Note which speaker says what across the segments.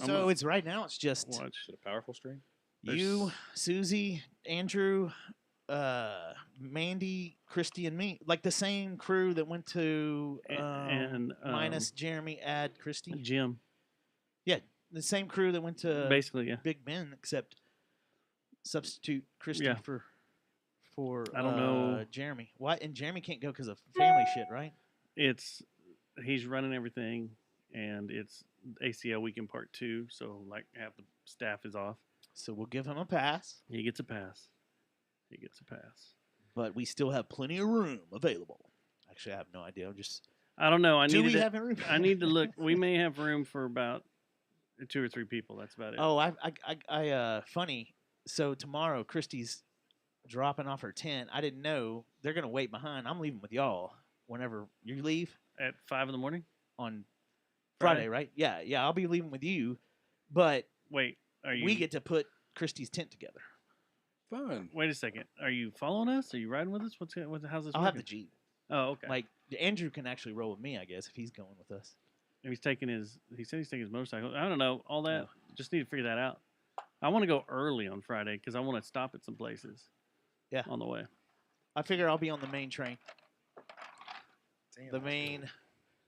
Speaker 1: So it's right now. It's just
Speaker 2: watch.
Speaker 3: Is it a powerful stream?
Speaker 1: you, Susie, Andrew, Mandy, Christy, and me. Like the same crew that went to
Speaker 2: and
Speaker 1: minus Jeremy, add Christy.
Speaker 2: Jim.
Speaker 1: Yeah, the same crew that went to
Speaker 2: Basically, yeah.
Speaker 1: Big Ben, except substitute Christy
Speaker 2: Yeah.
Speaker 1: for
Speaker 2: I don't know.
Speaker 1: Jeremy. Why? And Jeremy can't go because of family shit, right?
Speaker 2: He's running everything, and it's ACL weekend part 2, so like half the staff is off.
Speaker 1: So we'll give him a pass.
Speaker 2: He gets a pass.
Speaker 1: But we still have plenty of room available. Actually, I have no idea.
Speaker 2: I don't know.
Speaker 1: Do we have room?
Speaker 2: I need to look. We may have room for about 2 or 3 people. That's about it.
Speaker 1: Oh, funny. So tomorrow, Christy's dropping off her tent. I didn't know they're gonna wait behind. I'm leaving with y'all whenever you leave
Speaker 2: At 5 in the morning?
Speaker 1: on Friday, right? Yeah. I'll be leaving with you, but
Speaker 2: Wait, are you?
Speaker 1: we get to put Christy's tent together.
Speaker 3: Fun.
Speaker 2: Wait a second. Are you following us? Are you riding with us? How's this
Speaker 1: I'll have the
Speaker 2: working?
Speaker 1: Jeep.
Speaker 2: Oh, okay.
Speaker 1: Like Andrew can actually roll with me, I guess, if he's going with us.
Speaker 2: He said he's taking his motorcycle. I don't know. All that.
Speaker 1: No.
Speaker 2: Just need to figure that out. I want to go early on Friday because I want to stop at some places.
Speaker 1: Yeah.
Speaker 2: On the way.
Speaker 1: I figure I'll be on the main train,
Speaker 3: Damn,
Speaker 1: the
Speaker 3: that's
Speaker 1: main
Speaker 3: good.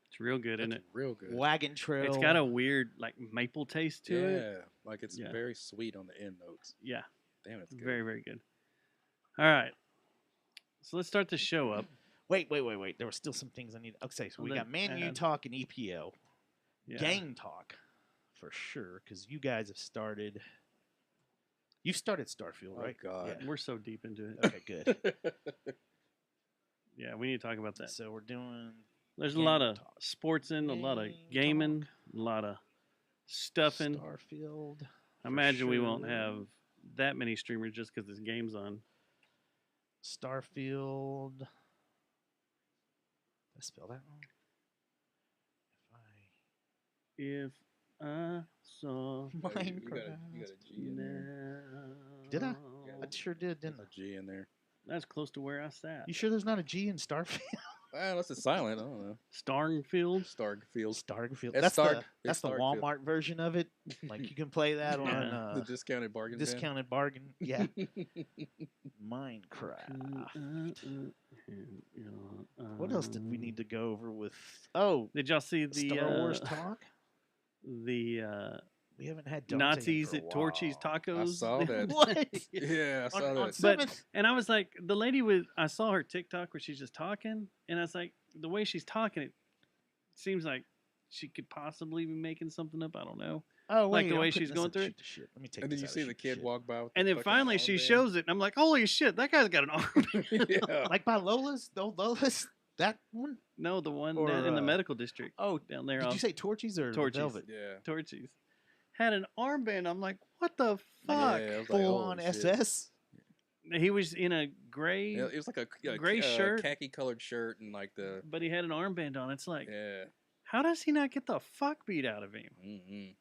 Speaker 2: It's real good, isn't
Speaker 3: That's
Speaker 2: it?
Speaker 3: real good.
Speaker 1: wagon trail.
Speaker 2: It's got a weird like maple taste to it.
Speaker 3: Yeah, like it's
Speaker 2: Yeah.
Speaker 3: very sweet on the end notes.
Speaker 2: Yeah.
Speaker 3: Damn, it's good.
Speaker 2: Very, very good. All right. So let's start the show up.
Speaker 1: Wait. There were still some things I need. Okay, so we
Speaker 2: Well,
Speaker 1: got
Speaker 2: then
Speaker 1: Man U
Speaker 2: add-
Speaker 1: talk and EPL.
Speaker 2: Yeah.
Speaker 1: Gang talk, for sure, because you guys have started. You've started Starfield,
Speaker 3: Oh,
Speaker 1: right?
Speaker 3: God.
Speaker 1: Yeah.
Speaker 2: We're so deep into it.
Speaker 1: Okay, good.
Speaker 2: Yeah, we need to talk about that.
Speaker 1: So we're doing.
Speaker 2: There's a
Speaker 1: gang
Speaker 2: lot of
Speaker 1: talk.
Speaker 2: sports in, a lot of
Speaker 1: Gang
Speaker 2: gaming,
Speaker 1: talk.
Speaker 2: a lot of stuffing.
Speaker 1: Starfield.
Speaker 2: I imagine we won't
Speaker 1: sure.
Speaker 2: have that many streamers just because this game's on.
Speaker 1: Starfield. Did I spell that wrong?
Speaker 2: If I saw
Speaker 3: You got a G in there.
Speaker 1: Did I?
Speaker 2: now-
Speaker 1: I sure did, didn't I?
Speaker 3: A G in there.
Speaker 2: That's close to where I sat.
Speaker 1: You sure there's not a G in Starfield?
Speaker 3: Well, unless it's silent, I don't know.
Speaker 2: Starfield.
Speaker 3: Starfield.
Speaker 1: Starfield.
Speaker 3: It's
Speaker 1: That's
Speaker 3: Stark.
Speaker 1: the
Speaker 3: It's
Speaker 1: that's the
Speaker 3: Starkfield.
Speaker 1: Walmart version of it. Like you can play that on
Speaker 2: Yeah.
Speaker 3: The discounted bargain bin.
Speaker 1: discounted bargain. Yeah. Minecraft. What else did we need to go over with? Oh,
Speaker 2: Did y'all see the
Speaker 1: Star Wars talk.
Speaker 2: the
Speaker 1: We haven't had Dante in
Speaker 2: Nazis
Speaker 1: for a
Speaker 2: at Torchy's
Speaker 1: while.
Speaker 2: Tacos?
Speaker 3: I saw that.
Speaker 1: What?
Speaker 3: Yeah, I saw
Speaker 1: on
Speaker 3: that.
Speaker 1: 7th?
Speaker 2: And I was like, the lady with I saw her TikTok where she's just talking, and I was like, the way she's talking, it seems like she could possibly be making something up. I don't know.
Speaker 1: Oh,
Speaker 2: Like
Speaker 1: wait,
Speaker 2: the
Speaker 1: I'm
Speaker 2: way
Speaker 1: putting
Speaker 2: she's
Speaker 1: this
Speaker 2: going
Speaker 1: in
Speaker 2: through
Speaker 1: shoot to shit. Let me take
Speaker 3: And then
Speaker 1: this
Speaker 3: you
Speaker 1: out of
Speaker 3: see the
Speaker 1: shoot to
Speaker 3: kid
Speaker 1: shit.
Speaker 3: walk by with
Speaker 2: And
Speaker 3: the
Speaker 2: then
Speaker 3: fucking
Speaker 2: finally she
Speaker 3: armband.
Speaker 2: shows it, and I'm like, holy shit, that guy's got an arm.
Speaker 3: Yeah.
Speaker 1: Like by Lola's, the old Lola's, that one.
Speaker 2: No, the one
Speaker 1: Or,
Speaker 2: down in the
Speaker 1: uh,
Speaker 2: medical district
Speaker 1: Oh,
Speaker 2: down there.
Speaker 1: did
Speaker 2: off
Speaker 1: you say Torchies or
Speaker 2: Torchies.
Speaker 1: Velvet?
Speaker 3: Yeah.
Speaker 2: Torchies had an armband. I'm like, what the
Speaker 3: Yeah,
Speaker 2: fuck?
Speaker 3: I was like,
Speaker 1: Full
Speaker 3: holy
Speaker 1: on
Speaker 3: shit.
Speaker 1: SS.
Speaker 2: He was in a gray,
Speaker 3: Yeah, it was like a
Speaker 2: Gray shirt.
Speaker 3: khaki colored shirt, and like the
Speaker 2: but he had an armband on. It's like,
Speaker 3: yeah.
Speaker 2: how does he not get the fuck beat out of him?
Speaker 3: Mm-hmm.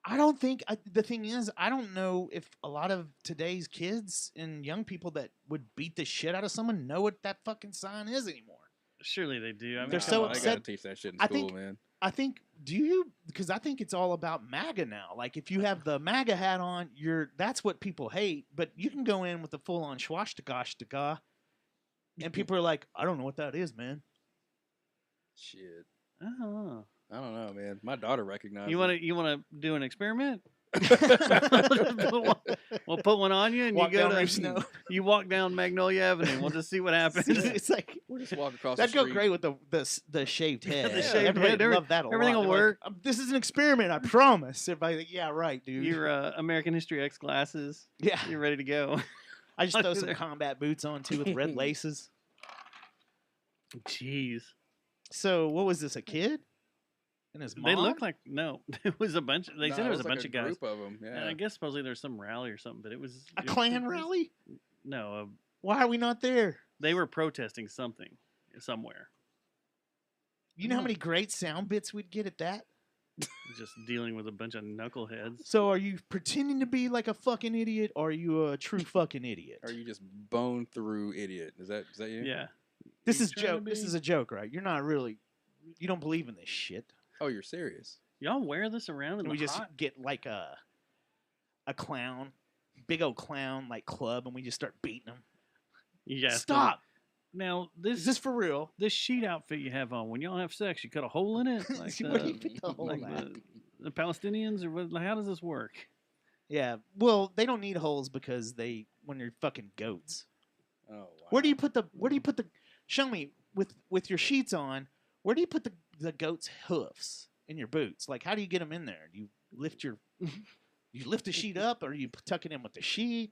Speaker 1: I don't think the thing is, I don't know if a lot of today's kids and young people that would beat the shit out of someone know what that fucking sign is anymore.
Speaker 2: Surely they do. I mean,
Speaker 1: They're
Speaker 2: come
Speaker 1: so
Speaker 2: on.
Speaker 3: They
Speaker 1: upset.
Speaker 3: gotta teach that shit in
Speaker 1: I
Speaker 3: school,
Speaker 1: think-
Speaker 3: man.
Speaker 1: I think, do you? Because I think it's all about MAGA now. Like if you have the MAGA hat on, that's what people hate. But you can go in with the full on swastika, and people are like, I don't know what that is, man.
Speaker 3: Shit.
Speaker 2: Oh.
Speaker 3: I don't know, man. My daughter recognized.
Speaker 2: You want to do an experiment?
Speaker 3: to?
Speaker 2: We'll put one on you, and
Speaker 1: Walk
Speaker 2: you go
Speaker 1: down
Speaker 2: to
Speaker 1: Reef Snow.
Speaker 2: you walk down Magnolia Avenue. We'll just see what happens.
Speaker 1: It's like
Speaker 3: We'll just walk across
Speaker 1: that'd
Speaker 3: the
Speaker 1: go
Speaker 3: street.
Speaker 1: great with the shaved head.
Speaker 2: the
Speaker 3: shaved
Speaker 1: Everybody
Speaker 2: head,
Speaker 1: love that a
Speaker 2: everything
Speaker 1: lot.
Speaker 2: will
Speaker 1: They're like,
Speaker 2: work.
Speaker 1: This is an experiment, I promise. Everybody, like, yeah, right, dude.
Speaker 2: Your American History X glasses.
Speaker 1: yeah,
Speaker 2: You're ready to go.
Speaker 1: I just throw some
Speaker 2: there.
Speaker 1: combat boots on too with red laces.
Speaker 2: Jeez.
Speaker 1: So what was this? A kid? And his mom?
Speaker 2: They look like no. It was a bunch. They said
Speaker 3: Nah,
Speaker 2: it was a
Speaker 3: like
Speaker 2: bunch of guys.
Speaker 3: Group of them.
Speaker 2: And
Speaker 3: Yeah.
Speaker 2: I guess supposedly there's some rally or something, but it was
Speaker 1: a
Speaker 2: it was-
Speaker 1: Klan rally.
Speaker 2: No,
Speaker 1: Why are we not there?
Speaker 2: they were protesting something somewhere.
Speaker 1: You know how many great sound bits we'd get at that?
Speaker 2: Just dealing with a bunch of knuckleheads.
Speaker 1: So are you pretending to be like a fucking idiot, or are you a true fucking idiot?
Speaker 3: Are you just bone through idiot? Is that you?
Speaker 2: Yeah.
Speaker 1: This
Speaker 2: You
Speaker 1: is
Speaker 2: trying to
Speaker 1: joke. This
Speaker 2: be-
Speaker 1: is a joke, right? You're not really. You don't believe in this shit.
Speaker 3: Oh, you're serious.
Speaker 2: Y'all wear this around in
Speaker 1: And
Speaker 2: the
Speaker 1: we just
Speaker 2: hot?
Speaker 1: get like a clown, big old clown like club, and we just start beating them.
Speaker 2: Yeah.
Speaker 1: Stop!
Speaker 2: Now
Speaker 1: Is this for real?
Speaker 2: this sheet outfit you have on, when y'all have sex, you cut a hole in it, like
Speaker 1: Where do you put the hole
Speaker 2: like
Speaker 1: at?
Speaker 2: the Palestinians, or what, how does this work?
Speaker 1: Yeah. Well, they don't need holes because when you're fucking goats.
Speaker 3: Oh, wow.
Speaker 1: Where do you put the? Show me with your sheets on. Where do you put the goat's hoofs in your boots? Like, how do you get them in there? Do you lift you lift the sheet up, or you tuck it in with the sheet?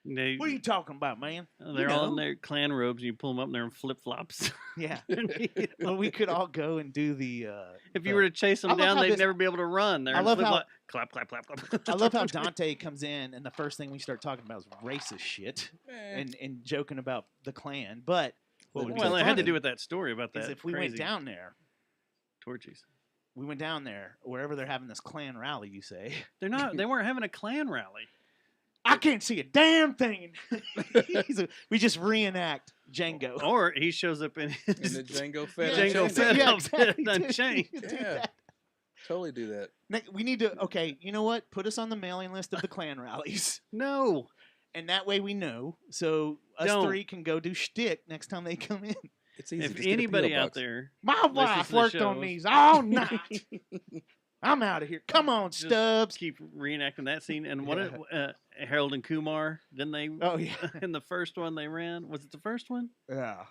Speaker 2: They,
Speaker 1: What are you talking about, man?
Speaker 2: they're all in their clan robes, and you pull them up, and they're in flip flops.
Speaker 1: Yeah. Well, we could all go and do the.
Speaker 2: If you were to chase
Speaker 1: I
Speaker 2: them
Speaker 1: love
Speaker 2: down,
Speaker 1: how
Speaker 2: they'd
Speaker 1: this-
Speaker 2: never be able to run. They're
Speaker 1: I
Speaker 2: in
Speaker 1: love
Speaker 2: flip
Speaker 1: how-
Speaker 2: flop. Clap, clap, clap, clap.
Speaker 1: I love how Dante comes in, and the first thing we start talking about is racist shit
Speaker 3: Man.
Speaker 1: and joking about the Klan. But what would be
Speaker 2: Well, it had to
Speaker 1: funny
Speaker 2: do with that story about that.
Speaker 1: is if we
Speaker 2: crazy
Speaker 1: went down there,
Speaker 2: torchies.
Speaker 1: wherever they're having this Klan rally, you say.
Speaker 2: They're not. They weren't having a clan rally.
Speaker 1: I can't see a damn thing. We just reenact Django.
Speaker 2: Or he shows up in
Speaker 3: In
Speaker 2: his
Speaker 3: the Django Fett.
Speaker 2: Django
Speaker 3: Unchained.
Speaker 2: Fett.
Speaker 1: Yeah,
Speaker 2: outfit
Speaker 1: exactly.
Speaker 2: unchained.
Speaker 1: Do
Speaker 3: Yeah.
Speaker 1: that.
Speaker 3: Totally do that.
Speaker 1: We need to. Okay, you know what? Put us on the mailing list of the Klan rallies,
Speaker 2: No.
Speaker 1: and that way we know. So us
Speaker 2: Don't.
Speaker 1: three can go do shtick next time they come in.
Speaker 3: It's easy.
Speaker 2: If
Speaker 3: Just get a
Speaker 2: anybody
Speaker 3: P.O.
Speaker 2: out
Speaker 3: box.
Speaker 2: there,
Speaker 1: My
Speaker 2: Listen
Speaker 1: wife
Speaker 2: to the
Speaker 1: worked on
Speaker 2: shows.
Speaker 1: these all night. I'm out of here. Come on,
Speaker 2: Just
Speaker 1: Stubbs.
Speaker 2: keep reenacting that scene. And what
Speaker 1: Yeah.
Speaker 2: Harold and Kumar, then they
Speaker 1: Oh yeah,
Speaker 2: in the first one they ran. Was it the first one?
Speaker 1: yeah.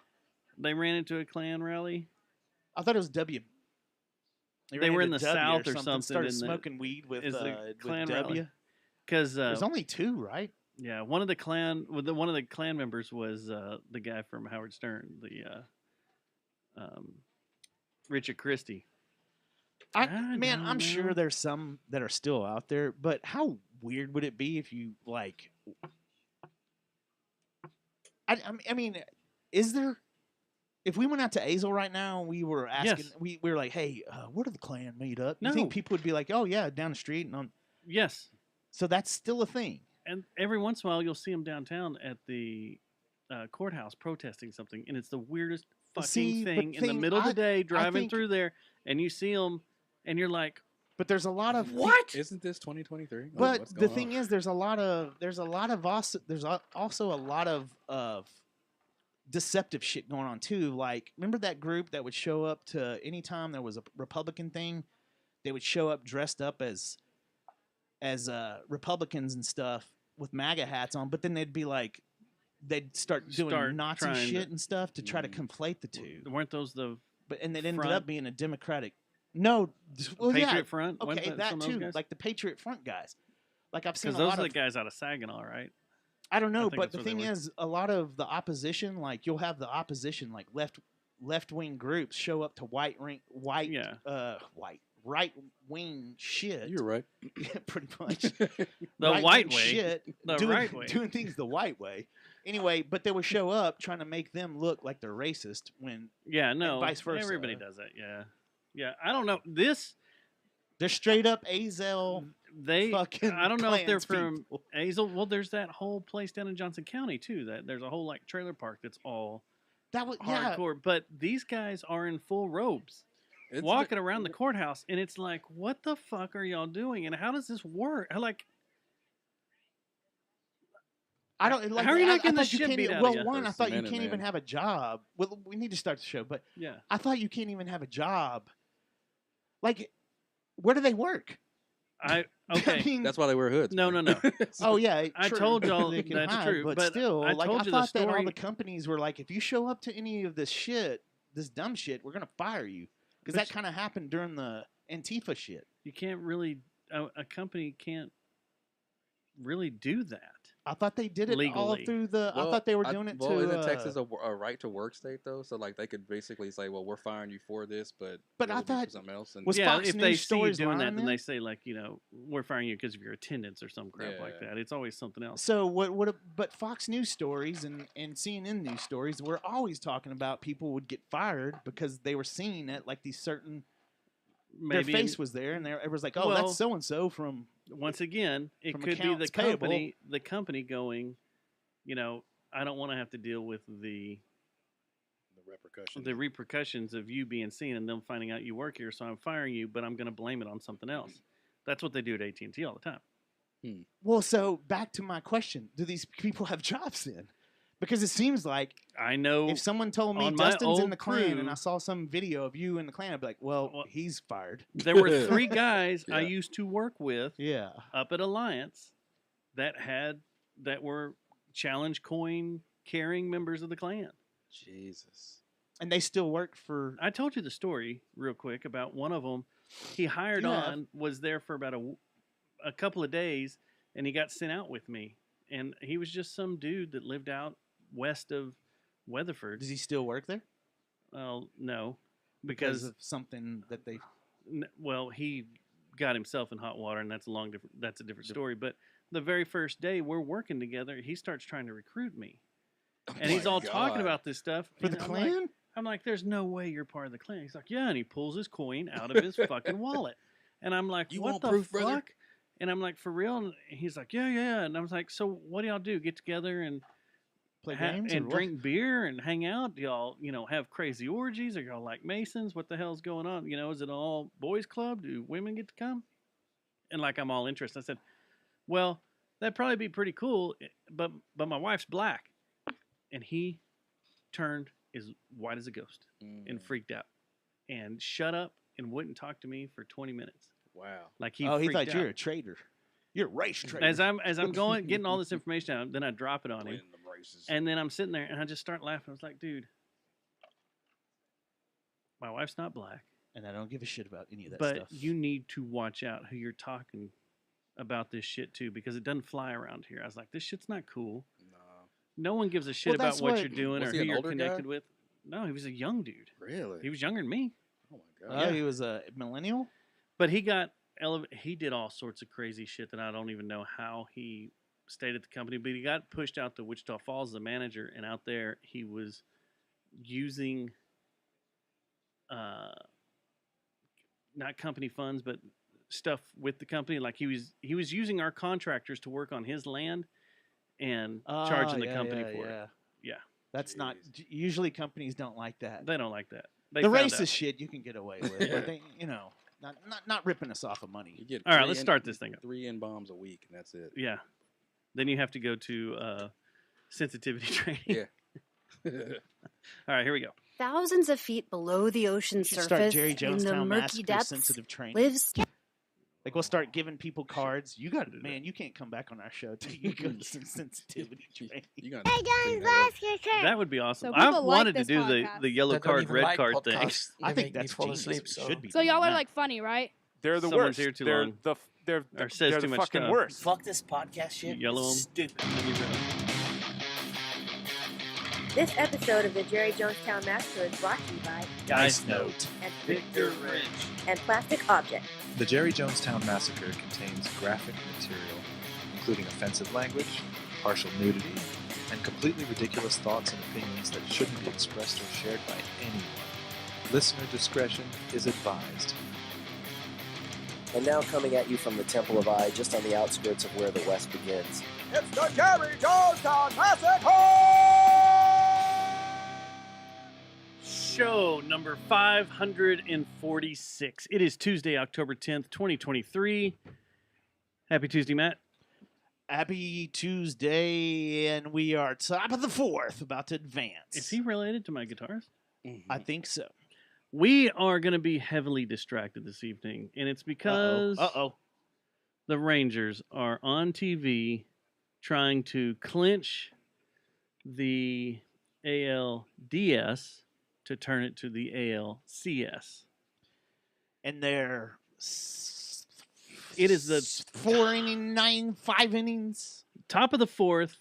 Speaker 2: They ran into a Klan rally.
Speaker 1: I thought it was W.
Speaker 2: They
Speaker 1: ran
Speaker 2: were in
Speaker 1: into
Speaker 2: the
Speaker 1: W
Speaker 2: South or something,
Speaker 1: Started
Speaker 2: and
Speaker 1: smoking weed with
Speaker 2: is the Klan
Speaker 1: W.
Speaker 2: rally. Because
Speaker 1: There's only two, right?
Speaker 2: yeah, one of the Klan members was the guy from Howard Stern, the Richard Christie. I
Speaker 1: I'm
Speaker 2: don't
Speaker 1: sure
Speaker 2: know.
Speaker 1: there's some that are still out there, but how weird would it be if you like? I mean, is there? If we went out to Azel right now and we were asking,
Speaker 2: Yes.
Speaker 1: we were like, "Hey, where do the Klan meet up?" You
Speaker 2: No.
Speaker 1: think people would be like, "Oh yeah, down the street," and
Speaker 2: Yes,
Speaker 1: so that's still a thing.
Speaker 2: and every once in a while you'll see them downtown at the courthouse protesting something, and it's the weirdest fucking
Speaker 1: See, but
Speaker 2: thing in the
Speaker 1: thing-
Speaker 2: middle of the
Speaker 1: I-
Speaker 2: day, driving
Speaker 1: think-
Speaker 2: through there, and you see them, and you're like,
Speaker 1: But there's a lot of
Speaker 2: "What?"
Speaker 3: Isn't this 2023?
Speaker 1: But the thing is, there's also a lot of deceptive shit going on too. Like, remember that group that would show up to anytime there was a Republican thing, they would show up dressed up as Republicans and stuff with MAGA hats on, but then they'd be like, they'd start doing Nazi
Speaker 2: trying to-
Speaker 1: shit and stuff to try to
Speaker 3: Mm.
Speaker 1: conflate the two.
Speaker 2: Weren't those the
Speaker 1: But and it ended
Speaker 2: Front?
Speaker 1: up being a Democratic. No, well,
Speaker 2: Patriot
Speaker 1: yeah,
Speaker 2: Front? Weren't
Speaker 1: okay,
Speaker 2: some
Speaker 1: that
Speaker 2: of those
Speaker 1: too,
Speaker 2: guys?
Speaker 1: like the Patriot Front guys. Like I've seen
Speaker 2: Because
Speaker 1: a
Speaker 2: those
Speaker 1: lot
Speaker 2: are the
Speaker 1: of
Speaker 2: guys out of Saginaw, right?
Speaker 1: I don't know,
Speaker 2: think
Speaker 1: but
Speaker 2: that's
Speaker 1: the
Speaker 2: what they
Speaker 1: thing
Speaker 2: were.
Speaker 1: is, a lot of the opposition, like you'll have the opposition, like left wing groups show up to right wing shit.
Speaker 3: You're right.
Speaker 1: pretty much
Speaker 2: The
Speaker 1: right-wing
Speaker 2: white way.
Speaker 1: shit,
Speaker 2: The
Speaker 1: doing,
Speaker 2: right way.
Speaker 1: doing things the white way. Anyway, but they would show up trying to make them look like they're racist when
Speaker 2: Yeah, no.
Speaker 1: vice versa.
Speaker 2: Everybody does that. Yeah, yeah. I don't know this.
Speaker 1: they're straight up Azel
Speaker 2: They.
Speaker 1: fucking.
Speaker 2: I don't know if they're
Speaker 1: Klanspeople.
Speaker 2: from Azel. Well, there's that whole place down in Johnson County too. That there's a whole like trailer park that's all
Speaker 1: That was yeah.
Speaker 2: hardcore. But these guys are in full robes,
Speaker 3: It's
Speaker 2: walking around the courthouse, and it's like, what the fuck are y'all doing? And how does this work? Like,
Speaker 1: I don't. Like,
Speaker 2: How are you not
Speaker 1: I
Speaker 2: getting the
Speaker 1: thought you
Speaker 2: shit
Speaker 1: can't
Speaker 2: beat
Speaker 1: even-
Speaker 2: out of
Speaker 1: Well,
Speaker 2: you?
Speaker 1: one, I
Speaker 3: First
Speaker 1: thought you
Speaker 3: Amendment,
Speaker 1: can't even
Speaker 3: man.
Speaker 1: have a job. Well, we need to start the show, but
Speaker 2: yeah.
Speaker 1: I thought you can't even have a job. Like, where do they work?
Speaker 2: I
Speaker 1: I
Speaker 2: okay.
Speaker 1: mean,
Speaker 3: That's why they wear hoods.
Speaker 2: No,
Speaker 3: man.
Speaker 2: no, no.
Speaker 1: oh yeah,
Speaker 2: I
Speaker 1: true.
Speaker 2: told y'all
Speaker 1: They can
Speaker 2: that's
Speaker 1: hide,
Speaker 2: true,
Speaker 1: but
Speaker 2: but
Speaker 1: still,
Speaker 2: I
Speaker 1: like
Speaker 2: told
Speaker 1: I
Speaker 2: you the
Speaker 1: thought that all
Speaker 2: story-
Speaker 1: the companies were like, if you show up to any of this shit, this dumb shit, we're gonna fire you because
Speaker 2: But
Speaker 1: that kind of happened during the Antifa shit.
Speaker 2: You can't really. A company can't really do that.
Speaker 1: I thought they did it all
Speaker 2: Legally.
Speaker 1: through the. I
Speaker 3: Well,
Speaker 1: thought they were doing it
Speaker 3: well,
Speaker 1: to.
Speaker 3: isn't Texas a right to work state though? So like they could basically say, well, we're firing you for this, but
Speaker 1: But I
Speaker 3: it'll be for
Speaker 1: thought-
Speaker 3: something else. And
Speaker 1: was
Speaker 2: yeah,
Speaker 1: Fox
Speaker 2: if they
Speaker 1: News
Speaker 2: see you
Speaker 1: stories
Speaker 2: doing that,
Speaker 1: lying
Speaker 2: then
Speaker 1: then?
Speaker 2: they say like, we're firing you because of your attendance or some crap like
Speaker 3: Yeah.
Speaker 2: that. It's always something else.
Speaker 1: So what? But Fox News stories and CNN news stories were always talking about people would get fired because they were seen at like these certain.
Speaker 2: Maybe
Speaker 1: their face was there, and it was like, oh,
Speaker 2: Well,
Speaker 1: that's so and so from.
Speaker 2: once again, it
Speaker 1: from
Speaker 2: could be
Speaker 1: accounts
Speaker 2: the
Speaker 1: payable.
Speaker 2: company going, I don't want to have to deal with the
Speaker 4: repercussions.
Speaker 2: the repercussions of you being seen and them finding out you work here, so I'm firing you, but I'm going to blame it on something else. That's what they do at AT&T all the time.
Speaker 1: Well, so back to my question: do these people have jobs then? Because it seems like
Speaker 2: I know
Speaker 1: if someone told me
Speaker 2: on my
Speaker 1: Dustin's in
Speaker 2: old
Speaker 1: the Klan and
Speaker 2: crew-
Speaker 1: I saw some video of you in the Klan, I'd be like, well,
Speaker 2: Well-
Speaker 1: he's fired.
Speaker 2: there were 3 guys I
Speaker 3: Yeah.
Speaker 2: used to work with
Speaker 1: Yeah.
Speaker 2: up at Alliance that were challenge coin carrying members of the Klan.
Speaker 3: Jesus.
Speaker 1: And they still work for.
Speaker 2: I told you the story real quick about one of them. He hired
Speaker 1: You have.
Speaker 2: on, was there for about a couple of days, and he got sent out with me. And he was just some dude that lived out west of Weatherford.
Speaker 1: Does he still work there?
Speaker 2: Well, no,
Speaker 1: Because
Speaker 2: because
Speaker 1: of something that they.
Speaker 2: well, he got himself in hot water, and that's a different story. But the very first day we're working together, he starts trying to recruit me, and he's
Speaker 3: my
Speaker 2: all talking
Speaker 3: God.
Speaker 2: about this stuff
Speaker 1: For
Speaker 2: and
Speaker 1: the
Speaker 2: I'm like-
Speaker 1: Klan?
Speaker 2: I'm like, there's no way you're part of the Klan. He's like, yeah, and he pulls his coin out of his fucking wallet, and I'm like,
Speaker 3: You
Speaker 2: what
Speaker 3: want
Speaker 2: the
Speaker 3: proof,
Speaker 2: fuck?
Speaker 3: brother?
Speaker 2: And I'm like, for real? And he's like, yeah. And I was like, so what do y'all do? Get together and
Speaker 1: Play games or
Speaker 2: and
Speaker 1: what?
Speaker 2: drink beer and hang out? Do y'all, have crazy orgies? Are y'all like Masons? What the hell's going on? Is it all boys club? Do women get to come? And like, I'm all interested. I said, well, that'd probably be pretty cool, but my wife's black. And he turned as white as a ghost and freaked out and shut up and wouldn't talk to me for 20 minutes.
Speaker 3: Wow.
Speaker 2: Like he
Speaker 1: Oh, he
Speaker 2: freaked
Speaker 1: thought you were
Speaker 2: out.
Speaker 1: a traitor. You're a race traitor.
Speaker 2: As I'm going getting all this information out, then I drop it on him.
Speaker 4: Playing them races.
Speaker 2: And then I'm sitting there and I just start laughing. I was like, dude, my wife's not black,
Speaker 1: and I don't give a shit about any of that
Speaker 2: but
Speaker 1: stuff.
Speaker 2: you need to watch out who you're talking about this shit to because it doesn't fly around here. I was like, this shit's not cool.
Speaker 4: Nah.
Speaker 2: No one gives a shit
Speaker 1: Well,
Speaker 2: about
Speaker 1: that's
Speaker 2: what
Speaker 1: what-
Speaker 2: you're doing
Speaker 3: Was
Speaker 2: or
Speaker 3: he
Speaker 2: who
Speaker 3: an
Speaker 2: you're
Speaker 3: older guy?
Speaker 2: connected with. No, he was a young dude.
Speaker 3: Really?
Speaker 2: He was younger than me.
Speaker 3: Oh my
Speaker 1: Oh,
Speaker 3: God.
Speaker 1: he was a millennial?
Speaker 2: But he got he did all sorts of crazy shit that I don't even know how he stayed at the company. But he got pushed out to Wichita Falls as a manager, and out there he was using not company funds, but stuff with the company. Like he was using our contractors to work on his land and charging the
Speaker 1: yeah,
Speaker 2: company
Speaker 1: yeah,
Speaker 2: for
Speaker 1: yeah.
Speaker 2: it. Yeah.
Speaker 1: That's not. Usually companies don't like that.
Speaker 2: They don't like that. They
Speaker 1: The
Speaker 2: found
Speaker 1: racist
Speaker 2: out.
Speaker 1: shit you can get away with,
Speaker 3: Yeah.
Speaker 1: but they, not ripping us off of
Speaker 3: You
Speaker 1: money.
Speaker 3: get
Speaker 2: All right,
Speaker 3: 3
Speaker 2: let's
Speaker 3: N-
Speaker 2: start this thing up.
Speaker 3: 3 N-bombs a week, and that's it.
Speaker 2: Yeah. Then you have to go to sensitivity training.
Speaker 3: Yeah.
Speaker 2: All right, here we go.
Speaker 5: Thousands of feet below the ocean
Speaker 1: You should
Speaker 5: surface,
Speaker 1: start Jerry
Speaker 5: in the
Speaker 1: Jonestown
Speaker 5: murky
Speaker 1: Massacre
Speaker 5: depths,
Speaker 1: sensitive training.
Speaker 5: lives
Speaker 1: Like we'll start giving people cards. You got
Speaker 2: do that.
Speaker 1: man. You can't come back on our show till you go to some sensitivity training.
Speaker 3: You gonna figure that out.
Speaker 2: That would be awesome.
Speaker 6: So
Speaker 2: I've
Speaker 6: people like
Speaker 2: wanted to
Speaker 6: this
Speaker 2: do
Speaker 6: podcast.
Speaker 2: the yellow
Speaker 7: That don't
Speaker 2: card,
Speaker 7: even
Speaker 2: red
Speaker 7: like
Speaker 2: card thing.
Speaker 7: podcasts.
Speaker 1: I
Speaker 7: They
Speaker 1: think
Speaker 7: make me
Speaker 1: that's
Speaker 7: fall
Speaker 1: genius.
Speaker 7: asleep.
Speaker 1: We
Speaker 7: So
Speaker 1: should be.
Speaker 6: So
Speaker 1: doing
Speaker 6: y'all are
Speaker 1: that.
Speaker 6: like funny, right?
Speaker 8: They're the
Speaker 2: Someone's
Speaker 8: worst.
Speaker 2: here too
Speaker 8: they're
Speaker 2: long.
Speaker 8: the they're
Speaker 2: Or says
Speaker 8: they're
Speaker 2: too
Speaker 8: the
Speaker 2: much
Speaker 8: fucking
Speaker 2: stuff.
Speaker 8: worst.
Speaker 7: fuck this podcast shit.
Speaker 2: Yellow 'em.
Speaker 7: It's stupid.
Speaker 9: This episode of the Jerry Jonestown Massacre is brought to you by
Speaker 2: Dice
Speaker 1: Note.
Speaker 9: and,
Speaker 7: Victor Rich.
Speaker 9: and Plastic Object.
Speaker 10: The Jerry Jonestown Massacre contains graphic material, including offensive language, partial nudity, and completely ridiculous thoughts and opinions that shouldn't be expressed or shared by anyone. Listener discretion is advised.
Speaker 11: And now coming at you from the Temple of Eye, just on the outskirts of where the West begins.
Speaker 8: It's the Jerry Jonestown Massacre!
Speaker 2: Show number 546. It is Tuesday, October 10th, 2023. Happy Tuesday, Matt.
Speaker 1: Happy Tuesday, and we are top of the fourth, about to advance.
Speaker 2: Is he related to my guitarist?
Speaker 1: I think so.
Speaker 2: We are going to be heavily distracted this evening, and it's because the Rangers are on TV trying to clinch the ALDS to turn it to the ALCS.
Speaker 1: And they're
Speaker 2: It is the
Speaker 1: 5 innings,
Speaker 2: top of the fourth.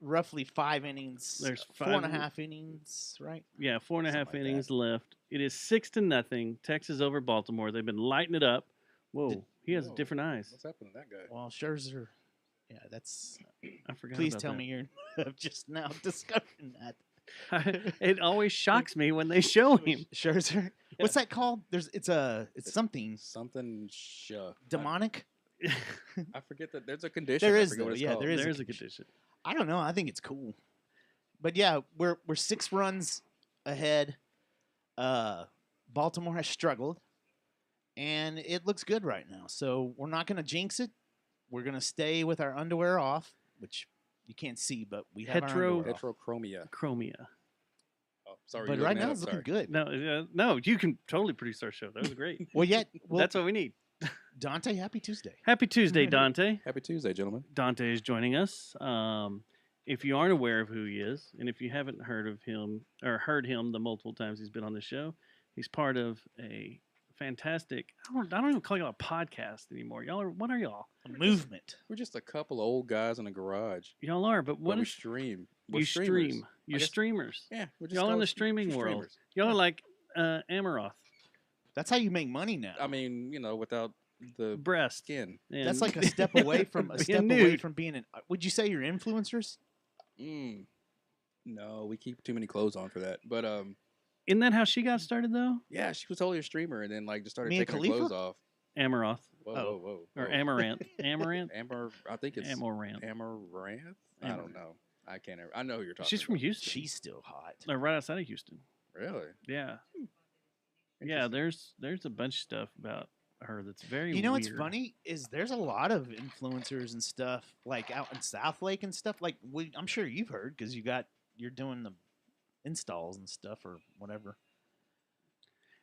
Speaker 1: roughly 5 innings.
Speaker 2: There's
Speaker 1: 4.5 innings, right?
Speaker 2: Yeah, 4.5
Speaker 1: Something like
Speaker 2: innings left. It is 6-0. Texas over Baltimore. They've been lighting it up. Whoa, he has
Speaker 3: Whoa.
Speaker 2: different eyes.
Speaker 3: What's happened to that guy?
Speaker 1: Well, Scherzer. Yeah, that's.
Speaker 2: I forgot.
Speaker 1: Please
Speaker 2: about
Speaker 1: tell
Speaker 2: that.
Speaker 1: me you're just now discovering that.
Speaker 2: It always shocks me when they show him.
Speaker 1: Scherzer. What's that called? It's something
Speaker 3: Something.
Speaker 1: demonic.
Speaker 3: I forget that. There's a condition.
Speaker 1: There
Speaker 3: I
Speaker 1: is
Speaker 3: forget what
Speaker 1: though.
Speaker 3: it's
Speaker 1: Yeah,
Speaker 3: called.
Speaker 1: there is.
Speaker 2: There's a condition.
Speaker 1: I don't know. I think it's cool. But yeah, we're 6 runs ahead. Baltimore has struggled, and it looks good right now. So we're not going to jinx it. We're going to stay with our underwear off, which you can't see, but we have our underwear off.
Speaker 3: Heterochromia.
Speaker 2: Chromia.
Speaker 3: Oh, sorry.
Speaker 1: But
Speaker 3: you're
Speaker 1: right
Speaker 3: looking
Speaker 1: now
Speaker 3: that
Speaker 1: it's
Speaker 3: up,
Speaker 1: looking
Speaker 3: sorry.
Speaker 1: good.
Speaker 2: No, you can totally produce our show. That was great.
Speaker 1: Well,
Speaker 2: That's what we need.
Speaker 1: Dante, happy Tuesday.
Speaker 2: Happy Tuesday, Dante.
Speaker 3: Happy Tuesday, gentlemen.
Speaker 2: Dante is joining us. If you aren't aware of who he is, and if you haven't heard of him or heard him the multiple times he's been on the show, he's part of a fantastic. I don't even call y'all a podcast anymore. What are y'all?
Speaker 1: A movement.
Speaker 3: We're just a couple of old guys in a garage.
Speaker 2: Y'all are, but
Speaker 3: But
Speaker 2: what
Speaker 3: we
Speaker 2: is
Speaker 3: stream? We're
Speaker 2: you
Speaker 3: streamers.
Speaker 2: stream? You're
Speaker 3: I guess-
Speaker 2: streamers.
Speaker 3: Yeah, we're just
Speaker 2: Y'all in
Speaker 3: called
Speaker 2: the streaming world.
Speaker 3: streamers.
Speaker 2: Y'all are like Amaroth.
Speaker 1: That's how you make money now.
Speaker 3: I mean, without the
Speaker 2: Breast.
Speaker 3: skin.
Speaker 2: And
Speaker 1: that's like a step away from
Speaker 2: being nude.
Speaker 1: being an. Would you say you're influencers?
Speaker 3: No, we keep too many clothes on for that. But
Speaker 2: Isn't that how she got started though?
Speaker 3: yeah, she was totally a streamer, and then just started
Speaker 1: Mia
Speaker 3: taking her
Speaker 1: Khalifa?
Speaker 3: clothes off.
Speaker 2: Amaroth
Speaker 3: Whoa,
Speaker 1: Oh.
Speaker 3: whoa.
Speaker 2: or Amaranth. Amaranth.
Speaker 3: I think it's
Speaker 2: Amaranth.
Speaker 3: Amaranth. I
Speaker 2: Amaranth.
Speaker 3: don't know. I can't. I know who you're talking.
Speaker 2: She's from
Speaker 3: about.
Speaker 2: Houston.
Speaker 1: She's still hot.
Speaker 2: Right outside of Houston.
Speaker 3: Really.
Speaker 2: Yeah. Yeah. There's a bunch of stuff about her that's very.
Speaker 1: You know what's
Speaker 2: weird.
Speaker 1: funny is there's a lot of influencers and stuff like out in South Lake and stuff. Like I'm sure you've heard because you're doing the installs and stuff or whatever.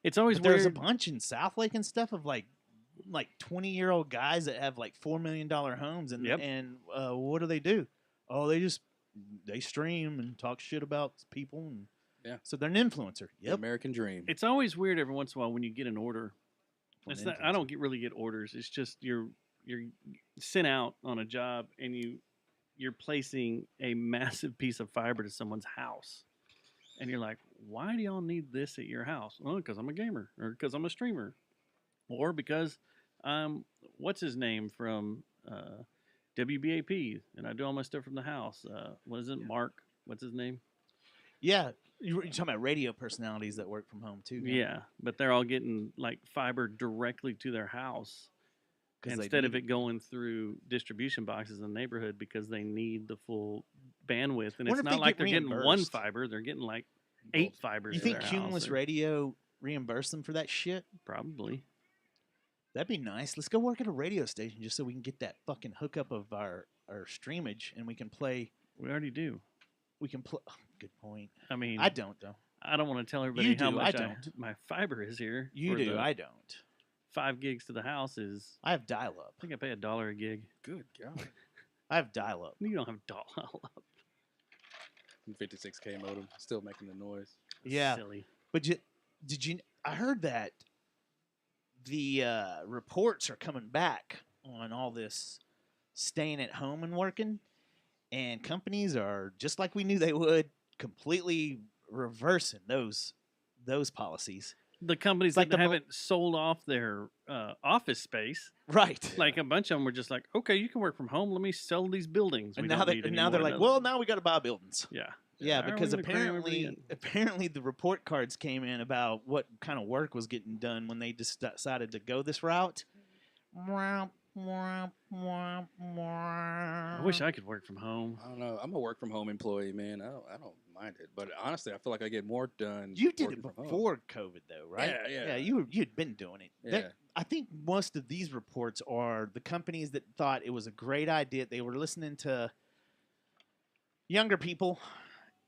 Speaker 2: It's always
Speaker 1: But there's a
Speaker 2: weird.
Speaker 1: bunch in South Lake and stuff of like 20-year-old guys that have like $4 million homes and
Speaker 2: Yep.
Speaker 1: what do? Oh, they stream and talk shit about people and
Speaker 3: Yeah.
Speaker 1: So they're an influencer.
Speaker 3: The
Speaker 1: Yep.
Speaker 3: American dream.
Speaker 2: It's always weird every once in a while when you get an order.
Speaker 1: From
Speaker 2: It's
Speaker 1: an
Speaker 2: not, I don't
Speaker 1: influencer.
Speaker 2: really get orders. It's just you're sent out on a job and you're placing a massive piece of fiber to someone's house, and you're like, why do y'all need this at your house? Well, because I'm a gamer, or because I'm a streamer, or because I'm what's his name from WBAP, and I do all my stuff from the house. What is it, Mark? What's his name?
Speaker 1: Yeah. You're talking about radio personalities that work from home too.
Speaker 2: Yeah, but they're all getting like fiber directly to their house
Speaker 1: 'Cause they
Speaker 2: instead of
Speaker 1: need
Speaker 2: it going through distribution boxes in the neighborhood because they need the full bandwidth. And
Speaker 1: Wonder
Speaker 2: it's
Speaker 1: if
Speaker 2: not
Speaker 1: they
Speaker 2: like
Speaker 1: get
Speaker 2: they're getting one
Speaker 1: reimbursed.
Speaker 2: fiber; they're getting like 8 fibers.
Speaker 1: You
Speaker 2: to
Speaker 1: think
Speaker 2: their
Speaker 1: Cumulus
Speaker 2: house,
Speaker 1: Radio reimburse them for that shit?
Speaker 2: Probably.
Speaker 1: That'd be nice. Let's go work at a radio station just so we can get that fucking hookup of our streamage and we can play.
Speaker 2: We already do.
Speaker 1: We can play. Oh, good point.
Speaker 2: I mean,
Speaker 1: I don't though.
Speaker 2: I don't want to tell everybody
Speaker 1: You
Speaker 2: how
Speaker 1: do,
Speaker 2: much
Speaker 1: I don't.
Speaker 2: my fiber is here.
Speaker 1: You
Speaker 2: for
Speaker 1: do.
Speaker 2: the
Speaker 1: I don't.
Speaker 2: 5 gigs to the house is.
Speaker 1: I have dial up.
Speaker 2: I think I pay $1 a gig.
Speaker 3: Good God.
Speaker 1: I have dial up.
Speaker 2: You don't have dial up.
Speaker 3: 56K modem, still making the noise.
Speaker 1: Yeah.
Speaker 2: Silly.
Speaker 1: But did you? I heard that the reports are coming back on all this staying at home and working, and companies are just like we knew they would, completely reversing those policies.
Speaker 2: The companies
Speaker 1: Like
Speaker 2: that
Speaker 1: the mo-
Speaker 2: haven't sold off their office space.
Speaker 1: Right.
Speaker 2: Like a bunch of them were just like, okay, you can work from home. Let me sell these buildings.
Speaker 1: And
Speaker 2: we
Speaker 1: now
Speaker 2: don't
Speaker 1: they
Speaker 2: need
Speaker 1: now they're
Speaker 2: anymore."
Speaker 1: like, well, now we got to buy buildings.
Speaker 2: yeah,
Speaker 1: Yeah,
Speaker 2: Are we
Speaker 1: because
Speaker 2: gonna cram everybody
Speaker 1: apparently the report cards came in about what kind of work was getting done when they just decided to go this route.
Speaker 2: I wish I could work from home.
Speaker 3: I don't know. I'm a work from home employee, man. I don't mind it, but honestly, I feel like I get more done.
Speaker 1: You did it
Speaker 3: working from home.
Speaker 1: before COVID, though, right?
Speaker 3: Yeah.
Speaker 1: You'd been doing it.
Speaker 3: Yeah.
Speaker 1: I think most of these reports are the companies that thought it was a great idea. They were listening to younger people,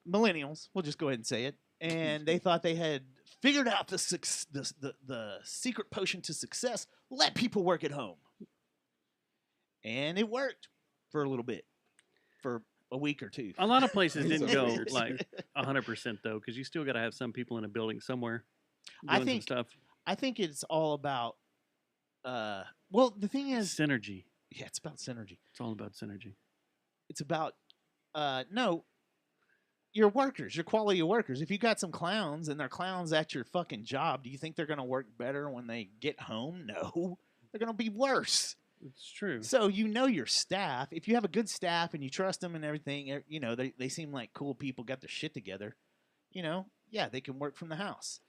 Speaker 1: millennials. We'll just go ahead and say it, and they thought they had figured out the secret potion to success. Let people work at home, and it worked for a little bit, for a week or two.
Speaker 2: A lot of places
Speaker 3: It's
Speaker 2: didn't
Speaker 3: so
Speaker 2: go
Speaker 3: weird.
Speaker 2: like 100% though, because you still got to have some people in a building somewhere
Speaker 1: I
Speaker 2: doing
Speaker 1: think-
Speaker 2: some stuff.
Speaker 1: I think it's all about. Well, the thing is,
Speaker 2: Synergy.
Speaker 1: yeah, it's about synergy.
Speaker 2: It's all about synergy.
Speaker 1: It's about no, your workers, your quality of workers. If you got some clowns and they're clowns at your fucking job, do you think they're gonna work better when they get home? No, they're gonna be worse.
Speaker 2: It's true.
Speaker 1: So you know your staff. If you have a good staff and you trust them and everything, you know they seem like cool people, got their shit together. You know, yeah, they can work from the house.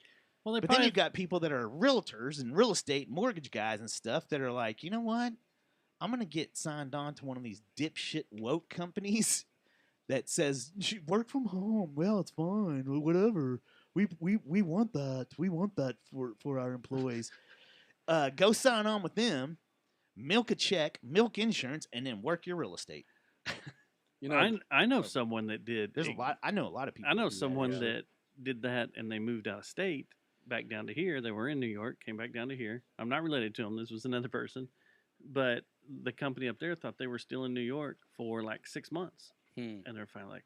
Speaker 2: Well, they
Speaker 1: But
Speaker 2: probably
Speaker 1: then you've got people that are realtors and real estate mortgage guys and stuff that are like, you know what? I'm going to get signed on to one of these dipshit woke companies that says, "You work from home. Well, it's fine. Whatever. We want that. We want that for our employees. Go sign on with them, milk a check, milk insurance, and then work your real estate.
Speaker 3: You know,
Speaker 2: I know someone that did.
Speaker 1: There's a lot. I know a lot of people.
Speaker 2: I know
Speaker 1: that do
Speaker 2: someone
Speaker 1: that.
Speaker 2: that did that, and they moved out of state back down to here. They were in New York, came back down to here. I'm not related to them. This was another person, but the company up there thought they were still in New York for like 6 months, and they're finally like,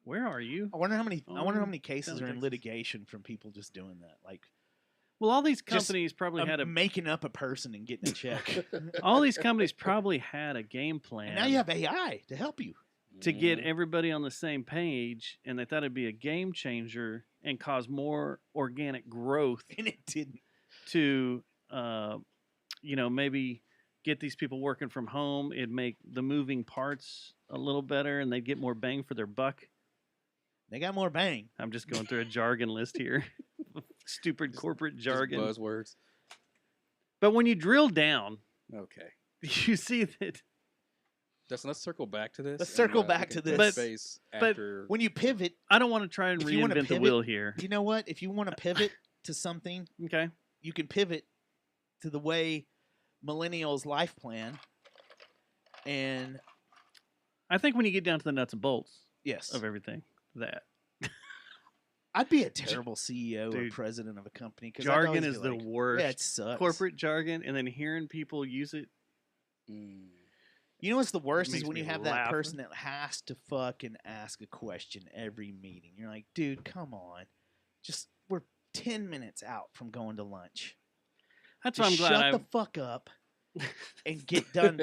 Speaker 2: where are you?
Speaker 1: I wonder how many. I wonder how
Speaker 2: Oh,
Speaker 1: many cases
Speaker 2: down
Speaker 1: are in
Speaker 2: Texas.
Speaker 1: litigation from people just doing that, like
Speaker 2: Well, all these
Speaker 1: Just,
Speaker 2: companies probably had a
Speaker 1: making up a person and getting a check.
Speaker 2: all these companies probably had a game plan.
Speaker 1: And now you have AI to help you.
Speaker 2: to get everybody on the same page, and they thought it'd be a game changer and cause more organic growth
Speaker 1: And it didn't.
Speaker 2: to, maybe get these people working from home. It'd make the moving parts a little better, and they'd get more bang for their buck.
Speaker 1: They got more bang.
Speaker 2: I'm just going through a jargon list here, stupid corporate
Speaker 3: Just
Speaker 2: jargon.
Speaker 3: buzzwords.
Speaker 2: But when you drill down,
Speaker 3: Okay.
Speaker 2: you see that
Speaker 3: Justin, let's circle back to this.
Speaker 1: Let's
Speaker 3: and,
Speaker 1: circle
Speaker 3: we
Speaker 1: back
Speaker 3: can
Speaker 1: to
Speaker 3: touch
Speaker 1: this.
Speaker 3: base
Speaker 2: but
Speaker 3: after.
Speaker 1: When you pivot,
Speaker 2: I don't want to try and
Speaker 1: If you wanna
Speaker 2: reinvent the
Speaker 1: pivot-
Speaker 2: wheel here.
Speaker 1: you know what? If you want to pivot to something,
Speaker 2: Okay.
Speaker 1: you can pivot to the way millennials' life plan. And
Speaker 2: I think when you get down to the nuts and bolts
Speaker 1: yes,
Speaker 2: of everything, that
Speaker 1: I'd be a terrible CEO or
Speaker 2: Dude,
Speaker 1: president of a company. 'Cause I'd
Speaker 2: jargon
Speaker 1: always
Speaker 2: is
Speaker 1: be
Speaker 2: the
Speaker 1: like,
Speaker 2: worst.
Speaker 1: Yeah, it sucks.
Speaker 2: Corporate jargon, and then hearing people use it.
Speaker 1: You know what's the worst is
Speaker 2: makes
Speaker 1: when
Speaker 2: me
Speaker 1: you have that
Speaker 2: laugh.
Speaker 1: person that has to fucking ask a question every meeting. You're like, dude, come on. Just we're 10 minutes out from going to lunch.
Speaker 2: That's why I'm
Speaker 1: Just
Speaker 2: glad
Speaker 1: shut the fuck up and get done.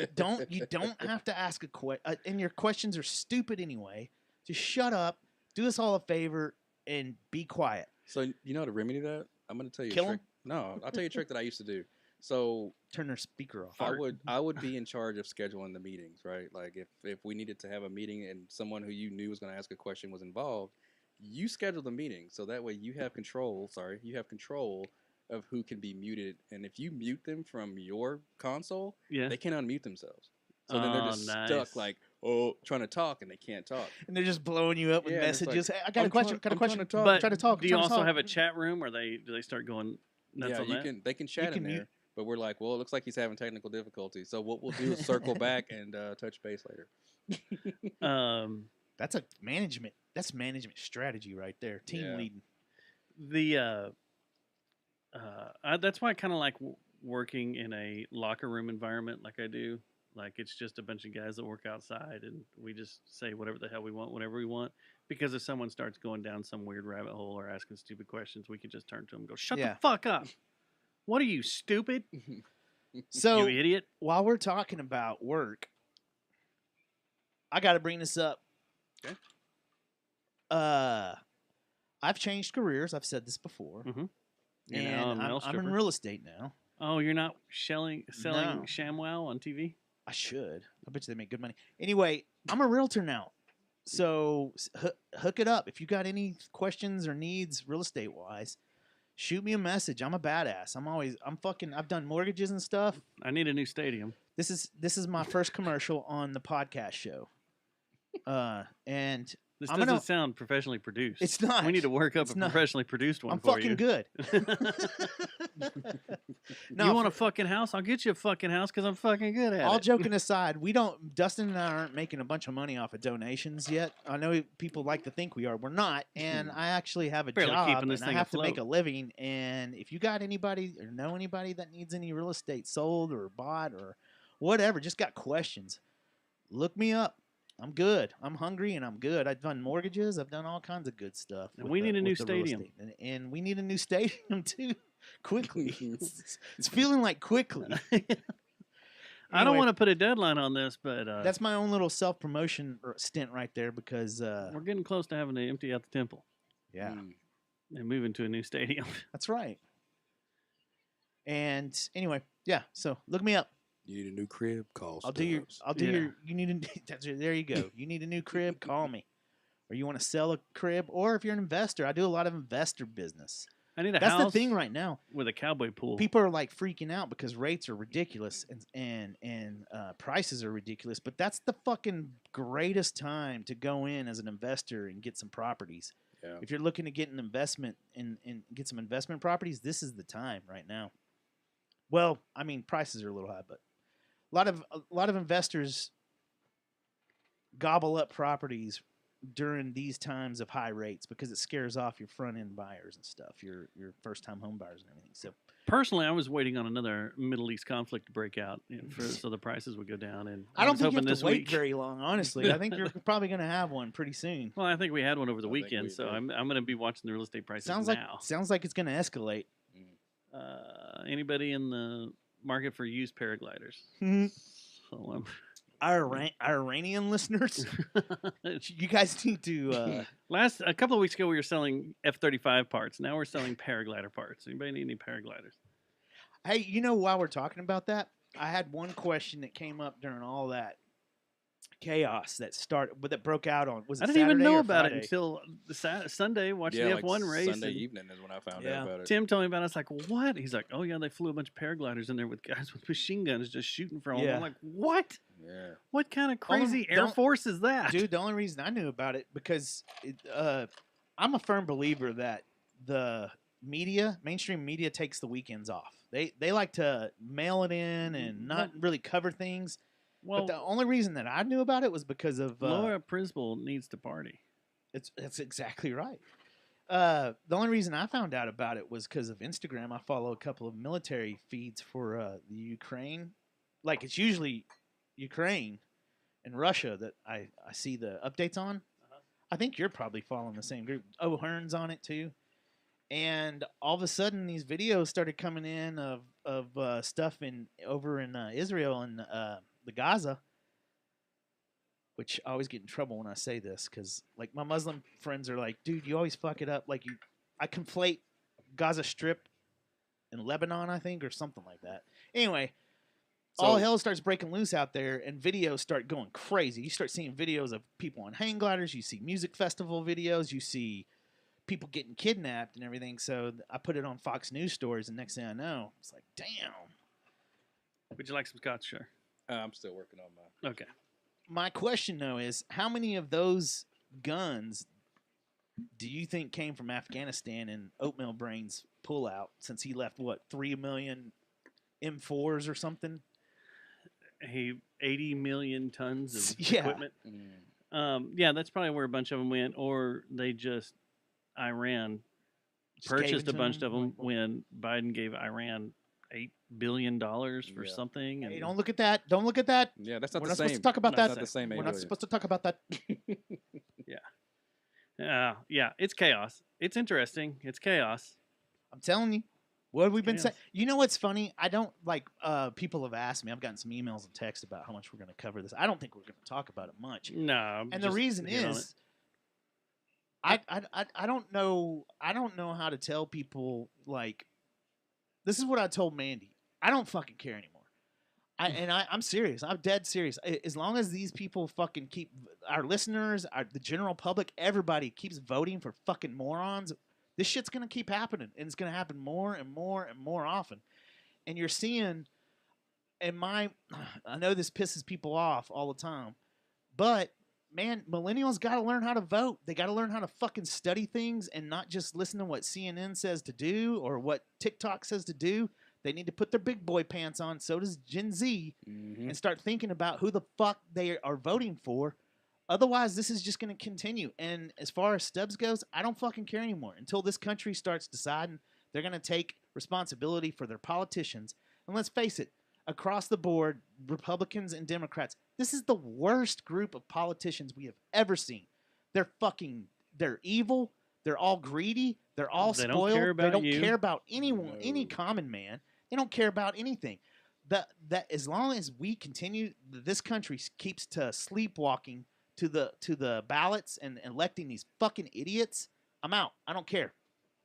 Speaker 1: You don't have to ask a question, and your questions are stupid anyway. Just shut up, do us all a favor, and be quiet.
Speaker 3: So you know how to remedy that? I'm going to tell you
Speaker 1: Kill
Speaker 3: a trick.
Speaker 1: 'em?
Speaker 3: No, I'll tell you a trick that I used to do. So
Speaker 1: Turn their speaker off.
Speaker 3: I would be in charge of scheduling the meetings, right? Like if we needed to have a meeting and someone who you knew was going to ask a question was involved, you schedule the meeting so that way you have control. You have control of who can be muted, and if you mute them from your console,
Speaker 2: Yeah.
Speaker 3: they can unmute themselves. So then they're
Speaker 2: Oh,
Speaker 3: just
Speaker 2: nice.
Speaker 3: stuck, like trying to talk and they can't talk.
Speaker 1: And they're just blowing you up with
Speaker 3: Yeah, and it's like,
Speaker 1: messages. Hey, I got a
Speaker 3: I'm
Speaker 1: question.
Speaker 3: trying-
Speaker 1: Got a
Speaker 3: I'm
Speaker 1: question.
Speaker 3: trying to talk.
Speaker 2: But
Speaker 1: Try to talk.
Speaker 2: do you
Speaker 1: try to
Speaker 2: also
Speaker 1: talk.
Speaker 2: have a chat room, or do they start going nuts
Speaker 3: Yeah,
Speaker 2: on that?
Speaker 3: they can chat
Speaker 1: can
Speaker 3: in there,
Speaker 1: mute-
Speaker 3: but we're like, well, it looks like he's having technical difficulties. So what we'll do is circle back and touch base later.
Speaker 1: That's a management. That's management strategy right there. Team
Speaker 3: Yeah.
Speaker 1: leading.
Speaker 2: That's why I kind of like working in a locker room environment like I do. Like it's just a bunch of guys that work outside, and we just say whatever the hell we want, whenever we want. Because if someone starts going down some weird rabbit hole or asking stupid questions, we can just turn to them and go, "Shut
Speaker 1: Yeah.
Speaker 2: the fuck up! What are you, stupid?
Speaker 1: So
Speaker 2: You idiot!"
Speaker 1: while we're talking about work, I got to bring this up.
Speaker 3: Okay.
Speaker 1: I've changed careers. I've said this before,
Speaker 2: You're
Speaker 1: and
Speaker 2: now a mail
Speaker 1: I'm in
Speaker 2: stripper.
Speaker 1: real estate now.
Speaker 2: Oh, you're not selling
Speaker 1: No.
Speaker 2: ShamWow on TV?
Speaker 1: I should. I bet you they make good money. Anyway, I'm a realtor now. So hook it up. If you got any questions or needs real estate wise, shoot me a message. I'm a badass. I've done mortgages and stuff.
Speaker 2: I need a new stadium.
Speaker 1: This is my first commercial on the podcast show. And
Speaker 2: This
Speaker 1: I'm
Speaker 2: doesn't
Speaker 1: gonna-
Speaker 2: sound professionally produced.
Speaker 1: it's not.
Speaker 2: We need to work up
Speaker 1: It's
Speaker 2: a
Speaker 1: not.
Speaker 2: professionally produced one
Speaker 1: I'm
Speaker 2: for
Speaker 1: fucking
Speaker 2: you.
Speaker 1: good.
Speaker 2: You want a fucking house? I'll get you a fucking house because I'm fucking good at
Speaker 1: all
Speaker 2: it.
Speaker 1: joking aside, Dustin and I aren't making a bunch of money off of donations yet. I know people like to think we are. We're not. And I actually have a
Speaker 2: Barely
Speaker 1: job
Speaker 2: keeping this
Speaker 1: and I
Speaker 2: thing
Speaker 1: have to make
Speaker 2: afloat.
Speaker 1: a living. And if you got anybody or know anybody that needs any real estate sold or bought or whatever, just got questions, look me up. I'm good. I'm hungry and I'm good. I've done mortgages. I've done all kinds of good stuff.
Speaker 2: And
Speaker 1: with
Speaker 2: we need a new
Speaker 1: with the real
Speaker 2: stadium.
Speaker 1: estate. And we need a new stadium too. Quickly. It's feeling like quickly.
Speaker 2: I don't
Speaker 1: Anyway,
Speaker 2: want to put a deadline on this, but
Speaker 1: That's my own little self promotion stint right there because
Speaker 2: we're getting close to having to empty out the temple
Speaker 1: yeah,
Speaker 2: and move into a new stadium.
Speaker 1: that's right. And anyway, yeah. So look me up.
Speaker 3: You need a new crib? Call
Speaker 1: I'll do
Speaker 3: Stubbs.
Speaker 2: Yeah.
Speaker 1: you need there you go. You need a new crib, call me. Or you want to sell a crib, or if you're an investor, I do a lot of investor business.
Speaker 2: I need a
Speaker 1: That's
Speaker 2: house
Speaker 1: the thing right now.
Speaker 2: with a cowboy pool.
Speaker 1: People are like freaking out because rates are ridiculous and prices are ridiculous. But that's the fucking greatest time to go in as an investor and get some properties.
Speaker 3: Yeah.
Speaker 1: If you're looking to get an investment and get some investment properties, this is the time right now. Well, I mean, prices are a little high, but a lot of investors gobble up properties during these times of high rates because it scares off your front end buyers and stuff, your first time home buyers and everything. So
Speaker 2: Personally, I was waiting on another Middle East conflict to break out, so the prices would go down. And
Speaker 1: I don't
Speaker 2: was
Speaker 1: think you
Speaker 2: hoping
Speaker 1: have
Speaker 2: this
Speaker 1: to wait
Speaker 2: week.
Speaker 1: very long, honestly. I think you're probably going to have one pretty soon.
Speaker 2: Well, I think we had one over the
Speaker 3: I think
Speaker 2: weekend,
Speaker 3: we
Speaker 2: so
Speaker 3: did.
Speaker 2: I'm going to be watching the real estate prices
Speaker 1: Sounds
Speaker 2: now.
Speaker 1: like it's going to escalate.
Speaker 2: Anybody in the market for used paragliders? So
Speaker 1: Our Iranian listeners, you guys need to.
Speaker 2: a couple of weeks ago, we were selling F-35 parts. Now we're selling paraglider parts. Anybody need any paragliders?
Speaker 1: Hey, while we're talking about that, I had one question that came up during all that chaos that broke out on. Was it
Speaker 2: I didn't even
Speaker 1: Saturday
Speaker 2: know
Speaker 1: or
Speaker 2: about it
Speaker 1: Friday?
Speaker 2: until Sunday. Watching
Speaker 3: Yeah,
Speaker 2: the
Speaker 3: like
Speaker 2: F1 race.
Speaker 3: Sunday
Speaker 2: and
Speaker 3: evening is when I found
Speaker 1: Yeah.
Speaker 3: out about it.
Speaker 2: Tim told me about it. I was like, what? He's like, oh, yeah, they flew a bunch of paragliders in there with guys with machine guns just shooting from them.
Speaker 1: Yeah.
Speaker 2: I'm like, what?
Speaker 3: Yeah.
Speaker 2: What kind of
Speaker 1: Only-
Speaker 2: crazy Air
Speaker 1: don't-
Speaker 2: Force is that?
Speaker 1: Dude, the only reason I knew about it because I'm a firm believer that the mainstream media takes the weekends off. They like to mail it in and not really cover things.
Speaker 2: well,
Speaker 1: But the only reason that I knew about it was because of
Speaker 2: Laura Prisbal needs to party.
Speaker 1: that's exactly right. The only reason I found out about it was because of Instagram. I follow a couple of military feeds for the Ukraine. Like it's usually Ukraine and Russia that I see the updates on. I think you're probably following the same group. O'Hearn's on it too. And all of a sudden, these videos started coming in of stuff over in Israel and the Gaza, which I always get in trouble when I say this because like my Muslim friends are like, dude, you always fuck it up. Like I conflate Gaza Strip and Lebanon, I think, or something like that. Anyway, all hell starts breaking loose out there, and videos start going crazy. You start seeing videos of people on hang gliders. You see music festival videos. You see people getting kidnapped and everything. So I put it on Fox News stories, and next thing I know, it's like, damn.
Speaker 2: Would you like some scotch, sir?
Speaker 3: I'm still working on my.
Speaker 2: Okay.
Speaker 1: My question, though, is how many of those guns do you think came from Afghanistan and Oatmeal Brain's pullout since he left, 3 million M4s or something?
Speaker 2: 80 million tons of
Speaker 1: Yeah.
Speaker 2: equipment. Yeah, that's probably where a bunch of them went, or they just Iran
Speaker 1: Just gave
Speaker 2: purchased
Speaker 1: it
Speaker 2: a
Speaker 1: to
Speaker 2: bunch
Speaker 1: him?
Speaker 2: of them when Biden gave Iran $8 billion for
Speaker 3: Yeah.
Speaker 2: something.
Speaker 1: Hey,
Speaker 2: And
Speaker 1: don't look at that. Don't look at that.
Speaker 3: Yeah, that's not
Speaker 1: We're
Speaker 3: the
Speaker 1: not
Speaker 3: same.
Speaker 1: supposed to talk about
Speaker 2: Not
Speaker 1: that.
Speaker 3: Not the same.
Speaker 1: We're
Speaker 3: 8
Speaker 1: not
Speaker 3: billion.
Speaker 1: supposed to talk about that.
Speaker 2: yeah, it's chaos. It's interesting. It's chaos.
Speaker 1: I'm telling you. What have we been
Speaker 2: Chaos.
Speaker 1: saying? You know what's funny? I don't like. People have asked me. I've gotten some emails and texts about how much we're going to cover this. I don't think we're going to talk about it much.
Speaker 2: No,
Speaker 1: And the reason is, I don't know. I don't know how to tell people. Like, this is what I told Mandy. I don't fucking care anymore. I'm serious. I'm dead serious. As long as these people fucking keep our listeners, the general public, everybody keeps voting for fucking morons, this shit's gonna keep happening, and it's gonna happen more and more and more often. And you're seeing, I know this pisses people off all the time, but man, millennials got to learn how to vote. They got to learn how to fucking study things and not just listen to what CNN says to do or what TikTok says to do. They need to put their big boy pants on. So does Gen Z, and start thinking about who the fuck they are voting for. Otherwise, this is just going to continue. And as far as Stubbs goes, I don't fucking care anymore until this country starts deciding they're going to take responsibility for their politicians. And let's face it, across the board, Republicans and Democrats, this is the worst group of politicians we have ever seen. They're evil. They're all greedy. They're all
Speaker 2: They don't
Speaker 1: spoiled.
Speaker 2: care
Speaker 1: They
Speaker 2: about
Speaker 1: don't
Speaker 2: you.
Speaker 1: care about anyone, any
Speaker 3: No.
Speaker 1: common man. They don't care about anything. That as long as we continue, this country keeps to sleepwalking to the ballots and electing these fucking idiots, I'm out. I don't care.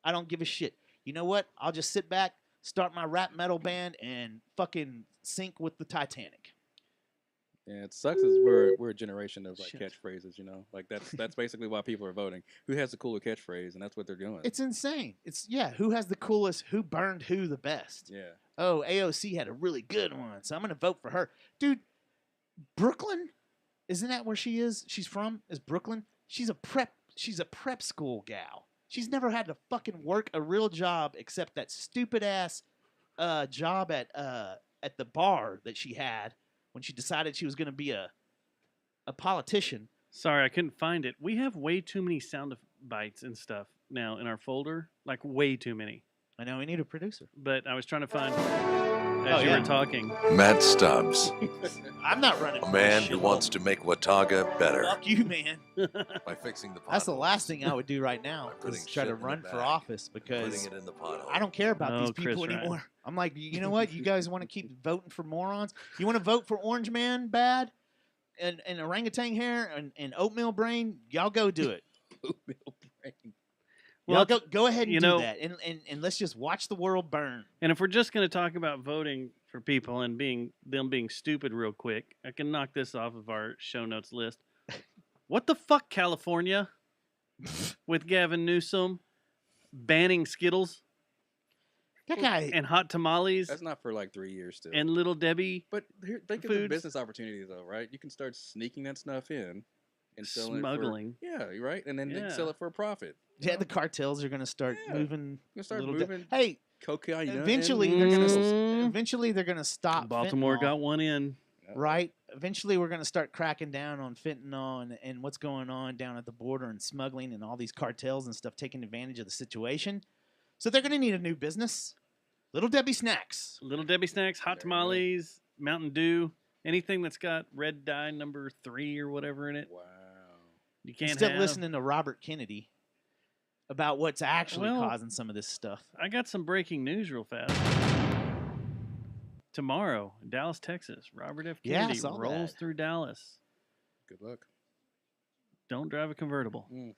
Speaker 1: I don't give a shit. You know what? I'll just sit back, start my rap metal band, and fucking sink with the Titanic.
Speaker 3: Yeah, it sucks. Is we're a generation of like
Speaker 2: Shit.
Speaker 3: catchphrases, you know. Like that's basically why people are voting. Who has the cooler catchphrase, and that's what they're doing.
Speaker 1: It's insane. Who has the coolest, who burned who the best.
Speaker 3: Yeah.
Speaker 1: Oh, AOC had a really good one, so I'm going to vote for her. Dude, Brooklyn, isn't that where she is? She's from? Is Brooklyn? She's a she's a prep school gal. She's never had to fucking work a real job except that stupid ass job at the bar that she had when she decided she was going to be a politician.
Speaker 2: Sorry, I couldn't find it. We have way too many sound bites and stuff now in our folder. Like, way too many.
Speaker 1: I know we need a producer.
Speaker 2: But I was trying to find as you were talking.
Speaker 4: Matt Stubbs,
Speaker 1: I'm not running.
Speaker 4: a man who wants to make Watauga better
Speaker 1: Fuck you, man.
Speaker 4: by fixing the potholes.
Speaker 1: That's the last thing I would do right now.
Speaker 4: By putting
Speaker 1: Is try to
Speaker 4: shit in the
Speaker 1: run for
Speaker 4: bag,
Speaker 1: office because
Speaker 4: putting it in the pothole.
Speaker 1: I don't care about these
Speaker 2: Oh, Chris
Speaker 1: people
Speaker 2: Ryan.
Speaker 1: anymore. I'm like, you know what? You guys want to keep voting for morons? You want to vote for Orange Man bad and orangutan hair and oatmeal brain? Y'all go do it.
Speaker 3: Oatmeal brain.
Speaker 1: Well,
Speaker 2: Well,
Speaker 1: go ahead and
Speaker 2: you
Speaker 1: do
Speaker 2: know-
Speaker 1: that, and let's just watch the world burn.
Speaker 2: And if we're just going to talk about voting for people and them being stupid real quick, I can knock this off of our show notes list. What the fuck, California? With Gavin Newsom banning Skittles
Speaker 1: That guy.
Speaker 2: and hot tamales
Speaker 3: That's not for like 3 years still.
Speaker 2: and Little Debbie
Speaker 3: But here, think of the
Speaker 2: foods.
Speaker 3: business opportunity though, right? You can start sneaking that stuff in and selling
Speaker 2: smuggling.
Speaker 3: it for, yeah, right, and then they
Speaker 2: Yeah.
Speaker 3: sell it for a profit.
Speaker 1: Yeah, the cartels are going to start
Speaker 3: Yeah.
Speaker 1: moving.
Speaker 3: You can start
Speaker 1: little
Speaker 3: moving
Speaker 1: Hey,
Speaker 3: cocaine.
Speaker 1: eventually
Speaker 3: in.
Speaker 1: they're going to.
Speaker 2: Mm.
Speaker 1: Eventually they're going to stop.
Speaker 2: Baltimore
Speaker 1: fentanyl,
Speaker 2: got one in.
Speaker 1: right. Eventually we're going to start cracking down on fentanyl and what's going on down at the border and smuggling and all these cartels and stuff taking advantage of the situation. So they're going to need a new business. Little Debbie Snacks.
Speaker 2: Little Debbie snacks, hot
Speaker 3: There you go.
Speaker 2: tamales, Mountain Dew, anything that's got red dye number 3 or whatever in it.
Speaker 3: Wow.
Speaker 2: You can't
Speaker 1: Still
Speaker 2: have.
Speaker 1: listening to Robert Kennedy about what's actually
Speaker 2: Well,
Speaker 1: causing some of this stuff.
Speaker 2: I got some breaking news real fast. Tomorrow, Dallas, Texas, Robert F.
Speaker 1: Yeah, I
Speaker 2: Kennedy
Speaker 1: saw
Speaker 2: rolls
Speaker 1: that.
Speaker 2: through Dallas.
Speaker 3: Good luck.
Speaker 2: Don't drive a convertible.
Speaker 3: Mm.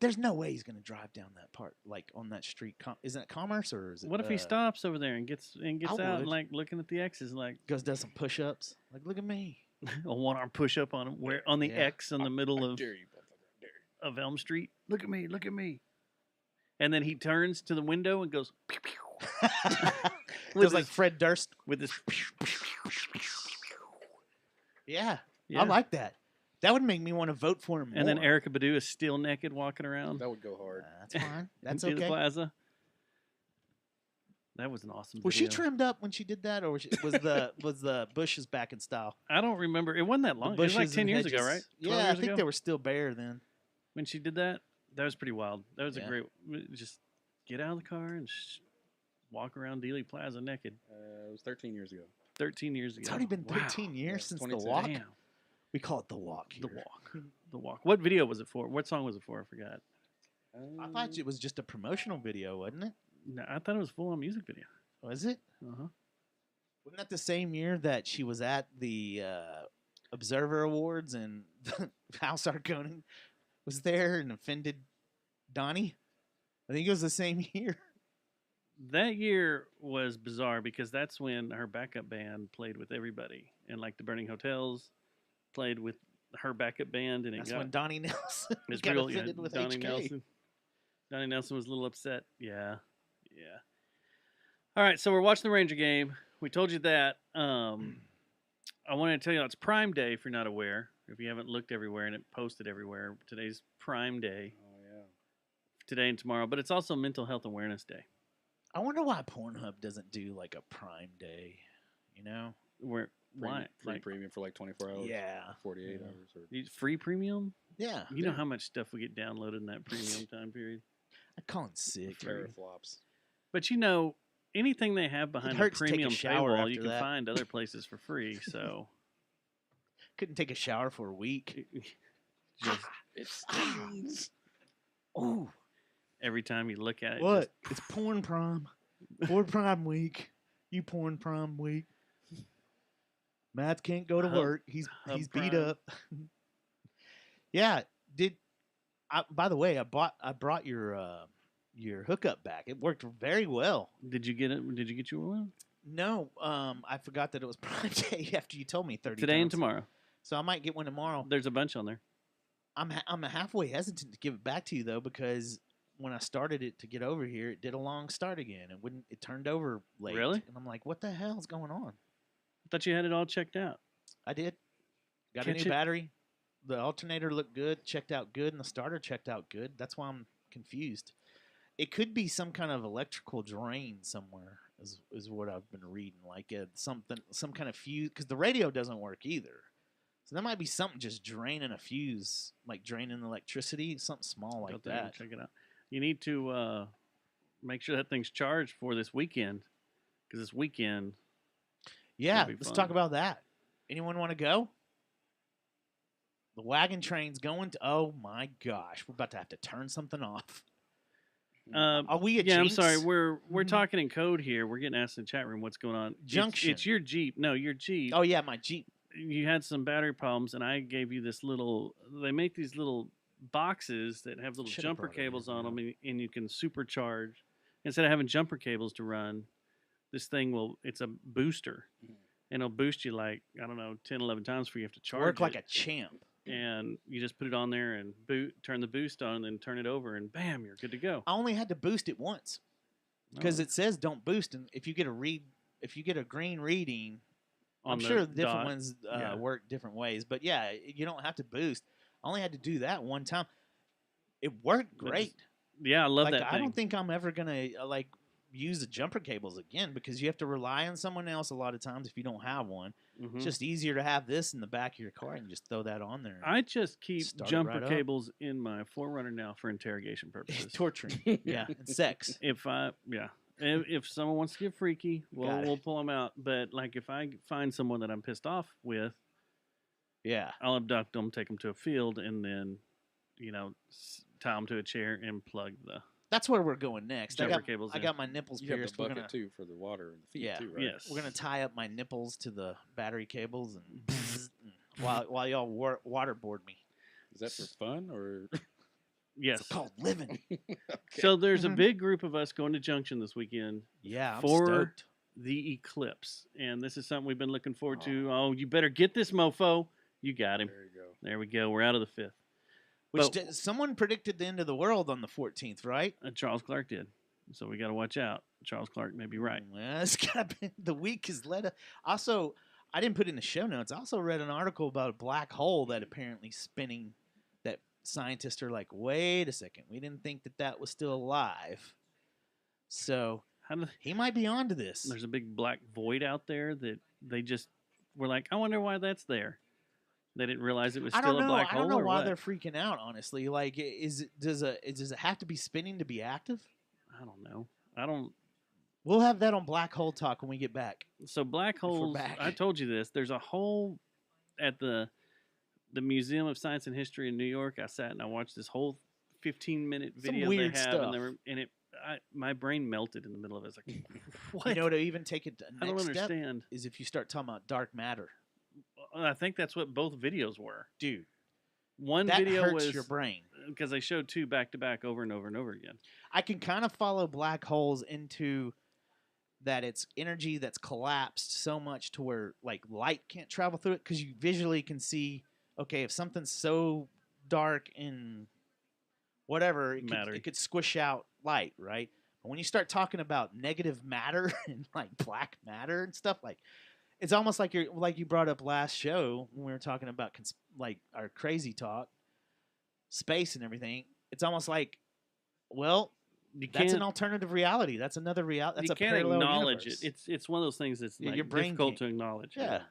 Speaker 1: There's no way he's going to drive down that part, like on that street. Isn't it Commerce or is it?
Speaker 2: What if he stops over there and gets
Speaker 1: I
Speaker 2: out
Speaker 1: would.
Speaker 2: and like looking at the X's like
Speaker 1: Goes does some push-ups. Like, look at me.
Speaker 2: a one arm push up on him where on the
Speaker 1: Yeah.
Speaker 2: X in the middle
Speaker 3: I
Speaker 2: of,
Speaker 3: dare you, motherfucker. I dare you.
Speaker 2: of Elm Street? Look at me, look at me. And then he turns to the window and goes pew, pew,
Speaker 1: Goes like Fred Durst.
Speaker 2: with his
Speaker 1: Yeah,
Speaker 2: yeah.
Speaker 1: I like that. That would make me want to vote for him.
Speaker 2: And then
Speaker 1: more.
Speaker 2: Erica Badu is still naked walking around
Speaker 3: That would go hard.
Speaker 1: That's fine. That's
Speaker 2: into the
Speaker 1: okay.
Speaker 2: plaza. That was an awesome
Speaker 1: Was she
Speaker 2: video.
Speaker 1: trimmed up when she did that, or was the bushes back in style?
Speaker 2: I don't remember. It wasn't that long.
Speaker 1: The
Speaker 2: It was like
Speaker 1: bushes
Speaker 2: 10
Speaker 1: and
Speaker 2: years ago,
Speaker 1: hedges.
Speaker 2: right? 12
Speaker 1: Yeah, I
Speaker 2: years
Speaker 1: think
Speaker 2: ago?
Speaker 1: they were still bare then.
Speaker 2: When she did that, that was pretty wild. That was a
Speaker 1: Yeah.
Speaker 2: great. Just get out of the car and walk around Dealey Plaza naked.
Speaker 3: It was 13 years ago.
Speaker 2: 13 years ago.
Speaker 1: It's already been
Speaker 2: Wow.
Speaker 1: 13 years
Speaker 3: Yeah,
Speaker 1: since the
Speaker 3: 22.
Speaker 1: walk.
Speaker 2: Damn.
Speaker 1: We call it the walk.
Speaker 2: The
Speaker 1: here.
Speaker 2: walk. The walk. What video was it for? What song was it for? I forgot.
Speaker 1: I thought it was just a promotional video, wasn't it?
Speaker 2: No, I thought it was full on music video.
Speaker 1: Was it?
Speaker 2: Uh-huh.
Speaker 1: Wasn't that the same year that she was at the Observer Awards and House Arconin was there and offended Donnie? I think it was the same year.
Speaker 2: That year was bizarre because that's when her backup band played with everybody. And like the Burning Hotels played with her backup band. And it
Speaker 1: That's
Speaker 2: got
Speaker 1: when Donnie Nelson
Speaker 2: it's
Speaker 1: got
Speaker 2: real, yeah,
Speaker 1: offended with
Speaker 2: Donnie
Speaker 1: HK.
Speaker 2: Nelson. Donnie Nelson was a little upset. Yeah. Yeah. All right. So we're watching the Ranger game. We told you that. I wanted to tell you it's Prime Day if you're not aware. If you haven't looked everywhere and it posted everywhere, today's Prime Day.
Speaker 3: Oh yeah.
Speaker 2: Today and tomorrow. But it's also Mental Health Awareness Day.
Speaker 1: I wonder why Pornhub doesn't do like a Prime Day, you know?
Speaker 2: Where why?
Speaker 3: Free
Speaker 2: Like,
Speaker 3: premium for like 24 hours.
Speaker 1: Yeah.
Speaker 3: 48
Speaker 1: Yeah.
Speaker 3: hours. Or
Speaker 2: free premium?
Speaker 1: Yeah.
Speaker 2: You know how much stuff we get downloaded in that premium time period.
Speaker 1: I call it sick.
Speaker 3: teraflops.
Speaker 2: But you know, anything they have behind the
Speaker 1: hurts to take a
Speaker 2: premium
Speaker 1: shower
Speaker 2: paywall, you
Speaker 1: after
Speaker 2: can
Speaker 1: that.
Speaker 2: find other places for free. So
Speaker 1: Couldn't take a shower for a week.
Speaker 2: just
Speaker 3: It stings.
Speaker 1: Ooh.
Speaker 2: every time you look at it,
Speaker 1: What? It's porn prom. Porn prom week. You porn prom week. Matt can't go to
Speaker 2: Hub-
Speaker 1: work. He's
Speaker 2: hub
Speaker 1: beat
Speaker 2: prime.
Speaker 1: up. Yeah. By the way, I brought your hookup back. It worked very well.
Speaker 2: Did you get it? Did you get your one
Speaker 1: No, I forgot that it was Prime Day after you told me 30
Speaker 2: today and
Speaker 1: times.
Speaker 2: tomorrow?
Speaker 1: So I might get one tomorrow.
Speaker 2: There's a bunch on there.
Speaker 1: I'm halfway hesitant to give it back to you though, because when I started it to get over here, it did a long start again. It turned over late.
Speaker 2: Really?
Speaker 1: And I'm like, what the hell's going on?
Speaker 2: I thought you had it all checked out.
Speaker 1: I did. Got a
Speaker 2: Catch
Speaker 1: new
Speaker 2: it.
Speaker 1: battery. The alternator looked good, checked out good, and the starter checked out good. That's why I'm confused. It could be some kind of electrical drain somewhere, is what I've been reading. Like some kind of fuse, because the radio doesn't work either. So that might be something just draining a fuse, like draining electricity, something small like that.
Speaker 2: Check it out. You need to make sure that thing's charged for this weekend, because this weekend.
Speaker 1: Yeah,
Speaker 2: be
Speaker 1: let's
Speaker 2: fun.
Speaker 1: talk about that. Anyone want to go? The wagon train's going to. Oh my gosh, we're about to have to turn something off. Are we a
Speaker 2: Yeah,
Speaker 1: jinx?
Speaker 2: I'm sorry. We're talking in code here. We're getting asked in the chat room what's going on.
Speaker 1: Junction.
Speaker 2: It's your Jeep. No, your Jeep.
Speaker 1: Oh yeah, my Jeep.
Speaker 2: You had some battery problems, and I gave you this little. They make these little boxes that have little
Speaker 1: Should've
Speaker 2: jumper
Speaker 1: brought it in,
Speaker 2: cables on
Speaker 1: yeah.
Speaker 2: them, and you can supercharge. Instead of having jumper cables to run, this thing will. It's a booster, and it'll boost you like I don't know 10, 11 times before you have to charge.
Speaker 1: Work like
Speaker 2: it.
Speaker 1: a champ.
Speaker 2: And you just put it on there and turn the boost on, and then turn it over, and bam, you're good to go.
Speaker 1: I only had to boost it once because it says don't boost, and if you get a green reading,
Speaker 2: On
Speaker 1: I'm
Speaker 2: the
Speaker 1: sure different
Speaker 2: dot.
Speaker 1: ones
Speaker 2: Yeah.
Speaker 1: work different ways. But yeah, you don't have to boost. I only had to do that one time. It worked
Speaker 2: But
Speaker 1: great.
Speaker 2: Yeah, I love
Speaker 1: Like
Speaker 2: that thing.
Speaker 1: I don't think I'm ever gonna use the jumper cables again because you have to rely on someone else a lot of times if you don't have one.
Speaker 2: Mhm.
Speaker 1: It's just easier to have this in the back of your car and just throw that on there.
Speaker 2: I just keep
Speaker 1: Start it
Speaker 2: jumper
Speaker 1: right up.
Speaker 2: cables in my 4Runner now for interrogation purposes.
Speaker 1: Torturing, yeah, and sex.
Speaker 2: If someone wants to get freaky,
Speaker 1: Got it.
Speaker 2: we'll pull them out. But like if I find someone that I'm pissed off with,
Speaker 1: Yeah,
Speaker 2: I'll abduct them, take them to a field, and then tie them to a chair and plug the.
Speaker 1: that's where we're going next.
Speaker 2: Jumper cables
Speaker 1: I
Speaker 2: in.
Speaker 1: got my nipples
Speaker 3: You have
Speaker 1: pierced.
Speaker 3: the
Speaker 1: We're
Speaker 3: bucket
Speaker 1: gonna,
Speaker 3: too for the water and the feet
Speaker 1: Yeah.
Speaker 3: too, right?
Speaker 2: Yes.
Speaker 1: we're gonna tie up my nipples to the battery cables and while y'all waterboard me.
Speaker 3: Is that for fun or?
Speaker 2: Yes.
Speaker 1: It's called living.
Speaker 2: So there's a
Speaker 1: Mhm.
Speaker 2: big group of us going to Junction this weekend
Speaker 1: Yeah, I'm
Speaker 2: for
Speaker 1: stoked.
Speaker 2: the eclipse, and this is something we've been looking forward to. Oh, you better get this, mofo! You got him.
Speaker 3: There you go.
Speaker 2: There we go. We're out of the fifth.
Speaker 1: Which
Speaker 2: But-
Speaker 1: someone predicted the end of the world on the 14th, right?
Speaker 2: Charles Clark did, so we got to watch out. Charles Clark may be right.
Speaker 1: Well, it's gotta be, the week has led. Also, I didn't put it in the show notes. I also read an article about a black hole that apparently spinning. That scientists are like, wait a second, we didn't think that was still alive. So
Speaker 2: How do
Speaker 1: he might be onto this.
Speaker 2: there's a big black void out there that they just were like, I wonder why that's there. They didn't realize it was
Speaker 1: I
Speaker 2: still
Speaker 1: don't
Speaker 2: a
Speaker 1: know.
Speaker 2: black
Speaker 1: I
Speaker 2: hole.
Speaker 1: don't know
Speaker 2: or
Speaker 1: why
Speaker 2: what?
Speaker 1: they're freaking out. Honestly, like, does it have to be spinning to be active?
Speaker 2: I don't know. I don't.
Speaker 1: We'll have that on Black Hole Talk when we get back.
Speaker 2: So black
Speaker 1: we're
Speaker 2: holes.
Speaker 1: back.
Speaker 2: I told you this. There's a hole at the Museum of Science and History in New York. I sat and I watched this whole 15-minute
Speaker 1: Some
Speaker 2: video
Speaker 1: weird
Speaker 2: they have,
Speaker 1: stuff.
Speaker 2: and my brain melted in the middle of it. It's like, what?
Speaker 1: You know, to even take it to
Speaker 2: I don't
Speaker 1: next step
Speaker 2: understand.
Speaker 1: is if you start talking about dark matter,
Speaker 2: I think that's what both videos were.
Speaker 1: dude.
Speaker 2: One
Speaker 1: That
Speaker 2: video
Speaker 1: hurts
Speaker 2: was
Speaker 1: your brain.
Speaker 2: because they showed two back to back over and over and over again.
Speaker 1: I can kind of follow black holes into that it's energy that's collapsed so much to where like light can't travel through it because you visually can see, okay, if something's so dark and whatever, it could squish out light, right? But when you start talking about negative matter and like black matter and stuff, like it's almost like you brought up last show when we were talking about like our crazy talk, space and everything. It's almost like, well, that's an alternative reality. That's another reality. That's
Speaker 2: you
Speaker 1: a
Speaker 2: can't
Speaker 1: parallel
Speaker 2: acknowledge
Speaker 1: universe.
Speaker 2: it. It's one of those things that's
Speaker 1: Yeah,
Speaker 2: like
Speaker 1: your brain
Speaker 2: difficult
Speaker 1: can't-
Speaker 2: to acknowledge.
Speaker 1: Yeah.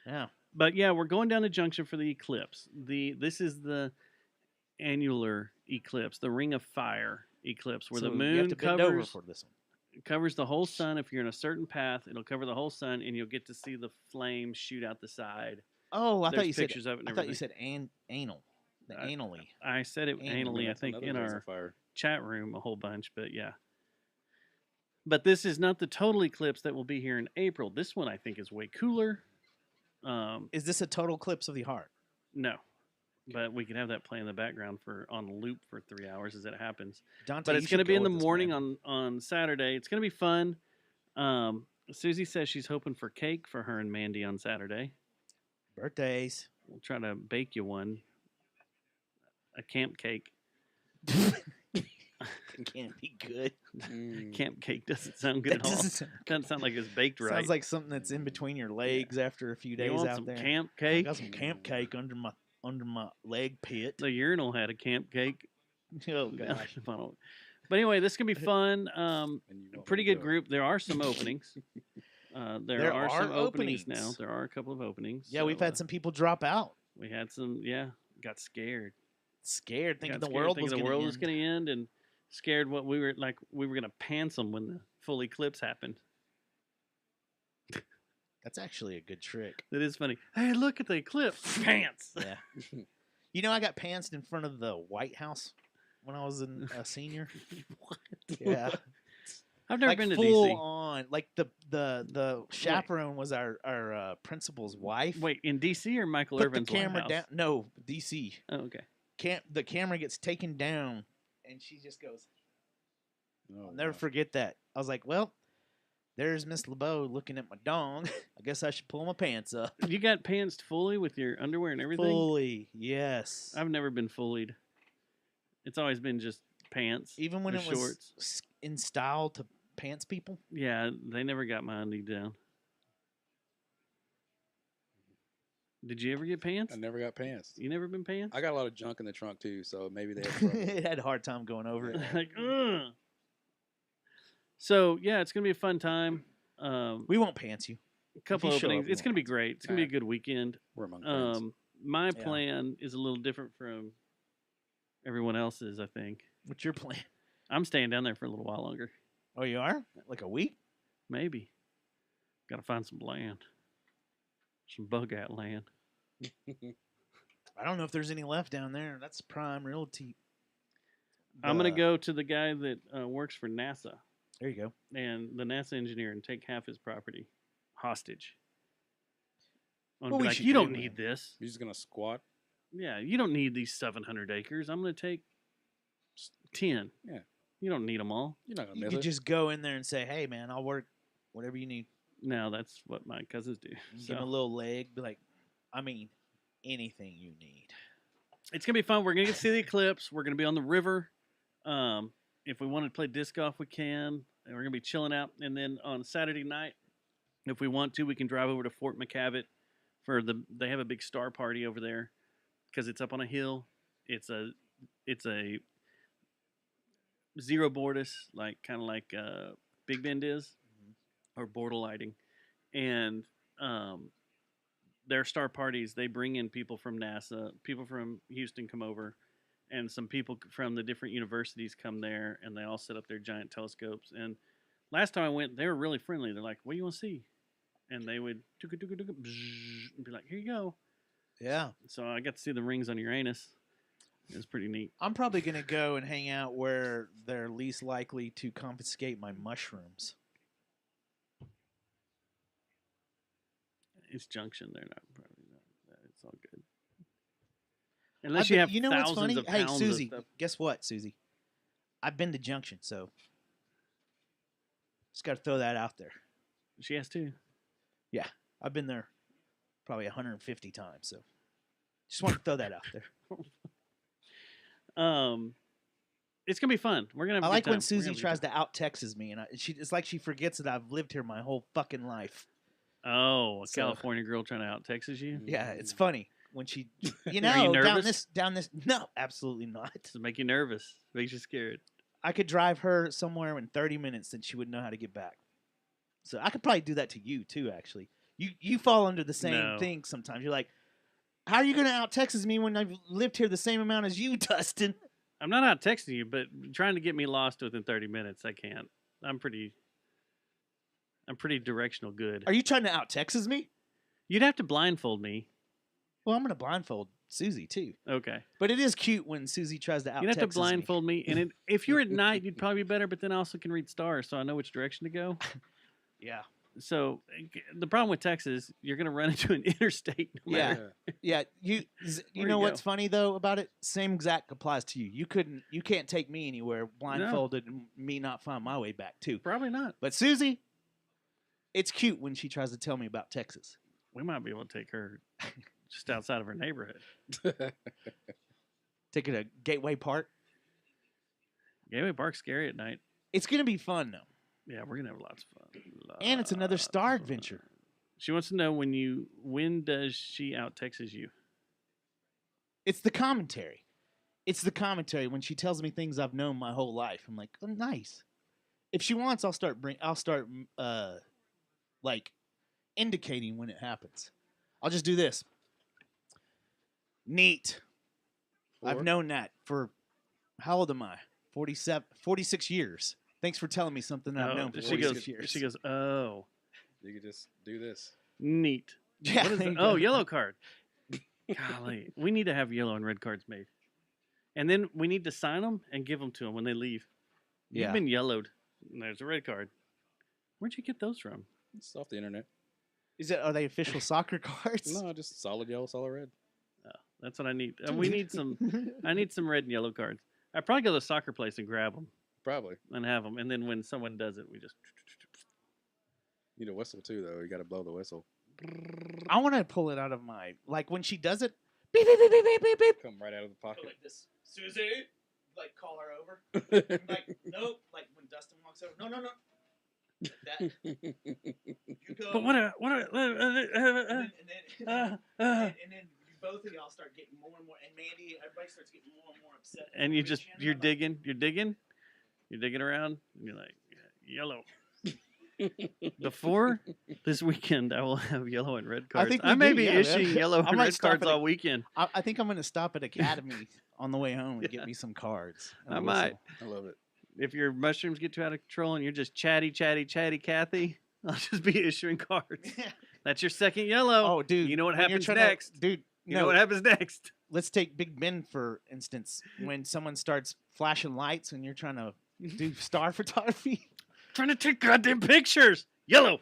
Speaker 1: Yeah.
Speaker 2: But yeah, we're going down to Junction for the eclipse. This is the annular eclipse, the Ring of Fire eclipse, where
Speaker 1: So
Speaker 2: the
Speaker 1: you have
Speaker 2: moon
Speaker 1: to bend over
Speaker 2: covers
Speaker 1: for this one.
Speaker 2: covers the whole sun. If you're in a certain path, it'll cover the whole sun, and you'll get to see the flames shoot out the side.
Speaker 1: Oh, I
Speaker 2: There's
Speaker 1: thought you said
Speaker 2: pictures of it and
Speaker 1: I thought you
Speaker 2: everything.
Speaker 1: said anal. The anally.
Speaker 2: I said it
Speaker 1: Anal.
Speaker 2: anally, I
Speaker 3: That's
Speaker 2: think,
Speaker 3: another
Speaker 2: in
Speaker 3: Rings
Speaker 2: our
Speaker 3: of Fire.
Speaker 2: chat room a whole bunch, but yeah. But this is not the total eclipse that will be here in April. This one I think is way cooler.
Speaker 1: Is this a total eclipse of the heart?
Speaker 2: No, but we can have that play in the background on loop for 3 hours as it happens.
Speaker 1: Dante,
Speaker 2: But
Speaker 1: you
Speaker 2: it's going to
Speaker 1: should
Speaker 2: be
Speaker 1: go
Speaker 2: in the
Speaker 1: with this,
Speaker 2: morning
Speaker 1: man.
Speaker 2: on Saturday. It's going to be fun. Susie says she's hoping for cake for her and Mandy on Saturday.
Speaker 1: Birthdays.
Speaker 2: We'll try to bake you one. A camp cake.
Speaker 1: It can't be good.
Speaker 2: Camp cake doesn't sound good
Speaker 1: That
Speaker 2: at all.
Speaker 1: doesn't
Speaker 2: Sound like it's baked right.
Speaker 1: Sounds like something that's in between your legs after a few
Speaker 2: You
Speaker 1: days
Speaker 2: want
Speaker 1: out
Speaker 2: some
Speaker 1: there.
Speaker 2: camp
Speaker 1: I
Speaker 2: cake?
Speaker 1: got some camp cake under under my leg pit.
Speaker 2: The urinal had a camp cake.
Speaker 1: Oh gosh.
Speaker 2: But anyway, this can be fun.
Speaker 3: And you want
Speaker 2: Pretty
Speaker 3: me to
Speaker 2: good
Speaker 3: go.
Speaker 2: group. There are some openings. There are some openings now.
Speaker 1: openings.
Speaker 2: There are a couple of openings.
Speaker 1: Yeah, we've
Speaker 2: So,
Speaker 1: had some people drop out.
Speaker 2: We had some. Yeah, got scared.
Speaker 1: Scared, thinking
Speaker 2: Got
Speaker 1: the
Speaker 2: scared,
Speaker 1: world
Speaker 2: thinking
Speaker 1: was
Speaker 2: the
Speaker 1: going
Speaker 2: world
Speaker 1: to
Speaker 2: was going to end, and scared what we were going to pants them when the full eclipse happened.
Speaker 1: That's actually a good trick.
Speaker 2: That is funny. Hey, look at the eclipse. Pants.
Speaker 1: Yeah. You know, I got pantsed in front of the White House when I was a senior.
Speaker 2: What?
Speaker 1: Yeah.
Speaker 2: I've never
Speaker 1: Like
Speaker 2: been to
Speaker 1: full
Speaker 2: DC.
Speaker 1: on. Like the chaperone was our principal's wife.
Speaker 2: Wait, in DC or Michael
Speaker 1: Put
Speaker 2: Irvin's
Speaker 1: the camera
Speaker 2: White
Speaker 1: down.
Speaker 2: House?
Speaker 1: No, DC.
Speaker 2: Oh, okay.
Speaker 1: The camera gets taken down, and she just goes.
Speaker 3: Oh,
Speaker 1: I'll never
Speaker 3: wow.
Speaker 1: forget that. I was like, well, there's Miss LeBeau looking at my dong. I guess I should pull my pants up.
Speaker 2: You got pantsed fully with your underwear and everything?
Speaker 1: Fully, yes.
Speaker 2: I've never been fullied. It's always been just pants.
Speaker 1: Even when
Speaker 2: or
Speaker 1: it was
Speaker 2: shorts.
Speaker 1: in style to pants people.
Speaker 2: Yeah, they never got my undie down. Did you ever get pants?
Speaker 3: I never got pants.
Speaker 2: You never been pants?
Speaker 3: I got a lot of junk in the trunk too, so maybe they had trouble.
Speaker 1: It had a hard time going over it.
Speaker 2: Like, ugh. So yeah, it's gonna be a fun time.
Speaker 1: We won't pants you.
Speaker 2: A couple
Speaker 1: you show
Speaker 2: openings.
Speaker 1: up, we
Speaker 2: It's gonna
Speaker 1: won't
Speaker 2: be
Speaker 1: pants
Speaker 2: great. It's gonna be a
Speaker 3: Alright.
Speaker 2: good weekend.
Speaker 3: We're among friends.
Speaker 2: My
Speaker 1: Yeah.
Speaker 2: plan is a little different from everyone else's. I think
Speaker 1: What's your plan?
Speaker 2: I'm staying down there for a little while longer.
Speaker 1: Oh, you are? Like a week?
Speaker 2: Maybe. Got to find some land. Some bug out land.
Speaker 1: I don't know if there's any left down there. That's prime realty.
Speaker 2: I'm gonna
Speaker 1: The-
Speaker 2: go to the guy that works for NASA
Speaker 1: There you go.
Speaker 2: and the NASA engineer and take half his property hostage. I'm
Speaker 1: Well,
Speaker 2: gonna be
Speaker 1: we
Speaker 2: like,
Speaker 1: should
Speaker 2: you
Speaker 1: do
Speaker 2: don't
Speaker 1: that.
Speaker 2: need this.
Speaker 3: You're just gonna squat.
Speaker 2: Yeah, you don't need these 700 acres. I'm gonna take 10.
Speaker 3: Yeah.
Speaker 2: You don't need them all.
Speaker 3: You're not gonna
Speaker 1: You
Speaker 3: miss
Speaker 1: could
Speaker 3: it.
Speaker 1: just go in there and say, hey, man, I'll work whatever you need.
Speaker 2: No, that's what my cousins do.
Speaker 1: Give them a
Speaker 2: So
Speaker 1: little leg. Be like, I mean, anything you need.
Speaker 2: it's gonna be fun. We're gonna get to see the eclipse. We're gonna be on the river. If we want to play disc golf, we can. And we're gonna be chilling out. And then on Saturday night, if we want to, we can drive over to Fort McCavitt for they have a big star party over there because it's up on a hill. It's a zero Bortus, like kind of like Big Bend is, or Bortle lighting, and their star parties. They bring in people from NASA, people from Houston come over, and some people from the different universities come there, and they all set up their giant telescopes. And last time I went, they were really friendly. They're like, "What do you want to see?" And they would and be like, "Here you go."
Speaker 1: Yeah.
Speaker 2: So I got to see the rings on Uranus. It was pretty neat.
Speaker 1: I'm probably going to go and hang out where they're least likely to confiscate my mushrooms.
Speaker 2: It's Junction. They're not probably not. It's all good. Unless you have
Speaker 1: You know what's
Speaker 2: thousands
Speaker 1: funny?
Speaker 2: of
Speaker 1: Hey,
Speaker 2: pounds
Speaker 1: Susie,
Speaker 2: of stuff.
Speaker 1: guess what, Susie? I've been to Junction, so just got to throw that out there.
Speaker 2: She has too.
Speaker 1: I've been there probably 150 times, so just want to throw that out there.
Speaker 2: It's gonna be fun. We're gonna. Have
Speaker 1: I
Speaker 2: a
Speaker 1: like
Speaker 2: good
Speaker 1: when
Speaker 2: time. We're
Speaker 1: Susie
Speaker 2: gonna have a
Speaker 1: tries
Speaker 2: good
Speaker 1: to out Texas me, and it's like she forgets that I've lived here my whole fucking life.
Speaker 2: time. Oh, a
Speaker 1: So-
Speaker 2: California girl trying to out Texas you.
Speaker 1: Yeah, it's funny when she, you
Speaker 2: Are you
Speaker 1: know,
Speaker 2: nervous?
Speaker 1: down this. No, absolutely not.
Speaker 2: Does it make you nervous? Makes you scared.
Speaker 1: I could drive her somewhere in 30 minutes, and she wouldn't know how to get back. So I could probably do that to you too. Actually, you fall under the same
Speaker 2: No.
Speaker 1: thing sometimes. You're like, how are you going to out Texas me when I've lived here the same amount as you, Dustin?
Speaker 2: I'm not out texting you, but trying to get me lost within 30 minutes, I can't. I'm pretty directional good.
Speaker 1: Are you trying to out Texas me?
Speaker 2: You'd have to blindfold me.
Speaker 1: Well, I'm going to blindfold Susie too.
Speaker 2: Okay.
Speaker 1: But it is cute when Susie tries to out
Speaker 2: You'd have to
Speaker 1: Texas me.
Speaker 2: blindfold me, and if you're at night, you'd probably be better. But then I also can read stars, so I know which direction to go.
Speaker 1: Yeah.
Speaker 2: So the problem with Texas, you're gonna run into an interstate. No
Speaker 1: Yeah.
Speaker 2: matter.
Speaker 1: Yeah, you
Speaker 2: Where'd
Speaker 1: know
Speaker 2: you
Speaker 1: what's
Speaker 2: go?
Speaker 1: funny though about it? Same exact applies to you. You can't take me anywhere blindfolded and me not find my way back too.
Speaker 2: Probably not.
Speaker 1: But Susie, it's cute when she tries to tell me about Texas.
Speaker 2: We might be able to take her just outside of her neighborhood.
Speaker 1: Take her to Gateway Park.
Speaker 2: Gateway Park's scary at night.
Speaker 1: It's gonna be fun though.
Speaker 2: Yeah, we're gonna have lots of fun.
Speaker 1: And it's another
Speaker 2: Lots of
Speaker 1: star
Speaker 2: fun.
Speaker 1: adventure.
Speaker 2: She wants to know when does she out Texas you?
Speaker 1: It's the commentary. It's the commentary when she tells me things I've known my whole life. I'm like, oh, nice. If she wants, I'll start like indicating when it happens. I'll just do this. Neat. I've known that for how old am I? 46 years. Thanks for telling me something I've known for 46 years.
Speaker 2: She goes, oh.
Speaker 3: You could just do this.
Speaker 2: Neat.
Speaker 1: Yeah,
Speaker 2: What is
Speaker 1: there
Speaker 2: it?
Speaker 1: you
Speaker 2: Oh,
Speaker 1: go.
Speaker 2: yellow card. Golly. We need to have yellow and red cards made. And then we need to sign them and give them to them when they leave. You've
Speaker 1: Yeah.
Speaker 2: been yellowed. And there's a red card. Where'd you get those from?
Speaker 3: It's off the internet.
Speaker 1: Are they official soccer cards?
Speaker 3: No, just solid yellow, solid red.
Speaker 2: Oh, that's what I need. We need some. I need some red and yellow cards. I probably go to the soccer place and grab them
Speaker 3: Probably.
Speaker 2: and have them. And then when someone does it, we just.
Speaker 3: Need a whistle too, though. You got to blow the whistle.
Speaker 1: I want to pull it out of my when she does it. Beep beep beep beep beep beep beep.
Speaker 3: Come right out of the pocket.
Speaker 1: Like this, Susie. Like call her over. Like nope. Like when Dustin walks over. No. That you go.
Speaker 2: But what?
Speaker 1: And then both of y'all start getting more and more, and Mandy, everybody starts getting more and more upset.
Speaker 2: And you're digging around, and you're like, yellow. Before this weekend, I will have yellow and red cards.
Speaker 1: think
Speaker 2: I
Speaker 1: we
Speaker 2: may
Speaker 1: do,
Speaker 2: be
Speaker 1: yeah, man.
Speaker 2: issuing yellow
Speaker 1: I
Speaker 2: and
Speaker 1: might
Speaker 2: red
Speaker 1: stop
Speaker 2: cards
Speaker 1: at
Speaker 2: all weekend.
Speaker 1: I think I'm going to stop at Academy on the way home and get me some cards. and
Speaker 2: I
Speaker 1: a
Speaker 2: might.
Speaker 1: whistle.
Speaker 3: I love it.
Speaker 2: If your mushrooms get too out of control and you're just chatty, Kathy, I'll just be issuing cards. That's your second yellow.
Speaker 1: Oh, dude.
Speaker 2: You know what
Speaker 1: when you're
Speaker 2: happens
Speaker 1: trying to-
Speaker 2: next.
Speaker 1: dude,
Speaker 2: You
Speaker 1: no.
Speaker 2: know what happens next.
Speaker 1: Let's take Big Ben, for instance. When someone starts flashing lights and you're trying to do star photography,
Speaker 2: Trying to take goddamn pictures. Yellow.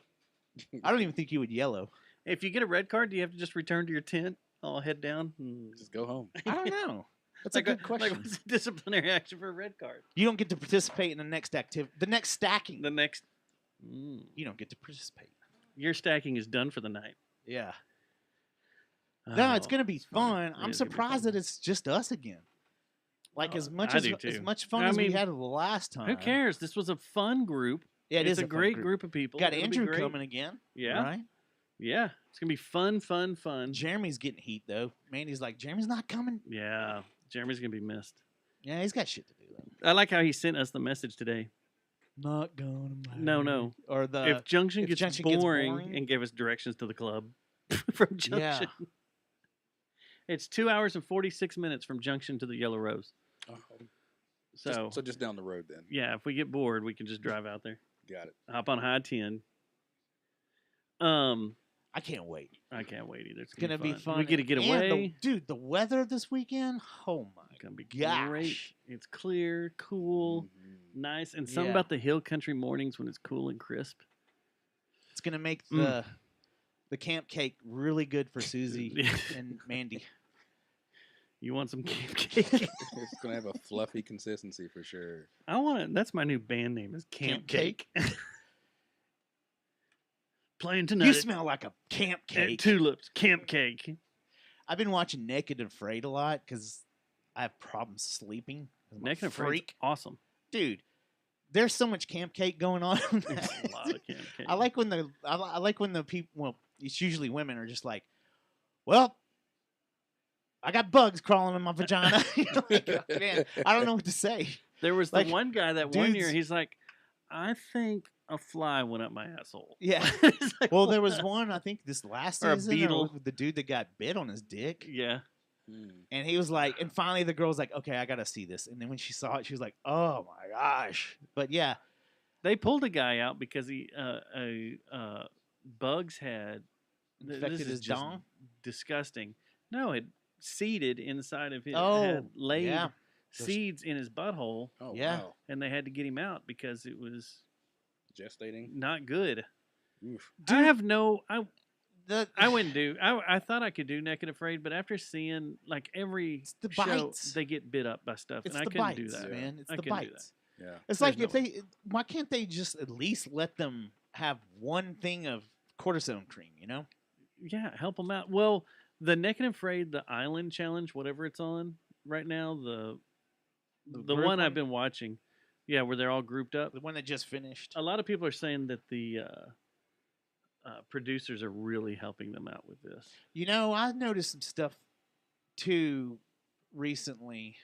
Speaker 1: I don't even think you would yellow.
Speaker 2: If you get a red card, do you have to just return to your tent? I'll head down.
Speaker 3: Just go home.
Speaker 1: I don't know. That's
Speaker 2: Like
Speaker 1: a good question.
Speaker 2: Like, what's the disciplinary action for a red card?
Speaker 1: You don't get to participate in the next activity. The next stacking.
Speaker 2: The next.
Speaker 1: You don't get to participate.
Speaker 2: Your stacking is done for the night.
Speaker 1: Yeah. No, it's
Speaker 2: Oh,
Speaker 1: gonna be fun.
Speaker 2: It
Speaker 1: I'm
Speaker 2: is gonna be
Speaker 1: surprised
Speaker 2: fun.
Speaker 1: that it's just us again. Like
Speaker 2: Oh,
Speaker 1: as much
Speaker 2: I
Speaker 1: as
Speaker 2: do too.
Speaker 1: fun
Speaker 2: I
Speaker 1: as we
Speaker 2: mean,
Speaker 1: had the last time.
Speaker 2: Who cares? This was a fun group.
Speaker 1: Yeah,
Speaker 2: it's
Speaker 1: is
Speaker 2: a
Speaker 1: fun
Speaker 2: great group of people.
Speaker 1: Got
Speaker 2: It'll be
Speaker 1: Andrew
Speaker 2: great.
Speaker 1: coming again.
Speaker 2: Yeah.
Speaker 1: Right?
Speaker 2: Yeah. It's gonna be fun.
Speaker 1: Jeremy's getting heat though. Mandy's like, Jeremy's not coming.
Speaker 2: Yeah. Jeremy's gonna be missed.
Speaker 1: Yeah, he's got shit to do though.
Speaker 2: I like how he sent us the message today.
Speaker 1: Not going to
Speaker 2: No.
Speaker 1: Or the
Speaker 2: If Junction,
Speaker 1: if
Speaker 2: gets,
Speaker 1: Junction gets
Speaker 2: boring,
Speaker 1: boring-
Speaker 2: and gave us directions to the club from Junction.
Speaker 1: Yeah.
Speaker 2: It's 2 hours and 46 minutes from Junction to the Yellow Rose.
Speaker 3: Oh,
Speaker 2: So,
Speaker 3: so just down the road then.
Speaker 2: yeah, if we get bored, we can just drive out there.
Speaker 3: Got it.
Speaker 2: Hop on High 10.
Speaker 1: I can't wait.
Speaker 2: I can't wait either. It's
Speaker 1: It's gonna be fun.
Speaker 2: We get to get
Speaker 1: And
Speaker 2: away.
Speaker 1: dude, the weather this weekend. Oh my
Speaker 2: It's gonna be
Speaker 1: gosh.
Speaker 2: great. It's clear, cool,
Speaker 3: Mhm.
Speaker 2: nice, and something
Speaker 1: Yeah.
Speaker 2: about the hill country mornings when it's cool and crisp.
Speaker 1: It's gonna make
Speaker 2: Mm.
Speaker 1: the camp cake really good for Susie and Mandy.
Speaker 2: You want some camp cake?
Speaker 3: It's gonna have a fluffy consistency for sure.
Speaker 2: I want to. That's my new band name. Is Camp,
Speaker 1: Camp Cake?
Speaker 2: Playing tonight.
Speaker 1: You smell like a camp
Speaker 2: at
Speaker 1: cake.
Speaker 2: Tulips. Camp Cake.
Speaker 1: I've been watching Naked and Afraid a lot because I have problems sleeping. 'cause I'm a
Speaker 2: Naked and Afraid's
Speaker 1: freak,
Speaker 2: awesome.
Speaker 1: dude. There's so much camp cake going on.
Speaker 2: There's a lot of Camp Cake.
Speaker 1: I like when the people. Well, it's usually women are just like, well, I got bugs crawling in my vagina. You're like, oh, man, I don't know what to say.
Speaker 2: There was
Speaker 1: like,
Speaker 2: the one guy that one year.
Speaker 1: dudes-
Speaker 2: He's like, I think a fly went up my asshole.
Speaker 1: Yeah.
Speaker 2: It's like,
Speaker 1: Well, there was
Speaker 2: what?
Speaker 1: one I think this last
Speaker 2: Or a
Speaker 1: season.
Speaker 2: beetle.
Speaker 1: The dude that got bit on his dick,
Speaker 2: Yeah.
Speaker 1: and he was like, and finally the girl was like, okay, I gotta see this. And then when she saw it, she was like, oh my gosh. But yeah,
Speaker 2: They pulled a guy out because he bugs had
Speaker 1: infected
Speaker 2: this is
Speaker 1: his
Speaker 2: just
Speaker 1: dong.
Speaker 2: disgusting. No, it seeded inside of his
Speaker 1: Oh,
Speaker 2: had laid
Speaker 1: yeah.
Speaker 2: seeds in his butthole,
Speaker 3: Oh
Speaker 1: Yeah.
Speaker 3: wow.
Speaker 2: and they had to get him out because it was
Speaker 3: Gestating.
Speaker 2: not good.
Speaker 3: Oof.
Speaker 2: I have no. I
Speaker 1: The
Speaker 2: wouldn't do. I thought I could do Naked Afraid, but after seeing like every
Speaker 1: It's the
Speaker 2: show,
Speaker 1: bites.
Speaker 2: they get bit up by stuff,
Speaker 1: it's
Speaker 2: and I
Speaker 1: the
Speaker 2: couldn't
Speaker 1: bites,
Speaker 2: do that.
Speaker 1: man. It's
Speaker 2: I
Speaker 1: the
Speaker 2: couldn't do that.
Speaker 3: Yeah.
Speaker 1: bites. It's
Speaker 2: There's
Speaker 1: like
Speaker 2: no
Speaker 1: if they, why can't they just at least let them have one thing of cortisone cream? You know?
Speaker 2: Yeah, help them out. Well, the Naked and Afraid, the Island Challenge, whatever it's on right now, the
Speaker 1: group
Speaker 2: one I've been watching, yeah, where they're all grouped up.
Speaker 1: The one that just finished.
Speaker 2: A lot of people are saying that the producers are really helping them out with this.
Speaker 1: You know, I noticed some stuff too recently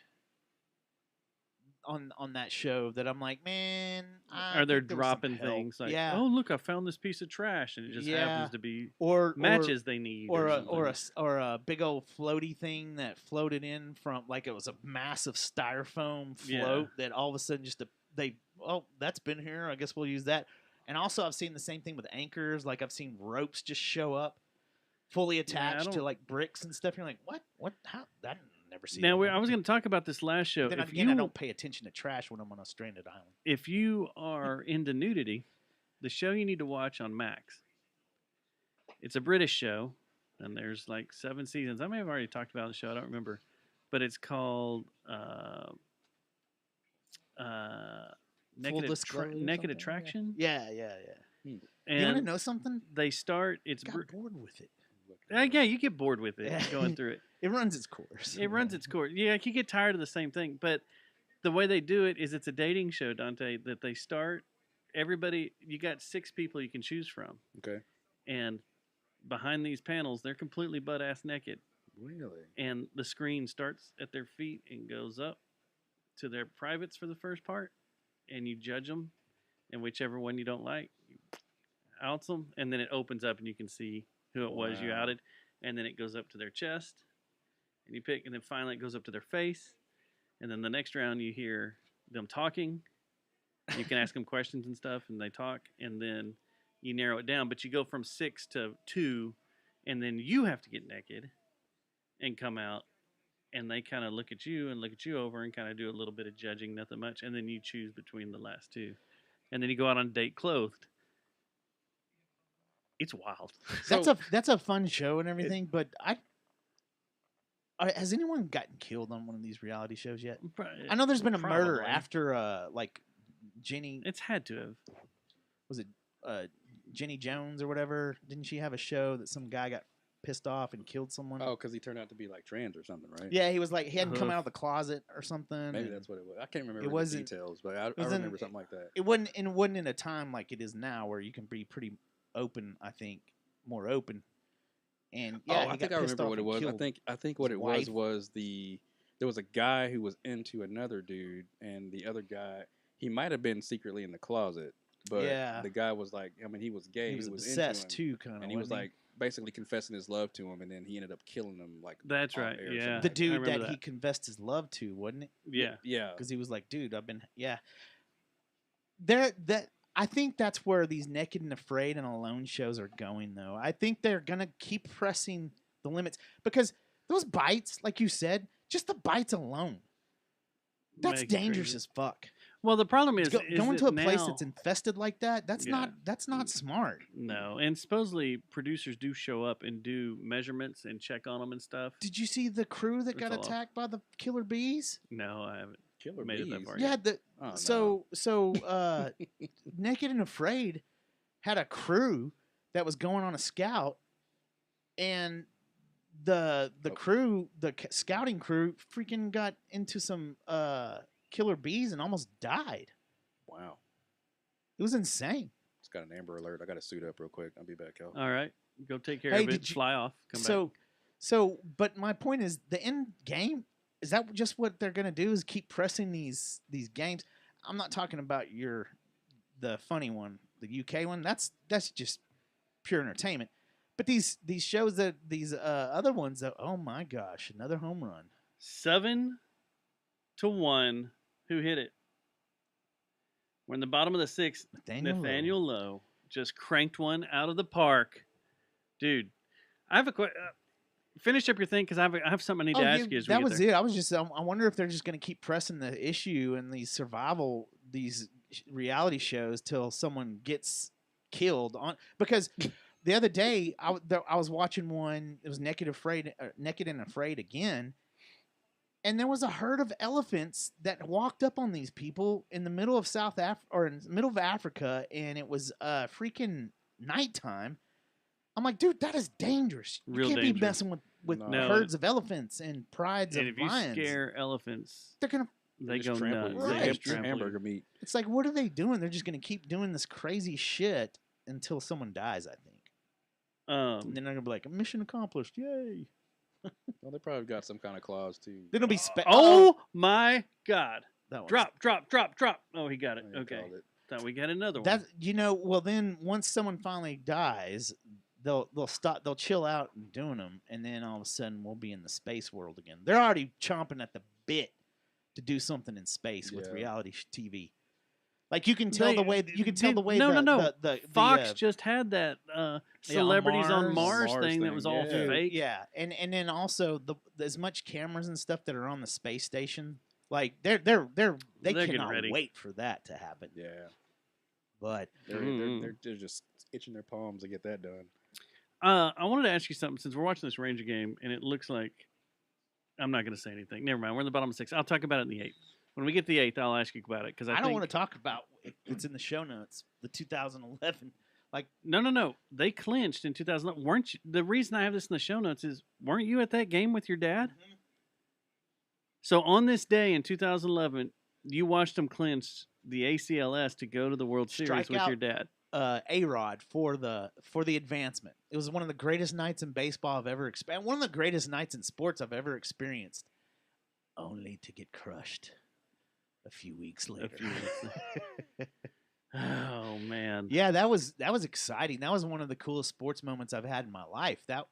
Speaker 1: on that show that I'm like, man,
Speaker 2: Are they dropping things like,
Speaker 1: yeah,
Speaker 2: oh look, I found this piece of trash, and it just happens to be
Speaker 1: or
Speaker 2: matches they need,
Speaker 1: or
Speaker 2: something.
Speaker 1: a big old floaty thing that floated in from like it was a massive styrofoam float that all of a sudden that's been here. I guess we'll use that. And also I've seen the same thing with anchors. Like I've seen ropes just show up fully attached to like bricks and stuff. You're like, what? How? That never seen.
Speaker 2: Now I was going to talk about this last show.
Speaker 1: Then again, I don't pay attention to trash when I'm on a stranded island.
Speaker 2: If you are into nudity, the show you need to watch on Max. It's a British show, and there's like 7 seasons. I may have already talked about the show. I don't remember, but it's called Naked Attraction.
Speaker 1: Yeah.
Speaker 2: And
Speaker 1: you want to know something?
Speaker 2: They start. It's
Speaker 1: got bored with it.
Speaker 2: Yeah, you get bored with it going through it.
Speaker 1: It runs its course.
Speaker 2: It runs its course. Yeah, you get tired of the same thing. But the way they do it is it's a dating show, Dante, that they start. Everybody, you got 6 people you can choose from.
Speaker 3: Okay.
Speaker 2: And behind these panels, they're completely butt-ass naked.
Speaker 3: Really?
Speaker 2: And the screen starts at their feet and goes up to their privates for the first part. And you judge them. And whichever one you don't like, you outs them. And then it opens up and you can see who it was you outed. And then it goes up to their chest. And you pick, and then finally it goes up to their face. And then the next round you hear them talking. You can ask them questions and stuff, and they talk. And then you narrow it down. But you go from 6 to 2, and then you have to get naked and come out. And they kind of look at you and look at you over and kind of do a little bit of judging, nothing much. And then you choose between the last 2. And then you go out on a date clothed. It's wild.
Speaker 1: That's a fun show and everything, but has anyone gotten killed on one of these reality shows yet? I know there's been a murder after like Jenny.
Speaker 2: It's had to have.
Speaker 1: Was it Jenny Jones or whatever? Didn't she have a show that some guy got pissed off and killed someone?
Speaker 3: Oh, because he turned out to be like trans or something, right?
Speaker 1: Yeah, he was like he hadn't come out of the closet or something.
Speaker 3: Maybe that's what it was. I can't remember the details, but I remember something like that.
Speaker 1: It wasn't in a time like it is now where you can be pretty open. I think more open. And yeah,
Speaker 3: I think I remember what it was. I think what it was there was a guy who was into another dude, and the other guy he might have been secretly in the closet, but the guy was like, I mean, he was gay,
Speaker 1: he was obsessed too, kind of,
Speaker 3: and he was like basically confessing his love to him, and then he ended up killing him. Like
Speaker 2: that's right, yeah,
Speaker 1: the dude that he confessed his love to, wasn't it?
Speaker 2: Yeah,
Speaker 1: because he was like, dude, I've been I think that's where these Naked and Afraid and Alone shows are going, though. I think they're going to keep pressing the limits because those bites, like you said, just the bites alone, that's dangerous as fuck.
Speaker 2: Well, the problem is
Speaker 1: going to a place that's infested like that. That's not smart.
Speaker 2: No, and supposedly producers do show up and do measurements and check on them and stuff.
Speaker 1: Did you see the crew that got attacked by the killer bees?
Speaker 2: No, I haven't.
Speaker 3: Killer
Speaker 2: made
Speaker 3: bees.
Speaker 2: It that far
Speaker 1: yeah,
Speaker 2: yet.
Speaker 1: Naked and Afraid had a crew that was going on a scout, and the scouting crew freaking got into some killer bees and almost died.
Speaker 3: Wow,
Speaker 1: it was insane.
Speaker 3: It's got an Amber Alert. I got to suit up real quick. I'll be back, y'all.
Speaker 2: All right, go take care of it. Fly off. Come back.
Speaker 1: But my point is, the end game. Is that just what they're gonna do? Is keep pressing these games? I'm not talking about the funny one, the UK one. That's just pure entertainment. But these shows that these other ones that, oh my gosh, another home run.
Speaker 2: 7-1. Who hit it? We're in the bottom of the 6th. Nathaniel Lowe just cranked one out of the park, dude. I have a question. Finish up your thing because I have something I need to ask you. As
Speaker 1: that was it. I was just. I wonder if they're just going to keep pressing the issue in these reality shows till someone gets killed on. Because the other day I was watching one. It was Naked and Afraid again, and there was a herd of elephants that walked up on these people in the middle of in the middle of Africa, and it was freaking nighttime. I'm like, dude, that is dangerous. You can't be messing with herds of elephants and prides of lions.
Speaker 2: If you scare elephants,
Speaker 1: they go
Speaker 2: nuts.
Speaker 1: Right.
Speaker 3: Hamburger meat.
Speaker 1: It's like, what are they doing? They're just going to keep doing this crazy shit until someone dies, I think. And then they're going to be like, mission accomplished. Yay.
Speaker 3: Well, they probably got some kind of clause too.
Speaker 1: Then it'll be
Speaker 2: Oh my God!
Speaker 1: that one's-
Speaker 2: Drop! Oh, he got it.
Speaker 3: He
Speaker 2: Okay,
Speaker 3: called it.
Speaker 2: thought we got another one.
Speaker 1: That well then once someone finally dies, they'll stop, they'll chill out and doing them, and then all of a sudden we'll be in the space world again. They're already chomping at the bit to do something in space with
Speaker 3: Yeah.
Speaker 1: reality TV. Like you can tell the way
Speaker 2: No.
Speaker 1: the
Speaker 2: Fox just had that celebrities on
Speaker 1: Mars
Speaker 2: Mars thing that was all
Speaker 3: yeah.
Speaker 2: fake.
Speaker 1: yeah, and then also as much cameras and stuff that are on the space station, like they
Speaker 2: getting
Speaker 1: cannot
Speaker 2: ready.
Speaker 1: wait for that to happen.
Speaker 3: Yeah,
Speaker 1: But
Speaker 3: they're just itching their palms to get that done.
Speaker 2: I wanted to ask you something since we're watching this Ranger game, and it looks like I'm not going to say anything. Never mind. We're in the bottom of 6. I'll talk about it in the 8th. When we get to the 8th, I'll ask you about it because
Speaker 1: I don't want to talk about it. It's in the show notes. The 2011.
Speaker 2: No. They clinched in 2011. Weren't you? The reason I have this in the show notes is weren't you at that game with your dad?
Speaker 1: Mhm.
Speaker 2: So on this day in 2011, you watched them clinch the ACLS to go to the World Series
Speaker 1: Strike
Speaker 2: with
Speaker 1: out.
Speaker 2: your dad.
Speaker 1: A-Rod for the advancement. It was one of the greatest nights in baseball I've ever experienced. One of the greatest nights in sports I've ever experienced. Only to get crushed a few weeks later.
Speaker 2: Oh man.
Speaker 1: Yeah, that was exciting. That was one of the coolest sports moments I've had in my life. That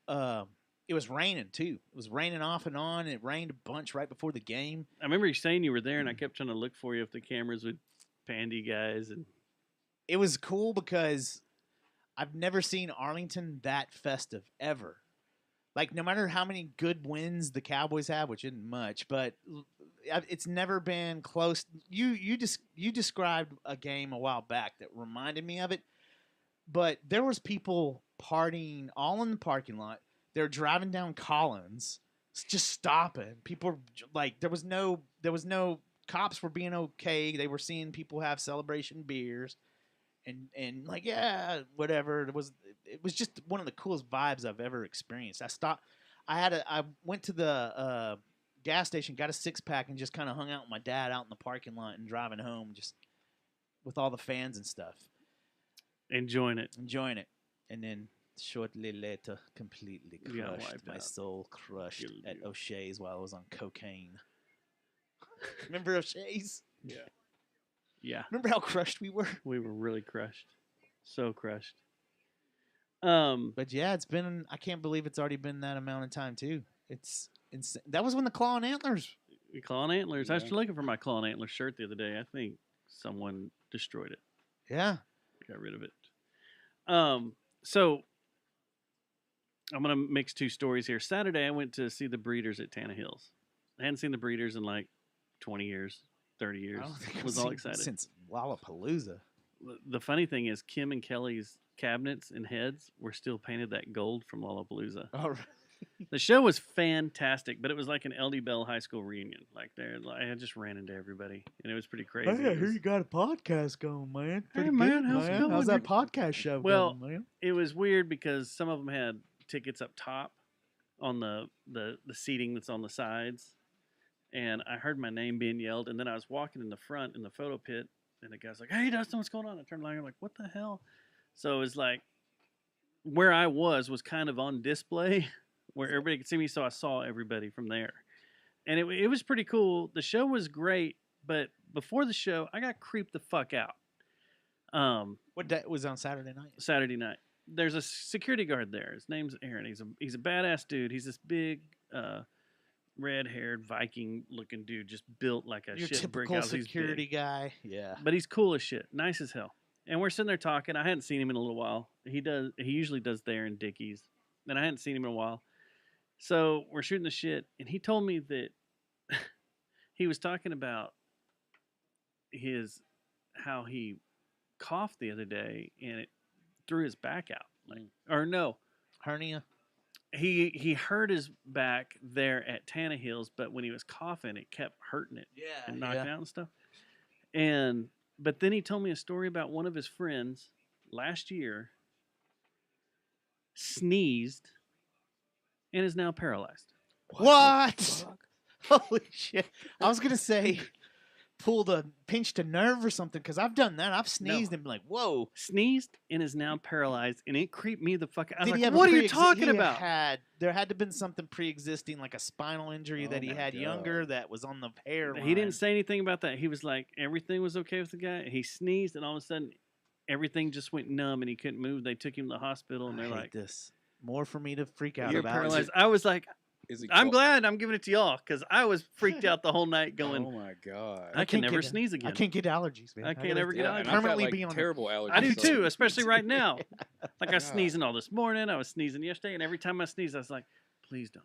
Speaker 1: it was raining too. It was raining off and on. It rained a bunch right before the game.
Speaker 2: I remember you saying you were there, and I kept trying to look for you if the cameras would pan you guys. And
Speaker 1: It was cool because I've never seen Arlington that festive ever. Like no matter how many good wins the Cowboys have, which isn't much, but it's never been close. You described a game a while back that reminded me of it, but there was people partying all in the parking lot. They're driving down Collins, just stopping. People like there was no cops were being okay. They were seeing people have celebration beers. And like yeah, whatever. It was just one of the coolest vibes I've ever experienced. I went to the gas station, got a 6-pack, and just kind of hung out with my dad out in the parking lot and driving home, just with all the fans and stuff,
Speaker 2: enjoying it.
Speaker 1: And then shortly later, completely
Speaker 2: You got
Speaker 1: crushed.
Speaker 2: wiped
Speaker 1: My
Speaker 2: out.
Speaker 1: soul crushed
Speaker 2: Killed
Speaker 1: at
Speaker 2: you.
Speaker 1: O'Shea's while I was on cocaine. Remember O'Shea's?
Speaker 2: Yeah,
Speaker 1: Remember how crushed we were?
Speaker 2: we were really crushed. So crushed.
Speaker 1: But yeah, it's been. I can't believe it's already been that amount of time too. It's insane. That was when the Claw and Antlers.
Speaker 2: Claw and Antlers. I was
Speaker 3: Yeah.
Speaker 2: looking for my Claw and Antlers shirt the other day. I think someone destroyed it.
Speaker 1: Yeah.
Speaker 2: Got rid of it. So I'm gonna mix two stories here. Saturday, I went to see the Breeders at Tana Hills. I hadn't seen the Breeders in like 20 years, 30 years.
Speaker 1: I don't think I've
Speaker 2: Was all
Speaker 1: seen
Speaker 2: excited.
Speaker 1: since Lollapalooza.
Speaker 2: The funny thing is, Kim and Kelly's cabinets and heads were still painted that gold from Lollapalooza.
Speaker 1: All right.
Speaker 2: The show was fantastic, but it was like an LD Bell high school reunion. Like I just ran into everybody, and it was pretty crazy.
Speaker 1: Hey, I
Speaker 2: It
Speaker 1: hear
Speaker 2: was-
Speaker 1: you got a podcast going, man. Pretty
Speaker 2: man,
Speaker 1: good,
Speaker 2: how's it
Speaker 1: man.
Speaker 2: going,
Speaker 1: How's that
Speaker 2: dude?
Speaker 1: podcast show
Speaker 2: Well,
Speaker 1: going, man?
Speaker 2: it was weird because some of them had tickets up top on the seating that's on the sides, and I heard my name being yelled, and then I was walking in the front in the photo pit, and the guy's like, "Hey, Dustin, what's going on?" I turned around, I'm like, "What the hell?" So it was like where I was kind of on display, where everybody could see me, so I saw everybody from there, and it was pretty cool. The show was great, but before the show, I got creeped the fuck out.
Speaker 1: What day was on Saturday night?
Speaker 2: Saturday night. There's a security guard there. His name's Aaron. He's a badass dude. He's this big, red-haired Viking-looking dude, just built like a
Speaker 1: Your
Speaker 2: shit brick
Speaker 1: typical
Speaker 2: house. He's
Speaker 1: security
Speaker 2: big.
Speaker 1: guy. Yeah.
Speaker 2: But he's cool as shit, nice as hell. And we're sitting there talking. I hadn't seen him in a little while. He usually does there in Dickies, and I hadn't seen him in a while. So we're shooting the shit, and he told me that he was talking about how he coughed the other day, and it threw his back out. Or no,
Speaker 1: Hernia.
Speaker 2: he hurt his back there at Tana Hills, but when he was coughing, it kept hurting it
Speaker 1: Yeah.
Speaker 2: and knocking out and stuff. But then he told me a story about one of his friends last year sneezed and is now paralyzed.
Speaker 1: What? Holy shit. I was going to say, pinched a nerve or something, because I've done that. I've sneezed and been like, whoa.
Speaker 2: Sneezed and is now paralyzed, and it creeped me the fuck out. I was
Speaker 1: Did he
Speaker 2: like,
Speaker 1: have a
Speaker 2: what are you
Speaker 1: pre-exi-
Speaker 2: talking
Speaker 1: he
Speaker 2: about?
Speaker 1: There had to have been something pre-existing, like a spinal injury
Speaker 3: Oh
Speaker 1: that he
Speaker 3: my
Speaker 1: had
Speaker 3: God.
Speaker 1: younger that was on the hairline.
Speaker 2: He didn't say anything about that. He was like, everything was okay with the guy. He sneezed, and all of a sudden, everything just went numb, and he couldn't move. They took him to the hospital, and
Speaker 1: I
Speaker 2: they're
Speaker 1: hate
Speaker 2: like,
Speaker 1: this. More for me to freak out
Speaker 2: you're
Speaker 1: about.
Speaker 2: paralyzed. I was like,
Speaker 3: Is he
Speaker 2: I'm
Speaker 3: qual-
Speaker 2: glad I'm giving it to y'all, because I was freaked out the whole night going,
Speaker 3: Oh my god!
Speaker 2: I can
Speaker 1: can't
Speaker 2: never
Speaker 1: get-
Speaker 2: sneeze again.
Speaker 1: I can't get allergies, man.
Speaker 2: I can't
Speaker 1: gotta
Speaker 2: ever get
Speaker 3: Yeah,
Speaker 2: allergies.
Speaker 3: and I've got,
Speaker 1: permanently
Speaker 3: like,
Speaker 1: be on
Speaker 3: terrible allergies.
Speaker 2: I do
Speaker 3: so-
Speaker 2: too, especially right now. Like I was
Speaker 3: God.
Speaker 2: sneezing all this morning. I was sneezing yesterday, and every time I sneeze, I was like, "Please don't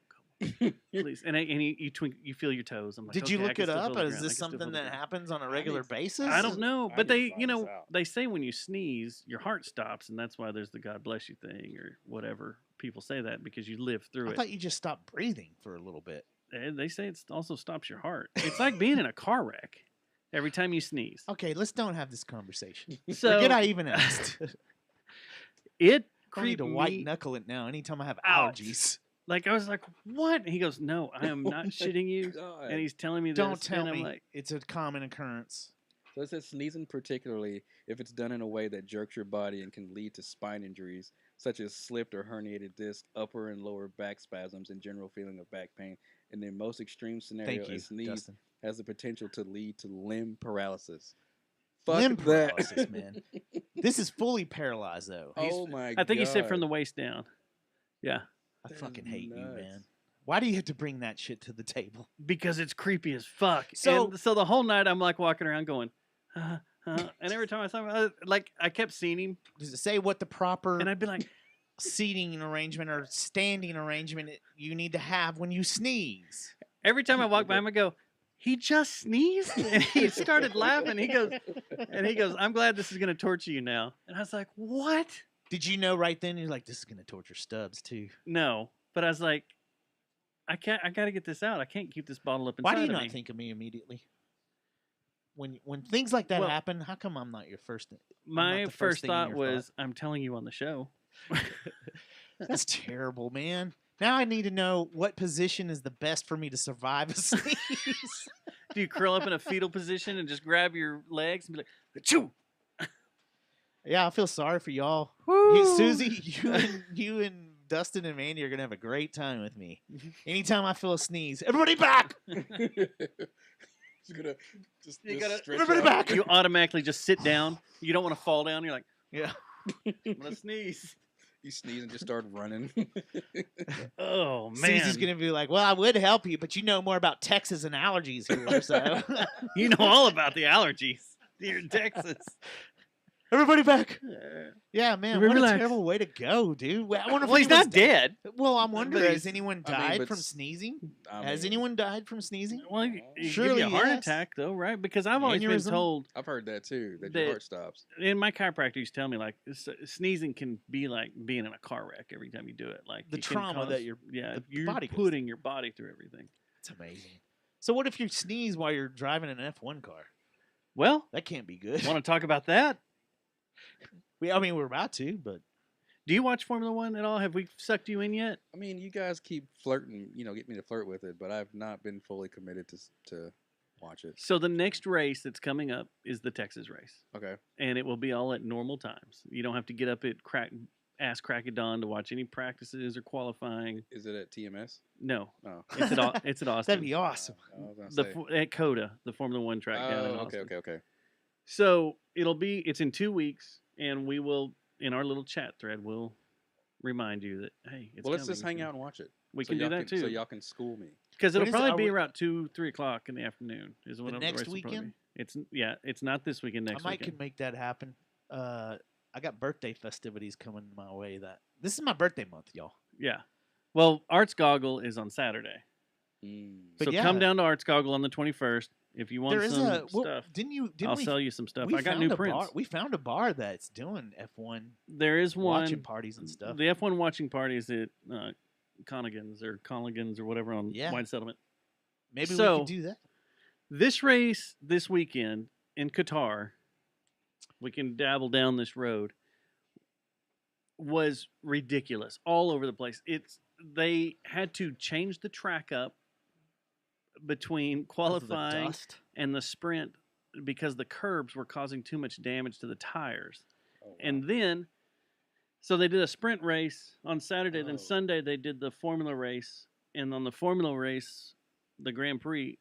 Speaker 2: go, please." And you feel your toes. I'm like,
Speaker 1: Did you
Speaker 2: "Okay, I
Speaker 1: look
Speaker 2: can
Speaker 1: it
Speaker 2: still
Speaker 1: up?
Speaker 2: feel the
Speaker 1: Is
Speaker 2: ground. I
Speaker 1: this
Speaker 2: can still
Speaker 1: something
Speaker 2: feel the
Speaker 1: that
Speaker 2: ground."
Speaker 1: happens on a regular basis?
Speaker 2: I don't know,
Speaker 3: I
Speaker 2: but
Speaker 3: need to
Speaker 2: they,
Speaker 3: find this out.
Speaker 2: they say when you sneeze, your heart stops, and that's why there's the "God bless you" thing or whatever. People say that because you live through
Speaker 1: I
Speaker 2: it.
Speaker 1: thought you just stopped breathing for a little bit.
Speaker 2: And they say it also stops your heart. It's like being in a car wreck every time you sneeze.
Speaker 1: Okay, let's don't have this conversation.
Speaker 2: So
Speaker 1: Forget I even asked.
Speaker 2: it
Speaker 1: I need
Speaker 2: creeped
Speaker 1: to white
Speaker 2: me.
Speaker 1: knuckle it now anytime I have
Speaker 2: out.
Speaker 1: allergies.
Speaker 2: Like I was like, "What?" And he goes, "No, I am not shitting you."
Speaker 3: God.
Speaker 2: And he's telling me this.
Speaker 1: Don't tell
Speaker 2: and I'm
Speaker 1: me
Speaker 2: like,
Speaker 1: it's a common occurrence.
Speaker 3: So it says sneezing, particularly if it's done in a way that jerks your body and can lead to spine injuries, such as slipped or herniated disc, upper and lower back spasms, and general feeling of back pain. In the most extreme scenario,
Speaker 1: Thank you,
Speaker 3: a sneeze
Speaker 1: Dustin.
Speaker 3: has the potential to lead to limb paralysis. Fuck
Speaker 1: Limb
Speaker 3: that.
Speaker 1: paralysis, man. This is fully paralyzed, though.
Speaker 3: Oh my god!
Speaker 2: I think he said from the waist down. Yeah,
Speaker 1: I
Speaker 3: That
Speaker 1: fucking
Speaker 3: is
Speaker 1: hate you,
Speaker 3: nuts.
Speaker 1: man. Why do you have to bring that shit to the table?
Speaker 2: because it's creepy as fuck.
Speaker 1: So-
Speaker 2: So the whole night I'm like walking around going, and every time I saw him, I kept seeing him,
Speaker 1: Does it say what the proper
Speaker 2: and I'd be like,
Speaker 1: seating arrangement or standing arrangement you need to have when you sneeze?
Speaker 2: every time I walk by him, I go, he just sneezed, and he started laughing. He goes, I'm glad this is gonna torture you now. And I was like, what?
Speaker 1: Did you know right then? You're like, this is gonna torture Stubbs too.
Speaker 2: No, but I was like, I got to get this out. I can't keep this bottle up inside
Speaker 1: Why do you
Speaker 2: of
Speaker 1: not
Speaker 2: me.
Speaker 1: think of me immediately? When things like that
Speaker 2: Well-
Speaker 1: happen, how come I'm not your first?
Speaker 2: My
Speaker 1: not the first
Speaker 2: first
Speaker 1: thing in
Speaker 2: thought
Speaker 1: your
Speaker 2: was, I'm telling you on the show.
Speaker 1: That's terrible, man. Now I need to know what position is the best for me to survive a sneeze.
Speaker 2: Do you curl up in a fetal position and just grab your legs and be like, achoo?
Speaker 1: Yeah, I feel sorry for y'all. Susie, you and Dustin and Mandy are gonna have a great time with me. Anytime I feel a sneeze, everybody back.
Speaker 3: He's gonna just,
Speaker 2: You
Speaker 3: just
Speaker 2: gotta-
Speaker 3: stretch
Speaker 1: Everybody
Speaker 3: out.
Speaker 1: back.
Speaker 2: You automatically just sit down. You don't want to fall down. You're like,
Speaker 1: Yeah.
Speaker 2: I'm going to sneeze.
Speaker 3: You sneeze and just start running.
Speaker 2: Oh, man.
Speaker 1: Susie's gonna be like, "Well, I would help you, but you know more about Texas and allergies here, so
Speaker 2: You know all about the allergies. You're in Texas.
Speaker 1: everybody back." Yeah, man, what
Speaker 2: Relax.
Speaker 1: a terrible way to go, dude. I wonder if
Speaker 2: Well, he's
Speaker 1: anyone's
Speaker 2: not dead.
Speaker 1: Well, I'm wondering, has
Speaker 2: he's-
Speaker 1: anyone
Speaker 3: I mean,
Speaker 1: died
Speaker 3: but
Speaker 1: from
Speaker 3: s-
Speaker 1: sneezing?
Speaker 3: I
Speaker 1: Has
Speaker 3: mean,
Speaker 1: anyone died from sneezing?
Speaker 2: Well, you give
Speaker 1: Surely
Speaker 2: you a heart
Speaker 1: yes.
Speaker 2: attack, though, right? Because I've always been
Speaker 1: Aneurysm?
Speaker 2: told,
Speaker 3: I've heard that too. That your
Speaker 2: that-
Speaker 3: heart stops.
Speaker 2: and my chiropractor used to tell me, like, sneezing can be like being in a car wreck every time you do it. Like
Speaker 1: The
Speaker 2: it can
Speaker 1: trauma that your the
Speaker 2: you're
Speaker 1: body goes
Speaker 2: putting your body through everything.
Speaker 1: It's amazing. So what if you sneeze while you're driving an F1 car?
Speaker 2: Well,
Speaker 1: That can't be good.
Speaker 2: want to talk about that?
Speaker 1: I mean, we're about to, but
Speaker 2: Do you watch Formula One at all? Have we sucked you in yet?
Speaker 3: I mean, you guys keep flirting, get me to flirt with it, but I've not been fully committed to watch it.
Speaker 2: So the next race that's coming up is the Texas race,
Speaker 3: Okay.
Speaker 2: and it will be all at normal times. You don't have to get up at ass crack of dawn to watch any practices or qualifying.
Speaker 3: Is it at TMS?
Speaker 2: No,
Speaker 3: Oh.
Speaker 2: it's at Austin.
Speaker 1: that'd be awesome.
Speaker 3: I was gonna
Speaker 2: The
Speaker 3: say.
Speaker 2: at COTA, the Formula One track down in
Speaker 3: Oh,
Speaker 2: Austin.
Speaker 3: okay.
Speaker 2: So it's in 2 weeks, and we will, in our little chat thread, we'll remind you that, hey, it's
Speaker 3: Well, let's
Speaker 2: coming,
Speaker 3: just hang out and watch it.
Speaker 2: We
Speaker 3: So
Speaker 2: can do
Speaker 3: y'all
Speaker 2: that
Speaker 3: So
Speaker 2: too.
Speaker 3: y'all can school me.
Speaker 2: Because it'll
Speaker 1: When is it?
Speaker 2: probably
Speaker 1: Are
Speaker 2: be
Speaker 1: we-
Speaker 2: around 2-3 o'clock in the afternoon. Is when
Speaker 1: The
Speaker 2: the
Speaker 1: next
Speaker 2: race will probably
Speaker 1: weekend?
Speaker 2: be. It's not this weekend. Next
Speaker 1: I might
Speaker 2: weekend.
Speaker 1: can make that happen. I got birthday festivities coming my way. This is my birthday month, y'all.
Speaker 2: Yeah. Well, Arts Goggle is on Saturday.
Speaker 1: But
Speaker 2: So
Speaker 1: yeah.
Speaker 2: come down to Arts Goggle on the 21st if you want
Speaker 1: There is
Speaker 2: some
Speaker 1: well,
Speaker 2: stuff.
Speaker 1: Didn't
Speaker 2: I'll
Speaker 1: we?
Speaker 2: sell you some stuff.
Speaker 1: we
Speaker 2: I got
Speaker 1: found
Speaker 2: new
Speaker 1: a
Speaker 2: prints.
Speaker 1: Bar, we found a bar that's doing F1
Speaker 2: There is one.
Speaker 1: watching parties and stuff.
Speaker 2: The F1 watching parties at Connigan's or whatever on
Speaker 1: Yeah.
Speaker 2: White Settlement.
Speaker 1: Maybe we
Speaker 2: so-
Speaker 1: could do that.
Speaker 2: This race this weekend in Qatar, we can dabble down this road, was ridiculous all over the place. They had to change the track up between
Speaker 1: Because of the
Speaker 2: qualifying
Speaker 1: dust.
Speaker 2: and the sprint because the curbs were causing too much damage to the tires.
Speaker 3: Oh, wow.
Speaker 2: And then, so they did a sprint race on Saturday.
Speaker 3: Oh.
Speaker 2: Then Sunday they did the formula race, and on the formula race, the Grand Prix,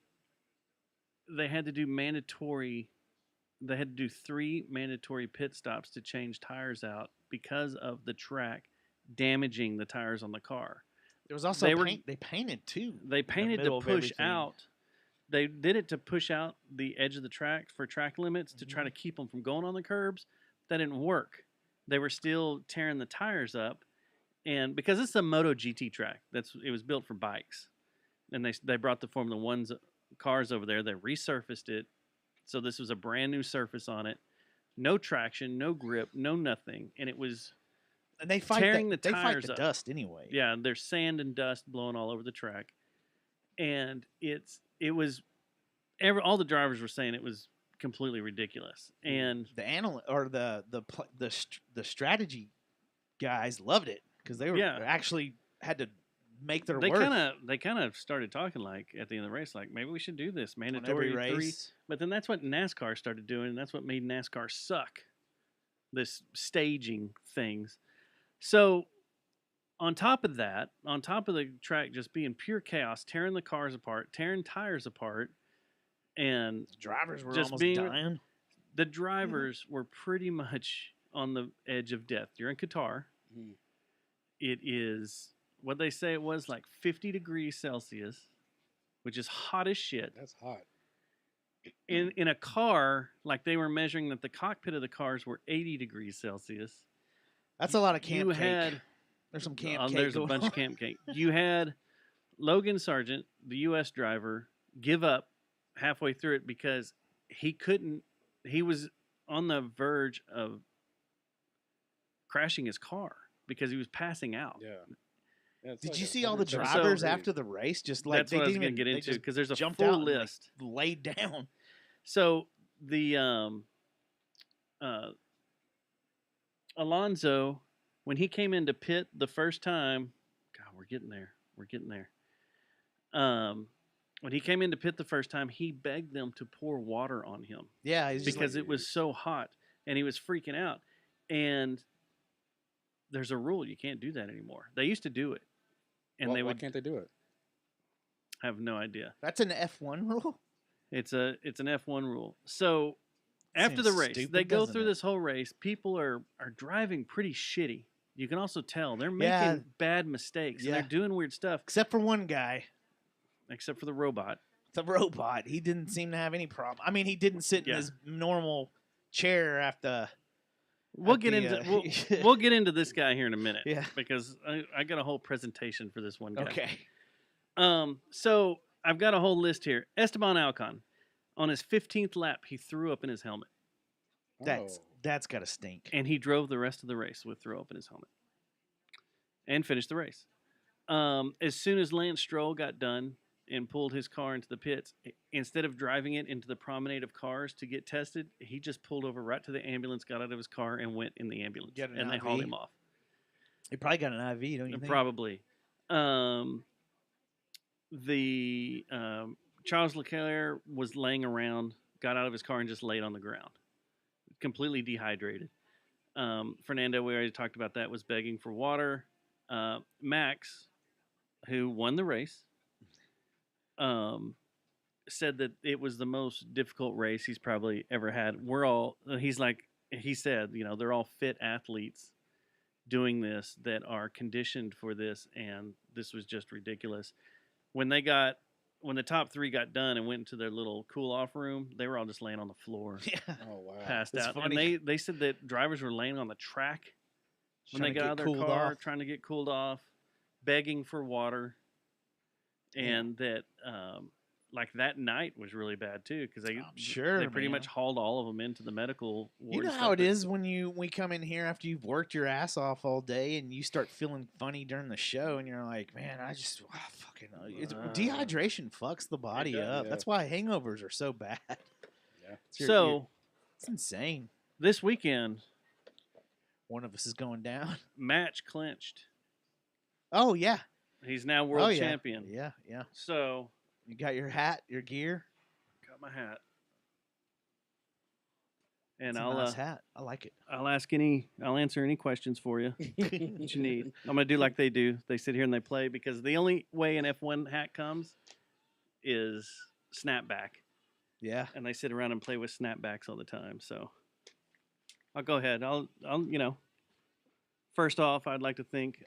Speaker 2: they had to do mandatory. They had to do 3 mandatory pit stops to change tires out because of the track damaging the tires on the car.
Speaker 1: There was also they painted too.
Speaker 2: They painted to
Speaker 1: middle of
Speaker 2: push
Speaker 1: everything.
Speaker 2: out. They did it to push out the edge of the track for track limits to try to keep them from going on the curbs. That didn't work. They were still tearing the tires up, and because it's a Moto GT track, it was built for bikes, and they brought the Formula One's cars over there. They resurfaced it, so this was a brand new surface on it, no traction, no grip, no nothing, and it was.
Speaker 1: And they fight
Speaker 2: tearing
Speaker 1: the
Speaker 2: the tires
Speaker 1: the
Speaker 2: up.
Speaker 1: dust anyway.
Speaker 2: Yeah, there's sand and dust blowing all over the track, and all the drivers were saying it was completely ridiculous. And
Speaker 1: the strategy guys loved it because they were actually had to make their worth.
Speaker 2: They kind of started talking like at the end of the race, like maybe we should do this mandatory
Speaker 1: on every
Speaker 2: 3.
Speaker 1: race.
Speaker 2: But then that's what NASCAR started doing, and that's what made NASCAR suck. This staging things. So, on top of that, on top of the track just being pure chaos, tearing the cars apart, tearing tires apart, and
Speaker 1: The drivers were
Speaker 2: just
Speaker 1: almost dying.
Speaker 2: the drivers were pretty much on the edge of death. You're in Qatar.
Speaker 3: Mhm.
Speaker 2: It is what they say it was like 50 degrees Celsius, which is hot as shit.
Speaker 3: That's hot.
Speaker 2: In a car, like they were measuring that the cockpit of the cars were 80 degrees Celsius.
Speaker 1: That's a lot of camp
Speaker 2: You
Speaker 1: cake.
Speaker 2: had
Speaker 1: There's some camp cake.
Speaker 2: there's a
Speaker 1: going
Speaker 2: bunch
Speaker 1: on.
Speaker 2: of camp cake. You had Logan Sargent, the U.S. driver, give up halfway through it because he couldn't. He was on the verge of crashing his car because he was passing out.
Speaker 3: Yeah.
Speaker 1: Did you see all the
Speaker 3: 100%
Speaker 1: drivers
Speaker 2: So-
Speaker 1: after the race? Just like
Speaker 2: That's
Speaker 1: they
Speaker 2: what I was
Speaker 1: didn't
Speaker 2: going
Speaker 1: even
Speaker 2: to get
Speaker 1: they
Speaker 2: into
Speaker 1: just
Speaker 2: because there's a
Speaker 1: jumped
Speaker 2: full
Speaker 1: out and, like,
Speaker 2: list.
Speaker 1: laid down.
Speaker 2: So the Alonso, when he came into pit the first time, God, we're getting there. We're getting there. When he came into pit the first time, he begged them to pour water on him
Speaker 1: Yeah, he's just
Speaker 2: because
Speaker 1: like,
Speaker 2: it was so hot and he was freaking out. And there's a rule you can't do that anymore. They used to do it, and
Speaker 3: why,
Speaker 2: they
Speaker 3: why
Speaker 2: would
Speaker 3: can't they do it?
Speaker 2: have no idea.
Speaker 1: that's an F1 rule.
Speaker 2: It's an F1 rule. So after the
Speaker 1: Seems
Speaker 2: race,
Speaker 1: stupid,
Speaker 2: they go
Speaker 1: doesn't
Speaker 2: through
Speaker 1: it?
Speaker 2: this whole race. People are driving pretty shitty. You can also tell they're making
Speaker 1: Yeah.
Speaker 2: bad mistakes. And
Speaker 1: Yeah.
Speaker 2: they're doing weird stuff,
Speaker 1: Except for one guy,
Speaker 2: except for the robot.
Speaker 1: the robot. He didn't seem to have any problem. I mean, he didn't sit in
Speaker 2: Yeah.
Speaker 1: his normal chair after.
Speaker 2: We'll
Speaker 1: at
Speaker 2: get
Speaker 1: the,
Speaker 2: into we'll get into this guy here in a minute.
Speaker 1: Yeah.
Speaker 2: Because I got a whole presentation for this one guy.
Speaker 1: Okay.
Speaker 2: So I've got a whole list here. Esteban Ocon, on his 15th lap, he threw up in his helmet,
Speaker 1: That's got to stink.
Speaker 2: and he drove the rest of the race with throw up in his helmet, and finished the race. As soon as Lance Stroll got done and pulled his car into the pits, instead of driving it into the promenade of cars to get tested, he just pulled over right to the ambulance, got out of his car, and went in the ambulance,
Speaker 1: Get an
Speaker 2: and they hauled
Speaker 1: IV?
Speaker 2: him off.
Speaker 1: He probably got an IV, don't you think?
Speaker 2: Probably. Charles Leclerc was laying around, got out of his car, and just laid on the ground, completely dehydrated. Fernando, we already talked about that, was begging for water. Max, who won the race, said that it was the most difficult race he's probably ever had. He said, they're all fit athletes doing this that are conditioned for this, and this was just ridiculous. When the top 3 got done and went into their little cool-off room, they were all just laying on the floor,
Speaker 1: Yeah.
Speaker 3: Oh wow.
Speaker 2: passed
Speaker 1: That's
Speaker 2: out.
Speaker 1: funny.
Speaker 2: And they said that drivers were laying on the track when
Speaker 1: Trying
Speaker 2: they
Speaker 1: to
Speaker 2: got out
Speaker 1: get
Speaker 2: of their
Speaker 1: cooled
Speaker 2: car,
Speaker 1: off.
Speaker 2: trying to get cooled off, begging for water, and that that night was really bad too because
Speaker 1: I'm sure,
Speaker 2: they pretty
Speaker 1: man.
Speaker 2: much hauled all of them into the medical ward.
Speaker 1: You know
Speaker 2: and
Speaker 1: how
Speaker 2: stuff,
Speaker 1: it
Speaker 2: but-
Speaker 1: is when we come in here after you've worked your ass off all day and you start feeling funny during the show and you're like, man, dehydration fucks the body
Speaker 3: does,
Speaker 1: up.
Speaker 3: yeah.
Speaker 1: That's why hangovers are so bad.
Speaker 3: Yeah.
Speaker 1: It's insane.
Speaker 2: This weekend,
Speaker 1: One of us is going down.
Speaker 2: match clinched.
Speaker 1: Oh yeah,
Speaker 2: He's now world
Speaker 1: oh, yeah.
Speaker 2: champion.
Speaker 1: Yeah.
Speaker 2: So
Speaker 1: You got your hat, your gear.
Speaker 2: got my hat. And
Speaker 1: It's a
Speaker 2: I'll
Speaker 1: nice hat. I like it.
Speaker 2: I'll answer any questions for you that you need. I'm gonna do like they do. They sit here and they play because the only way an F1 hat comes is snapback,
Speaker 1: Yeah.
Speaker 2: and they sit around and play with snapbacks all the time. So I'll go ahead. I'll first off, I'd like to thank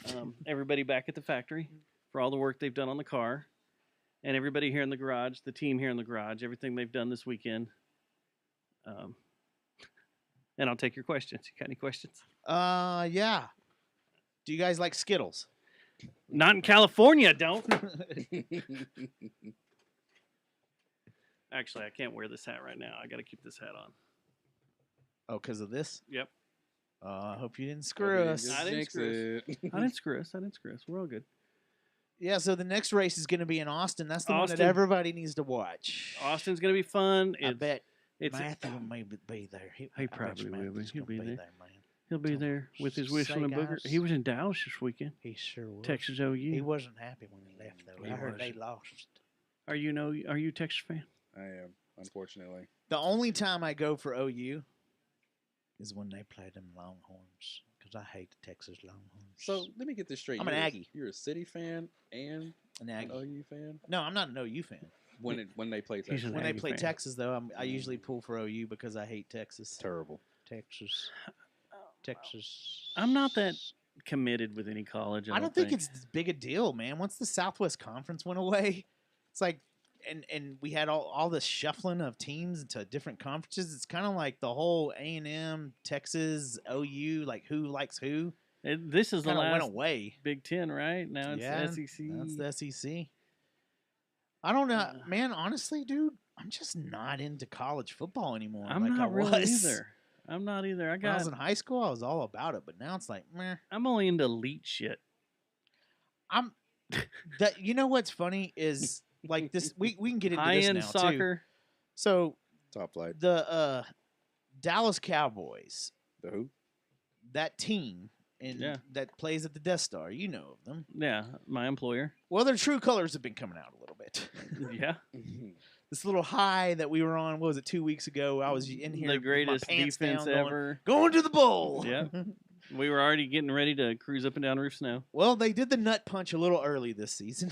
Speaker 2: everybody back at the factory for all the work they've done on the car, and everybody here in the garage, the team here in the garage, everything they've done this weekend. And I'll take your questions. You got any questions?
Speaker 1: Yeah. Do you guys like Skittles?
Speaker 2: Not in California, don't. Actually, I can't wear this hat right now. I got to keep this hat on.
Speaker 1: Oh, because of this?
Speaker 2: Yep.
Speaker 1: I hope you didn't screw us.
Speaker 2: I didn't screw us. I didn't screw us. I didn't screw us. We're all good.
Speaker 1: Yeah, so the next race is going to be in Austin. That's the one
Speaker 2: Austin.
Speaker 1: that everybody needs to watch.
Speaker 2: Austin's going to be fun.
Speaker 1: I bet
Speaker 2: it's
Speaker 1: Matthew may be there.
Speaker 2: He
Speaker 1: I bet
Speaker 2: probably
Speaker 1: you
Speaker 2: will be.
Speaker 1: Matthew's
Speaker 2: He'll
Speaker 1: gonna
Speaker 2: be there.
Speaker 1: man.
Speaker 2: He'll be there with his whistle and booger.
Speaker 1: guys.
Speaker 2: He was in Dallas this weekend.
Speaker 1: He sure was.
Speaker 2: Texas
Speaker 1: He
Speaker 2: OU.
Speaker 1: wasn't happy when he left, though.
Speaker 2: He
Speaker 1: I heard they
Speaker 2: wasn't.
Speaker 1: lost.
Speaker 2: Are you a Texas fan?
Speaker 3: I am, unfortunately.
Speaker 1: The only time I go for OU is when they play them Longhorns, because I hate the Texas Longhorns.
Speaker 3: So let me get this straight.
Speaker 1: I'm an
Speaker 3: You're a-
Speaker 1: Aggie.
Speaker 3: You're a City fan and
Speaker 1: An
Speaker 3: an
Speaker 1: Aggie.
Speaker 3: OU fan.
Speaker 1: No, I'm not an OU fan.
Speaker 3: When they play
Speaker 2: He's
Speaker 3: Texas,
Speaker 2: an
Speaker 1: When they
Speaker 2: Aggie
Speaker 1: play
Speaker 2: fan.
Speaker 1: Texas, though, I usually pull for OU because I hate Texas.
Speaker 3: terrible.
Speaker 1: Texas. Texas.
Speaker 2: I'm not that committed with any college.
Speaker 1: I don't think it's as big a deal, man. Once the Southwest Conference went away, it's like, and we had all this shuffling of teams into different conferences. It's kind of like the whole A&M, Texas, OU, like who likes who.
Speaker 2: This is the
Speaker 1: Kind of went
Speaker 2: last
Speaker 1: away.
Speaker 2: Big Ten, right? Now it's
Speaker 1: Yeah,
Speaker 2: SEC.
Speaker 1: That's the SEC. I don't know, man. Honestly, dude, I'm just not into college football anymore.
Speaker 2: I'm
Speaker 1: like
Speaker 2: not
Speaker 1: I
Speaker 2: really
Speaker 1: was.
Speaker 2: either. I'm not either.
Speaker 1: When I was in high school, I was all about it, but now it's like, meh.
Speaker 2: I'm only into elite shit.
Speaker 1: I'm that. You know what's funny is like this. We can get into
Speaker 2: High
Speaker 1: this
Speaker 2: end
Speaker 1: now
Speaker 2: soccer.
Speaker 1: too. So
Speaker 3: Top flight.
Speaker 1: the Dallas Cowboys,
Speaker 3: The who?
Speaker 1: that team, and
Speaker 2: Yeah.
Speaker 1: that plays at the Death Star. You know of them.
Speaker 2: Yeah, my employer.
Speaker 1: Well, their true colors have been coming out a little bit.
Speaker 2: Yeah,
Speaker 1: This little high that we were on, what was it, 2 weeks ago? I was in here,
Speaker 2: the
Speaker 1: with
Speaker 2: greatest
Speaker 1: my pants
Speaker 2: defense
Speaker 1: down, going,
Speaker 2: ever.
Speaker 1: going to the bowl.
Speaker 2: Yeah. We were already getting ready to cruise up and down Roof Snow.
Speaker 1: Well, they did the nut punch a little early this season.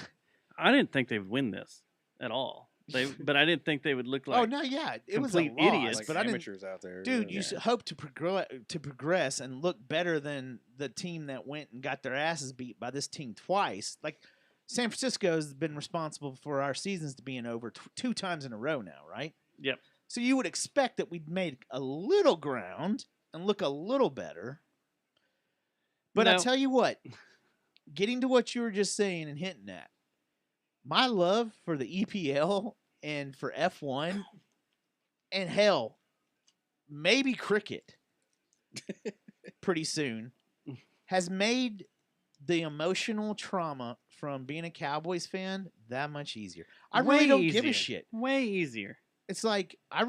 Speaker 2: I didn't think they would win this at all. But I didn't think they would look like.
Speaker 1: Oh no, yeah, it was a
Speaker 2: complete
Speaker 1: loss,
Speaker 2: idiots.
Speaker 3: Like
Speaker 1: but I didn't.
Speaker 3: amateurs out there,
Speaker 1: Dude,
Speaker 3: yeah.
Speaker 1: you should hope to progress and look better than the team that went and got their asses beat by this team twice. Like San Francisco has been responsible for our seasons to being over 2 times in a row now, right?
Speaker 2: Yep.
Speaker 1: So you would expect that we'd made a little ground and look a little better. But I
Speaker 2: No.
Speaker 1: tell you what, getting to what you were just saying and hinting at, my love for the EPL and for F1 and hell, maybe cricket pretty soon has made the emotional trauma from being a Cowboys fan that much easier. I really
Speaker 2: Way
Speaker 1: don't give a
Speaker 2: easier.
Speaker 1: shit.
Speaker 2: Way easier.
Speaker 1: It's like I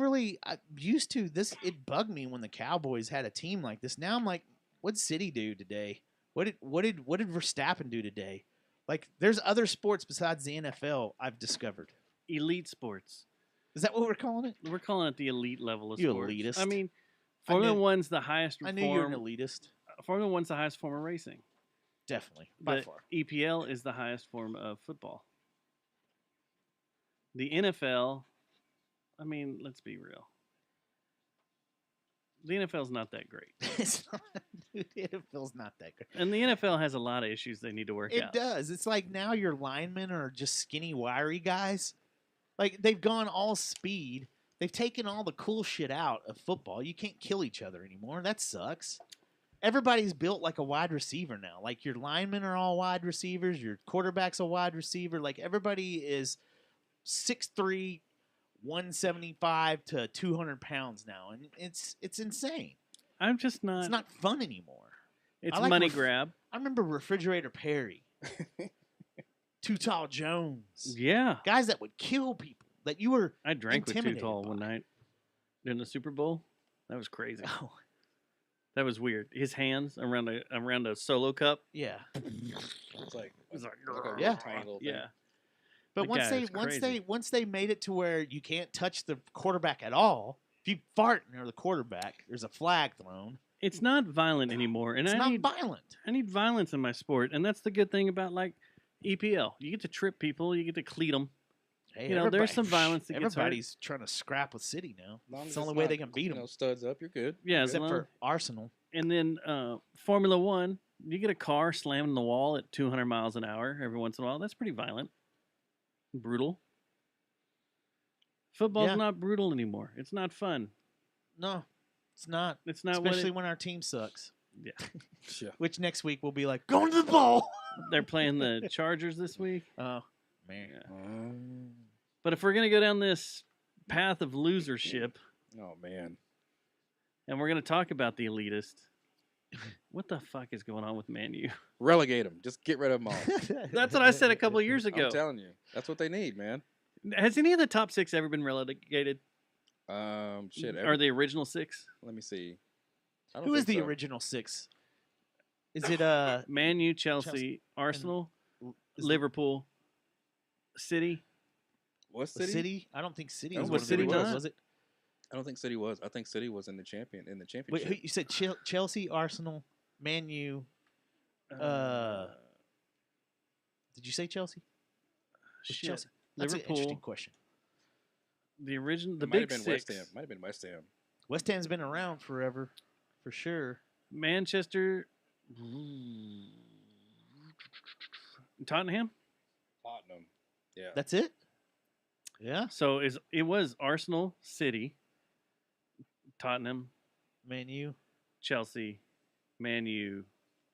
Speaker 1: used to this. It bugged me when the Cowboys had a team like this. Now I'm like, what'd City do today? What did Verstappen do today? Like, there's other sports besides the NFL I've discovered.
Speaker 2: Elite sports.
Speaker 1: Is that what we're calling it?
Speaker 2: We're calling it the elite level of
Speaker 1: You
Speaker 2: sports.
Speaker 1: elitist.
Speaker 2: I mean,
Speaker 1: I
Speaker 2: Formula
Speaker 1: knew-
Speaker 2: One's the highest
Speaker 1: I
Speaker 2: form.
Speaker 1: knew you were an elitist.
Speaker 2: Formula One's the highest form of racing.
Speaker 1: Definitely, by
Speaker 2: The
Speaker 1: far.
Speaker 2: EPL is the highest form of football. The NFL, I mean, let's be real. The NFL's not that great.
Speaker 1: It's not, dude, the NFL's not that good.
Speaker 2: And the NFL has a lot of issues they need to work
Speaker 1: It
Speaker 2: out.
Speaker 1: does. It's like now your linemen are just skinny, wiry guys. Like they've gone all speed. They've taken all the cool shit out of football. You can't kill each other anymore. That sucks. Everybody's built like a wide receiver now. Like your linemen are all wide receivers. Your quarterback's a wide receiver. Like everybody is 6'3", 175 to 200 pounds now, and it's insane.
Speaker 2: I'm just not.
Speaker 1: It's not fun anymore.
Speaker 2: It's
Speaker 1: I like
Speaker 2: money grab.
Speaker 1: I remember Refrigerator Perry, Too Tall Jones,
Speaker 2: Yeah.
Speaker 1: guys that would kill people. That you were
Speaker 2: I drank with Too
Speaker 1: intimidated
Speaker 2: Tall one
Speaker 1: by.
Speaker 2: night during the Super Bowl. That was crazy.
Speaker 1: Oh,
Speaker 2: That was weird. His hands around a solo cup.
Speaker 1: yeah.
Speaker 3: It's like
Speaker 2: It was like,
Speaker 3: a
Speaker 1: Yeah.
Speaker 3: tiny little thing.
Speaker 2: yeah.
Speaker 1: But
Speaker 2: That
Speaker 1: once
Speaker 2: guy
Speaker 1: they
Speaker 2: is crazy.
Speaker 1: once they made it to where you can't touch the quarterback at all, If you fart near the quarterback, there's a flag thrown.
Speaker 2: It's not violent anymore, and
Speaker 1: It's
Speaker 2: I
Speaker 1: not
Speaker 2: need
Speaker 1: violent.
Speaker 2: I need violence in my sport, and that's the good thing about like EPL. You get to trip people, you get to cleat them.
Speaker 1: Hey,
Speaker 2: You know, there's some
Speaker 1: everybody-
Speaker 2: violence that gets hurt.
Speaker 1: Everybody's trying to scrap with City now.
Speaker 3: As long
Speaker 1: It's
Speaker 3: as
Speaker 1: the only
Speaker 3: it's
Speaker 1: way
Speaker 3: not,
Speaker 1: they can beat them.
Speaker 3: Studs up, you're good.
Speaker 2: Yeah, as
Speaker 1: Except
Speaker 2: long-
Speaker 1: for Arsenal.
Speaker 2: And then Formula One, you get a car slamming the wall at 200 miles an hour every once in a while. That's pretty violent, brutal. Football's
Speaker 1: Yeah.
Speaker 2: not brutal anymore. It's not fun.
Speaker 1: No, it's not.
Speaker 2: It's not
Speaker 1: Especially
Speaker 2: what
Speaker 1: when our team sucks.
Speaker 2: Yeah.
Speaker 3: Yeah.
Speaker 1: Which next week we'll be like, going to the ball.
Speaker 2: they're playing the Chargers this week.
Speaker 1: Oh, man.
Speaker 2: Yeah. But if we're gonna go down this path of losership,
Speaker 3: Oh man.
Speaker 2: and we're gonna talk about the elitist, what the fuck is going on with Man U?
Speaker 3: Relegate them. Just get rid of them all.
Speaker 2: That's what I said a couple of years ago.
Speaker 3: I'm telling you, that's what they need, man.
Speaker 2: Has any of the top six ever been relegated?
Speaker 3: Shit.
Speaker 2: Or the original six?
Speaker 3: Let me see. I don't
Speaker 1: Who is
Speaker 3: think
Speaker 1: the
Speaker 3: so.
Speaker 1: original six? Is it
Speaker 2: Man U, Chelsea, Arsenal,
Speaker 1: is
Speaker 2: Liverpool, City.
Speaker 3: What's
Speaker 1: the
Speaker 3: City?
Speaker 1: City? I don't think City
Speaker 3: Oh,
Speaker 1: was
Speaker 3: was
Speaker 1: one of
Speaker 2: City
Speaker 1: the
Speaker 2: not?
Speaker 1: was it?
Speaker 3: I don't think City was. I think City was in the championship.
Speaker 1: Wait, who, you said Chelsea, Arsenal, Man U. Did you say Chelsea? Was
Speaker 2: Shit.
Speaker 1: Chelsea? That's an interesting
Speaker 2: Liverpool.
Speaker 1: question.
Speaker 2: The original, the
Speaker 3: It might
Speaker 2: big
Speaker 3: have been
Speaker 2: six.
Speaker 3: West Ham. Might have been West Ham.
Speaker 1: West Ham's been around forever, for sure.
Speaker 2: Manchester, Tottenham.
Speaker 3: Tottenham. Yeah.
Speaker 1: That's it. Yeah,
Speaker 2: So it was Arsenal, City, Tottenham,
Speaker 1: Man U.
Speaker 2: Chelsea, Man U,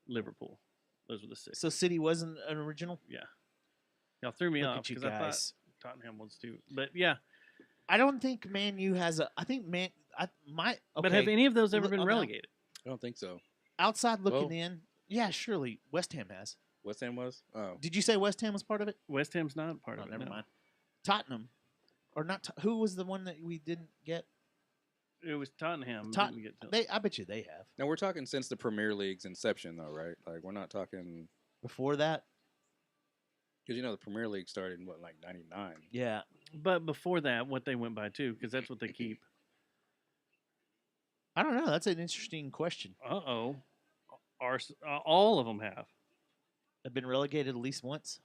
Speaker 2: Liverpool. Those were the six.
Speaker 1: So City wasn't an original.
Speaker 2: Yeah, y'all threw me
Speaker 1: Look
Speaker 2: off
Speaker 1: at you
Speaker 2: because I thought
Speaker 1: guys.
Speaker 2: Tottenham was too. But yeah,
Speaker 1: I don't think Man U has a. I think okay,
Speaker 2: but have any of those ever
Speaker 1: Look,
Speaker 2: been
Speaker 1: okay.
Speaker 2: relegated?
Speaker 3: I don't think so.
Speaker 1: outside looking
Speaker 3: Well-
Speaker 1: in? Yeah, surely West Ham has.
Speaker 3: West Ham was? Oh.
Speaker 1: Did you say West Ham was part of it?
Speaker 2: West Ham's not part
Speaker 1: Oh,
Speaker 2: of it.
Speaker 1: never
Speaker 2: no.
Speaker 1: mind. Tottenham, or not? Who was the one that we didn't get?
Speaker 2: It was Tottenham.
Speaker 1: Tot-
Speaker 2: didn't get to-
Speaker 1: They, I bet you they have.
Speaker 3: Now we're talking since the Premier League's inception, though, right? Like we're not talking
Speaker 1: Before that,
Speaker 3: because you know the Premier League started in what, like '99.
Speaker 1: yeah.
Speaker 2: But before that, what they went by too, because that's what they keep.
Speaker 1: I don't know. That's an interesting question.
Speaker 2: Uh-oh. All of them have.
Speaker 1: Have been relegated at least once.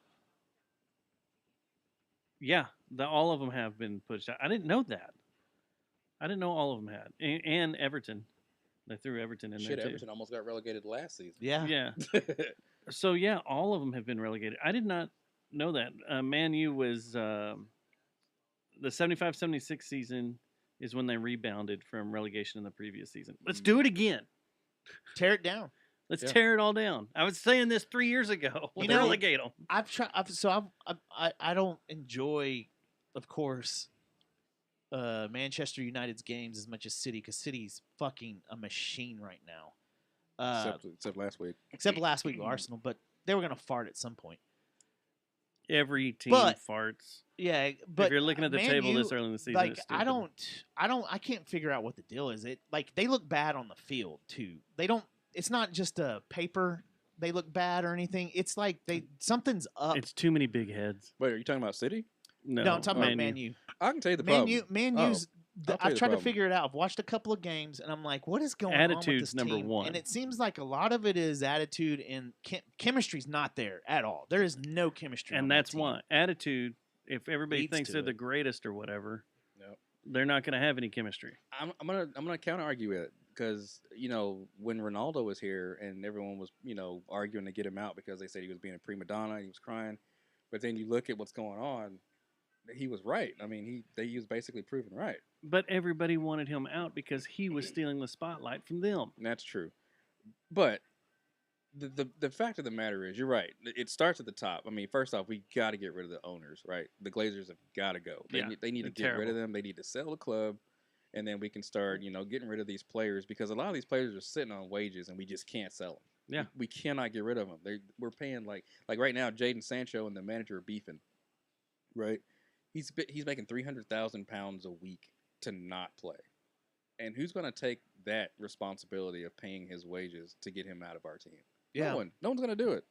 Speaker 2: Yeah, all of them have been pushed out. I didn't know that. I didn't know all of them had. And Everton. They threw Everton in
Speaker 3: Shit,
Speaker 2: there too.
Speaker 3: Everton almost got relegated last season.
Speaker 1: Yeah.
Speaker 2: Yeah. So yeah, all of them have been relegated. I did not know that. Man U was the 75-76 season is when they rebounded from relegation in the previous season. Let's do it again.
Speaker 1: Tear it down.
Speaker 2: Let's
Speaker 3: Yeah.
Speaker 2: tear it all down. I was saying this 3 years ago.
Speaker 1: You
Speaker 2: Let's
Speaker 1: know,
Speaker 2: relegate them.
Speaker 1: I've tried. I don't enjoy, of course, Manchester United's games as much as City, because City's fucking a machine right now.
Speaker 3: Except last week.
Speaker 1: Except last week with Arsenal, but they were gonna fart at some point.
Speaker 2: Every team
Speaker 1: But-
Speaker 2: farts.
Speaker 1: Yeah, but
Speaker 2: if you're looking at the
Speaker 1: Man
Speaker 2: table
Speaker 1: U,
Speaker 2: this early in the season,
Speaker 1: like
Speaker 2: it's
Speaker 1: I
Speaker 2: stupid.
Speaker 1: I can't figure out what the deal is. It like they look bad on the field too. They don't. It's not just a paper. They look bad or anything. It's like something's up.
Speaker 2: It's too many big heads.
Speaker 3: Wait, are you talking about City?
Speaker 2: No,
Speaker 1: no, I'm talking about
Speaker 2: Man
Speaker 1: Man
Speaker 2: U.
Speaker 1: U.
Speaker 3: I can tell you the
Speaker 1: Man
Speaker 3: problem.
Speaker 1: U. Man
Speaker 3: Oh,
Speaker 1: U's.
Speaker 3: I'll tell you
Speaker 1: I've
Speaker 3: the
Speaker 1: tried to
Speaker 3: problem.
Speaker 1: figure it out. I've watched a couple of games, and I'm like, what is going on with
Speaker 2: Attitude's
Speaker 1: this
Speaker 2: number
Speaker 1: team?
Speaker 2: one.
Speaker 1: And it seems like a lot of it is attitude, and chemistry's not there at all. There is no chemistry, on
Speaker 2: And
Speaker 1: that
Speaker 2: that's
Speaker 1: team.
Speaker 2: why attitude. If everybody
Speaker 1: Leads
Speaker 2: thinks
Speaker 1: to
Speaker 2: they're the
Speaker 1: it.
Speaker 2: greatest or whatever,
Speaker 3: Yep.
Speaker 2: they're not going to have any chemistry.
Speaker 3: I'm gonna counter argue with it because you know when Ronaldo was here and everyone was arguing to get him out because they said he was being a prima donna, he was crying, but then you look at what's going on, he was right. I mean he was basically proven right.
Speaker 2: But everybody wanted him out because he was stealing the spotlight from them.
Speaker 3: And that's true, but the fact of the matter is you're right. It starts at the top. I mean, first off, we got to get rid of the owners, right? The Glazers have got to go. They
Speaker 2: Yeah,
Speaker 3: need to
Speaker 2: they're
Speaker 3: get rid of
Speaker 2: terrible.
Speaker 3: them. They need to sell the club. And then we can start, getting rid of these players because a lot of these players are sitting on wages and we just can't sell them.
Speaker 2: Yeah.
Speaker 3: We cannot get rid of them. We're paying like right now, Jadon Sancho and the manager are beefing, right? He's making £300,000 a week to not play, and who's going to take that responsibility of paying his wages to get him out of our team?
Speaker 1: Yeah.
Speaker 3: No one's going to do it,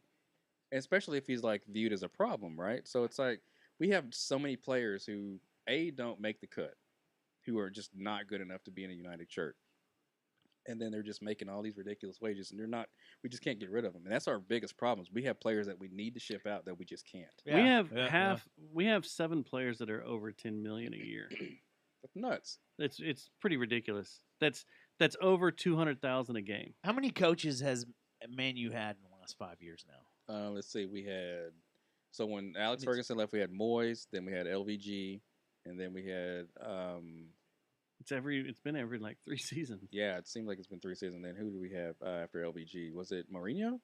Speaker 3: and especially if he's like viewed as a problem, right? So it's like we have so many players who don't make the cut. who are just not good enough to be in a United shirt. And then they're just making all these ridiculous wages, and we just can't get rid of them. And that's our biggest problems. We have players that we need to ship out that we just can't.
Speaker 2: We have 7 players that are over 10 million a year.
Speaker 3: That's nuts.
Speaker 2: It's pretty ridiculous. That's over 200,000 a game.
Speaker 1: How many coaches has Man U had in the last 5 years now?
Speaker 3: Let's see. We had when Alex Ferguson left, we had Moyes, then we had LVG, and then we had
Speaker 2: It's been every like 3 seasons.
Speaker 3: Yeah, it seemed like it's been 3 seasons. Then who do we have after LVG? Was it Mourinho?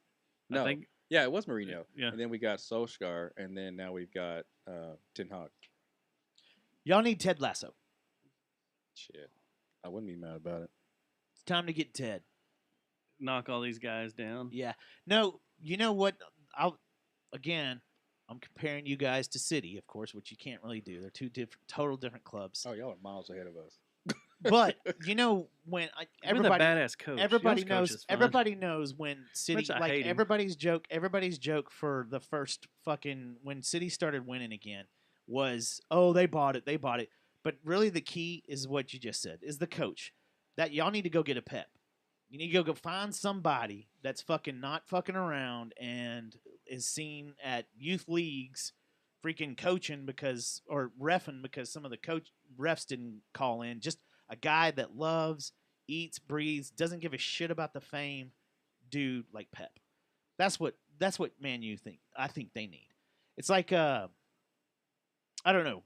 Speaker 2: I
Speaker 3: No.
Speaker 2: think,
Speaker 3: Yeah, it was Mourinho.
Speaker 2: Yeah.
Speaker 3: And then we got Solskjaer, and then now we've got Ten Hag.
Speaker 1: Y'all need Ted Lasso.
Speaker 3: Shit. I wouldn't be mad about it.
Speaker 1: It's time to get Ted.
Speaker 2: knock all these guys down.
Speaker 1: Yeah. No, you know what? I'm comparing you guys to City, of course, which you can't really do. They're two total different clubs.
Speaker 3: Oh, y'all are miles ahead of us.
Speaker 1: But you know when everybody,
Speaker 2: You're the badass coach.
Speaker 1: everybody
Speaker 2: Y'all's coach
Speaker 1: knows,
Speaker 2: is fun.
Speaker 1: everybody knows when City,
Speaker 2: Which I
Speaker 1: like
Speaker 2: hate him.
Speaker 1: everybody's joke for the first fucking when City started winning again was, oh, they bought it. But really, the key is what you just said: is the coach. That y'all need to go get a Pep. You need to go find somebody that's fucking not fucking around and is seen at youth leagues, freaking coaching or reffing because some of the refs didn't call in. Just a guy that loves, eats, breathes, doesn't give a shit about the fame, dude like Pep. That's what Man U I think they need. It's like I don't know.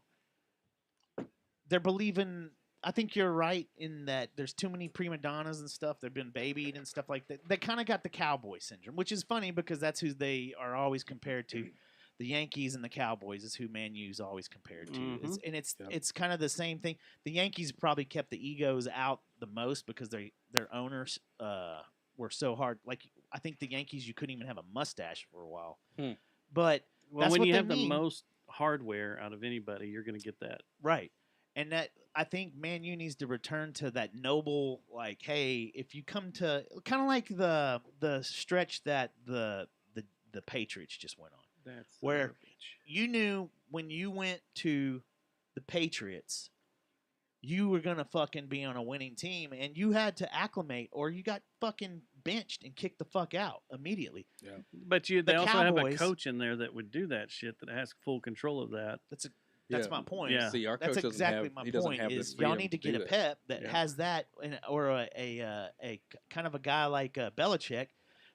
Speaker 1: They're believing. I think you're right in that there's too many prima donnas and stuff. They've been babied and stuff like that. They kind of got the cowboy syndrome, which is funny because that's who they are always compared to. The Yankees and the Cowboys is who Man U's always compared to.
Speaker 2: Mhm.
Speaker 1: It's kind of the same thing. The Yankees probably kept the egos out the most because their owners were so hard. Like I think the Yankees, you couldn't even have a mustache for a while. But
Speaker 2: Well,
Speaker 1: that's
Speaker 2: when
Speaker 1: what
Speaker 2: you
Speaker 1: they
Speaker 2: have the
Speaker 1: mean.
Speaker 2: most hardware out of anybody, you're going to get that.
Speaker 1: Right. And that I think Man U needs to return to that noble, like, hey, if you come to kind of like the stretch that the Patriots just went on.
Speaker 2: That's
Speaker 1: Where
Speaker 2: garbage.
Speaker 1: you knew when you went to the Patriots, you were gonna fucking be on a winning team, and you had to acclimate, or you got fucking benched and kicked the fuck out immediately.
Speaker 3: Yeah.
Speaker 2: But they
Speaker 1: The
Speaker 2: also have a
Speaker 1: Cowboys-
Speaker 2: coach in there that would do that shit that has full control of that.
Speaker 1: That's
Speaker 3: Yeah.
Speaker 1: my point.
Speaker 2: Yeah.
Speaker 3: See, our
Speaker 1: That's
Speaker 3: coach doesn't
Speaker 1: exactly
Speaker 3: have,
Speaker 1: my
Speaker 3: he doesn't
Speaker 1: point.
Speaker 3: have the
Speaker 1: Is y'all
Speaker 3: freedom
Speaker 1: need to get
Speaker 3: do
Speaker 1: a
Speaker 3: that.
Speaker 1: Pep that
Speaker 2: Yeah.
Speaker 1: has that, or a kind of a guy like Belichick,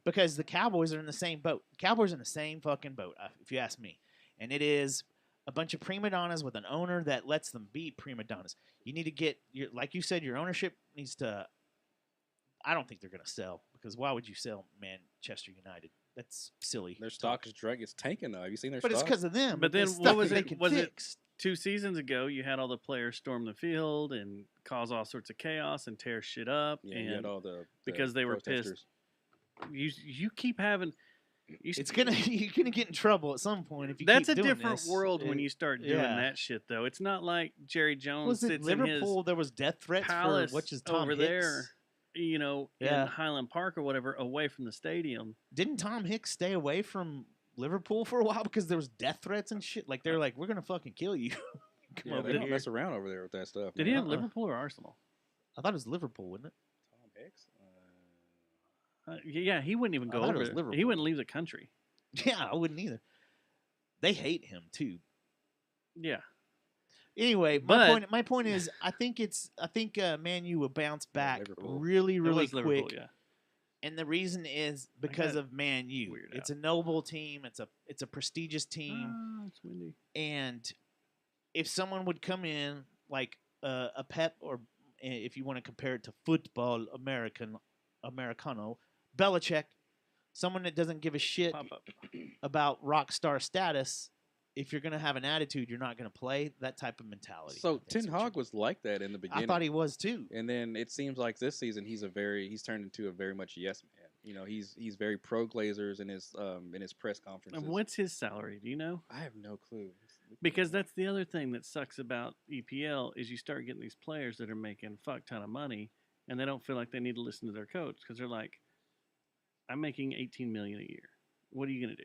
Speaker 1: because the Cowboys are in the same boat. Cowboys are in the same fucking boat, if you ask me, and it is a bunch of prima donnas with an owner that lets them be prima donnas. You need to get like you said, your ownership needs to. I don't think they're going to sell because why would you sell Manchester United? That's silly.
Speaker 3: Their stock is it's tanking though. Have you seen their
Speaker 1: but it's
Speaker 3: stock?
Speaker 1: because of them.
Speaker 2: But then
Speaker 1: It's
Speaker 2: what
Speaker 1: stuff
Speaker 2: was
Speaker 1: that they
Speaker 2: it-
Speaker 1: can
Speaker 2: was it-
Speaker 1: fix.
Speaker 2: 2 seasons ago, you had all the players storm the field and cause all sorts of chaos and tear shit up.
Speaker 3: Yeah, you had
Speaker 2: and
Speaker 3: all the
Speaker 2: because they were
Speaker 3: protesters.
Speaker 2: pissed. You keep having.
Speaker 1: It's gonna you're gonna get in trouble at some point if you.
Speaker 2: That's
Speaker 1: keep
Speaker 2: a
Speaker 1: doing
Speaker 2: different
Speaker 1: this.
Speaker 2: world when you start doing
Speaker 1: yeah.
Speaker 2: that shit, though. It's not like Jerry Jones
Speaker 1: Was it
Speaker 2: sits
Speaker 1: Liverpool?
Speaker 2: in
Speaker 1: There was death
Speaker 2: his
Speaker 1: threats
Speaker 2: palace
Speaker 1: for which is Tom
Speaker 2: over
Speaker 1: Hicks.
Speaker 2: there,
Speaker 1: Yeah.
Speaker 2: in Highland Park or whatever, away from the stadium.
Speaker 1: Didn't Tom Hicks stay away from Liverpool for a while because there was death threats and shit? Like they're like, we're gonna fucking kill you. Come
Speaker 3: Yeah,
Speaker 1: over
Speaker 3: they don't
Speaker 1: here.
Speaker 3: mess around over there with that stuff.
Speaker 2: Did
Speaker 3: man.
Speaker 2: he have
Speaker 1: Uh-uh.
Speaker 2: Liverpool or Arsenal?
Speaker 1: I thought it was Liverpool, wasn't it?
Speaker 3: Tom Hicks?
Speaker 2: Yeah, he wouldn't even
Speaker 1: I
Speaker 2: go
Speaker 1: thought it
Speaker 2: over
Speaker 1: was
Speaker 2: there.
Speaker 1: Liverpool.
Speaker 2: He wouldn't leave the country.
Speaker 1: Yeah, I wouldn't either. They hate him too.
Speaker 2: Yeah.
Speaker 1: Anyway,
Speaker 2: But-
Speaker 1: my point is, I think Man U will bounce back
Speaker 3: Liverpool.
Speaker 1: really,
Speaker 2: It
Speaker 1: really
Speaker 2: was
Speaker 1: quick.
Speaker 2: Liverpool, yeah.
Speaker 1: And the reason is because
Speaker 2: got
Speaker 1: of Man U.
Speaker 2: weird
Speaker 1: It's a noble team. It's a prestigious team.
Speaker 2: Ah, it's windy.
Speaker 1: And if someone would come in like a Pep, or if you want to compare it to football Americano, Belichick, someone that doesn't give a shit
Speaker 2: Pop up.
Speaker 1: about rock star status, if you're going to have an attitude, you're not going to play. That type of mentality.
Speaker 3: So
Speaker 1: That's
Speaker 3: Ten
Speaker 1: what
Speaker 3: Hag was like that in the
Speaker 1: I
Speaker 3: beginning.
Speaker 1: thought he was too.
Speaker 3: And then it seems like this season he's turned into a very much yes man. You know, he's very pro Glazers in his press conferences.
Speaker 2: And what's his salary? Do you know?
Speaker 3: I have no clue.
Speaker 2: Because that's the other thing that sucks about EPL is you start getting these players that are making a fuck ton of money, and they don't feel like they need to listen to their coach because they're like, "I'm making $18 million a year. What are you gonna do?"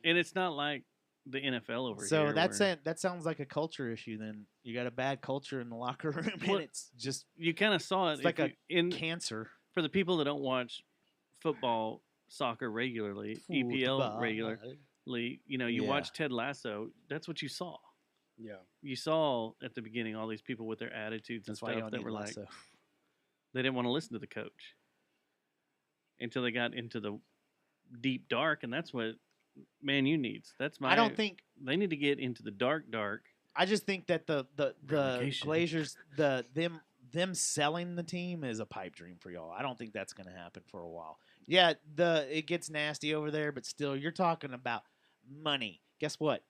Speaker 2: And it's not like the NFL over
Speaker 1: So
Speaker 2: here.
Speaker 1: that's
Speaker 2: where
Speaker 1: it. That sounds like a culture issue. Then you got a bad culture in the locker room,
Speaker 2: Well,
Speaker 1: and it's just
Speaker 2: You kind of saw it
Speaker 1: it's like
Speaker 2: if in
Speaker 1: cancer.
Speaker 2: for the people that don't watch football, soccer regularly, EPL
Speaker 1: Football.
Speaker 2: regularly. You know, you
Speaker 1: Yeah.
Speaker 2: watch Ted Lasso. That's what you saw.
Speaker 3: Yeah.
Speaker 2: You saw at the beginning all these people with their attitudes
Speaker 1: That's
Speaker 2: and
Speaker 1: why you
Speaker 2: stuff
Speaker 1: don't
Speaker 2: that
Speaker 1: need
Speaker 2: were like
Speaker 1: Lasso.
Speaker 2: they didn't want to listen to the coach until they got into the deep dark, and that's what Man U needs. That's my.
Speaker 1: I don't think.
Speaker 2: they need to get into the dark.
Speaker 1: I just think that the
Speaker 2: Relegation.
Speaker 1: Glazers, them selling the team is a pipe dream for y'all. I don't think that's going to happen for a while. Yeah, it gets nasty over there, but still, you're talking about money. Guess what?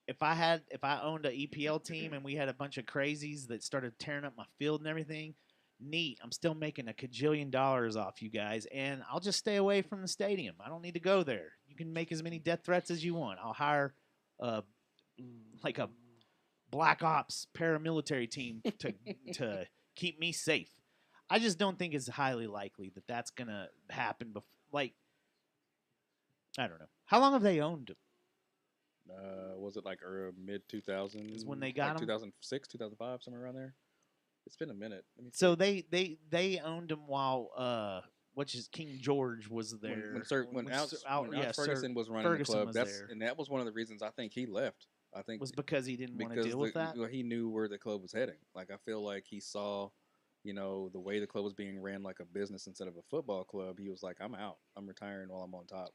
Speaker 1: If I owned an EPL team and we had a bunch of crazies that started tearing up my field and everything, neat. I'm still making $1 kajillion off you guys, and I'll just stay away from the stadium. I don't need to go there. You can make as many death threats as you want. I'll hire like a black ops paramilitary team to keep me safe. I just don't think it's highly likely that that's gonna happen. Like, I don't know. How long have they owned them?
Speaker 3: Was it like mid 2000s?
Speaker 1: Is when they got 'em?
Speaker 3: 2006, 2005, somewhere around there. It's been a minute. Let me
Speaker 1: So they owned them while King George was there.
Speaker 3: when Alex Ferguson was running
Speaker 1: Ferguson
Speaker 3: the club.
Speaker 1: was there.
Speaker 3: And that was one of the reasons I think he left. I think
Speaker 1: Was because he didn't want to
Speaker 3: because
Speaker 1: deal with that.
Speaker 3: he knew where the club was heading. Like I feel like he saw, the way the club was being ran like a business instead of a football club. He was like, I'm out. I'm retiring while I'm on top.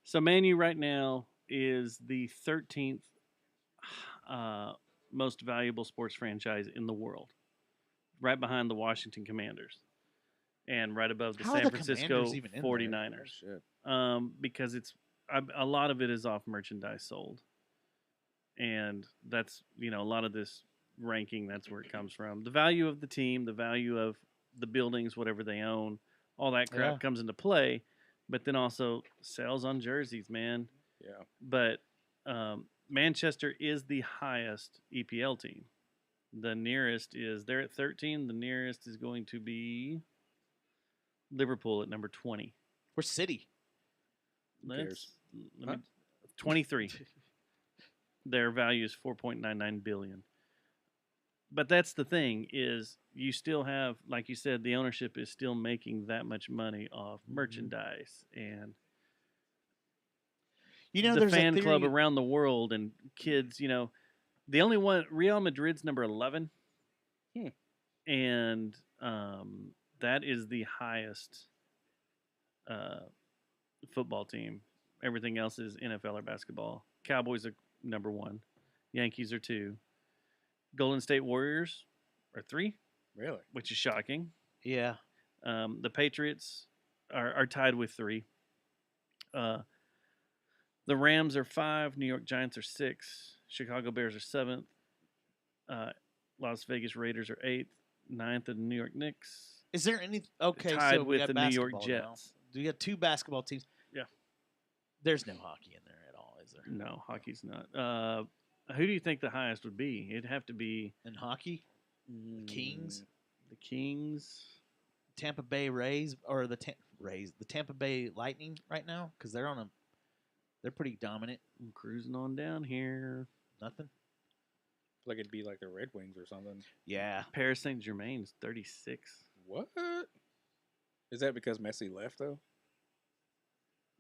Speaker 2: So Man U right now is the 13th most valuable sports franchise in the world, right behind the Washington Commanders, and right above the
Speaker 1: How are
Speaker 2: San
Speaker 1: the
Speaker 2: Francisco
Speaker 1: Commanders even in there?
Speaker 2: 49ers.
Speaker 3: Oh, shit.
Speaker 2: Because it's a lot of it is off merchandise sold, and that's a lot of this ranking. That's where it comes from. The value of the team, the value of the buildings, whatever they own, all that crap
Speaker 1: Yeah.
Speaker 2: comes into play. But then also sales on jerseys, man.
Speaker 3: Yeah.
Speaker 2: But Manchester is the highest EPL team. The nearest they're at 13. The nearest is going to be Liverpool at number 20.
Speaker 1: We're City.
Speaker 3: cares?
Speaker 2: Let me, 23. Their value is 4.99 billion. But that's the thing is you still have, like you said, the ownership is still making that much money off merchandise and the
Speaker 1: there's
Speaker 2: fan
Speaker 1: a
Speaker 2: club
Speaker 1: theory-
Speaker 2: around the world and kids. The only one, Real Madrid's number 11, and that is the highest football team. Everything else is NFL or basketball. Cowboys are number 1, Yankees are 2. Golden State Warriors are 3,
Speaker 3: Really?
Speaker 2: which is shocking.
Speaker 1: Yeah.
Speaker 2: The Patriots are tied with 3. The Rams are 5. New York Giants are 6. Chicago Bears are 7th. Las Vegas Raiders are 8th. 9th are the New York Knicks.
Speaker 1: Is there any okay?
Speaker 2: Tied
Speaker 1: so we
Speaker 2: with
Speaker 1: got
Speaker 2: the New York
Speaker 1: basketball now.
Speaker 2: Jets.
Speaker 1: Do you got 2 basketball teams?
Speaker 2: Yeah.
Speaker 1: There's no hockey in there at all, is there?
Speaker 2: No, hockey's not. Who do you think the highest would be? It'd have to be
Speaker 1: In hockey, Kings,
Speaker 2: the Kings.
Speaker 1: Tampa Bay Rays, or the Tampa Bay Lightning right now because they're pretty dominant.
Speaker 2: I'm cruising on down here.
Speaker 1: Nothing.
Speaker 3: Like it'd be like the Red Wings or something.
Speaker 1: Yeah.
Speaker 2: Paris Saint Germain's 36.
Speaker 3: What? Is that because Messi left though?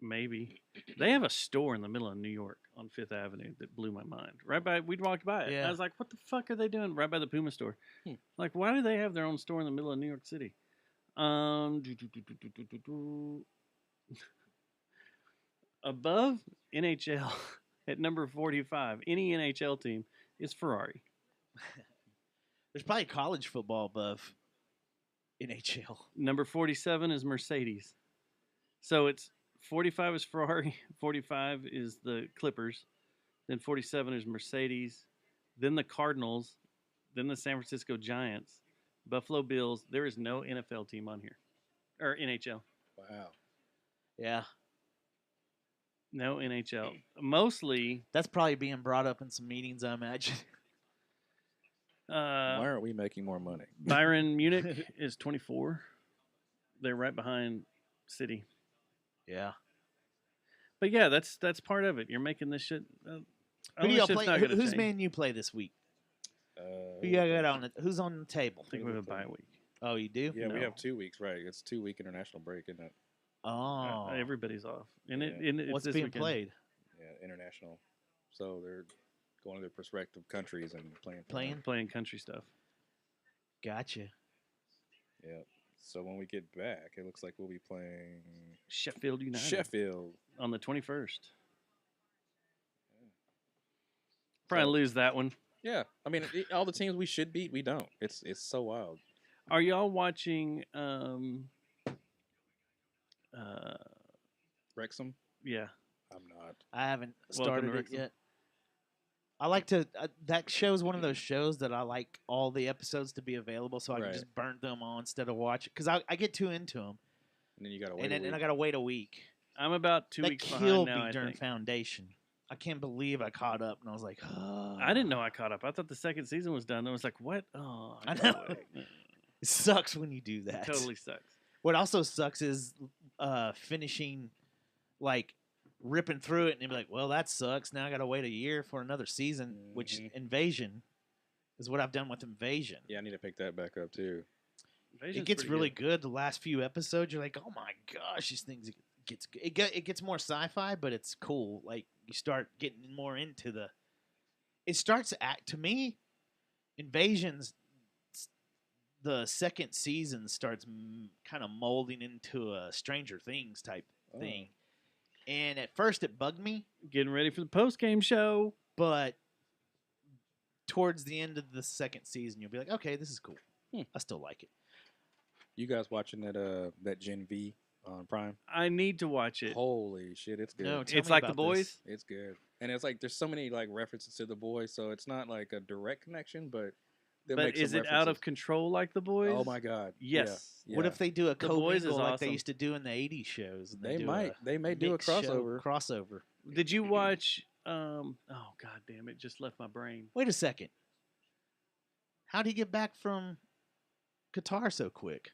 Speaker 2: Maybe. They have a store in the middle of New York on 5th Avenue that blew my mind. We'd walked by it. And
Speaker 1: Yeah.
Speaker 2: I was like, what the fuck are they doing right by the Puma store? Like, why do they have their own store in the middle of New York City? Above NHL at number 45, any NHL team is Ferrari.
Speaker 1: There's probably college football above NHL.
Speaker 2: Number 47 is Mercedes. So it's 45 is Ferrari, 45 is the Clippers, then 47 is Mercedes, then the Cardinals, then the San Francisco Giants, Buffalo Bills. There is no NFL team on here, or NHL.
Speaker 3: Wow.
Speaker 1: Yeah.
Speaker 2: No NHL. Mostly.
Speaker 1: That's probably being brought up in some meetings, I imagine.
Speaker 3: Why aren't we making more money?
Speaker 2: Bayern Munich is 24. They're right behind City.
Speaker 1: Yeah.
Speaker 2: But yeah, that's part of it. You're making this shit.
Speaker 1: Who do y'all
Speaker 2: Ownership's
Speaker 1: play?
Speaker 2: not gonna
Speaker 1: Who's
Speaker 2: change.
Speaker 1: Man U play this week?
Speaker 3: Uh,
Speaker 1: Who you got on it? Who's on the table?
Speaker 2: I think we have a bye week.
Speaker 1: Oh, you do?
Speaker 3: yeah, we
Speaker 2: No.
Speaker 3: have 2 weeks, right? It's 2-week international break, isn't it?
Speaker 1: Oh,
Speaker 2: Everybody's off. And
Speaker 3: Yeah.
Speaker 2: it's
Speaker 1: what's
Speaker 2: this
Speaker 1: being
Speaker 2: weekend.
Speaker 1: played?
Speaker 3: Yeah, international. So they're going to their respective countries and playing. for them.
Speaker 2: Playing country stuff.
Speaker 1: Gotcha.
Speaker 3: Yeah. So when we get back, it looks like we'll be playing
Speaker 2: Sheffield United
Speaker 3: Sheffield.
Speaker 2: on the 21st. Probably lose that one.
Speaker 3: Yeah, I mean, all the teams we should beat, we don't. It's so wild.
Speaker 2: Are y'all watching?
Speaker 3: Wrexham,
Speaker 2: Yeah.
Speaker 3: I'm not.
Speaker 1: I haven't
Speaker 2: Welcome to
Speaker 1: started it
Speaker 2: Wrexham.
Speaker 1: yet. I like to. That show's one of those shows that I like all the episodes to be available, so I can
Speaker 3: Right.
Speaker 1: just burn them on instead of watch. Because I get too into them,
Speaker 3: And then you got to wait.
Speaker 1: and
Speaker 3: a
Speaker 1: then
Speaker 3: week.
Speaker 1: I gotta wait a week.
Speaker 2: I'm about 2
Speaker 1: That
Speaker 2: weeks
Speaker 1: killed
Speaker 2: behind now.
Speaker 1: me
Speaker 2: I
Speaker 1: during
Speaker 2: think.
Speaker 1: Foundation. I can't believe I caught up, and I was like,
Speaker 2: I didn't know I caught up. I thought the second season was done. I was like, what? Oh,
Speaker 1: I
Speaker 2: no
Speaker 1: know.
Speaker 2: way.
Speaker 1: It sucks when you do
Speaker 2: It
Speaker 1: that.
Speaker 2: totally sucks.
Speaker 1: What also sucks is finishing, like, ripping through it and be like, well, that sucks. Now I got to wait a year for another season, which
Speaker 3: Mhm.
Speaker 1: Invasion is what I've done with Invasion.
Speaker 3: Yeah, I need to pick that back up too.
Speaker 2: Invasion's
Speaker 1: It gets
Speaker 2: pretty
Speaker 1: really good. The last few episodes, you're like, oh my gosh, these things it gets more sci-fi, but it's cool. Like you start getting more into the. It starts to me, Invasion's. The second season starts kind of molding into a Stranger Things type
Speaker 3: Oh.
Speaker 1: thing, and at first it bugged me,
Speaker 2: Getting ready for the post game show.
Speaker 1: but towards the end of the second season, you'll be like, okay, this is cool.
Speaker 3: Hmm.
Speaker 1: I still like it.
Speaker 3: You guys watching that Gen V on Prime?
Speaker 2: I need to watch it.
Speaker 3: Holy shit, it's good.
Speaker 1: No, tell
Speaker 2: It's
Speaker 1: me
Speaker 2: like The
Speaker 1: about
Speaker 2: Boys.
Speaker 1: this.
Speaker 3: It's good, and it's like there's so many like references to The Boys, so it's not like a direct connection, but they
Speaker 2: But
Speaker 3: make some
Speaker 2: is it out of
Speaker 3: references.
Speaker 2: control like The Boys?
Speaker 3: Oh my god!
Speaker 2: Yes.
Speaker 3: Yeah,
Speaker 1: What
Speaker 3: yeah.
Speaker 1: if they do a
Speaker 2: The Boys is
Speaker 1: co-mingle like they
Speaker 2: awesome.
Speaker 1: used to do in the '80s shows? And
Speaker 3: They
Speaker 1: do
Speaker 3: might. They may do a
Speaker 1: mixed show
Speaker 3: crossover.
Speaker 1: Crossover.
Speaker 2: Did you watch? Oh god damn it! Just left my brain.
Speaker 1: Wait a second. How'd he get back from Qatar so quick?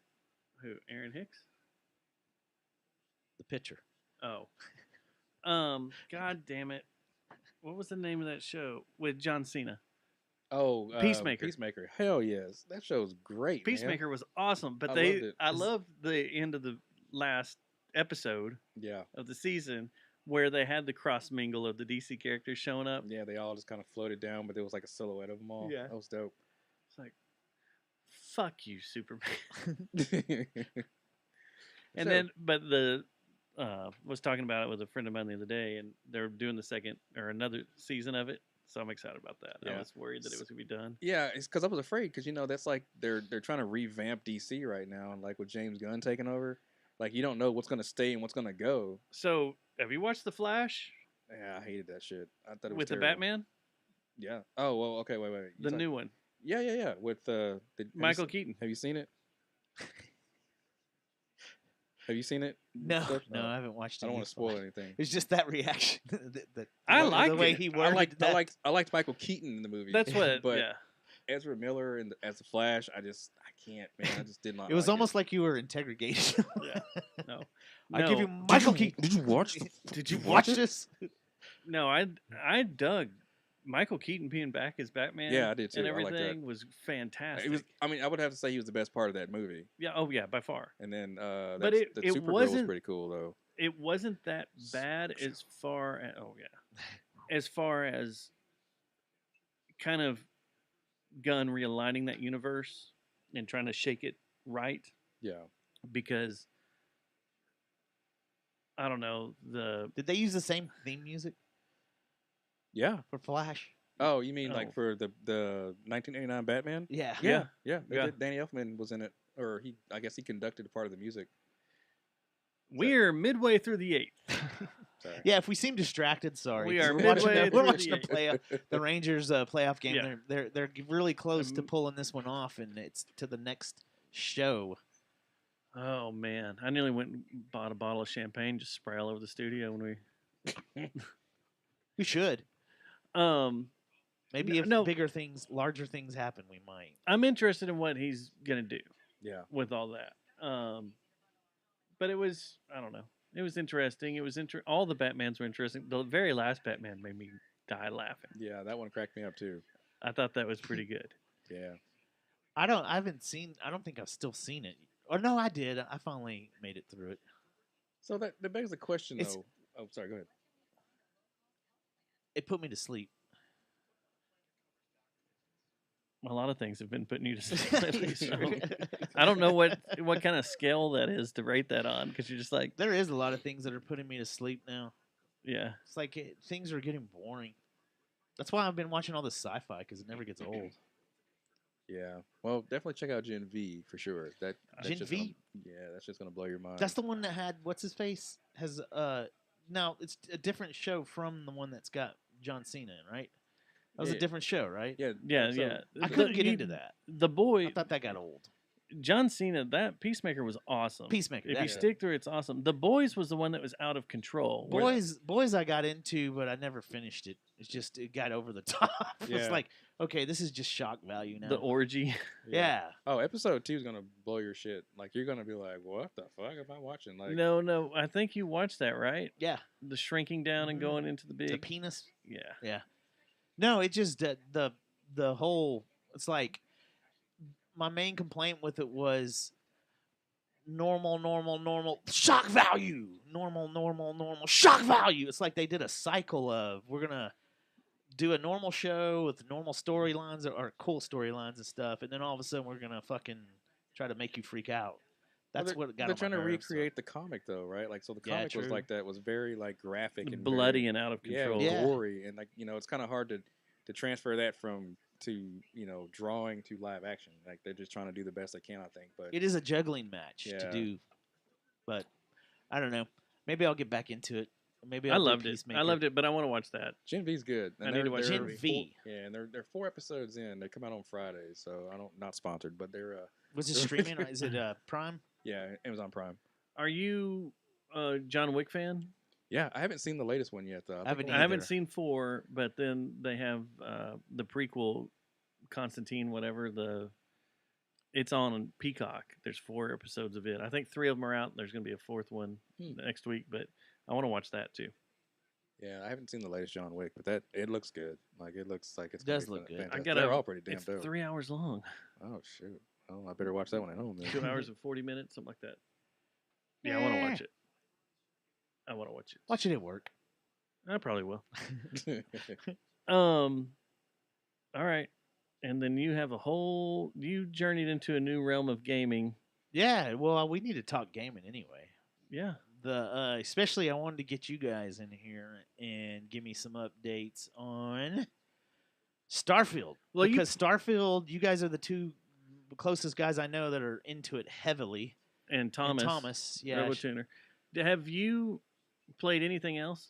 Speaker 2: Who? Aaron Hicks?
Speaker 1: The pitcher.
Speaker 2: Oh. God damn it! What was the name of that show with John Cena?
Speaker 3: Oh,
Speaker 2: Peacemaker.
Speaker 3: Peacemaker. Hell yes, that show's great. man.
Speaker 2: Peacemaker was awesome, but
Speaker 3: I
Speaker 2: they
Speaker 3: loved it.
Speaker 2: I loved the end of the last episode
Speaker 3: Yeah,
Speaker 2: of the season where they had the cross mingle of the DC characters showing up.
Speaker 3: yeah. They all just kind of floated down, but there was like a silhouette of them all.
Speaker 2: Yeah.
Speaker 3: That was dope.
Speaker 2: It's like, fuck you, Superman. And
Speaker 3: So-
Speaker 2: then, but the was talking about it with a friend of mine the other day, and they're doing the second or another season of it. So I'm excited about that. I
Speaker 3: Yeah.
Speaker 2: was worried that it was gonna be done.
Speaker 3: Yeah, it's because I was afraid because that's like they're trying to revamp DC right now, and like with James Gunn taking over, like you don't know what's gonna stay and what's gonna go.
Speaker 2: So have you watched The Flash
Speaker 3: Yeah, I hated that shit. I thought it was
Speaker 2: with the
Speaker 3: terrible.
Speaker 2: Batman,
Speaker 3: Yeah. Oh well. Okay. Wait. You
Speaker 2: the new one,
Speaker 3: Yeah. With
Speaker 2: Michael Keaton?
Speaker 3: Have you seen it? Have you seen it?
Speaker 1: No,
Speaker 3: Stuff?
Speaker 1: no,
Speaker 3: Oh,
Speaker 1: I haven't watched it.
Speaker 3: I don't want to spoil anything.
Speaker 1: It's just that reaction. that
Speaker 2: I
Speaker 1: the
Speaker 2: liked
Speaker 1: way
Speaker 2: it.
Speaker 1: he
Speaker 3: I
Speaker 1: worded
Speaker 3: liked,
Speaker 1: that.
Speaker 3: I liked Michael Keaton in the movie.
Speaker 2: That's what.
Speaker 3: But
Speaker 2: yeah.
Speaker 3: Ezra Miller as the Flash, I can't, man. I just did not.
Speaker 1: It was
Speaker 3: like
Speaker 1: almost like you were interrogating.
Speaker 2: Yeah. No.
Speaker 1: I give
Speaker 2: No.
Speaker 1: you Michael Keaton.
Speaker 3: Did you watch?
Speaker 1: Did you watch this?
Speaker 2: No, I dug Michael Keaton being back as Batman.
Speaker 3: Yeah, I did too.
Speaker 2: And
Speaker 3: I liked that.
Speaker 2: everything was fantastic.
Speaker 3: It was. I mean, I would have to say he was the best part of that movie.
Speaker 2: Yeah. Oh yeah, by far.
Speaker 3: And then,
Speaker 2: But
Speaker 3: the
Speaker 2: it
Speaker 3: Supergirl was
Speaker 2: wasn't-
Speaker 3: pretty cool though.
Speaker 2: It wasn't that bad as far as as far as kind of Gunn realigning that universe and trying to shake it right,
Speaker 3: Yeah.
Speaker 2: because I don't know,
Speaker 1: Did they use the same theme music
Speaker 3: Yeah.
Speaker 1: for Flash?
Speaker 3: Oh, you mean
Speaker 2: Oh.
Speaker 3: like for the 1989 Batman?
Speaker 1: Yeah.
Speaker 3: Yeah. They
Speaker 2: Yeah.
Speaker 3: did. Danny Elfman was in it, or I guess he conducted a part of the music.
Speaker 2: we're midway through the 8th.
Speaker 3: Sorry.
Speaker 1: Yeah, if we seem distracted, sorry.
Speaker 2: We
Speaker 1: 'cause
Speaker 2: are
Speaker 1: we're watching
Speaker 2: midway
Speaker 1: the, we're
Speaker 2: through
Speaker 1: watching
Speaker 2: the
Speaker 1: the playoff, the Rangers playoff game.
Speaker 2: Yeah.
Speaker 1: They're really close to
Speaker 2: Um,
Speaker 1: pulling this one off, and it's to the next show.
Speaker 2: Oh man, I nearly went and bought a bottle of champagne just spray all over the studio when we.
Speaker 1: We should. Maybe if
Speaker 2: No.
Speaker 1: bigger things, larger things happen, we might.
Speaker 2: I'm interested in what he's gonna do
Speaker 3: Yeah.
Speaker 2: with all that. But it was, I don't know. It was interesting. It was all the Batmans were interesting. The very last Batman made me die laughing.
Speaker 3: Yeah, that one cracked me up too.
Speaker 2: I thought that was pretty good.
Speaker 3: Yeah.
Speaker 1: I don't think I've still seen it. Or no, I did. I finally made it through it.
Speaker 3: So that begs the question
Speaker 1: It's-
Speaker 3: though. Oh, sorry. Go ahead.
Speaker 1: It put me to sleep.
Speaker 2: A lot of things have been putting you to sleep lately. So I don't know what kind of scale that is to rate that on because you're just like,
Speaker 1: There is a lot of things that are putting me to sleep now.
Speaker 2: yeah.
Speaker 1: It's like things are getting boring. That's why I've been watching all this sci-fi because it never gets old.
Speaker 3: Yeah. Well, definitely check out Gen V for sure. That's
Speaker 1: Gen
Speaker 3: just
Speaker 1: V?
Speaker 3: That's just gonna blow your mind.
Speaker 1: That's the one that had what's his face has now it's a different show from the one that's got John Cena in, right? That was
Speaker 3: Yeah.
Speaker 1: a different show, right?
Speaker 3: Yeah.
Speaker 2: Yeah,
Speaker 3: so-
Speaker 2: yeah.
Speaker 1: I couldn't get into that.
Speaker 2: The boy,
Speaker 1: I thought that got old.
Speaker 2: John Cena, that Peacemaker was awesome.
Speaker 1: Peacemaker.
Speaker 2: If
Speaker 1: that-
Speaker 2: you stick through, it's awesome. The Boys was the one that was out of control. where-
Speaker 1: Boys, I got into, but I never finished it. It's just it got over the top. It's
Speaker 3: Yeah.
Speaker 1: like, okay, this is just shock value now.
Speaker 2: the orgy.
Speaker 1: yeah.
Speaker 3: Oh, episode 2 is gonna blow your shit. Like you're gonna be like, what the fuck am I watching? Like,
Speaker 2: No, I think you watched that, right?
Speaker 1: Yeah.
Speaker 2: The shrinking down and
Speaker 1: Mhm.
Speaker 2: going into the big.
Speaker 1: The penis.
Speaker 2: Yeah.
Speaker 1: No, it just the whole. It's like my main complaint with it was normal shock value, normal shock value. It's like they did a cycle of we're gonna do a normal show with normal storylines or cool storylines and stuff, and then all of a sudden we're gonna fucking try to make you freak out.
Speaker 3: well,
Speaker 1: That's what got
Speaker 3: they're
Speaker 1: on my
Speaker 3: trying to
Speaker 1: nerves, so-
Speaker 3: recreate the comic though, right? Like, so the
Speaker 1: Yeah,
Speaker 3: comic was
Speaker 1: true.
Speaker 3: like that, was very like graphic and
Speaker 2: Bloody
Speaker 3: very,
Speaker 2: and out of
Speaker 3: yeah,
Speaker 2: control.
Speaker 1: Yeah.
Speaker 3: gory, and like it's kind of hard to transfer that to drawing to live action. Like they're just trying to do the best they can, I think. But
Speaker 1: It is a juggling match to
Speaker 3: Yeah.
Speaker 1: do, but I don't know. Maybe I'll get back into it. Maybe
Speaker 2: I
Speaker 1: I'll do
Speaker 2: loved it.
Speaker 1: Peacemaker.
Speaker 2: I loved it, but I want to watch that.
Speaker 3: Gen V's good.
Speaker 2: I need to watch
Speaker 1: Gen
Speaker 3: they're
Speaker 1: V.
Speaker 3: Yeah, and they're 4 episodes in. They come out on Fridays, so not sponsored, but they're
Speaker 1: Was it streaming? Is it Prime?
Speaker 3: yeah, Amazon Prime.
Speaker 2: Are you a John Wick fan?
Speaker 3: Yeah, I haven't seen the latest one yet though.
Speaker 1: I haven't
Speaker 2: I haven't
Speaker 1: either.
Speaker 2: seen 4, but then they have the prequel, Constantine, whatever. It's on Peacock. There's 4 episodes of it. I think 3 of them are out. There's going to be a 4th one next week, but I want to watch that too.
Speaker 3: Yeah, I haven't seen the latest John Wick, but it looks good. Like it looks like it's
Speaker 1: It does
Speaker 3: gonna be
Speaker 1: look good.
Speaker 3: fantastic.
Speaker 2: gotta-
Speaker 3: They're all pretty damn
Speaker 2: It's
Speaker 3: dope.
Speaker 2: 3 hours long.
Speaker 3: Oh shoot! Oh, I better watch that one at home. Then.
Speaker 2: 2 hours and 40 minutes, something like that. Yeah, I want to watch it. I want to watch it.
Speaker 1: Watch it at work.
Speaker 2: I probably will. All right. And then you journeyed into a new realm of gaming.
Speaker 1: Yeah. Well, we need to talk gaming anyway.
Speaker 2: Yeah.
Speaker 1: Especially I wanted to get you guys in here and give me some updates on Starfield.
Speaker 2: Well,
Speaker 1: because Starfield, you guys are the two closest guys I know that are into it heavily.
Speaker 2: And Thomas.
Speaker 1: Yeah.
Speaker 2: RoboTuner. Have you played anything else?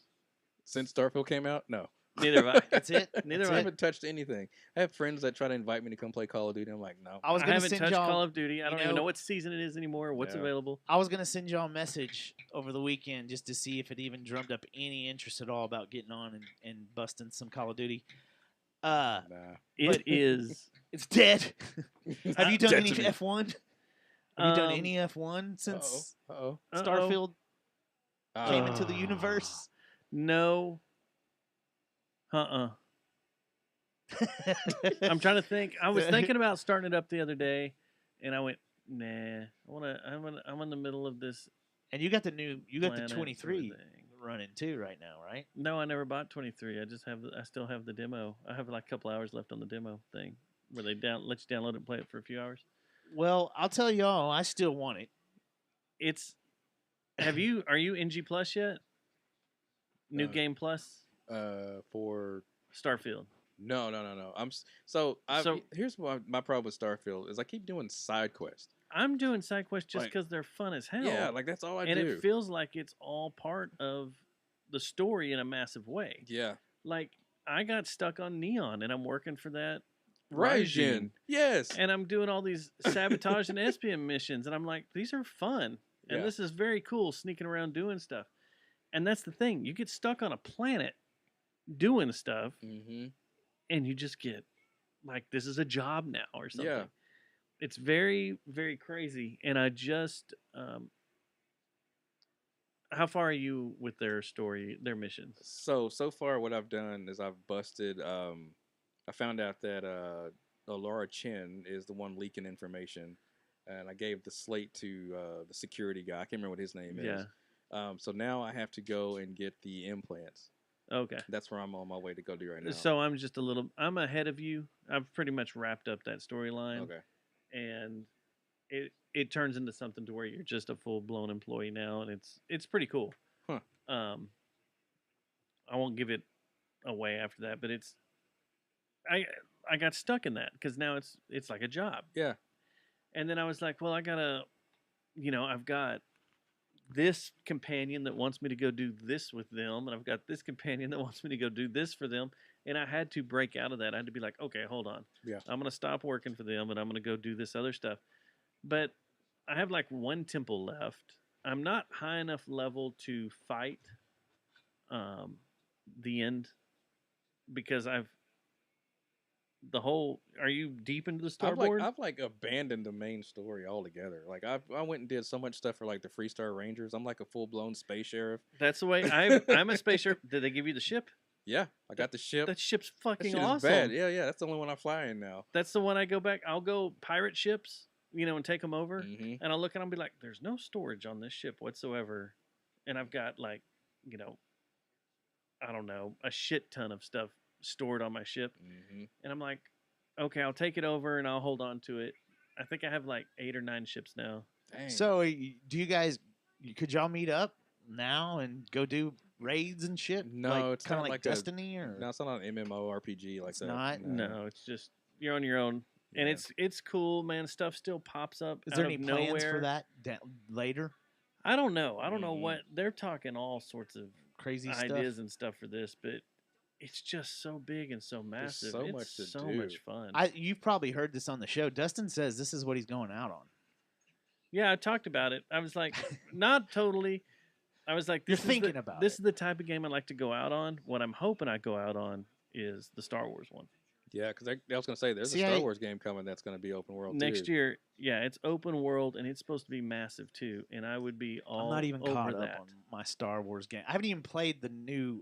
Speaker 3: Since Starfield came out, no.
Speaker 2: Neither have I.
Speaker 1: That's it.
Speaker 2: Neither
Speaker 1: That's
Speaker 3: I
Speaker 2: have I.
Speaker 3: haven't touched anything. I have friends that try to invite me to come play Call of Duty. I'm like, no.
Speaker 1: I was
Speaker 2: I
Speaker 1: gonna
Speaker 2: haven't
Speaker 1: send
Speaker 2: touched
Speaker 1: y'all.
Speaker 2: Call of Duty. I
Speaker 1: you
Speaker 2: don't even
Speaker 1: know-
Speaker 2: know what season it is anymore, what's
Speaker 3: Yeah.
Speaker 2: available.
Speaker 1: I was gonna send y'all a message over the weekend just to see if it even drummed up any interest at all about getting on and busting some Call of Duty.
Speaker 3: Nah.
Speaker 2: It is.
Speaker 1: It's dead. Have you done
Speaker 3: Dead
Speaker 1: any
Speaker 3: to me.
Speaker 1: F1? Have you done
Speaker 2: Um,
Speaker 1: any F1 since
Speaker 3: Uh-oh.
Speaker 1: Starfield came into the
Speaker 3: Ah.
Speaker 1: universe?
Speaker 2: No. I'm trying to think. I was thinking about starting it up the other day, and I went, nah. I'm in the middle of this.
Speaker 1: And you got the
Speaker 2: planet
Speaker 1: 23
Speaker 2: sort of thing.
Speaker 1: running too right now, right?
Speaker 2: No, I never bought 23. I still have the demo. I have like a couple hours left on the demo thing, where they let you download it and play it for a few hours.
Speaker 1: Well, I'll tell y'all, I still want it.
Speaker 2: It's. Are you NG Plus yet? New Game Plus.
Speaker 3: For
Speaker 2: Starfield.
Speaker 3: no. Here's my problem with Starfield is I keep doing side quests.
Speaker 2: I'm doing side quests just
Speaker 3: Like-
Speaker 2: because they're fun as hell.
Speaker 3: Yeah, like that's all I
Speaker 2: and
Speaker 3: do.
Speaker 2: it feels like it's all part of the story in a massive way.
Speaker 3: yeah.
Speaker 2: Like I got stuck on Neon, and I'm working for that
Speaker 3: Raijin. Yes.
Speaker 2: and I'm doing all these sabotage and espion missions, and I'm like, these are fun, and
Speaker 3: Yeah.
Speaker 2: this is very cool, sneaking around doing stuff. And that's the thing, you get stuck on a planet doing stuff,
Speaker 3: Mm-hmm.
Speaker 2: and you just get like, this is a job now or something.
Speaker 3: Yeah.
Speaker 2: It's very, very crazy, and I just How far are you with their story, their missions?
Speaker 3: So far, what I've done is I've busted. I found out that Laura Chen is the one leaking information, and I gave the slate to the security guy. I can't remember what his name is. So now I have to go and get the implants.
Speaker 2: Okay.
Speaker 3: That's where I'm on my way to go do right now.
Speaker 2: So I'm ahead of you. I've pretty much wrapped up that storyline.
Speaker 3: Okay.
Speaker 2: And it turns into something to where you're just a full blown employee now, and it's pretty cool.
Speaker 3: Huh.
Speaker 2: I won't give it away after that, but I got stuck in that because now it's like a job.
Speaker 3: Yeah.
Speaker 2: And then I was like, well, I've got this companion that wants me to go do this with them, and I've got this companion that wants me to go do this for them, and I had to break out of that. I had to be like, okay, hold on.
Speaker 3: Yeah.
Speaker 2: I'm going to stop working for them, and I'm going to go do this other stuff. But I have like one temple left. I'm not high enough level to fight the end because are you deep into the starboard?
Speaker 3: I've abandoned the main story altogether. Like I went and did so much stuff for like the Freestar Rangers. I'm like a full blown space sheriff.
Speaker 2: That's the way I'm a space sheriff. Did they give you the ship?
Speaker 3: Yeah, I got the ship.
Speaker 2: That ship's fucking
Speaker 3: that shit
Speaker 2: awesome.
Speaker 3: Is bad. Yeah, that's the only one I fly in now.
Speaker 2: That's the one I go back. I'll go pirate ships, and take them over,
Speaker 3: Mm-hmm.
Speaker 2: and I'll look at them and be like, "There's no storage on this ship whatsoever," and I've got like, I don't know, a shit ton of stuff stored on my ship, and I'm like, okay, I'll take it over and I'll hold on to it. I think I have like 8 or 9 ships now.
Speaker 3: Dang.
Speaker 1: So, do you guys? Could y'all meet up now and go do raids and shit?
Speaker 3: No, it's
Speaker 1: kind of
Speaker 3: not
Speaker 1: like
Speaker 3: like
Speaker 1: Destiny, or
Speaker 3: No, it's not an MMORPG like
Speaker 1: It's
Speaker 3: that.
Speaker 1: not?
Speaker 2: No, it's just you're on your own, and
Speaker 3: Yeah.
Speaker 2: it's cool, man. Stuff still pops up.
Speaker 1: is
Speaker 2: out
Speaker 1: there
Speaker 2: of
Speaker 1: any plans
Speaker 2: nowhere.
Speaker 1: for that later?
Speaker 2: I don't know. I don't know
Speaker 3: Mhm.
Speaker 2: what they're talking. All sorts of
Speaker 1: Crazy
Speaker 2: ideas
Speaker 1: stuff.
Speaker 2: and stuff for this, but it's just so big and so massive.
Speaker 3: so
Speaker 2: it's
Speaker 3: much to
Speaker 2: so
Speaker 3: do.
Speaker 2: much fun.
Speaker 1: You've probably heard this on the show. Dustin says this is what he's going out on.
Speaker 2: Yeah, I talked about it. I was like, not totally. I was like,
Speaker 1: You're
Speaker 2: this
Speaker 1: thinking
Speaker 2: is the,
Speaker 1: about
Speaker 2: this
Speaker 1: it.
Speaker 2: is the type of game I like to go out on. What I'm hoping I go out on is the Star Wars one
Speaker 3: Yeah, because I was gonna say there's
Speaker 1: See,
Speaker 3: a Star
Speaker 1: I-
Speaker 3: Wars game coming that's gonna be open world
Speaker 2: next
Speaker 3: too.
Speaker 2: year. Yeah, it's open world and it's supposed to be massive too. And I would be all
Speaker 1: I'm not even
Speaker 2: over
Speaker 1: caught
Speaker 2: that.
Speaker 1: up on my Star Wars game. I haven't even played the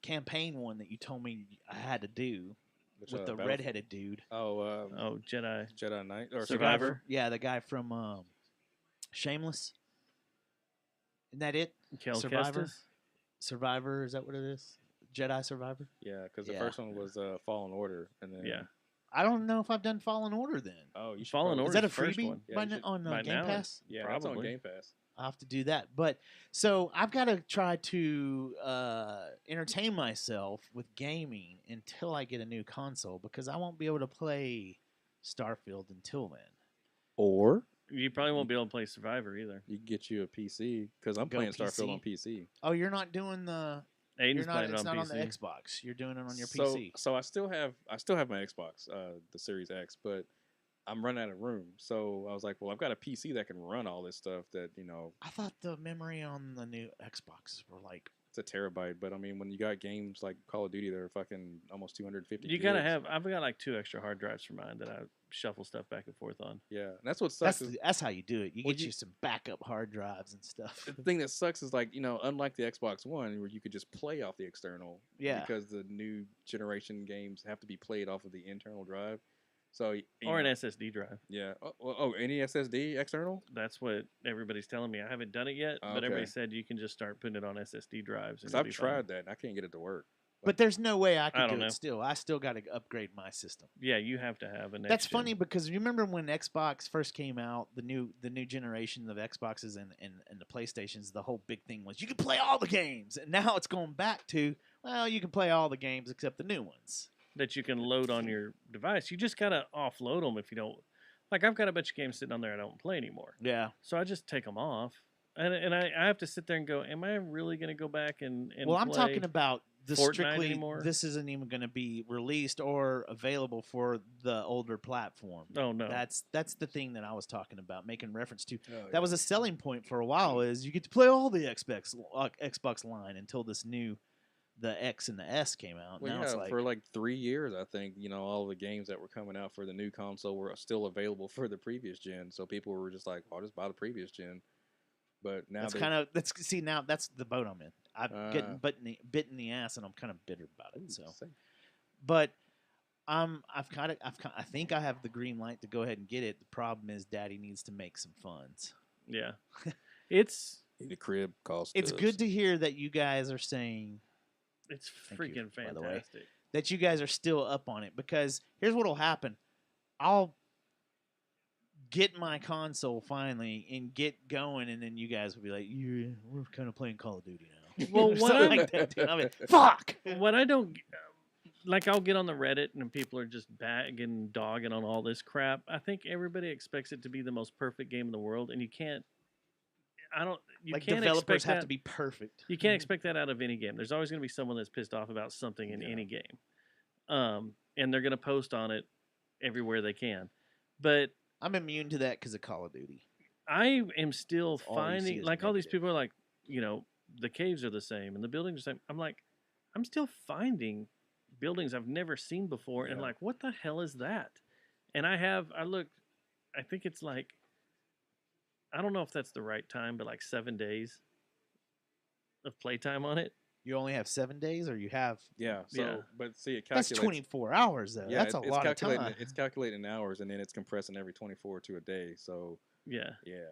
Speaker 1: campaign one that you told me I had to do
Speaker 3: Which,
Speaker 1: with the
Speaker 3: Battlef-
Speaker 1: redheaded dude.
Speaker 2: Oh, Jedi.
Speaker 3: Jedi Knight or
Speaker 2: Survivor.
Speaker 1: Yeah, the guy from Shameless. Isn't that it?
Speaker 2: Kel
Speaker 1: Survivor?
Speaker 2: Kestis.
Speaker 1: Survivor, is that what it is? Jedi Survivor?
Speaker 3: Yeah, because the
Speaker 1: Yeah.
Speaker 3: first one was Fallen Order, and then
Speaker 2: Yeah.
Speaker 1: I don't know if I've done Fallen Order then.
Speaker 3: Oh, you should
Speaker 2: Fallen
Speaker 3: probably-
Speaker 2: Order
Speaker 1: Is that a
Speaker 2: the first
Speaker 1: freebie
Speaker 2: one.
Speaker 3: Yeah,
Speaker 1: by
Speaker 3: you should-
Speaker 1: on
Speaker 2: by
Speaker 1: Game
Speaker 2: now
Speaker 1: Pass?
Speaker 3: Yeah, that's on
Speaker 2: Probably.
Speaker 3: Game Pass.
Speaker 1: I'll have to do that. But so I've got to try to entertain myself with gaming until I get a new console because I won't be able to play Starfield until then.
Speaker 3: Or
Speaker 2: You probably won't be able to play Survivor either.
Speaker 3: you can get you a PC because I'm
Speaker 1: Go
Speaker 3: playing Starfield
Speaker 1: PC?
Speaker 3: on PC.
Speaker 1: Oh, you're not doing the.
Speaker 2: Aiden's
Speaker 1: You're not.
Speaker 2: playing it
Speaker 1: It's
Speaker 2: on
Speaker 1: not
Speaker 2: PC.
Speaker 1: on the Xbox. You're doing it on your
Speaker 3: so,
Speaker 1: PC.
Speaker 3: So I still have my Xbox, the Series X, but I'm running out of room. So I was like, well, I've got a PC that can run all this stuff. That
Speaker 1: I thought the memory on the new Xbox were like.
Speaker 3: it's a terabyte. But I mean, when you got games like Call of Duty, they're fucking almost 250.
Speaker 2: You gotta
Speaker 3: gigs.
Speaker 2: have. I've got like 2 extra hard drives for mine that I shuffle stuff back and forth on.
Speaker 3: Yeah, and that's what sucks.
Speaker 1: That's how you do it. You
Speaker 3: Well,
Speaker 1: get you some backup hard drives and stuff.
Speaker 3: The thing that sucks is like, unlike the Xbox One where you could just play off the external.
Speaker 1: Yeah.
Speaker 3: Because the new generation games have to be played off of the internal drive. So
Speaker 2: Or an SSD drive.
Speaker 3: Yeah. Any SSD external?
Speaker 2: That's what everybody's telling me. I haven't done it yet, but everybody
Speaker 3: Okay.
Speaker 2: said you can just start putting it on SSD drives.
Speaker 3: Because I've tried that and I can't get it to work.
Speaker 1: But there's no way I can
Speaker 2: don't
Speaker 1: do
Speaker 2: know.
Speaker 1: it still. I still got to upgrade my system.
Speaker 2: Yeah, you have to have an.
Speaker 1: That's funny because you remember when Xbox first came out, the new generation of Xboxes and the PlayStations, the whole big thing was you can play all the games. And now it's going back to, well, you can play all the games except the new ones.
Speaker 2: that you can load on your device. You just gotta offload them if you don't. Like I've got a bunch of games sitting on there I don't play anymore.
Speaker 1: Yeah.
Speaker 2: So I just take them off, and I have to sit there and go, am I really gonna go back and
Speaker 1: Well, I'm
Speaker 2: play
Speaker 1: talking about the
Speaker 2: Fortnite
Speaker 1: strictly.
Speaker 2: anymore?
Speaker 1: This isn't even going to be released or available for the older platform.
Speaker 2: Oh no,
Speaker 1: That's the thing that I was talking about, making reference to.
Speaker 3: Oh,
Speaker 1: That was a selling point for a while. Is you get to play all the Xbox line until this new, the X and the S came out.
Speaker 3: Well,
Speaker 1: Now
Speaker 3: yeah,
Speaker 1: it's like
Speaker 3: for like 3 years, I think, all the games that were coming out for the new console were still available for the previous gen. So people were just like, I'll just buy the previous gen. But now
Speaker 1: That's
Speaker 3: they-
Speaker 1: kind of now that's the boat I'm in. I'm getting
Speaker 3: Ah.
Speaker 1: bit in the ass, and I'm kind of bitter about it. So,
Speaker 3: Same.
Speaker 1: but I think I have the green light to go ahead and get it. The problem is, Daddy needs to make some funds.
Speaker 2: Yeah. It's
Speaker 3: the crib costs.
Speaker 1: It's good to hear that you guys are saying
Speaker 2: it's
Speaker 1: Thank you,
Speaker 2: freaking
Speaker 1: by the way.
Speaker 2: fantastic.
Speaker 1: that you guys are still up on it, because here's what'll happen. I'll get my console finally and get going, and then you guys will be like, "Yeah, we're kind of playing Call of Duty now."
Speaker 2: Well,
Speaker 1: Or
Speaker 2: what
Speaker 1: something
Speaker 2: I'm-
Speaker 1: like that. Dude. I mean, fuck.
Speaker 2: What I don't like, I'll get on the Reddit and people are just bagging, dogging on all this crap. I think everybody expects it to be the most perfect game in the world, and you can't. You
Speaker 1: Like
Speaker 2: can't
Speaker 1: developers
Speaker 2: expect
Speaker 1: have
Speaker 2: that.
Speaker 1: to be perfect.
Speaker 2: You can't expect that out of any game. There's always going to be someone that's pissed off about something in any game, and they're going to post on it everywhere they can. But
Speaker 1: I'm immune to that because of Call of Duty.
Speaker 2: I am still
Speaker 1: All you see
Speaker 2: finding,
Speaker 1: is
Speaker 2: like, all these
Speaker 1: negative.
Speaker 2: people are like, the caves are the same and the buildings are the same. I'm like, I'm still finding buildings I've never seen before, and
Speaker 3: Yeah.
Speaker 2: like, what the hell is that? And I looked, I think it's like, I don't know if that's the right time, but like 7 days of playtime on it.
Speaker 1: You only have 7 days, or you have
Speaker 3: Yeah. So,
Speaker 2: Yeah.
Speaker 3: but see, it
Speaker 1: that's
Speaker 3: calculates.
Speaker 1: 24 hours though.
Speaker 3: Yeah,
Speaker 1: That's a
Speaker 3: it's
Speaker 1: lot of
Speaker 3: calculating.
Speaker 1: time.
Speaker 3: It's calculating hours, and then it's compressing every 24 to a day. So
Speaker 2: Yeah.
Speaker 3: yeah,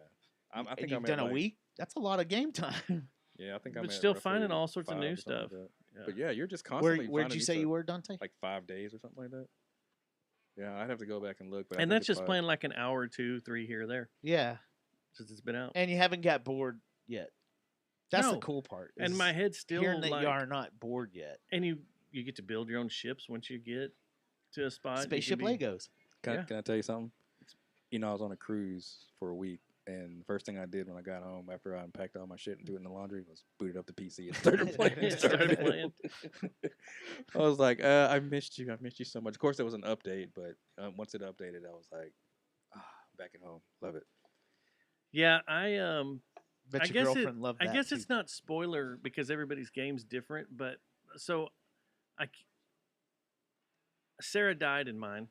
Speaker 3: I
Speaker 1: And
Speaker 3: think
Speaker 1: you've
Speaker 3: I'm
Speaker 1: done
Speaker 3: at,
Speaker 1: a
Speaker 3: like,
Speaker 1: week. That's a lot of game time.
Speaker 3: Yeah, I think I'm
Speaker 2: But
Speaker 3: at
Speaker 2: still finding
Speaker 3: roughly
Speaker 2: all sorts of
Speaker 3: 5
Speaker 2: new
Speaker 3: or something like
Speaker 2: stuff.
Speaker 3: that.
Speaker 2: Yeah.
Speaker 3: But yeah, you're just
Speaker 1: Where'd
Speaker 3: constantly.
Speaker 1: you
Speaker 3: finding new
Speaker 1: say you
Speaker 3: stuff.
Speaker 1: were, Dante?
Speaker 3: Like 5 days or something like that. Yeah, I'd have to go back and look. But I
Speaker 2: And
Speaker 3: think
Speaker 2: that's
Speaker 3: it's
Speaker 2: just
Speaker 3: 5.
Speaker 2: playing like an hour, 2, 3 here or there
Speaker 1: Yeah,
Speaker 2: since it's been out.
Speaker 1: and you haven't got bored yet. That's the
Speaker 2: No.
Speaker 1: cool part.
Speaker 2: And
Speaker 1: is
Speaker 2: my head's still
Speaker 1: hearing that
Speaker 2: like,
Speaker 1: you are not bored yet.
Speaker 2: and you get to build your own ships once you get to a spot. You can
Speaker 1: Spaceship
Speaker 2: be-
Speaker 1: Legos.
Speaker 2: Yeah.
Speaker 3: Can I tell you something? I was on a cruise for a week, and the first thing I did when I got home after I unpacked all my shit and threw it in the laundry was booted up the PC and started playing.
Speaker 2: Started playing.
Speaker 3: I was like, I missed you. I missed you so much. Of course, there was an update, but once it updated, I was like, back at home. Love it.
Speaker 2: Yeah,
Speaker 1: Bet
Speaker 2: I
Speaker 1: your
Speaker 2: guess
Speaker 1: girlfriend loved
Speaker 2: I
Speaker 1: that
Speaker 2: guess
Speaker 1: too.
Speaker 2: it's not spoiler because everybody's game's different, but so Sarah died in mine.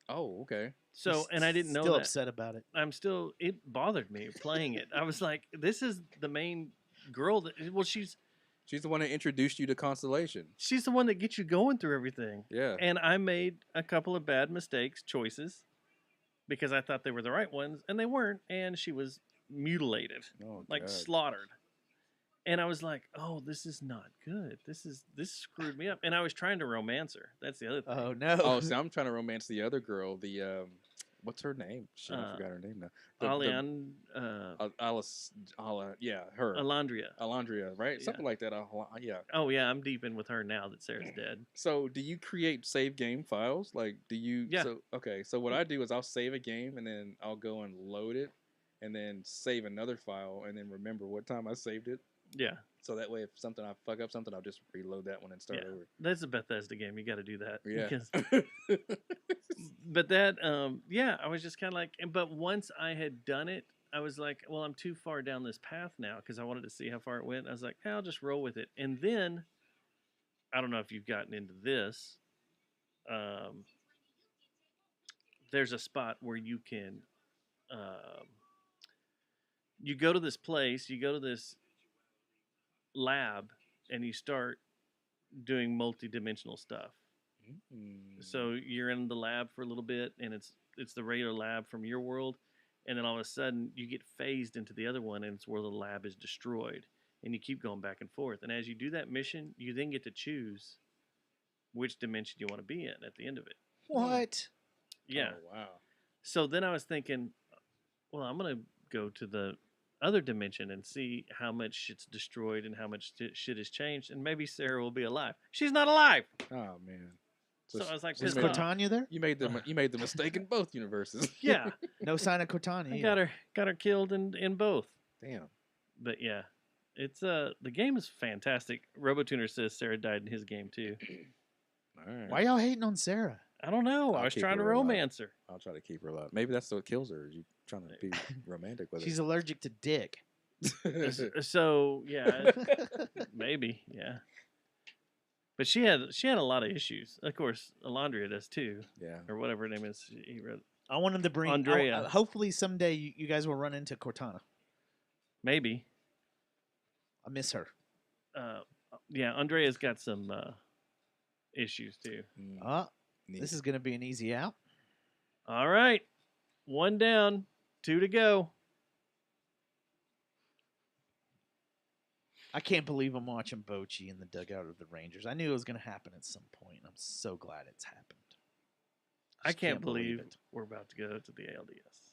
Speaker 3: Oh, okay.
Speaker 2: So, and I didn't know
Speaker 1: Still
Speaker 2: that.
Speaker 1: upset about it.
Speaker 2: It bothered me playing it. I was like, this is the main girl she's
Speaker 3: the one that introduced you to Constellation.
Speaker 2: she's the one that gets you going through everything.
Speaker 3: Yeah.
Speaker 2: And I made a couple of bad choices because I thought they were the right ones and they weren't, and she was mutilated,
Speaker 3: Oh,
Speaker 2: like
Speaker 3: God.
Speaker 2: slaughtered. And I was like, "Oh, this is not good. This screwed me up." And I was trying to romance her. That's the other thing.
Speaker 1: Oh no.
Speaker 3: Oh, see, I'm trying to romance the other girl. The what's her name? Shit, I forgot her name now. Alice, yeah, her.
Speaker 2: Alandria.
Speaker 3: Alondria, right?
Speaker 2: Yeah.
Speaker 3: Something like that. Yeah.
Speaker 2: Oh yeah, I'm deep in with her now that Sarah's dead.
Speaker 3: So, do you create save game files? Like, do you?
Speaker 2: Yeah.
Speaker 3: So, okay. So, what I do is I'll save a game and then I'll go and load it, and then save another file, and then remember what time I saved it.
Speaker 2: Yeah,
Speaker 3: So that way, if I fuck up something, I'll just reload that one and start
Speaker 2: Yeah.
Speaker 3: over.
Speaker 2: that's a Bethesda game. You got to do that.
Speaker 3: Yeah.
Speaker 2: because- but that, I was just kind of like, but once I had done it, I was like, well, I'm too far down this path now because I wanted to see how far it went. I was like, I'll just roll with it. And then, I don't know if you've gotten into this. There's a spot where you can, you go to this place, you go to this lab, and you start doing multi-dimensional stuff. So you're in the lab for a little bit, and it's the regular lab from your world, and then all of a sudden you get phased into the other one, and it's where the lab is destroyed, and you keep going back and forth. And as you do that mission, you then get to choose which dimension you want to be in at the end of it.
Speaker 1: What?
Speaker 2: Yeah.
Speaker 3: Oh, wow.
Speaker 2: So then I was thinking, well, I'm gonna go to the other dimension and see how much shit's destroyed and how much shit has changed, and maybe Sarah will be alive. She's not alive.
Speaker 3: Oh man.
Speaker 2: So I was like,
Speaker 3: so
Speaker 1: Is
Speaker 3: you made-
Speaker 1: Cortana there?
Speaker 3: You made the mistake in both universes.
Speaker 2: yeah,
Speaker 1: No sign of Cortana.
Speaker 2: I
Speaker 1: either.
Speaker 2: got her killed in both.
Speaker 3: Damn.
Speaker 2: But yeah, it's the game is fantastic. RoboTuner says Sarah died in his game too.
Speaker 3: All right.
Speaker 1: Why y'all hating on Sarah?
Speaker 2: I don't know. I
Speaker 3: I'll
Speaker 2: was
Speaker 3: keep
Speaker 2: trying to
Speaker 3: her alive.
Speaker 2: romance her.
Speaker 3: I'll try to keep her alive. Maybe that's what kills her. Is you trying to be romantic with
Speaker 1: She's allergic to dick.
Speaker 3: her.
Speaker 2: So yeah, maybe yeah. But she had a lot of issues. Of course, Alondria does too,
Speaker 3: Yeah.
Speaker 2: or whatever her name is. He wrote.
Speaker 1: I want him to bring.
Speaker 2: Andrea.
Speaker 1: Hopefully someday you guys will run into Cortana.
Speaker 2: Maybe.
Speaker 1: I miss her.
Speaker 2: Yeah, Andrea's got some issues too.
Speaker 1: This is going to be an easy out.
Speaker 2: All right. 1 down, 2 to go.
Speaker 1: I can't believe I'm watching Bochy in the dugout of the Rangers. I knew it was going to happen at some point. I'm so glad it's happened.
Speaker 2: I
Speaker 1: Just
Speaker 2: can't believe
Speaker 1: it.
Speaker 2: we're about to go to the ALDS.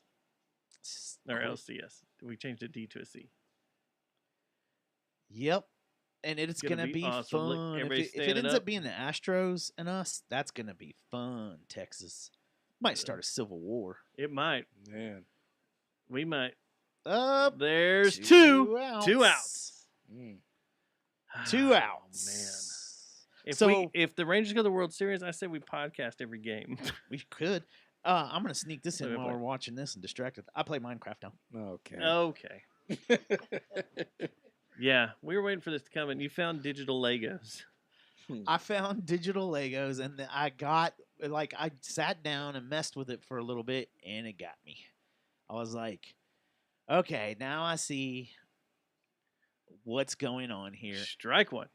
Speaker 1: It's
Speaker 2: Or
Speaker 1: great.
Speaker 2: LCS. We changed a D to a C.
Speaker 1: Yep. And it's
Speaker 2: Gonna
Speaker 1: going to
Speaker 2: be
Speaker 1: be
Speaker 2: awesome. Look,
Speaker 1: fun.
Speaker 2: everybody
Speaker 1: If it
Speaker 2: standing
Speaker 1: ends
Speaker 2: up.
Speaker 1: up being the Astros and us, that's going to be fun, Texas. Might start a civil war.
Speaker 2: It might.
Speaker 3: Man.
Speaker 2: We might.
Speaker 1: Up
Speaker 2: There's 2.
Speaker 1: 2 outs.
Speaker 2: 2 outs.
Speaker 3: Mm.
Speaker 1: 2
Speaker 2: Oh,
Speaker 1: outs.
Speaker 2: man.
Speaker 1: So
Speaker 2: If the Rangers go to the World Series, I say we podcast every game.
Speaker 1: we could. I'm going to sneak this in
Speaker 2: Wait,
Speaker 1: while
Speaker 2: wait.
Speaker 1: we're watching this and distracted. I play Minecraft now.
Speaker 3: Okay.
Speaker 2: Okay. Yeah, we were waiting for this to come, and you found digital Legos.
Speaker 1: I found digital Legos, and I sat down and messed with it for a little bit, and it got me. I was like, okay, now I see what's going on here.
Speaker 2: Strike one.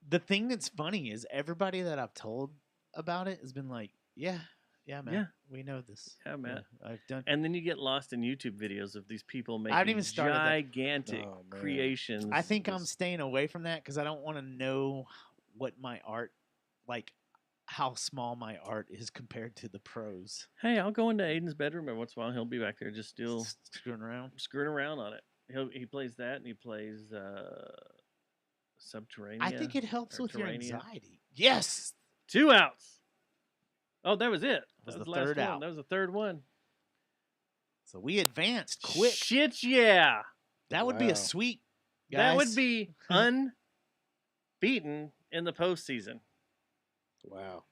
Speaker 1: The thing that's funny is everybody that I've told about it has been like, yeah, man,
Speaker 2: Yeah.
Speaker 1: we know this.
Speaker 2: Yeah, man.
Speaker 1: I've done.
Speaker 2: And then you get lost in YouTube videos of these people making
Speaker 1: haven't even started that.
Speaker 2: gigantic
Speaker 3: Oh, man.
Speaker 2: creations.
Speaker 1: I think I'm staying away from that because I don't want to know what my art, like how small my art is compared to the pros.
Speaker 2: Hey, I'll go into Aiden's bedroom every once in a while. He'll be back there just still
Speaker 1: Screwing around.
Speaker 2: screwing around on it. He plays that, and he plays Subterranean.
Speaker 1: I think it helps
Speaker 2: or
Speaker 1: with your
Speaker 2: Terranean.
Speaker 1: anxiety. Yes.
Speaker 2: 2 outs. Oh, that was it.
Speaker 1: Was
Speaker 2: That
Speaker 1: the
Speaker 2: last
Speaker 1: third
Speaker 2: one.
Speaker 1: out.
Speaker 2: That was the third one.
Speaker 1: So we advanced quick.
Speaker 2: Shit, yeah.
Speaker 1: That would be
Speaker 3: Wow.
Speaker 1: a sweep.
Speaker 2: That would
Speaker 1: guys.
Speaker 2: be unbeaten in the postseason.
Speaker 3: Wow.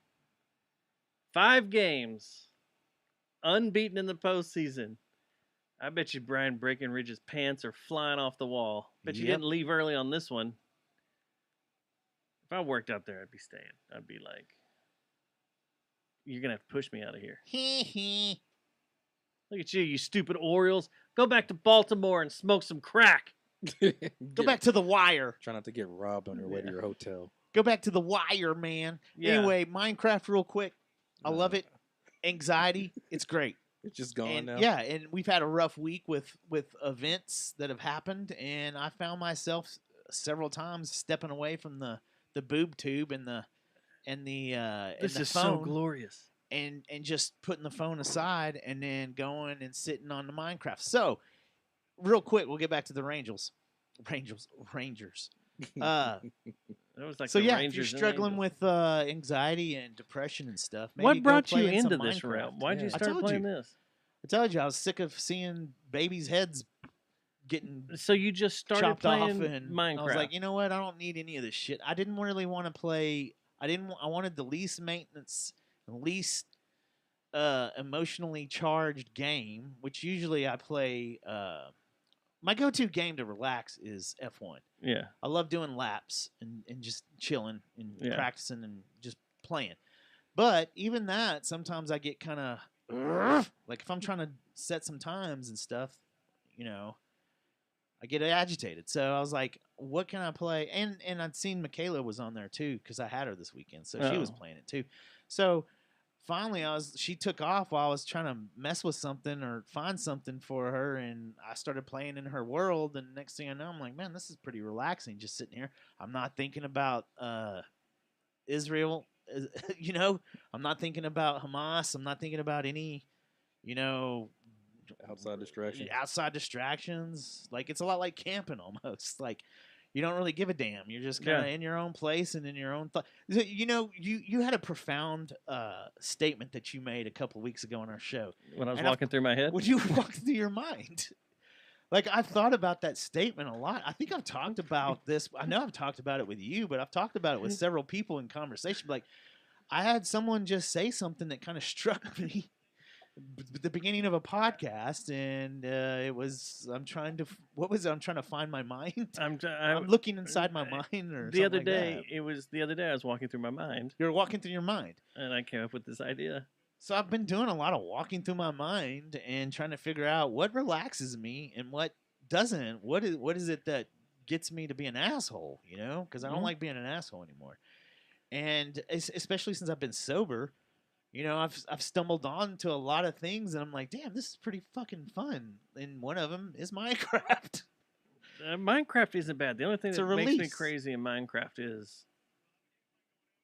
Speaker 2: 5 games, unbeaten in the postseason. I bet you Brian Breckenridge's pants are flying off the wall. Bet you
Speaker 1: Yep.
Speaker 2: didn't leave early on this one. If I worked out there, I'd be staying. I'd be like, you're going to have to push me out of here. Look at you, you stupid Orioles. Go back to Baltimore and smoke some crack.
Speaker 1: Go back to the wire.
Speaker 3: Try not to get robbed on your way to
Speaker 2: Yeah.
Speaker 3: your hotel.
Speaker 1: Go back to the wire, man.
Speaker 2: Yeah.
Speaker 1: Anyway, Minecraft real quick. I love it. Anxiety, it's great.
Speaker 3: It's just gone
Speaker 1: And
Speaker 3: now.
Speaker 1: yeah, and we've had a rough week with events that have happened, and I found myself several times stepping away from the boob tube and the
Speaker 2: This
Speaker 1: the
Speaker 2: is so
Speaker 1: phone
Speaker 2: glorious.
Speaker 1: and just putting the phone aside and then going and sitting on the Minecraft. So, real quick, we'll get back to the Rangers. Uh,
Speaker 2: That was like
Speaker 1: so
Speaker 2: the
Speaker 1: yeah, if
Speaker 2: Rangers
Speaker 1: you're
Speaker 2: and
Speaker 1: struggling
Speaker 2: Angels.
Speaker 1: with anxiety and depression and stuff, maybe
Speaker 2: What
Speaker 1: go
Speaker 2: brought
Speaker 1: play
Speaker 2: you
Speaker 1: in
Speaker 2: into
Speaker 1: some
Speaker 2: this
Speaker 1: Minecraft.
Speaker 2: realm? Why'd you
Speaker 3: Yeah.
Speaker 1: I
Speaker 2: start
Speaker 1: told
Speaker 2: playing
Speaker 1: you.
Speaker 2: this?
Speaker 1: I told you I was sick of seeing babies' heads getting
Speaker 2: So you just started
Speaker 1: chopped off,
Speaker 2: playing
Speaker 1: and
Speaker 2: Minecraft.
Speaker 1: I was like, you know what? I don't need any of this shit. I didn't really want to play. I wanted the least maintenance, least emotionally charged game, which usually I play. My go-to game to relax is F1.
Speaker 2: yeah.
Speaker 1: I love doing laps and just chilling and
Speaker 2: Yeah.
Speaker 1: practicing and just playing. But even that, sometimes I get kind of like if I'm trying to set some times and stuff, you know, I get agitated. So I was like, what can I play? And I'd seen Michaela was on there too because I had her this weekend, so she was
Speaker 2: Oh.
Speaker 1: playing it too. So finally, she took off while I was trying to mess with something or find something for her, and I started playing in her world. And next thing I know, I'm like, man, this is pretty relaxing. Just sitting here, I'm not thinking about Israel. You know, I'm not thinking about Hamas. I'm not thinking about any, you know,
Speaker 3: Outside distractions.
Speaker 1: outside distractions. Like it's a lot like camping almost. Like you don't really give a damn. You're just kind of
Speaker 2: Yeah.
Speaker 1: in your own place and in your own thought. You know, you had a profound statement that you made a couple of weeks ago on our show.
Speaker 2: When I was
Speaker 1: And I've-
Speaker 2: walking through my head.
Speaker 1: When you walked through your mind. Like I've thought about that statement a lot. I think I've talked about this. I know I've talked about it with you, but I've talked about it with several people in conversation. Like I had someone just say something that kind of struck me at the beginning of a podcast, and it was I'm trying to find my mind. I'm looking inside my mind. Or
Speaker 2: the other
Speaker 1: something like
Speaker 2: day,
Speaker 1: that.
Speaker 2: I was walking through my mind,
Speaker 1: You're walking through your mind.
Speaker 2: and I came up with this idea.
Speaker 1: So I've been doing a lot of walking through my mind and trying to figure out what relaxes me and what doesn't, what is it that gets me to be an asshole? You know, because I don't like being an asshole anymore. And especially since I've been sober, you know, I've stumbled on to a lot of things, and I'm like, damn, this is pretty fucking fun. And one of them is Minecraft.
Speaker 2: Minecraft isn't bad. The only thing
Speaker 1: It's
Speaker 2: that
Speaker 1: a
Speaker 2: makes me
Speaker 1: release.
Speaker 2: crazy in Minecraft is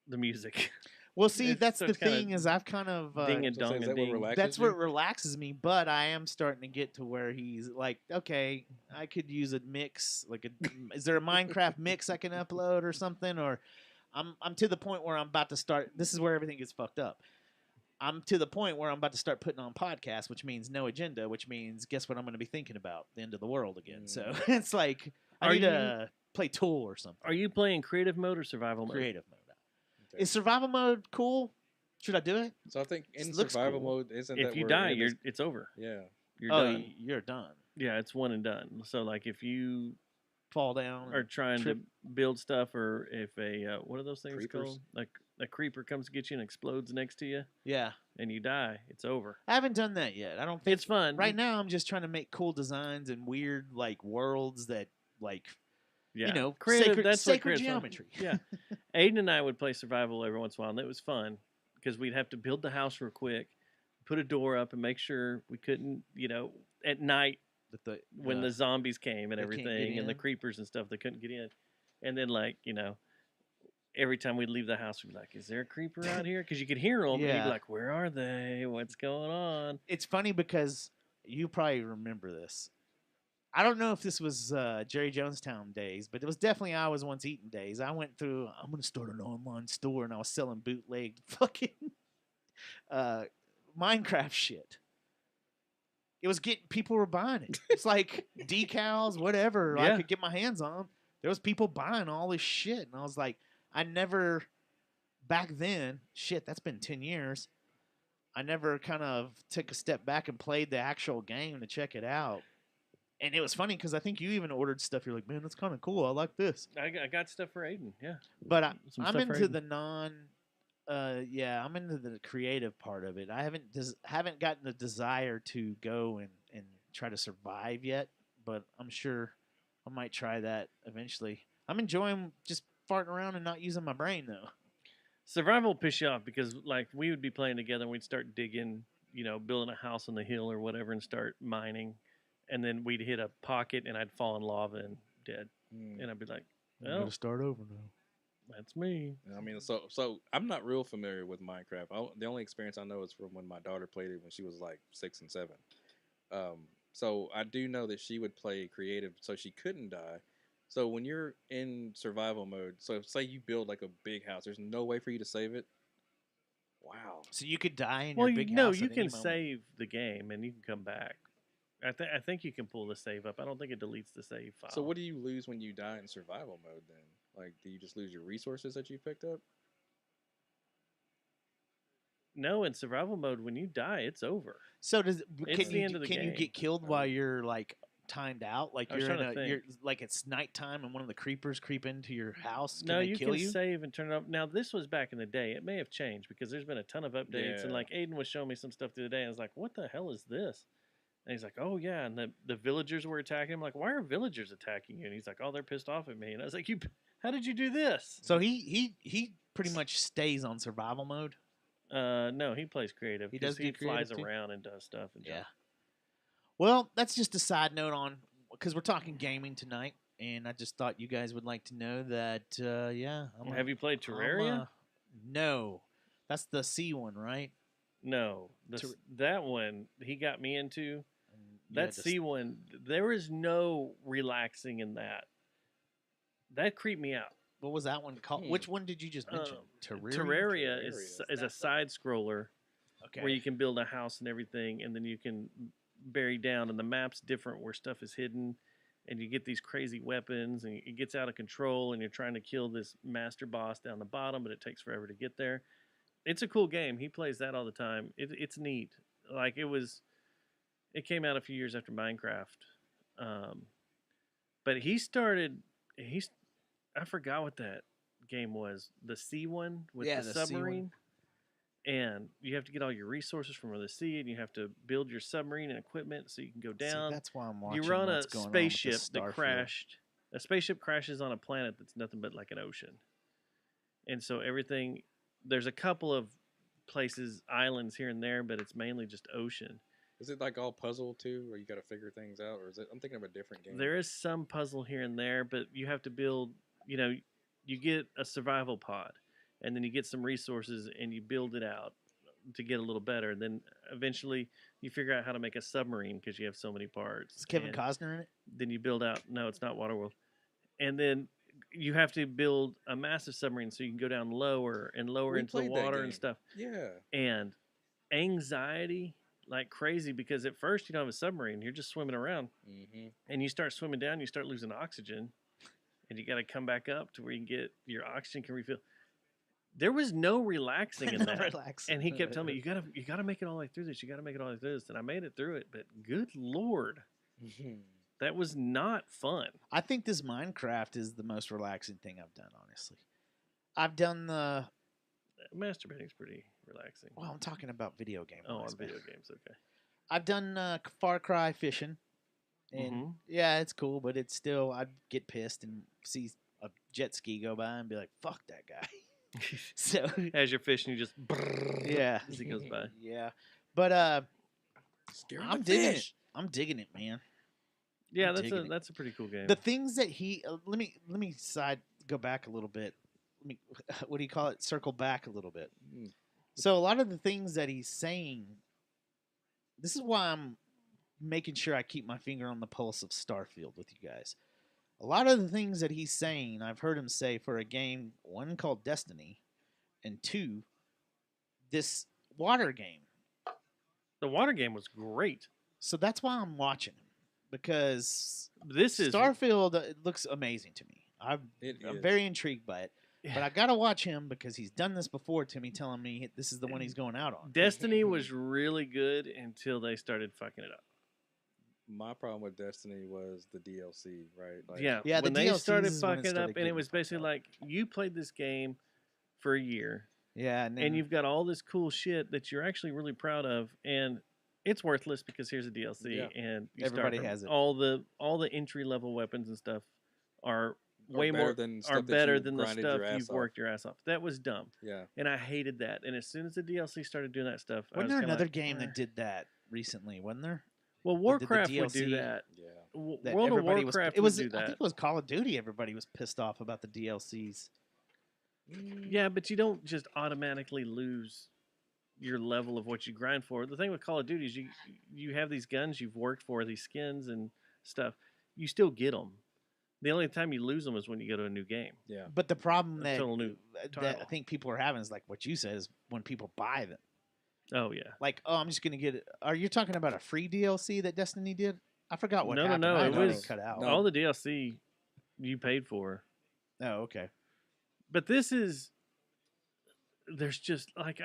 Speaker 2: the music.
Speaker 1: Well, see,
Speaker 2: It's-
Speaker 1: that's
Speaker 2: so
Speaker 1: the
Speaker 2: it's kinda
Speaker 1: thing is I've kind of
Speaker 2: ding and
Speaker 3: So
Speaker 2: dong
Speaker 3: is
Speaker 2: and
Speaker 3: that what
Speaker 2: ding.
Speaker 3: relaxes
Speaker 1: that's
Speaker 3: you?
Speaker 1: what relaxes me, but I am starting to get to where he's like, okay, I could use a mix. Like, is there a Minecraft mix I can upload or something? Or I'm to the point where I'm about to start. This is where everything gets fucked up. I'm to the point where I'm about to start putting on podcasts, which means no agenda, which means guess what I'm going to be thinking about? The end of the world again. So it's like I
Speaker 2: Are
Speaker 1: need
Speaker 2: you-
Speaker 1: to play Tool or something.
Speaker 2: Are you playing creative mode or survival mode?
Speaker 1: Creative mode.
Speaker 3: Okay.
Speaker 1: Is survival mode cool? Should I do it?
Speaker 3: So I think in
Speaker 1: Looks
Speaker 3: survival
Speaker 1: cool.
Speaker 3: mode, isn't
Speaker 2: If
Speaker 3: that
Speaker 2: you
Speaker 3: where
Speaker 2: die,
Speaker 3: it is-
Speaker 2: it's over.
Speaker 3: yeah.
Speaker 2: You're
Speaker 1: Oh,
Speaker 2: done.
Speaker 1: you're done.
Speaker 2: Yeah, it's one and done. So like if you
Speaker 1: Fall down.
Speaker 2: are trying
Speaker 1: trip.
Speaker 2: to build stuff, or if a what are those things
Speaker 3: Creepers?
Speaker 2: called? Like a creeper comes to get you and explodes next to you,
Speaker 1: Yeah.
Speaker 2: and you die, it's over.
Speaker 1: I haven't done that yet. I don't think
Speaker 2: It's fun.
Speaker 1: right now. I'm just trying to make cool designs and weird like worlds that like
Speaker 2: Yeah.
Speaker 1: you know
Speaker 2: creative.
Speaker 1: sacred,
Speaker 2: That's what
Speaker 1: sacred
Speaker 2: creative fun.
Speaker 1: geometry.
Speaker 2: Yeah. Aiden and I would play survival every once in a while, and it was fun because we'd have to build the house real quick, put a door up, and make sure we couldn't, you know, at night
Speaker 1: That
Speaker 2: when the zombies came and
Speaker 1: they can't get
Speaker 2: everything, and the
Speaker 1: in.
Speaker 2: creepers and stuff, they couldn't get in. And then, like, you know, every time we'd leave the house, we'd be like, "Is there a creeper out here?" Because you could hear them. And you'd
Speaker 1: Yeah.
Speaker 2: be like, "Where are they? What's going on?"
Speaker 1: It's funny because you probably remember this. I don't know if this was Jerry Jonestown days, but it was definitely I Was Once Eaten days. I went through. I'm going to start an online store, and I was selling bootleg fucking Minecraft shit. It was getting people were buying it. It's like decals, whatever I
Speaker 2: Yeah.
Speaker 1: could get my hands on. There was people buying all this shit, and I was like, I never back then. Shit, that's been 10 years. I never kind of took a step back and played the actual game to check it out. And it was funny because I think you even ordered stuff. You're like, man, that's kind of cool. I like this.
Speaker 2: I got stuff for Aiden. Yeah.
Speaker 1: But I'm
Speaker 2: Some stuff for
Speaker 1: into
Speaker 2: Aiden.
Speaker 1: the I'm into the creative part of it. I haven't gotten the desire to go and try to survive yet, but I'm sure I might try that eventually. I'm enjoying just farting around and not using my brain though.
Speaker 2: Survival will piss you off because, like, we would be playing together and we'd start digging, you know, building a house on the hill or whatever and start mining. And then we'd hit a pocket and I'd fall in lava and dead. And I'd be like,
Speaker 1: I'm
Speaker 2: well,
Speaker 1: gonna start over now.
Speaker 2: that's me.
Speaker 3: I mean, so I'm not real familiar with Minecraft. The only experience I know is from when my daughter played it when she was like 6 and 7. So I do know that she would play creative, so she couldn't die. So when you're in survival mode, so say you build like a big house, there's no way for you to save it. Wow.
Speaker 1: So you could die in
Speaker 2: Well,
Speaker 1: your big
Speaker 2: no,
Speaker 1: house.
Speaker 2: you
Speaker 1: at any
Speaker 2: can
Speaker 1: moment.
Speaker 2: save the game and you can come back. I think you can pull the save up. I don't think it deletes the save file.
Speaker 3: So what do you lose when you die in survival mode then? Like, do you just lose your resources that you picked up?
Speaker 2: No, in survival mode, when you die, it's over.
Speaker 1: So does
Speaker 2: It's
Speaker 1: can
Speaker 2: the
Speaker 1: you
Speaker 2: end of the
Speaker 1: can you
Speaker 2: game.
Speaker 1: get killed while you're like timed out? Like
Speaker 2: I was
Speaker 1: you're in
Speaker 2: trying to
Speaker 1: you're
Speaker 2: think.
Speaker 1: like it's nighttime and one of the creepers creep into your house. Can
Speaker 2: No,
Speaker 1: they
Speaker 2: you
Speaker 1: kill
Speaker 2: can
Speaker 1: you?
Speaker 2: save and turn it off. Now, this was back in the day. It may have changed because there's been a ton of updates. And
Speaker 3: Yeah.
Speaker 2: like Aiden was showing me some stuff the other day. And I was like, what the hell is this? And he's like, oh, yeah. And the villagers were attacking him. Like, why are villagers attacking you? And he's like, oh, they're pissed off at me. And I was like, how did you do this?
Speaker 1: So he pretty much stays on survival mode.
Speaker 2: No, he plays creative.
Speaker 1: He
Speaker 2: 'cause
Speaker 1: does
Speaker 2: He
Speaker 1: do
Speaker 2: flies
Speaker 1: creative, too?
Speaker 2: around and does stuff. And
Speaker 1: Yeah. Well, that's just a side note on because we're talking gaming tonight, and I just thought you guys would like to know that. Yeah.
Speaker 2: Have you played Terraria?
Speaker 1: No, that's the C one, right?
Speaker 2: No, that one he got me into.
Speaker 1: You had
Speaker 2: That
Speaker 1: to
Speaker 2: C one, there is no relaxing in that. That creeped me out.
Speaker 1: What was that one called? Which one did you just mention? Terraria.
Speaker 2: Terraria is a side scroller
Speaker 1: Okay.
Speaker 2: where you can build a house and everything, and then you can bury down, and the map's different where stuff is hidden, and you get these crazy weapons, and it gets out of control, and you're trying to kill this master boss down the bottom, but it takes forever to get there. It's a cool game. He plays that all the time. It's neat. Like it came out a few years after Minecraft, but I forgot what that game was. The C one with
Speaker 1: Yeah,
Speaker 2: the
Speaker 1: the C one.
Speaker 2: submarine. and you have to get all your resources from the sea, and you have to build your submarine and equipment so you can go down.
Speaker 1: See, that's why I'm watching.
Speaker 2: You're on a
Speaker 1: what's going on with
Speaker 2: spaceship
Speaker 1: this
Speaker 2: that
Speaker 1: Starfield.
Speaker 2: crashed. A spaceship crashes on a planet that's nothing but like an ocean. And so everything, there's a couple of places, islands here and there, but it's mainly just ocean.
Speaker 3: Is it like all puzzle too, where you got to figure things out, or is it? I'm thinking of a different game.
Speaker 2: There is some puzzle here and there, but you have to build, you get a survival pod, and then you get some resources and you build it out to get a little better. And then eventually you figure out how to make a submarine because you have so many parts.
Speaker 1: Is Kevin
Speaker 2: And
Speaker 1: Costner in it?
Speaker 2: then you build out, no, it's not Waterworld. And then you have to build a massive submarine so you can go down lower and lower
Speaker 3: We
Speaker 2: into the
Speaker 3: played that
Speaker 2: water and
Speaker 3: game.
Speaker 2: stuff.
Speaker 3: Yeah.
Speaker 2: And anxiety like crazy because at first you don't have a submarine, you're just swimming around.
Speaker 3: Mm-hmm.
Speaker 2: And you start swimming down, you start losing oxygen, and you got to come back up to where you can get your oxygen can refill. There was no relaxing in that. And he kept telling me, you gotta make it all the way through this. You gotta make it all the way through this. And I made it through it, but good Lord, that was not fun.
Speaker 1: I think this Minecraft is the most relaxing thing I've done, honestly. I've done the...
Speaker 2: Masturbating's pretty relaxing.
Speaker 1: Well, I'm talking about video game.
Speaker 2: Oh, on
Speaker 1: wise, man.
Speaker 2: video games, okay.
Speaker 1: I've done Far Cry fishing. And yeah, it's cool, but it's still, I'd get pissed and see a jet ski go by and be like, fuck that guy. So
Speaker 2: as you're fishing, you just
Speaker 1: yeah,
Speaker 2: as he goes by.
Speaker 1: Yeah, but I'm digging it. I'm digging it, man.
Speaker 2: Yeah,
Speaker 1: I'm digging it.
Speaker 2: that's a pretty cool game.
Speaker 1: The things that he let me go back a little bit. What do you call it? Circle back a little bit. So a lot of the things that he's saying, this is why I'm making sure I keep my finger on the pulse of Starfield with you guys. A lot of the things that he's saying, I've heard him say for a game, one called Destiny, and two, this water game.
Speaker 2: The water game was great.
Speaker 1: So that's why I'm watching him, because
Speaker 2: this is
Speaker 1: Starfield. It looks amazing to me. I'm
Speaker 3: is.
Speaker 1: very intrigued by it. But I gotta watch him because he's done this before to me, telling me this is the one he's going out on.
Speaker 2: Destiny was really good until they started fucking it up.
Speaker 3: My problem with Destiny was the DLC, right? Like,
Speaker 1: Yeah,
Speaker 2: when
Speaker 1: the
Speaker 2: they
Speaker 1: DLCs
Speaker 2: started
Speaker 1: is when it
Speaker 2: fucking
Speaker 1: started
Speaker 2: up, and it
Speaker 1: getting
Speaker 2: was basically like you played this game for a year,
Speaker 1: yeah,
Speaker 2: and you've got all this cool shit that you're actually really proud of, and it's worthless because here's a DLC,
Speaker 3: Yeah.
Speaker 2: and you
Speaker 1: Everybody
Speaker 2: start from
Speaker 1: has it.
Speaker 2: All the entry level weapons and stuff are way
Speaker 3: better
Speaker 2: more
Speaker 3: than
Speaker 2: are
Speaker 3: stuff that
Speaker 2: better
Speaker 3: you
Speaker 2: than the
Speaker 3: grinded
Speaker 2: stuff
Speaker 3: your ass
Speaker 2: you've
Speaker 3: off.
Speaker 2: worked your ass off. That was dumb,
Speaker 3: Yeah.
Speaker 2: and I hated that. And as soon as the DLC started doing that stuff, I
Speaker 1: Wasn't
Speaker 2: was
Speaker 1: there
Speaker 2: kinda
Speaker 1: another
Speaker 2: like,
Speaker 1: game
Speaker 2: "Eh."
Speaker 1: that did that recently? Wasn't there?
Speaker 2: Well,
Speaker 1: that did the
Speaker 2: Warcraft would do
Speaker 1: DLC?
Speaker 2: that.
Speaker 3: Yeah.
Speaker 1: That
Speaker 2: World of
Speaker 1: everybody
Speaker 2: Warcraft
Speaker 1: it was.
Speaker 2: would do
Speaker 1: I
Speaker 2: that.
Speaker 1: think it was Call of Duty. Everybody was pissed off about the DLCs.
Speaker 2: Yeah, but you don't just automatically lose your level of what you grind for. The thing with Call of Duty is you have these guns you've worked for, these skins and stuff. You still get them. The only time you lose them is when you go to a new game.
Speaker 3: Yeah.
Speaker 1: But the problem that,
Speaker 2: Until a new
Speaker 1: that I
Speaker 2: title.
Speaker 1: think people are having is like what you said is when people buy them.
Speaker 2: Oh yeah.
Speaker 1: Like, oh, I'm just gonna get it. Are you talking about a free DLC that Destiny did? I forgot what
Speaker 2: No,
Speaker 1: happened.
Speaker 2: no,
Speaker 1: I
Speaker 2: it
Speaker 1: got
Speaker 2: was
Speaker 1: cut out.
Speaker 2: all the DLC you paid for.
Speaker 1: Oh, okay.
Speaker 2: But this is there's just like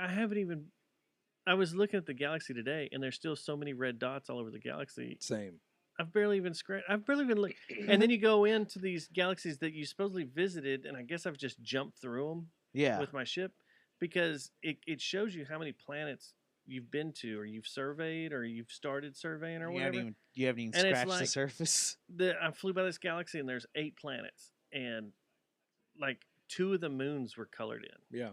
Speaker 2: I was looking at the galaxy today and there's still so many red dots all over the galaxy.
Speaker 3: Same.
Speaker 2: I've barely even looked. And then you go into these galaxies that you supposedly visited, and I guess I've just jumped through them
Speaker 1: Yeah.
Speaker 2: with my ship because it shows you how many planets you've been to, or you've surveyed, or you've started surveying, or
Speaker 1: You
Speaker 2: whatever.
Speaker 1: haven't even
Speaker 2: And it's
Speaker 1: scratched the
Speaker 2: like-
Speaker 1: surface.
Speaker 2: I flew by this galaxy, and there's 8 planets, and like 2 of the moons were colored in.
Speaker 3: Yeah.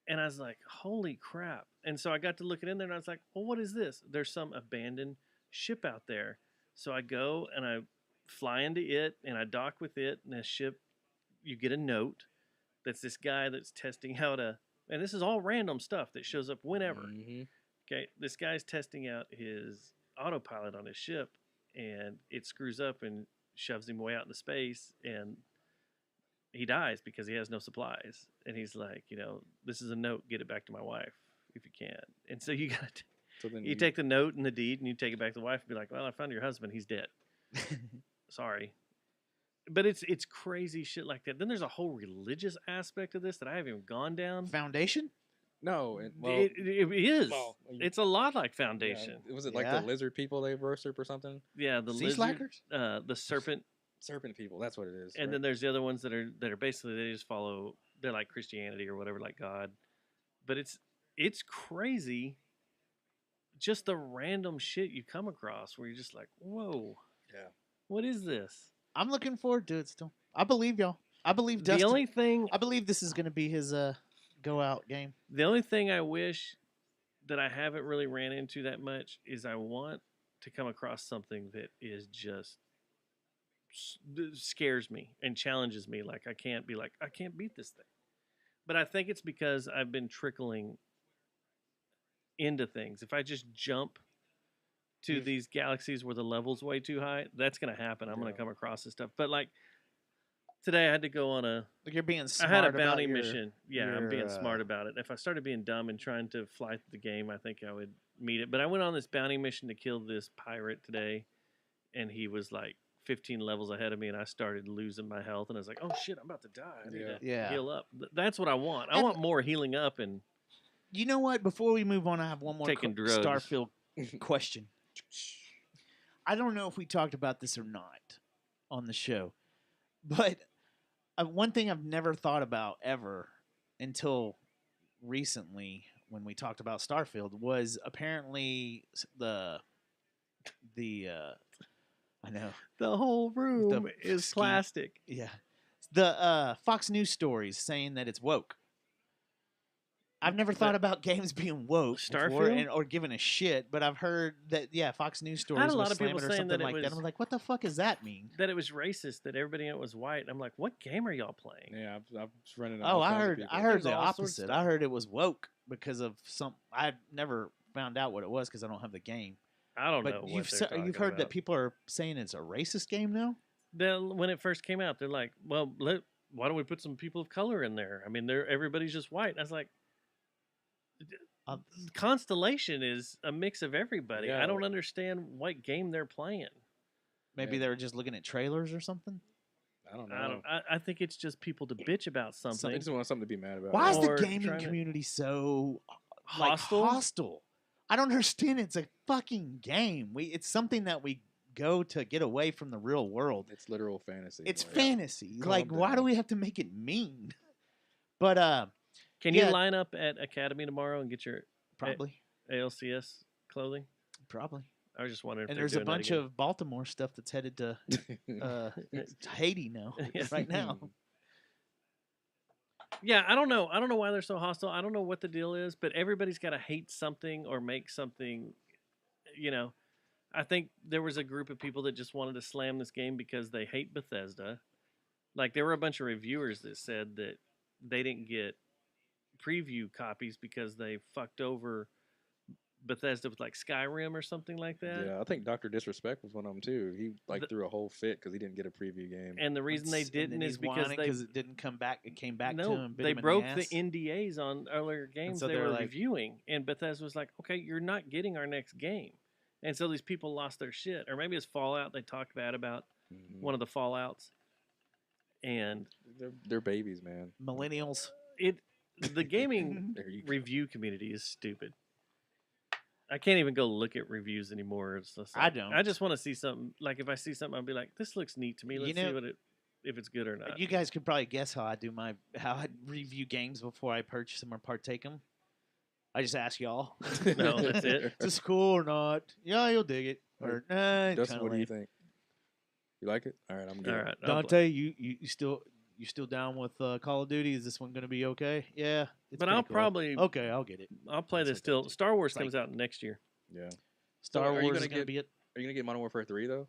Speaker 2: And I was like, holy crap. And so I got to looking in there and I was like, well, what is this? There's some abandoned ship out there. So I go and I fly into it and I dock with it. And the ship, you get a note that's this guy that's testing how to, and this is all random stuff that shows up whenever.
Speaker 3: Mm-hmm.
Speaker 2: Okay. This guy's testing out his autopilot on his ship and it screws up and shoves him way out into space. And he dies because he has no supplies. And he's like, this is a note, get it back to my wife if you can. And so you got to,
Speaker 3: So then
Speaker 2: you take the note and the deed and you take it back to the wife and be like, well, I found your husband. He's dead. Sorry. But it's crazy shit like that. Then there's a whole religious aspect of this that I haven't even gone down.
Speaker 1: Foundation?
Speaker 3: No.
Speaker 2: It is.
Speaker 3: well,
Speaker 2: It's a lot like
Speaker 3: yeah,
Speaker 2: Foundation.
Speaker 3: was it like
Speaker 1: Yeah.
Speaker 3: the lizard people they worship or something?
Speaker 2: Yeah, the
Speaker 1: Sea
Speaker 2: lizard,
Speaker 1: slackers?
Speaker 2: the serpent,
Speaker 3: Serpent people. That's what it is.
Speaker 2: and
Speaker 3: right?
Speaker 2: then there's the other ones that are basically they just follow. They're like Christianity or whatever, like God. But it's crazy. Just the random shit you come across where you're just like, whoa,
Speaker 3: Yeah.
Speaker 2: what is this?
Speaker 1: I'm looking forward to it still. I believe y'all. I believe Dustin.
Speaker 2: The only thing
Speaker 1: I believe this is going to be his go out game.
Speaker 2: The only thing I wish that I haven't really ran into that much is I want to come across something that is just scares me and challenges me. Like I can't be like, I can't beat this thing. But I think it's because I've been trickling into things. If I just jump to these galaxies where the level's way too high, that's going to happen. I'm going to come across this stuff. But like today I had to go on
Speaker 1: You're being
Speaker 2: I
Speaker 1: smart
Speaker 2: had a
Speaker 1: about
Speaker 2: bounty
Speaker 1: your-
Speaker 2: mission. Yeah, I'm
Speaker 1: your,
Speaker 2: being smart about it. If I started being dumb and trying to fly through the game, I think I would meet it. But I went on this bounty mission to kill this pirate today, and he was like 15 levels ahead of me, and I started losing my health, and I was like, oh shit, I'm about to die. I need to
Speaker 1: Yeah.
Speaker 2: heal up. That's what I want. I
Speaker 1: And-
Speaker 2: want more healing up and
Speaker 1: You know what? Before we move on, I have one more
Speaker 2: Taking drugs.
Speaker 1: Starfield question. I don't know if we talked about this or not on the show, but one thing I've never thought about ever until recently when we talked about Starfield was apparently the I know
Speaker 2: the whole room is
Speaker 1: ski-
Speaker 2: plastic.
Speaker 1: Yeah. The Fox News stories saying that it's woke. I've never thought about games being woke before
Speaker 2: Starfield?
Speaker 1: or giving a shit, but I've heard that Fox News stories
Speaker 2: I had a
Speaker 1: was
Speaker 2: lot of people
Speaker 1: slamming or
Speaker 2: saying
Speaker 1: something
Speaker 2: that it
Speaker 1: like that.
Speaker 2: was-
Speaker 1: I'm like, what the fuck does that mean?
Speaker 2: That it was racist, that everybody in it was white. I'm like, what game are y'all playing?
Speaker 3: Yeah, I've run into
Speaker 1: Oh,
Speaker 3: all
Speaker 1: I
Speaker 3: kinds of
Speaker 1: heard
Speaker 3: people.
Speaker 1: I heard
Speaker 2: There's
Speaker 1: the
Speaker 2: all sorts of
Speaker 1: opposite.
Speaker 2: stuff.
Speaker 1: I heard it was woke because of some. I never found out what it was because I don't have the game.
Speaker 2: I don't know
Speaker 1: But
Speaker 2: what
Speaker 1: you've
Speaker 2: they're
Speaker 1: you've
Speaker 2: talking
Speaker 1: heard that
Speaker 2: about.
Speaker 1: people are saying it's a racist game now.
Speaker 2: When it first came out, they're like, well, why don't we put some people of color in there? I mean, everybody's just white. And I was like, Constellation is a mix of everybody.
Speaker 3: Yeah.
Speaker 2: I don't understand what game they're playing.
Speaker 1: Maybe they were just looking at trailers or something.
Speaker 3: I don't know.
Speaker 2: I think it's just people to bitch about
Speaker 3: They
Speaker 2: something.
Speaker 3: just want something to be mad about.
Speaker 1: Why is the
Speaker 2: Or
Speaker 1: gaming
Speaker 2: trying to-
Speaker 1: community so like,
Speaker 2: Hostile?
Speaker 1: hostile? I don't understand. It's a fucking game. It's something that we go to get away from the real world.
Speaker 3: It's literal fantasy.
Speaker 1: It's
Speaker 3: like,
Speaker 1: fantasy.
Speaker 3: Calm
Speaker 1: Like, why do
Speaker 3: down.
Speaker 1: we have to make it mean? But
Speaker 2: Can
Speaker 1: yeah.
Speaker 2: you line up at Academy tomorrow and get your
Speaker 1: probably,
Speaker 2: ALCS clothing?
Speaker 1: probably.
Speaker 2: I was just wondering if
Speaker 1: And
Speaker 2: they're
Speaker 1: there's a
Speaker 2: doing that
Speaker 1: bunch
Speaker 2: again.
Speaker 1: of Baltimore stuff that's headed to Haiti now,
Speaker 2: Yeah.
Speaker 1: right now.
Speaker 2: Yeah, I don't know. I don't know why they're so hostile. I don't know what the deal is, but everybody's got to hate something or make something, you know. I think there was a group of people that just wanted to slam this game because they hate Bethesda. Like, there were a bunch of reviewers that said that they didn't get preview copies because they fucked over Bethesda with, like, Skyrim or something like that.
Speaker 3: Yeah, I think Dr. Disrespect was one of them too. He threw a whole fit because he didn't get a preview game.
Speaker 2: And the reason they didn't is because
Speaker 1: it didn't come back. It came back to
Speaker 2: no,
Speaker 1: him. bit
Speaker 2: they
Speaker 1: him in
Speaker 2: broke
Speaker 1: the, ass.
Speaker 2: the NDAs on earlier games
Speaker 1: so
Speaker 2: they
Speaker 1: they're
Speaker 2: were
Speaker 1: like-
Speaker 2: reviewing, and Bethesda was like, "Okay, you're not getting our next game," and so these people lost their shit. Or maybe it's Fallout. They talked bad about
Speaker 3: Mhm.
Speaker 2: one of the Fallouts, and
Speaker 3: They're babies, man.
Speaker 1: millennials.
Speaker 2: the gaming
Speaker 3: There you go.
Speaker 2: review community is stupid. I can't even go look at reviews anymore. It's just
Speaker 1: I
Speaker 2: like,
Speaker 1: don't.
Speaker 2: I just want to see something. Like if I see something, I'll be like, "This looks neat to me. Let's
Speaker 1: know-
Speaker 2: see if it's good or not."
Speaker 1: You guys could probably guess how I review games before I purchase them or partake them. I just ask y'all.
Speaker 2: No, that's it.
Speaker 1: Is this cool or not? Yeah, you'll dig it. Or nah,
Speaker 3: Justin,
Speaker 1: kinda
Speaker 3: what do you
Speaker 1: lame.
Speaker 3: think? You like it? All right, I'm good.
Speaker 2: All right, I'll
Speaker 1: Dante,
Speaker 2: play.
Speaker 1: you still down with Call of Duty? Is this one gonna be okay? Yeah, it's
Speaker 2: But
Speaker 1: pretty
Speaker 2: I'll
Speaker 1: cool.
Speaker 2: probably
Speaker 1: okay. I'll get it.
Speaker 2: I'll play
Speaker 1: That's
Speaker 2: this
Speaker 1: okay,
Speaker 2: till
Speaker 1: too.
Speaker 2: Star Wars
Speaker 1: It's like-
Speaker 2: comes out next year.
Speaker 3: Yeah.
Speaker 1: Star
Speaker 3: are you
Speaker 1: Wars
Speaker 3: gonna
Speaker 1: is gonna
Speaker 3: get-
Speaker 1: be it.
Speaker 3: Are you gonna get Modern Warfare 3 though?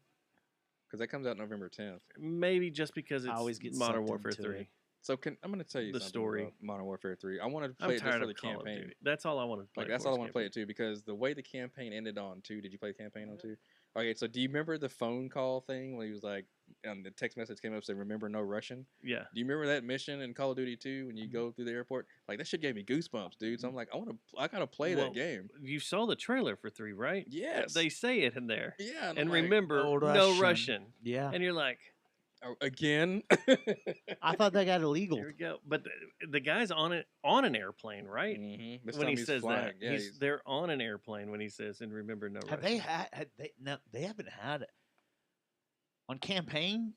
Speaker 3: Because that comes out November 10th.
Speaker 2: Maybe just because
Speaker 1: I
Speaker 2: it's
Speaker 1: always get
Speaker 2: Modern
Speaker 1: sucked
Speaker 2: Warfare
Speaker 1: into
Speaker 2: 3.
Speaker 1: it.
Speaker 3: So I'm gonna tell you
Speaker 2: The
Speaker 3: something
Speaker 2: story.
Speaker 3: about Modern Warfare 3. I want to
Speaker 2: I'm
Speaker 3: play it just
Speaker 2: tired
Speaker 3: for the
Speaker 2: of Call of
Speaker 3: campaign.
Speaker 2: Duty. That's all I want to play.
Speaker 3: Like that's
Speaker 2: for
Speaker 3: all I
Speaker 2: is
Speaker 3: want to play it
Speaker 2: campaign.
Speaker 3: too because the way the campaign ended on 2. Did you play the campaign on 2? Okay, so do you remember the phone call thing when he was like, the text message came up saying "Remember no Russian"?
Speaker 2: Yeah.
Speaker 3: Do you remember that mission in Call of Duty 2 when you go through the airport? Like that shit gave me goosebumps, dude. So I'm like, I gotta play
Speaker 2: Well,
Speaker 3: that game.
Speaker 2: You saw the trailer for 3, right?
Speaker 3: Yes.
Speaker 2: They say it in there.
Speaker 3: Yeah.
Speaker 2: And
Speaker 3: I'm like,
Speaker 2: remember,
Speaker 1: No
Speaker 2: no
Speaker 1: Russian.
Speaker 2: Russian.
Speaker 1: Yeah,
Speaker 2: And you're like,
Speaker 3: "Oh, again.
Speaker 1: I thought that got illegal.
Speaker 2: here we go. But the guy's on an airplane, right?
Speaker 3: Mm-hmm. This
Speaker 2: When
Speaker 3: time
Speaker 2: he
Speaker 3: he's
Speaker 2: says
Speaker 3: flying.
Speaker 2: that,
Speaker 3: Yeah,
Speaker 2: they're on an airplane when he says, "And remember, no
Speaker 1: Have
Speaker 2: Russian."
Speaker 1: they had they? No, they haven't had it on campaign,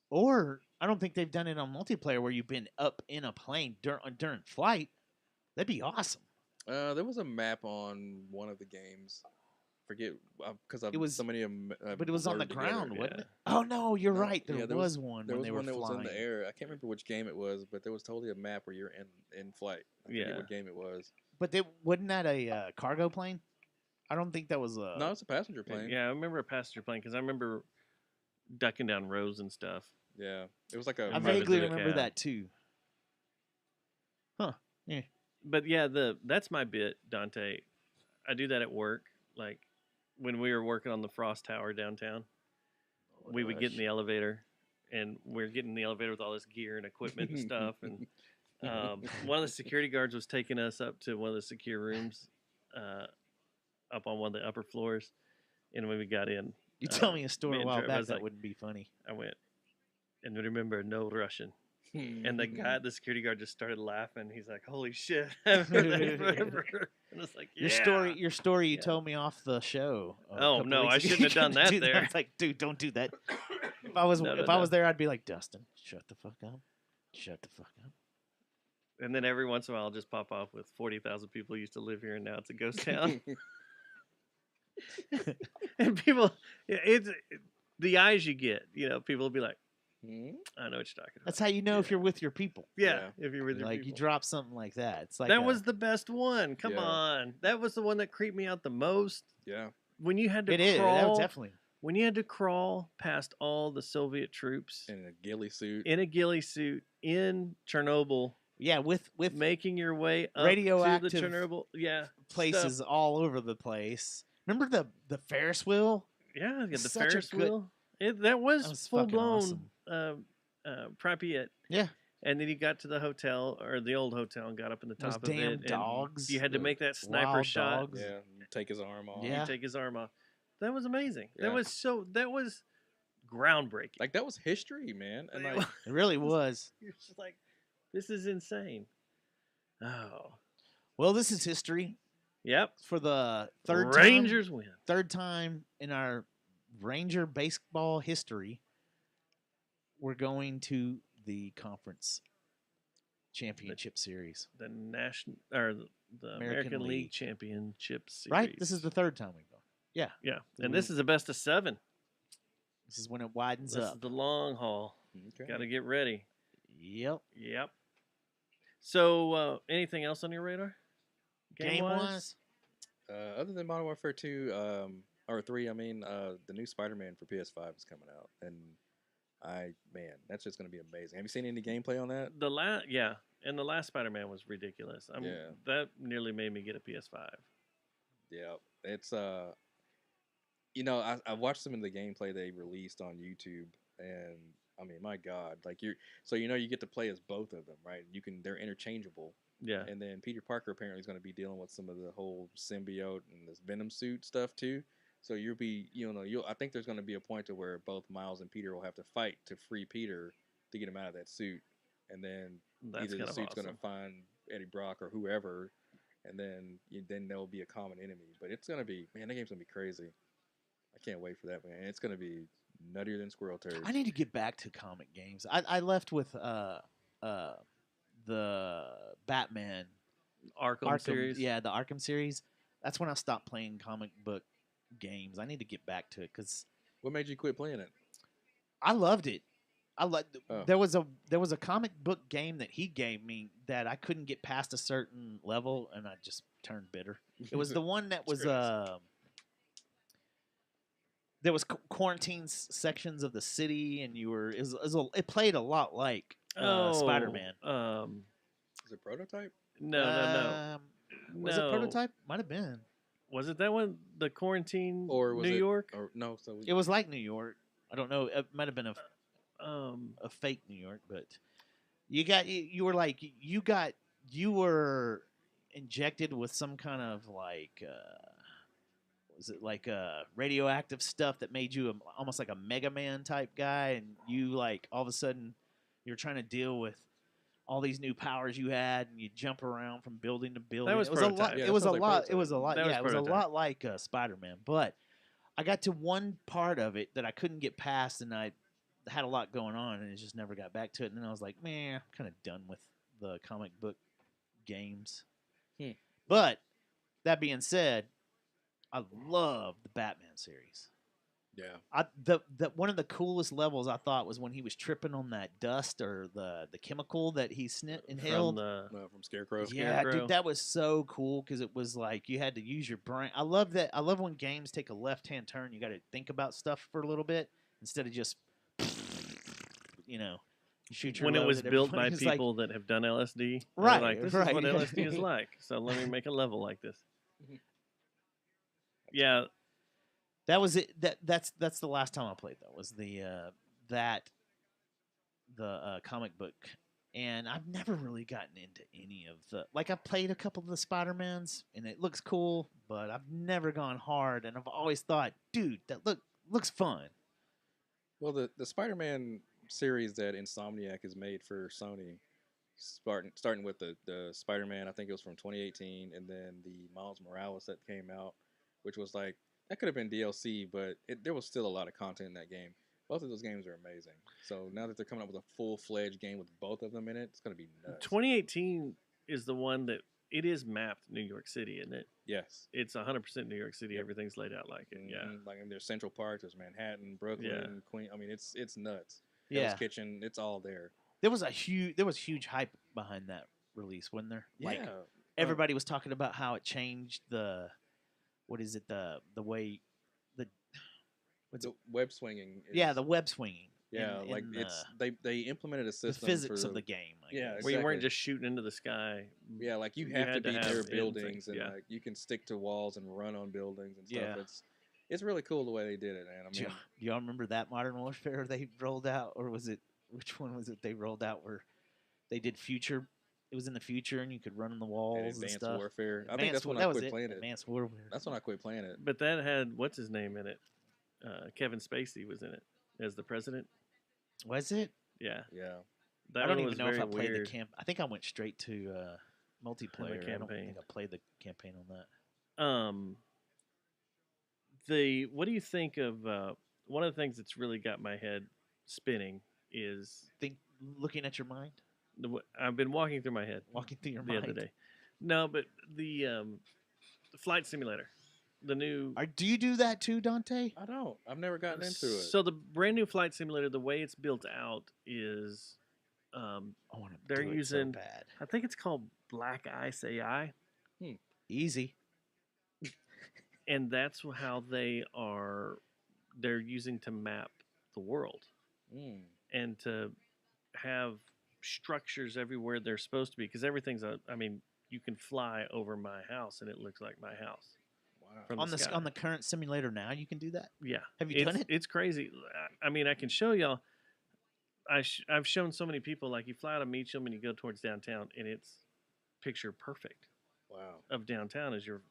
Speaker 1: or I don't think they've done it on multiplayer where you've been up in a plane during flight. That'd be awesome.
Speaker 3: There was a map on one of the games. Forget because
Speaker 1: It was-
Speaker 3: so many of them.
Speaker 1: But it was on the
Speaker 3: blurred together.
Speaker 1: ground, wasn't it? Oh no, you're
Speaker 3: No,
Speaker 1: right. There,
Speaker 3: yeah,
Speaker 1: was one
Speaker 3: There
Speaker 1: when
Speaker 3: was
Speaker 1: they were
Speaker 3: one that
Speaker 1: flying.
Speaker 3: was in the air. I can't remember which game it was, but there was totally a map where you're in flight. I forget
Speaker 2: Yeah.
Speaker 3: what game it was.
Speaker 1: But wasn't that a cargo plane? I don't think that was a.
Speaker 3: No, it's a passenger plane.
Speaker 2: Yeah, I remember a passenger plane because I remember ducking down rows and stuff.
Speaker 3: Yeah, it was like a.
Speaker 1: I
Speaker 2: private
Speaker 1: vaguely
Speaker 2: jet.
Speaker 1: remember
Speaker 2: Yeah.
Speaker 1: that too.
Speaker 2: But yeah, that's my bit, Dante. I do that at work. Like when we were working on the Frost Tower downtown, we would get in the elevator, and we're getting in the elevator with all this gear and equipment and stuff. And one of the security guards was taking us up to one of the secure rooms, up on one of the upper floors. And when we got in,
Speaker 1: You tell me a story
Speaker 2: me
Speaker 1: a
Speaker 2: and
Speaker 1: while
Speaker 2: Trevor
Speaker 1: back
Speaker 2: was
Speaker 1: that
Speaker 2: like-
Speaker 1: wouldn't be funny.
Speaker 2: I went, and remember, no Russian. And the security guard just started laughing. He's like, "Holy shit!" I haven't heard that forever. And it's like,
Speaker 1: Your
Speaker 2: yeah.
Speaker 1: story you
Speaker 2: Yeah.
Speaker 1: told me off the show. a
Speaker 2: Oh,
Speaker 1: couple
Speaker 2: no,
Speaker 1: weeks
Speaker 2: I
Speaker 1: ago.
Speaker 2: shouldn't
Speaker 1: You
Speaker 2: have done
Speaker 1: couldn't
Speaker 2: that
Speaker 1: do
Speaker 2: there.
Speaker 1: I was like, dude, don't do that. If I was
Speaker 2: No,
Speaker 1: if
Speaker 2: no,
Speaker 1: I was
Speaker 2: no.
Speaker 1: there, I'd be like, Dustin, shut the fuck up. Shut the fuck up.
Speaker 2: And then every once in a while, I'll just pop off with 40,000 people used to live here, and now it's a ghost town. And people, it's the eyes you get. You know, people will be like, "I know what you're talking about."
Speaker 1: That's how you know if you're with your people.
Speaker 2: Yeah, if you're with your
Speaker 1: Like
Speaker 2: people.
Speaker 1: you drop something like that. It's like
Speaker 2: That
Speaker 1: a-
Speaker 2: was the best one. Come
Speaker 3: Yeah.
Speaker 2: on, that was the one that creeped me out the most.
Speaker 3: Yeah.
Speaker 2: When you had to
Speaker 1: it is. That
Speaker 2: crawl,
Speaker 1: was definitely.
Speaker 2: when you had to crawl past all the Soviet troops
Speaker 3: In a ghillie suit.
Speaker 2: in a ghillie suit in Chernobyl,
Speaker 1: Yeah, with
Speaker 2: making your way up
Speaker 1: radioactive
Speaker 2: to the Chernobyl,
Speaker 1: places
Speaker 2: stuff.
Speaker 1: all over the place. Remember the Ferris wheel?
Speaker 2: Yeah, you got the
Speaker 1: Such a
Speaker 2: Ferris
Speaker 1: good-
Speaker 2: wheel. That was,
Speaker 1: was
Speaker 2: full
Speaker 1: fucking
Speaker 2: blown
Speaker 1: awesome.
Speaker 2: Pripyat.
Speaker 1: Yeah.
Speaker 2: And then you got to the hotel or the old hotel and got up in the
Speaker 1: Those
Speaker 2: top of it.
Speaker 1: damn
Speaker 2: and
Speaker 1: dogs,
Speaker 2: You had to
Speaker 3: the
Speaker 2: make that sniper
Speaker 1: wild
Speaker 2: shot.
Speaker 1: dogs.
Speaker 3: Yeah. You take his arm off.
Speaker 1: Yeah.
Speaker 2: You take his arm off. That was amazing.
Speaker 3: Yeah.
Speaker 2: That was groundbreaking.
Speaker 3: Like that was history, man. And like
Speaker 1: It really was.
Speaker 2: You're just like, this is insane. Oh.
Speaker 1: Well, this is history
Speaker 2: Yep.
Speaker 1: for the
Speaker 2: Rangers win.
Speaker 1: third time in our Ranger baseball history. We're going to the conference championship series,
Speaker 2: The national or the American League
Speaker 1: League.
Speaker 2: Championship Series.
Speaker 1: right? This is the third time we've gone. Yeah,
Speaker 2: Yeah. And this is a best of 7.
Speaker 1: this is when it widens
Speaker 2: This is
Speaker 1: up.
Speaker 2: the long haul.
Speaker 3: okay.
Speaker 2: Got to get ready.
Speaker 1: Yep.
Speaker 2: Yep. So, anything else on your radar?
Speaker 1: Game-wise?
Speaker 3: Other than Modern Warfare 2, or 3, I mean, the new Spider-Man for PS5 is coming out, and that's just gonna be amazing. Have you seen any gameplay on that?
Speaker 2: And the last Spider-Man was ridiculous.
Speaker 3: Yeah.
Speaker 2: That nearly made me get a PS5.
Speaker 3: Yeah, it's I watched some of the gameplay they released on YouTube, and I mean, my God, like you get to play as both of them, right? They're interchangeable.
Speaker 2: Yeah.
Speaker 3: And then Peter Parker apparently is going to be dealing with some of the whole symbiote and this Venom suit stuff too. So I think there's going to be a point to where both Miles and Peter will have to fight to free Peter to get him out of that suit, and then
Speaker 2: That's
Speaker 3: either
Speaker 2: kind
Speaker 3: the
Speaker 2: of
Speaker 3: suit's going
Speaker 2: awesome.
Speaker 3: to find Eddie Brock or whoever, and then there'll be a common enemy. But it's going to be, man, that game's going to be crazy. I can't wait for that, man. It's going to be nuttier than squirrel turds.
Speaker 1: I need to get back to comic games. I left with the Batman
Speaker 2: Arkham series.
Speaker 1: Yeah, the Arkham series. That's when I stopped playing comic book games. I need to get back to it because
Speaker 3: What made you quit playing it?
Speaker 1: I loved it.
Speaker 3: Oh.
Speaker 1: There was a comic book game that he gave me that I couldn't get past a certain level, and I just turned bitter. It was the one that was there was quarantine sections of the city, and it played a lot like Spider-Man.
Speaker 3: Is it Prototype?
Speaker 2: No.
Speaker 1: Was it Prototype? Might have been.
Speaker 2: Was it that one? The quarantine
Speaker 3: Or was
Speaker 2: New
Speaker 3: it
Speaker 2: York?
Speaker 3: Or no, so
Speaker 1: It was like New York. I don't know. It might have been
Speaker 2: Um,
Speaker 1: a fake New York, but you were injected with some kind of like was it like radioactive stuff that made you almost like a Mega Man type guy, and you like all of a sudden you're trying to deal with all these new powers you had, and you jump around from building to building.
Speaker 2: was
Speaker 1: it was a lot.
Speaker 2: Prototype.
Speaker 3: Yeah,
Speaker 1: It
Speaker 3: that
Speaker 1: was a
Speaker 3: sounds like
Speaker 1: lot. It
Speaker 3: Prototype.
Speaker 1: was a lot.
Speaker 2: That was
Speaker 1: Yeah, it was a
Speaker 2: Prototype.
Speaker 1: lot like Spider-Man. But I got to one part of it that I couldn't get past, and I had a lot going on, and it just never got back to it. And then I was like, man, I'm kind of done with the comic book games. But that being said, I love the Batman series.
Speaker 3: Yeah.
Speaker 1: The one of the coolest levels I thought was when he was tripping on that dust or the chemical that he inhaled.
Speaker 3: From Scarecrow.
Speaker 1: Yeah,
Speaker 2: Scarecrow.
Speaker 1: dude, that was so cool because it was like you had to use your brain. I love that. I love when games take a left-hand turn. You got to think about stuff for a little bit instead of just, you shoot your
Speaker 2: When it
Speaker 1: load
Speaker 2: was
Speaker 1: at
Speaker 2: built by
Speaker 1: everybody. It's like,
Speaker 2: people that have done LSD, they're
Speaker 1: Right,
Speaker 2: like, this
Speaker 1: right.
Speaker 2: is what LSD is like. So let me make a level like this. Yeah,
Speaker 1: that was it. That's the last time I played. That was the comic book, and I've never really gotten into any of the. Like I played a couple of the Spider-Mans, and it looks cool, but I've never gone hard. And I've always thought, dude, that looks fun.
Speaker 3: Well, the Spider-Man series that Insomniac has made for Sony, starting with the Spider-Man, I think it was from 2018, and then the Miles Morales that came out, which was like, that could have been DLC, but there was still a lot of content in that game. Both of those games are amazing. So now that they're coming up with a full-fledged game with both of them in it, it's going to be nuts.
Speaker 2: 2018 is the one that it is mapped New York City, isn't it?
Speaker 3: Yes.
Speaker 2: It's 100% New York City. Everything's laid out like it. Yeah.
Speaker 3: Like there's Central Park, there's Manhattan, Brooklyn, Queen. I mean, it's nuts.
Speaker 1: Yeah.
Speaker 3: Hell's Kitchen, it's all there.
Speaker 1: There was huge hype behind that release, wasn't there? Like
Speaker 3: Yeah.
Speaker 1: everybody was talking about how it changed the way the
Speaker 3: web swinging.
Speaker 1: the web swinging.
Speaker 3: Yeah,
Speaker 1: in,
Speaker 3: like
Speaker 1: in,
Speaker 3: it's they implemented a
Speaker 1: the
Speaker 3: system
Speaker 1: physics
Speaker 3: for
Speaker 1: of the game. I
Speaker 3: Yeah,
Speaker 1: guess.
Speaker 2: Where you weren't
Speaker 3: exactly.
Speaker 2: just shooting into the sky.
Speaker 3: Yeah, like you
Speaker 2: You
Speaker 3: have to
Speaker 2: had to
Speaker 3: be
Speaker 2: have
Speaker 3: near
Speaker 2: ends and-
Speaker 3: buildings, and
Speaker 2: yeah.
Speaker 3: like you can stick to walls and run on buildings and stuff.
Speaker 1: Yeah.
Speaker 3: It's really cool the way they did it, man. I
Speaker 1: Do
Speaker 3: mean,
Speaker 1: y'all remember that Modern Warfare they rolled out, or was it which one was it they rolled out where they did future? It was in the future, and you could run on the walls and
Speaker 3: Advanced
Speaker 1: stuff.
Speaker 3: Warfare. I think that's when I
Speaker 1: that was
Speaker 3: quit
Speaker 1: it.
Speaker 3: playing it.
Speaker 1: Advanced Warfare.
Speaker 3: That's when I quit playing it.
Speaker 2: But that had, what's his name in it? Kevin Spacey was in it as the president.
Speaker 1: Was it?
Speaker 2: Yeah.
Speaker 3: Yeah.
Speaker 2: That
Speaker 1: I don't
Speaker 2: one
Speaker 1: even
Speaker 2: was
Speaker 1: know if I
Speaker 2: very
Speaker 1: played
Speaker 2: weird.
Speaker 1: the camp. I think I went straight to multiplayer. I don't
Speaker 2: campaign.
Speaker 1: think I played the campaign on that.
Speaker 2: What do you think of one of the things that's really got my head spinning is
Speaker 1: Looking at your mind,
Speaker 2: I've been walking through my head
Speaker 1: walking through your
Speaker 2: the
Speaker 1: mind.
Speaker 2: other day. No, but the flight simulator, the new.
Speaker 1: Do you do that too, Dante?
Speaker 3: I don't. I've never gotten into it.
Speaker 2: So the brand new flight simulator, the way it's built out is, they're
Speaker 1: do it so
Speaker 2: using.
Speaker 1: bad.
Speaker 2: I think it's called Black Ice AI.
Speaker 1: Easy.
Speaker 2: And that's how they're using to map the world and to have structures everywhere they're supposed to be, because everything's you can fly over my house and it looks like my house.
Speaker 3: Wow.
Speaker 1: On the current simulator now, you can do that.
Speaker 2: Yeah.
Speaker 1: Have you done it?
Speaker 2: It's crazy. I mean, I can show y'all. I've shown so many people, like you fly out of Meacham and you go towards downtown and it's picture perfect.
Speaker 3: Wow.
Speaker 2: Of downtown as you're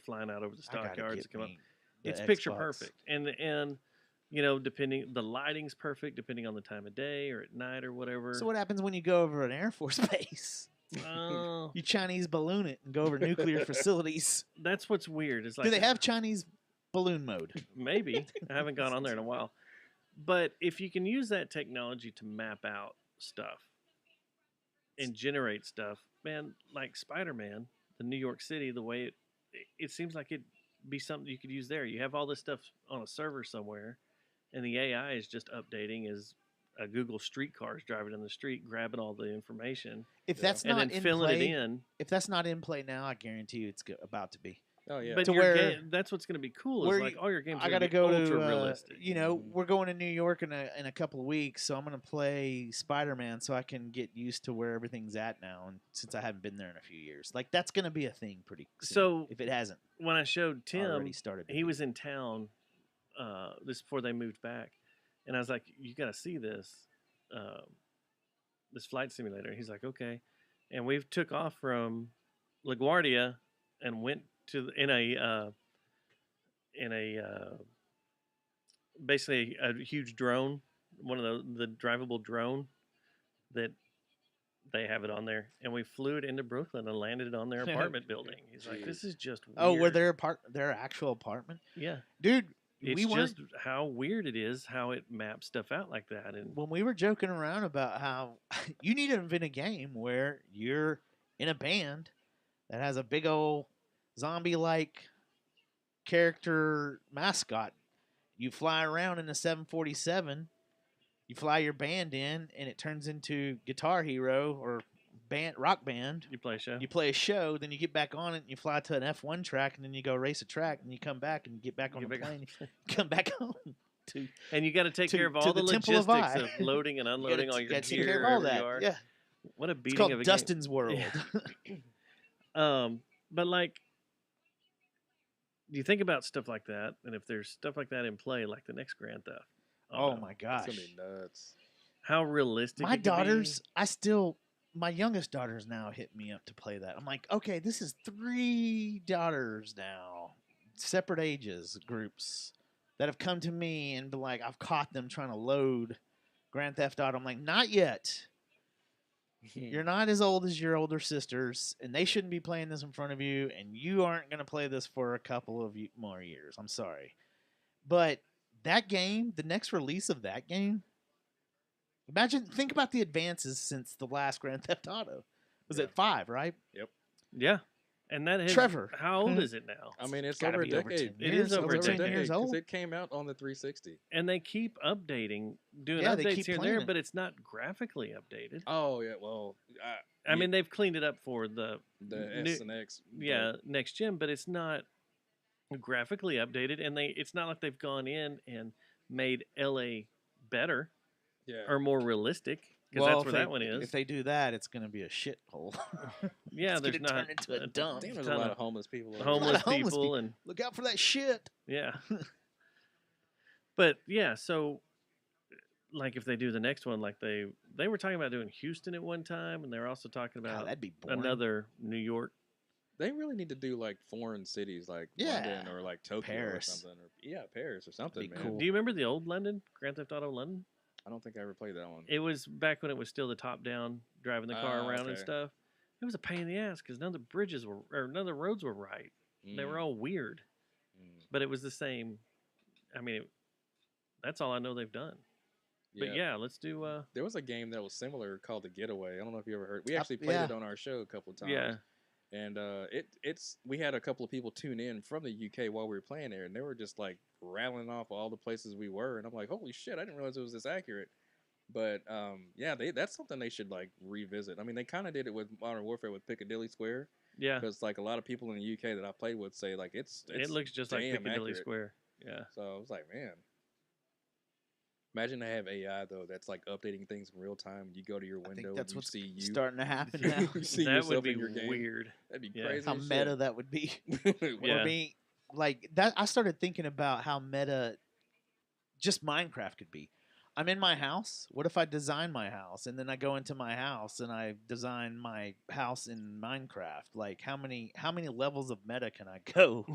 Speaker 2: flying out over the stockyards to come up.
Speaker 1: the
Speaker 2: It's picture
Speaker 1: Xbox.
Speaker 2: perfect, and depending, the lighting's perfect depending on the time of day or at night or whatever.
Speaker 1: So what happens when you go over an Air Force base?
Speaker 2: Oh,
Speaker 1: You Chinese balloon it and go over nuclear facilities.
Speaker 2: that's what's weird. It's like,
Speaker 1: Do they have Chinese balloon mode?
Speaker 2: maybe I haven't gone on there in a while, but if you can use that technology to map out stuff and generate stuff, man, like Spider-Man, the New York City, the way it seems like it'd be something you could use there. You have all this stuff on a server somewhere, and the AI is just updating as a Google Streetcar is driving down the street, grabbing all the information.
Speaker 1: If that's
Speaker 2: and
Speaker 1: not
Speaker 2: then
Speaker 1: in
Speaker 2: filling
Speaker 1: play,
Speaker 2: it in.
Speaker 1: if that's not in play now, I guarantee you it's about to be.
Speaker 3: Oh yeah.
Speaker 2: But
Speaker 1: To
Speaker 2: your
Speaker 1: where-
Speaker 2: that's what's going to be cool
Speaker 1: where
Speaker 2: is like
Speaker 1: you-
Speaker 2: all your games.
Speaker 1: I
Speaker 2: got
Speaker 1: gotta
Speaker 2: to
Speaker 1: go
Speaker 2: ultra
Speaker 1: to
Speaker 2: realistic.
Speaker 1: we're going to New York in a couple of weeks, so I'm gonna play Spider-Man so I can get used to where everything's at now. And since I haven't been there in a few years, like that's gonna be a thing pretty soon.
Speaker 2: So
Speaker 1: if it hasn't
Speaker 2: when I showed Tim,
Speaker 1: already started, to
Speaker 2: he
Speaker 1: be.
Speaker 2: was in town this before they moved back, and I was like, "You got to see this, this flight simulator." He's like, "Okay," and we took off from LaGuardia and went to in a basically a huge drone, one of the drivable drone that they have it on there, and we flew it into Brooklyn and landed it on their apartment building. He's like, "This is just weird."
Speaker 1: Oh, where their actual apartment?
Speaker 2: Yeah,
Speaker 1: Dude,
Speaker 2: it's
Speaker 1: we weren't.
Speaker 2: just how weird it is how it maps stuff out like that. And
Speaker 1: When we were joking around about how you need to invent a game where you're in a band that has a big old zombie-like character mascot. You fly around in a 747. You fly your band in, and it turns into Guitar Hero or rock band.
Speaker 2: You play a show.
Speaker 1: You play a show, then you get back on it, and you fly to an F1 track, and then you go race a track, and you come back and you get back on the plane, come back home.
Speaker 2: And you got to take care of
Speaker 1: to
Speaker 2: all the
Speaker 1: the Temple of
Speaker 2: logistics
Speaker 1: I.
Speaker 2: of loading and unloading all your
Speaker 1: Gotta take
Speaker 2: gear.
Speaker 1: care of all
Speaker 2: wherever
Speaker 1: that.
Speaker 2: you are.
Speaker 1: Yeah,
Speaker 2: What a
Speaker 1: it's
Speaker 2: beating
Speaker 1: called
Speaker 2: of a
Speaker 1: Dustin's World.
Speaker 2: But like, you think about stuff like that, and if there's stuff like that in play, like the next Grand Theft.
Speaker 1: Oh
Speaker 2: Auto,
Speaker 1: my
Speaker 3: It's
Speaker 1: gosh,
Speaker 3: gonna be nuts.
Speaker 2: how realistic!
Speaker 1: my
Speaker 2: it could be.
Speaker 1: daughters, my youngest daughters now hit me up to play that. I'm like, okay, this is 3 daughters now, separate ages groups that have come to me and be like, I've caught them trying to load Grand Theft Auto. I'm like, not yet. You're not as old as your older sisters, and they shouldn't be playing this in front of you, and you aren't going to play this for a couple of more years. I'm sorry. But that game, the next release of that game, think about the advances since the last Grand Theft Auto. Was it 5, right?
Speaker 2: Yeah, and that has,
Speaker 1: Trevor.
Speaker 2: How old is it now?
Speaker 3: I mean, it's
Speaker 1: gotta
Speaker 3: over a
Speaker 1: be over
Speaker 3: decade.
Speaker 1: 10
Speaker 2: It is over a
Speaker 1: 10
Speaker 2: decade.
Speaker 1: years
Speaker 3: because
Speaker 1: old.
Speaker 3: it came out on the 360.
Speaker 2: And they keep updating, doing
Speaker 1: Yeah, they
Speaker 2: updates
Speaker 1: keep
Speaker 2: here and
Speaker 1: playing
Speaker 2: there,
Speaker 1: it.
Speaker 2: but it's not graphically updated.
Speaker 3: Oh yeah, well,
Speaker 2: I mean, they've cleaned it up for the
Speaker 3: the
Speaker 2: new-
Speaker 3: S and X.
Speaker 2: yeah next gen, but it's not graphically updated, and it's not like they've gone in and made LA better
Speaker 3: yeah.
Speaker 2: or more realistic, because that's where that one is.
Speaker 1: If they do that, it's going to be a shithole.
Speaker 2: Yeah,
Speaker 1: it's
Speaker 2: there's
Speaker 1: gonna
Speaker 2: not
Speaker 1: turn into a dump.
Speaker 3: Damn, there's a
Speaker 2: ton
Speaker 3: lot
Speaker 2: of
Speaker 3: of homeless people. over
Speaker 2: homeless
Speaker 1: lot of homeless
Speaker 2: people,
Speaker 1: people.
Speaker 2: and
Speaker 1: Look out for that shit.
Speaker 2: yeah. But yeah, so like if they do the next one, like they were talking about doing Houston at one time, and they were also talking
Speaker 1: God,
Speaker 2: about
Speaker 1: that'd be boring.
Speaker 2: another New York.
Speaker 3: They really need to do like foreign cities, like
Speaker 1: Yeah.
Speaker 3: London or like Tokyo
Speaker 1: Paris.
Speaker 3: or something. Or, Paris or something,
Speaker 1: be
Speaker 3: man.
Speaker 1: cool.
Speaker 2: Do you remember the old London, Grand Theft Auto London?
Speaker 3: I don't think I ever played that one.
Speaker 2: It was back when it was still the top down, driving the car around and
Speaker 3: okay.
Speaker 2: stuff. It was a pain in the ass because none of the bridges were, or none of the roads were right. They were all weird, but it was the same. I mean, that's all I know they've done. But yeah, let's do.
Speaker 3: There was a game that was similar called The Getaway. I don't know if you ever heard. We actually played
Speaker 1: yeah.
Speaker 3: it on our show a couple of times.
Speaker 2: Yeah.
Speaker 3: And we had a couple of people tune in from the UK while we were playing there, and they were just like rattling off all the places we were, and I'm like, holy shit, I didn't realize it was this accurate. But that's something they should like revisit. I mean, they kind of did it with Modern Warfare with Piccadilly Square.
Speaker 2: Yeah.
Speaker 3: Because like a lot of people in the UK that I played with say like it
Speaker 2: looks just like
Speaker 3: damn
Speaker 2: Piccadilly
Speaker 3: accurate.
Speaker 2: Square. Yeah.
Speaker 3: So I was like, man. Imagine they have AI though that's like updating things in real time. You go to your
Speaker 1: I
Speaker 3: window
Speaker 1: think that's
Speaker 3: and you
Speaker 1: what's
Speaker 3: see you
Speaker 1: starting to happen now.
Speaker 3: you see
Speaker 2: That
Speaker 3: yourself
Speaker 2: would be
Speaker 3: in your game.
Speaker 2: weird.
Speaker 3: That'd be
Speaker 2: Yeah.
Speaker 3: crazy.
Speaker 1: How
Speaker 3: as shit.
Speaker 1: meta that would be.
Speaker 2: Yeah.
Speaker 1: Or me, like that. I started thinking about how meta just Minecraft could be. I'm in my house. What if I design my house and then I go into my house and I design my house in Minecraft? Like how many levels of meta can I go?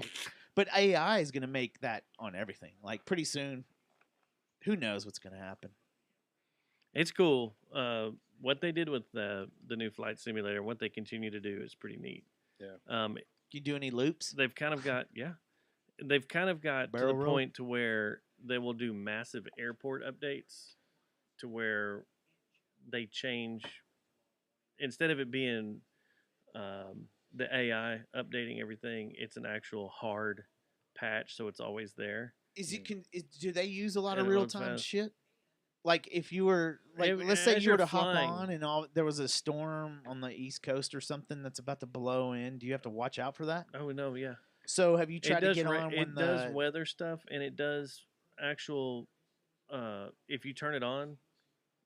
Speaker 1: But AI is going to make that on everything. Like pretty soon, who knows what's going to happen?
Speaker 2: It's cool. What they did with the new flight simulator, what they continue to do is pretty neat.
Speaker 3: Yeah.
Speaker 1: You do any loops?
Speaker 2: They've kind of got they've kind of got
Speaker 1: Barrel
Speaker 2: to the
Speaker 1: roll?
Speaker 2: point to where they will do massive airport updates to where they change, instead of it being the AI updating everything, it's an actual hard patch, so it's always there.
Speaker 1: Do they use a lot of
Speaker 2: And it
Speaker 1: real
Speaker 2: loads
Speaker 1: time
Speaker 2: fast.
Speaker 1: shit? Like if you were like,
Speaker 2: If-
Speaker 1: let's say
Speaker 2: as
Speaker 1: you were
Speaker 2: you're
Speaker 1: to hop
Speaker 2: flying.
Speaker 1: on and there was a storm on the East Coast or something that's about to blow in. Do you have to watch out for that?
Speaker 2: Oh no, yeah.
Speaker 1: So have you tried to get
Speaker 2: ra-
Speaker 1: on
Speaker 2: it
Speaker 1: when
Speaker 2: does
Speaker 1: the
Speaker 2: weather stuff, and it does actual. If you turn it on,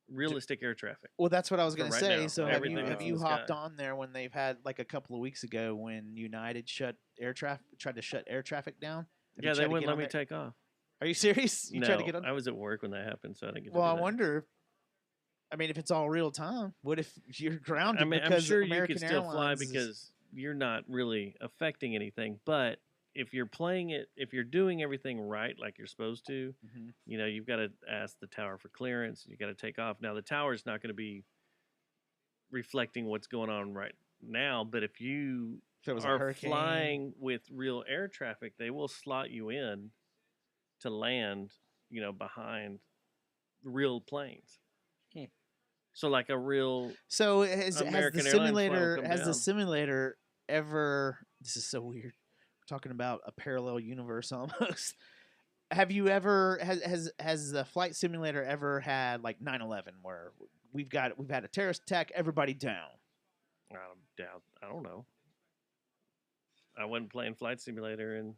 Speaker 2: realistic air traffic.
Speaker 1: Well, that's what I was
Speaker 2: for
Speaker 1: going to
Speaker 2: right
Speaker 1: say.
Speaker 2: now,
Speaker 1: So have
Speaker 2: everything
Speaker 1: you
Speaker 2: that's in the
Speaker 1: hopped
Speaker 2: sky.
Speaker 1: on there when they've had like a couple of weeks ago when United tried to shut air traffic down? Have you
Speaker 2: Yeah,
Speaker 1: tried
Speaker 2: they
Speaker 1: to
Speaker 2: wouldn't
Speaker 1: get
Speaker 2: let
Speaker 1: on
Speaker 2: me
Speaker 1: there?
Speaker 2: take off.
Speaker 1: Are you serious? You
Speaker 2: no,
Speaker 1: tried to get on?
Speaker 2: I was at work when that happened, so I didn't get.
Speaker 1: Well,
Speaker 2: to
Speaker 1: I
Speaker 2: do that.
Speaker 1: wonder. I mean, if it's all real time, what if you're grounded?
Speaker 2: I mean, I'm
Speaker 1: because
Speaker 2: sure
Speaker 1: American
Speaker 2: you could still fly
Speaker 1: Airlines is-
Speaker 2: because you're not really affecting anything. But if you're playing it, if you're doing everything right, like you're supposed to,
Speaker 1: Mhm.
Speaker 2: you've got to ask the tower for clearance. You got to take off. Now the tower's not going to be reflecting what's going on right now, but if you
Speaker 1: If there was a
Speaker 2: are
Speaker 1: hurricane.
Speaker 2: flying with real air traffic, they will slot you in to land, behind real planes. So like a real
Speaker 1: So has
Speaker 2: American
Speaker 1: the
Speaker 2: Airlines flight will
Speaker 1: simulator
Speaker 2: come
Speaker 1: has the
Speaker 2: down.
Speaker 1: simulator ever? This is so weird. We're talking about a parallel universe almost. Have you ever has the flight simulator ever had like 9/11 where we've had a terrorist attack, everybody down?
Speaker 2: I don't know. I wasn't playing Flight Simulator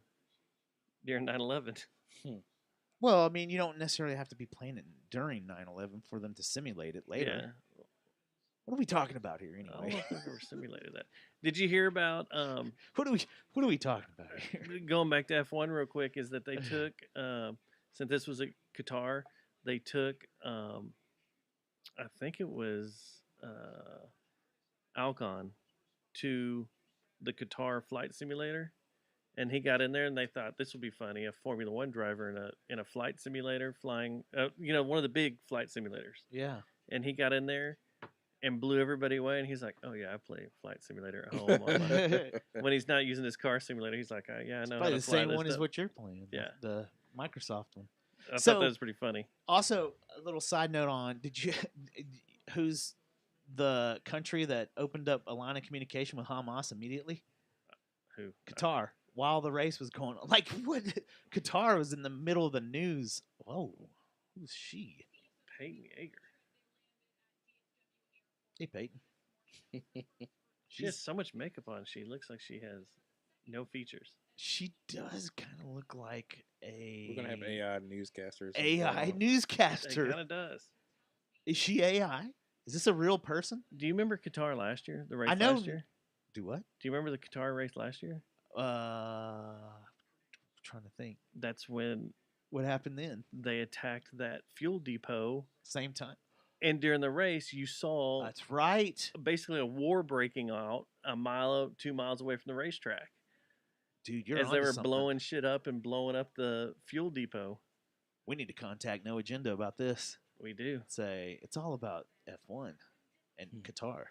Speaker 2: during 9/11.
Speaker 1: Well, I mean, you don't necessarily have to be playing it during 9/11 for them to simulate it later.
Speaker 2: Yeah.
Speaker 1: What are we talking about here
Speaker 2: I don't know
Speaker 1: anyway?
Speaker 2: if I've ever simulated that. Did you hear about
Speaker 1: What are we talking about here?
Speaker 2: going back to F1 real quick? Is that they took since this was at Qatar, they took I think it was Alcon to the Qatar flight simulator, and he got in there, and they thought this would be funny, a Formula One driver in a flight simulator flying, one of the big flight simulators.
Speaker 1: Yeah.
Speaker 2: And he got in there and blew everybody away, and he's like, "Oh yeah, I play flight simulator at home." When he's not using his car simulator, he's like, "Yeah, I know how
Speaker 1: Probably
Speaker 2: to
Speaker 1: the
Speaker 2: fly
Speaker 1: same
Speaker 2: this
Speaker 1: one as
Speaker 2: stuff."
Speaker 1: what you're playing.
Speaker 2: Yeah.
Speaker 1: The Microsoft one.
Speaker 2: I
Speaker 1: So-
Speaker 2: thought that was pretty funny.
Speaker 1: Also, a little side note on who's the country that opened up a line of communication with Hamas immediately?
Speaker 2: Who?
Speaker 1: Qatar. While the race was going on. Like, what? Qatar was in the middle of the news. Whoa. Who's she?
Speaker 2: Peyton Yeager.
Speaker 1: Hey, Peyton.
Speaker 2: She has so much makeup on. She looks like she has no features.
Speaker 1: She does kind of look like
Speaker 3: We're gonna have AI newscasters.
Speaker 1: AI
Speaker 2: It
Speaker 1: newscaster.
Speaker 2: kind of does.
Speaker 1: Is she AI? Is this a real person?
Speaker 2: Do you remember Qatar last year? The race
Speaker 1: I know.
Speaker 2: last year?
Speaker 1: Do what?
Speaker 2: Do you remember the Qatar race last year?
Speaker 1: Trying to think.
Speaker 2: That's when
Speaker 1: What happened then?
Speaker 2: they attacked that fuel depot.
Speaker 1: Same time.
Speaker 2: And during the race, you saw
Speaker 1: That's right.
Speaker 2: basically a war breaking out 2 miles away from the racetrack.
Speaker 1: Dude, you're
Speaker 2: as they
Speaker 1: onto
Speaker 2: were
Speaker 1: something.
Speaker 2: blowing shit up and blowing up the fuel depot.
Speaker 1: We need to contact No Agenda about this.
Speaker 2: We do.
Speaker 1: Say it's all about F1 and Qatar.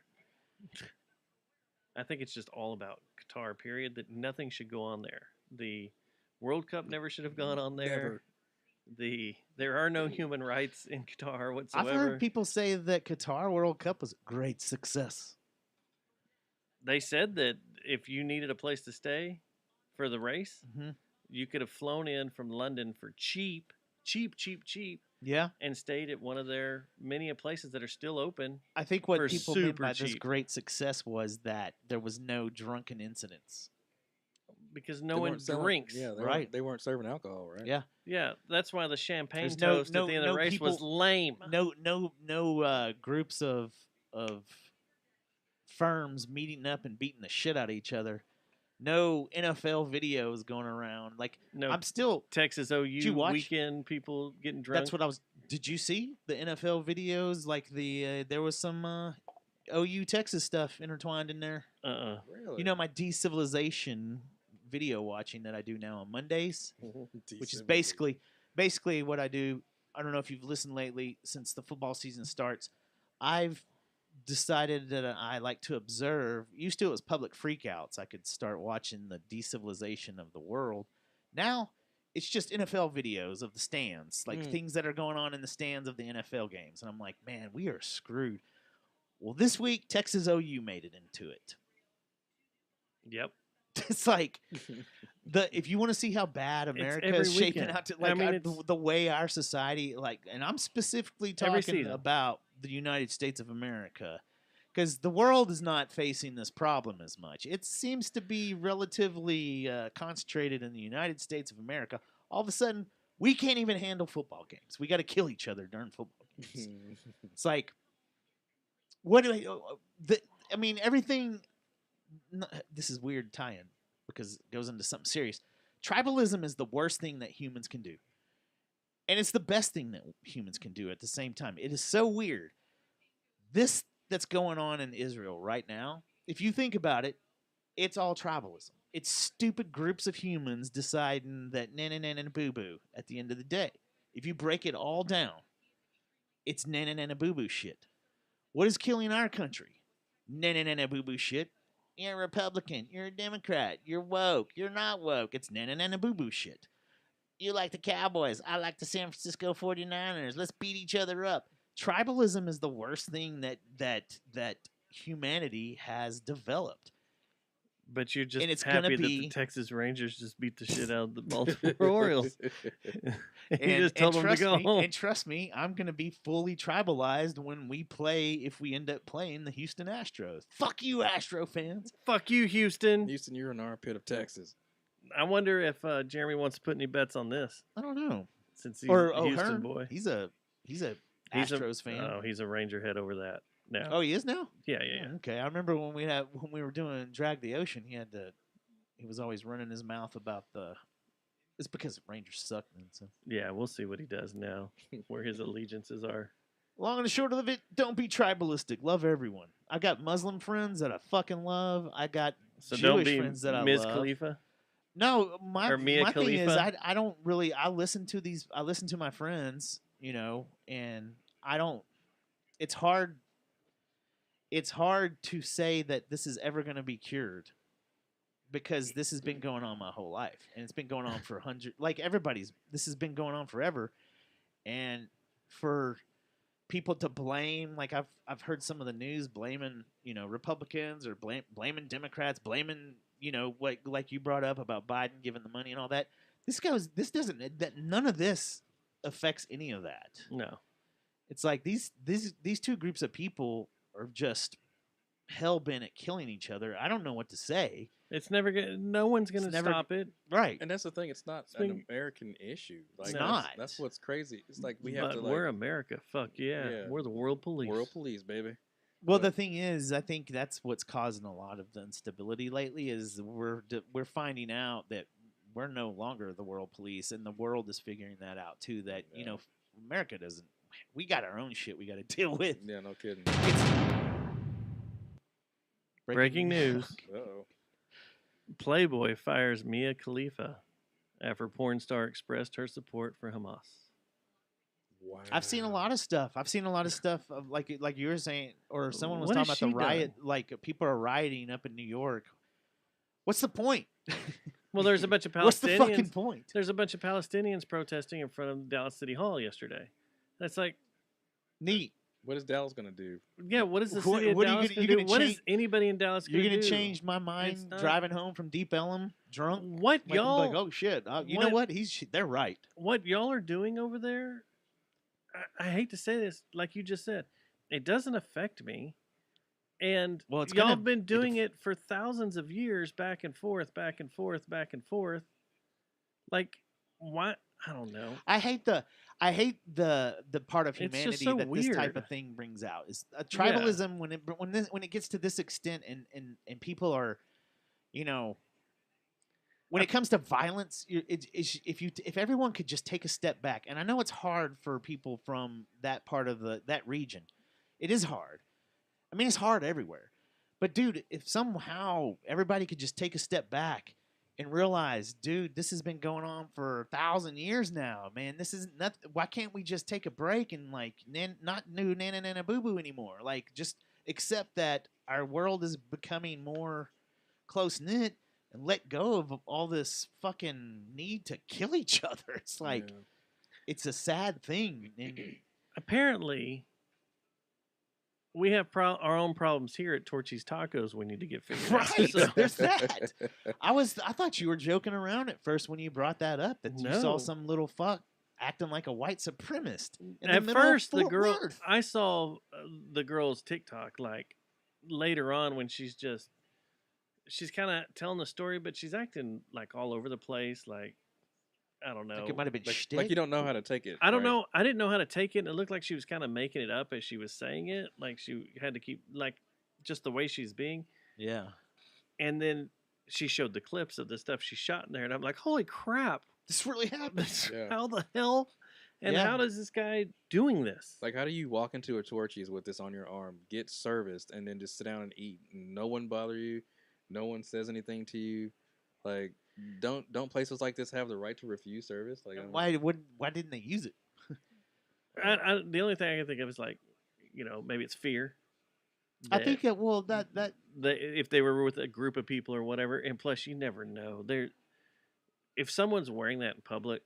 Speaker 2: I think it's just all about Qatar, period, that nothing should go on there. The World Cup never should have gone on there. There are no human rights in Qatar whatsoever.
Speaker 1: I've heard people say that Qatar World Cup was a great success.
Speaker 2: They said that if you needed a place to stay for the race,
Speaker 1: Mhm.
Speaker 2: you could have flown in from London for cheap,
Speaker 1: Yeah,
Speaker 2: and stayed at one of their many places that are still open.
Speaker 1: I think what
Speaker 2: For
Speaker 1: people meant
Speaker 2: super
Speaker 1: by this
Speaker 2: cheap.
Speaker 1: great success was that there was no drunken incidents.
Speaker 2: Because
Speaker 3: They
Speaker 2: no one
Speaker 3: weren't selling-
Speaker 2: drinks.
Speaker 3: Yeah,
Speaker 1: Right.
Speaker 3: They weren't serving alcohol, right?
Speaker 1: Yeah.
Speaker 2: Yeah, that's why the champagne
Speaker 1: There's no-
Speaker 2: toast
Speaker 1: no-
Speaker 2: at the end
Speaker 1: no
Speaker 2: of the race was
Speaker 1: people-
Speaker 2: lame.
Speaker 1: No groups of firms meeting up and beating the shit out of each other. No NFL videos going around. Like
Speaker 2: No
Speaker 1: I'm still.
Speaker 2: Texas
Speaker 1: you
Speaker 2: OU
Speaker 1: watch?
Speaker 2: weekend people getting drunk.
Speaker 1: That's what I was. Did you see the NFL videos? Like there was some OU Texas stuff intertwined in there.
Speaker 3: Really?
Speaker 1: You know my decivilization video watching that I do now on Mondays, which is
Speaker 3: Decent.
Speaker 1: basically what I do. I don't know if you've listened lately since the football season starts. I've decided that I like to observe. Used to it was public freakouts. I could start watching the decivilization of the world. Now it's just NFL videos of the stands, like things that are going on in the stands of the NFL games. And I'm like, man, we are screwed. Well, this week Texas OU made it into it.
Speaker 2: Yep.
Speaker 1: It's like if you want to see how bad America
Speaker 2: every
Speaker 1: is shaping
Speaker 2: weekend.
Speaker 1: out to,
Speaker 2: I
Speaker 1: like
Speaker 2: mean,
Speaker 1: the way our society, like, and I'm specifically
Speaker 2: Every
Speaker 1: talking
Speaker 2: season.
Speaker 1: about the United States of America, because the world is not facing this problem as much. It seems to be relatively concentrated in the United States of America. All of a sudden, we can't even handle football games. We got to kill each other during football games. It's like, what do I mean, everything. This is weird tie-in because it goes into something serious. Tribalism is the worst thing that humans can do. And it's the best thing that humans can do at the same time. It is so weird. This that's going on in Israel right now, if you think about it, it's all tribalism. It's stupid groups of humans deciding that na-na-na-na boo-boo at the end of the day. If you break it all down, it's na-na-na-na boo-boo shit. What is killing our country? Na-na-na-na boo-boo shit. You're a Republican. You're a Democrat. You're woke. You're not woke. It's na-na-na-na boo-boo shit. You like the Cowboys. I like the San Francisco 49ers. Let's beat each other up. Tribalism is the worst thing that humanity has developed.
Speaker 2: But you're just
Speaker 1: it's gonna
Speaker 2: happy that the
Speaker 1: be-
Speaker 2: Texas Rangers just beat the shit out of the Baltimore Orioles. You
Speaker 1: And,
Speaker 2: just told them to
Speaker 1: trust
Speaker 2: go
Speaker 1: me,
Speaker 2: home.
Speaker 1: and trust me, I'm gonna be fully tribalized when we play. If we end up playing the Houston Astros, fuck you, Astro fans.
Speaker 2: Fuck you, Houston.
Speaker 3: Houston, you're an armpit of Texas.
Speaker 2: I wonder if Jeremy wants to put any bets on this
Speaker 1: I don't know.
Speaker 2: since he's
Speaker 1: Or
Speaker 2: a Houston
Speaker 1: O'Hearn,
Speaker 2: boy.
Speaker 1: He's a
Speaker 2: He's a-
Speaker 1: Astros fan.
Speaker 2: Oh, he's a Ranger head over that now.
Speaker 1: Oh, he is now.
Speaker 2: yeah, yeah, yeah.
Speaker 1: Oh, okay, I remember when we were doing Drag the Ocean, he was always running his mouth about the. It's because Rangers suck, man. So
Speaker 2: Yeah, we'll see what he does now, where his allegiances are.
Speaker 1: long and the short of it, don't be tribalistic. Love everyone. I got Muslim friends that I fucking love. I got
Speaker 2: So
Speaker 1: Jewish
Speaker 2: don't be
Speaker 1: friends that I
Speaker 2: Ms.
Speaker 1: love.
Speaker 2: Khalifa.
Speaker 1: No, my
Speaker 2: Or Mia
Speaker 1: my thing is
Speaker 2: Khalifa?
Speaker 1: I don't really I listen to my friends, and I don't. It's hard to say that this is ever going to be cured because this has been going on my whole life, and it's been going on for this has been going on forever, and for people to blame, like I've heard some of the news blaming Republicans or blaming Democrats, blaming what like you brought up about Biden giving the money and all that. None of this affects any of that.
Speaker 2: No.
Speaker 1: It's like these two groups of people are just hell bent at killing each other. I don't know what to say.
Speaker 2: It's never gonna. No one's gonna
Speaker 1: never-
Speaker 2: stop it.
Speaker 1: Right.
Speaker 3: And that's the thing. It's not
Speaker 2: It's been-
Speaker 3: an American issue. Like,
Speaker 1: It's
Speaker 3: that's-
Speaker 1: not.
Speaker 3: That's what's crazy. It's like we have
Speaker 2: But
Speaker 3: to
Speaker 2: we're
Speaker 3: like
Speaker 2: America. Fuck yeah.
Speaker 3: Yeah.
Speaker 2: We're the world police.
Speaker 3: world police, baby.
Speaker 1: Well,
Speaker 3: But-
Speaker 1: the thing is, I think that's what's causing a lot of the instability lately. Is we're finding out that we're no longer the world police, and the world is figuring that out too. That
Speaker 3: Yeah.
Speaker 1: America doesn't. We got our own shit we got to deal with.
Speaker 3: Yeah, no kidding.
Speaker 2: Breaking news.
Speaker 3: Uh-oh.
Speaker 2: Playboy fires Mia Khalifa after porn star expressed her support for Hamas.
Speaker 3: Wow.
Speaker 1: I've seen a lot of stuff. I've seen a lot of stuff of like you were saying, or someone was
Speaker 2: What
Speaker 1: talking
Speaker 2: has
Speaker 1: about the
Speaker 2: she
Speaker 1: riot. Like people are rioting up in New York. What's the point?
Speaker 2: Well, there's a bunch of
Speaker 1: What's the fucking
Speaker 2: Palestinians.
Speaker 1: point?
Speaker 2: There's a bunch of Palestinians protesting in front of Dallas City Hall yesterday. That's like,
Speaker 1: Neat.
Speaker 3: What is Dallas gonna do?
Speaker 2: yeah, what is the
Speaker 1: What-
Speaker 2: city of
Speaker 1: what are you
Speaker 2: Dallas
Speaker 1: gonna-
Speaker 2: going
Speaker 1: you're
Speaker 2: to do?
Speaker 1: gonna
Speaker 2: What is
Speaker 1: change-
Speaker 2: anybody in Dallas
Speaker 1: You're
Speaker 2: going to
Speaker 1: gonna
Speaker 2: do?
Speaker 1: change my mind
Speaker 2: not-
Speaker 1: driving home from Deep Ellum drunk.
Speaker 2: What
Speaker 1: Like,
Speaker 2: y'all?
Speaker 1: like, oh shit! You know what? They're right.
Speaker 2: What y'all are doing over there? I hate to say this, like you just said, it doesn't affect me. And
Speaker 1: Well, it's
Speaker 2: y'all
Speaker 1: gonna-
Speaker 2: have been doing it for thousands of years, back and forth, back and forth, back and forth. Like, why? I don't know.
Speaker 1: I hate the part of
Speaker 2: It's just
Speaker 1: humanity
Speaker 2: so
Speaker 1: that this type
Speaker 2: weird.
Speaker 1: of thing brings out is tribalism when it gets to this extent and people are, when it comes to violence, if everyone could just take a step back, and I know it's hard for people from that part of that region, it is hard. I mean, it's hard everywhere, but dude, if somehow everybody could just take a step back and realize, dude, this has been going on for 1,000 years now, man. This isn't nothing. Why can't we just take a break and not do nana nana boo boo anymore? Like, just accept that our world is becoming more close knit and let go of all this fucking need to kill each other. It's like,
Speaker 3: Yeah.
Speaker 1: it's a sad thing. And
Speaker 2: Apparently, we have our own problems here at Torchy's Tacos. We need to get figured out.
Speaker 1: right,
Speaker 2: So-
Speaker 1: there's that. I thought you were joking around at first when you brought that up, that you saw
Speaker 2: No.
Speaker 1: some little fuck acting like a white supremacist. In the
Speaker 2: At
Speaker 1: middle of
Speaker 2: first, the
Speaker 1: Fort
Speaker 2: girl,
Speaker 1: Worth.
Speaker 2: I saw the girl's TikTok like later on when she's kind of telling the story, but she's acting like all over the place. Like, I don't know.
Speaker 1: Like it might have been
Speaker 3: Like,
Speaker 1: shtick.
Speaker 3: like you don't know how to take it.
Speaker 2: I don't
Speaker 3: right?
Speaker 2: know. I didn't know how to take it. And it looked like she was kind of making it up as she was saying it. Like she had to keep like just the way she's being.
Speaker 1: Yeah.
Speaker 2: And then she showed the clips of the stuff she shot in there, and I'm like, holy crap!
Speaker 1: This really happened.
Speaker 3: Yeah.
Speaker 2: How the hell? And
Speaker 1: Yeah.
Speaker 2: how does this guy doing this?
Speaker 3: Like, how do you walk into a Torchy's with this on your arm, get serviced, and then just sit down and eat, and no one bother you, no one says anything to you? Like, don't places like this have the right to refuse service? Like, I don't-
Speaker 1: Why didn't they use it?
Speaker 2: The only thing I can think of is like, maybe it's fear.
Speaker 1: I
Speaker 2: that-
Speaker 1: think that
Speaker 2: if they were with a group of people or whatever, and plus you never know. If someone's wearing that in public,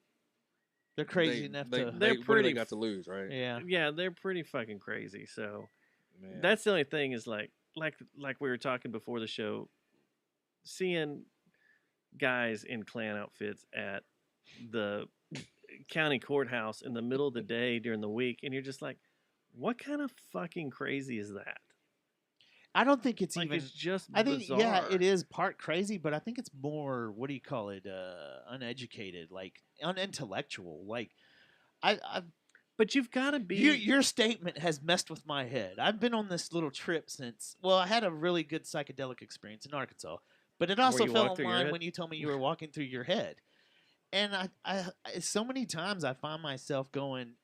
Speaker 1: they're crazy enough to.
Speaker 2: They're
Speaker 3: what do they
Speaker 2: pretty
Speaker 3: got to lose, right?
Speaker 1: Yeah.
Speaker 2: yeah, they're pretty fucking crazy. So
Speaker 3: Man.
Speaker 2: that's the only thing is like we were talking before the show. seeing guys in Klan outfits at the county courthouse in the middle of the day during the week, and you're just like, what kind of fucking crazy is that?
Speaker 1: I don't think it's
Speaker 2: Like,
Speaker 1: even.
Speaker 2: it's just
Speaker 1: I think yeah,
Speaker 2: bizarre.
Speaker 1: it is part crazy, but I think it's more. What do you call it? Uneducated, like unintellectual. Like I've
Speaker 2: But you've got to be.
Speaker 1: your statement has messed with my head. I've been on this little trip since. Well, I had a really good psychedelic experience in Arkansas, but it also
Speaker 2: you
Speaker 1: fell
Speaker 2: walked
Speaker 1: in
Speaker 2: through your
Speaker 1: line
Speaker 2: head?
Speaker 1: when you told me you were walking through your head. And I so many times I find myself going,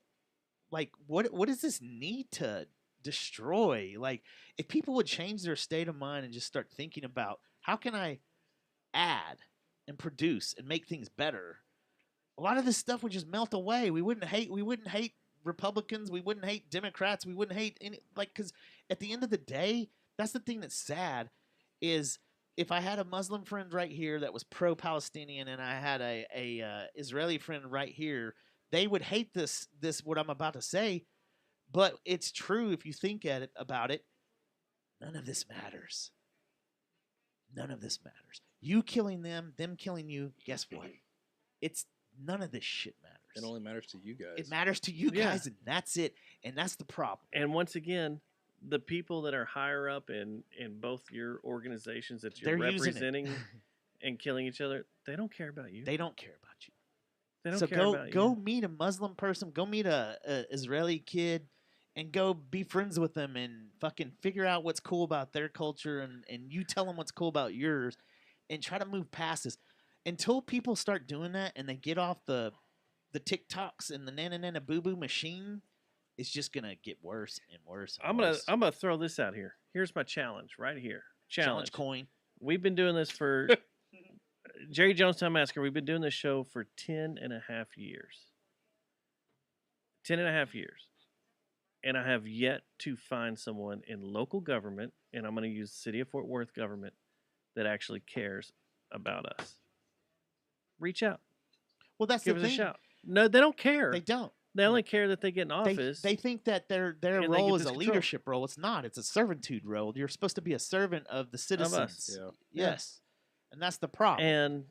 Speaker 1: like, what does this need to destroy? Like, if people would change their state of mind and just start thinking about how can I add and produce and make things better, a lot of this stuff would just melt away. We wouldn't hate Republicans, we wouldn't hate Democrats, we wouldn't hate any, like, because at the end of the day, that's the thing that's sad is if I had a Muslim friend right here that was pro-Palestinian and I had a Israeli friend right here, they would hate this what I'm about to say, but it's true if you think about it. None of this matters. None of this matters. You killing them killing you. Guess what? It's none of this shit matters.
Speaker 3: It only matters to you guys.
Speaker 1: It matters to you
Speaker 2: Yeah.
Speaker 1: guys, and that's it. And that's the problem.
Speaker 2: And once again, the people that are higher up in both your organizations that you're
Speaker 1: They're using it.
Speaker 2: representing and killing each other, they don't care about you.
Speaker 1: They don't care about you.
Speaker 2: They don't
Speaker 1: So
Speaker 2: care about
Speaker 1: go
Speaker 2: you.
Speaker 1: meet a Muslim person, go meet a Israeli kid, and go be friends with them and fucking figure out what's cool about their culture, and you tell them what's cool about yours, and try to move past this. Until people start doing that and they get off the TikToks and the nana boo boo machine, it's just gonna get worse and worse. And worse.
Speaker 2: I'm gonna throw this out here. Here's my challenge right here.
Speaker 1: Challenge coin.
Speaker 2: We've been doing this for Jerry Jonestown Massacre. We've been doing this show for 10 and a half years. 10 and a half years. And I have yet to find someone in local government, and I'm going to use the City of Fort Worth government, that actually cares about us. Reach out.
Speaker 1: Well, that's
Speaker 2: Give
Speaker 1: the
Speaker 2: us
Speaker 1: thing.
Speaker 2: a shout. No, they don't care.
Speaker 1: They don't.
Speaker 2: They only care that they get in
Speaker 1: They,
Speaker 2: office.
Speaker 1: they think that their
Speaker 2: and they
Speaker 1: role
Speaker 2: get
Speaker 1: is
Speaker 2: this
Speaker 1: a
Speaker 2: control.
Speaker 1: leadership role. It's not. It's a servitude role. You're supposed to be a servant of the citizens.
Speaker 3: Yeah.
Speaker 1: Yes. And that's the problem.
Speaker 2: And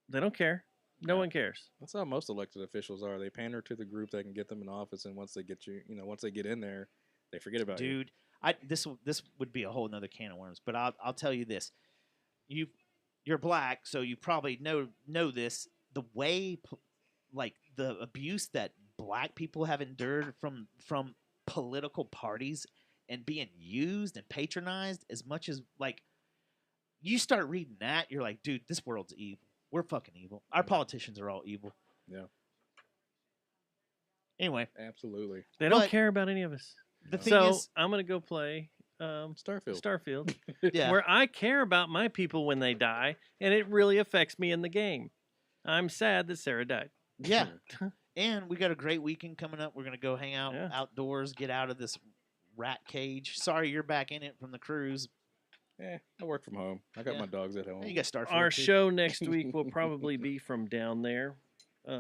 Speaker 2: they don't care. No one cares.
Speaker 3: That's how most elected officials are. They pander to the group that can get them in office, and once they get once they get in there, they forget about you.
Speaker 1: Dude, this would be a whole nother can of worms, but I'll tell you this. You're black, so you probably know this. The way like the abuse that black people have endured from political parties and being used and patronized, as much as, like, you start reading that, you're like, dude, this world's evil. We're fucking evil. Our politicians are all evil.
Speaker 3: Yeah.
Speaker 1: Anyway,
Speaker 3: Absolutely.
Speaker 2: They don't
Speaker 1: But
Speaker 2: care about any of us.
Speaker 1: the thing
Speaker 2: So
Speaker 1: is,
Speaker 2: I'm going to go play
Speaker 3: Starfield.
Speaker 2: Starfield,
Speaker 1: yeah,
Speaker 2: where I care about my people when they die, and it really affects me in the game. I'm sad that Sarah died.
Speaker 1: yeah. And we got a great weekend coming up. We're gonna go hang out
Speaker 2: Yeah.
Speaker 1: outdoors, get out of this rat cage. Sorry, you're back in it from the cruise.
Speaker 3: I work from home. I got
Speaker 1: Yeah.
Speaker 3: my dogs at home.
Speaker 1: You got Starfield.
Speaker 2: Our
Speaker 1: too.
Speaker 2: show next week will probably be from down there.
Speaker 1: I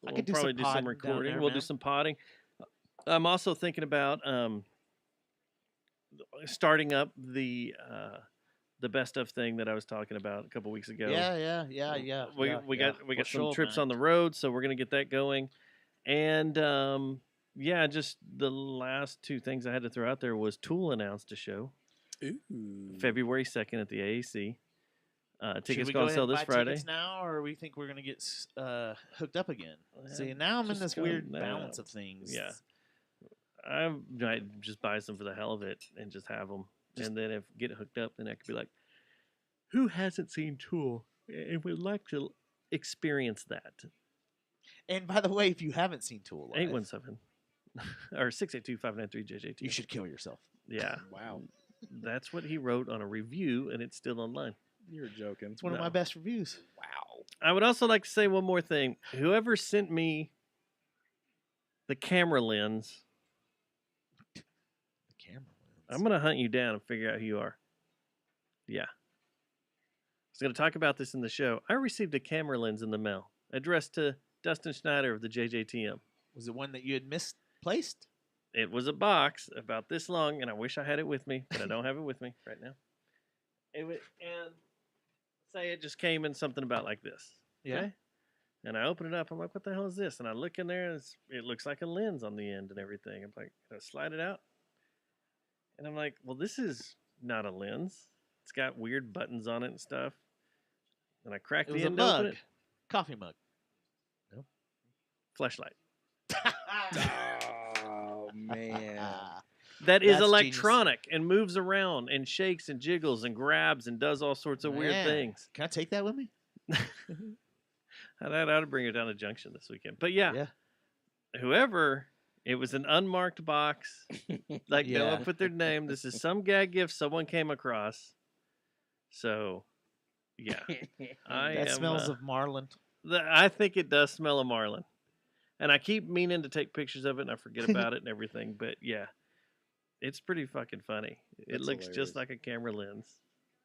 Speaker 2: We'll
Speaker 1: could do
Speaker 2: probably
Speaker 1: some
Speaker 2: do some
Speaker 1: podding down
Speaker 2: recording.
Speaker 1: there,
Speaker 2: We'll
Speaker 1: man.
Speaker 2: do some potting. I'm also thinking about starting up the best of thing that I was talking about a couple weeks ago.
Speaker 1: Yeah.
Speaker 2: We got some trips on the road, so we're gonna get that going. And just the last two things I had to throw out there was Tool announced a show
Speaker 3: Ooh.
Speaker 2: February 2nd at the AAC.
Speaker 1: Should
Speaker 2: Tickets
Speaker 1: we
Speaker 2: go on
Speaker 1: ahead
Speaker 2: sale
Speaker 1: and
Speaker 2: this
Speaker 1: buy
Speaker 2: Friday.
Speaker 1: tickets now, or we think we're gonna get hooked up again? See,
Speaker 2: Yeah,
Speaker 1: now I'm in
Speaker 2: just
Speaker 1: this
Speaker 2: go
Speaker 1: weird
Speaker 2: now.
Speaker 1: balance of things.
Speaker 2: Yeah. I might just buy some for the hell of it and just have them, and then if get hooked up, then I could be like, who hasn't seen Tool and would like to experience that?
Speaker 1: And by the way, if you haven't seen Tool live,
Speaker 2: 817 or 682-593-JJ2.
Speaker 1: you should kill yourself.
Speaker 2: Yeah,
Speaker 3: Wow.
Speaker 2: that's what he wrote on a review, and it's still online.
Speaker 3: You're joking.
Speaker 1: It's one of
Speaker 2: No.
Speaker 1: my best reviews.
Speaker 3: Wow.
Speaker 2: I would also like to say one more thing. Whoever sent me the camera lens,
Speaker 1: The camera lens.
Speaker 2: I'm going to hunt you down and figure out who you are. Yeah. I was going to talk about this in the show. I received a camera lens in the mail addressed to Dustin Schneider of the JJTM.
Speaker 1: Was it one that you had misplaced?
Speaker 2: It was a box about this long, and I wish I had it with me, but I don't have it with me right now. And say it just came in something about like this.
Speaker 1: Yeah.
Speaker 2: Okay? And I open it up. I'm like, what the hell is this? And I look in there, and it looks like a lens on the end and everything. I'm like, I slide it out. And I'm like, well, this is not a lens. It's got weird buttons on it and stuff. And I crack
Speaker 1: It
Speaker 2: the
Speaker 1: was a
Speaker 2: end open.
Speaker 1: mug. Coffee mug.
Speaker 2: Flashlight.
Speaker 3: Oh man.
Speaker 2: That is
Speaker 1: That's
Speaker 2: electronic and moves around and shakes and jiggles and grabs and does all sorts of weird
Speaker 1: Man.
Speaker 2: things.
Speaker 1: Can I take that with me?
Speaker 2: I'd ought to bring her down to Junction this weekend. But yeah. Whoever, it was an unmarked box. Like no
Speaker 1: Yeah.
Speaker 2: one put their name. This is some gag gift someone came across. So, yeah.
Speaker 1: That smells of marlin.
Speaker 2: I think it does smell of marlin. And I keep meaning to take pictures of it and I forget about it and everything. But yeah, it's pretty fucking funny. It
Speaker 3: That's
Speaker 2: looks
Speaker 3: hilarious.
Speaker 2: just like a camera lens.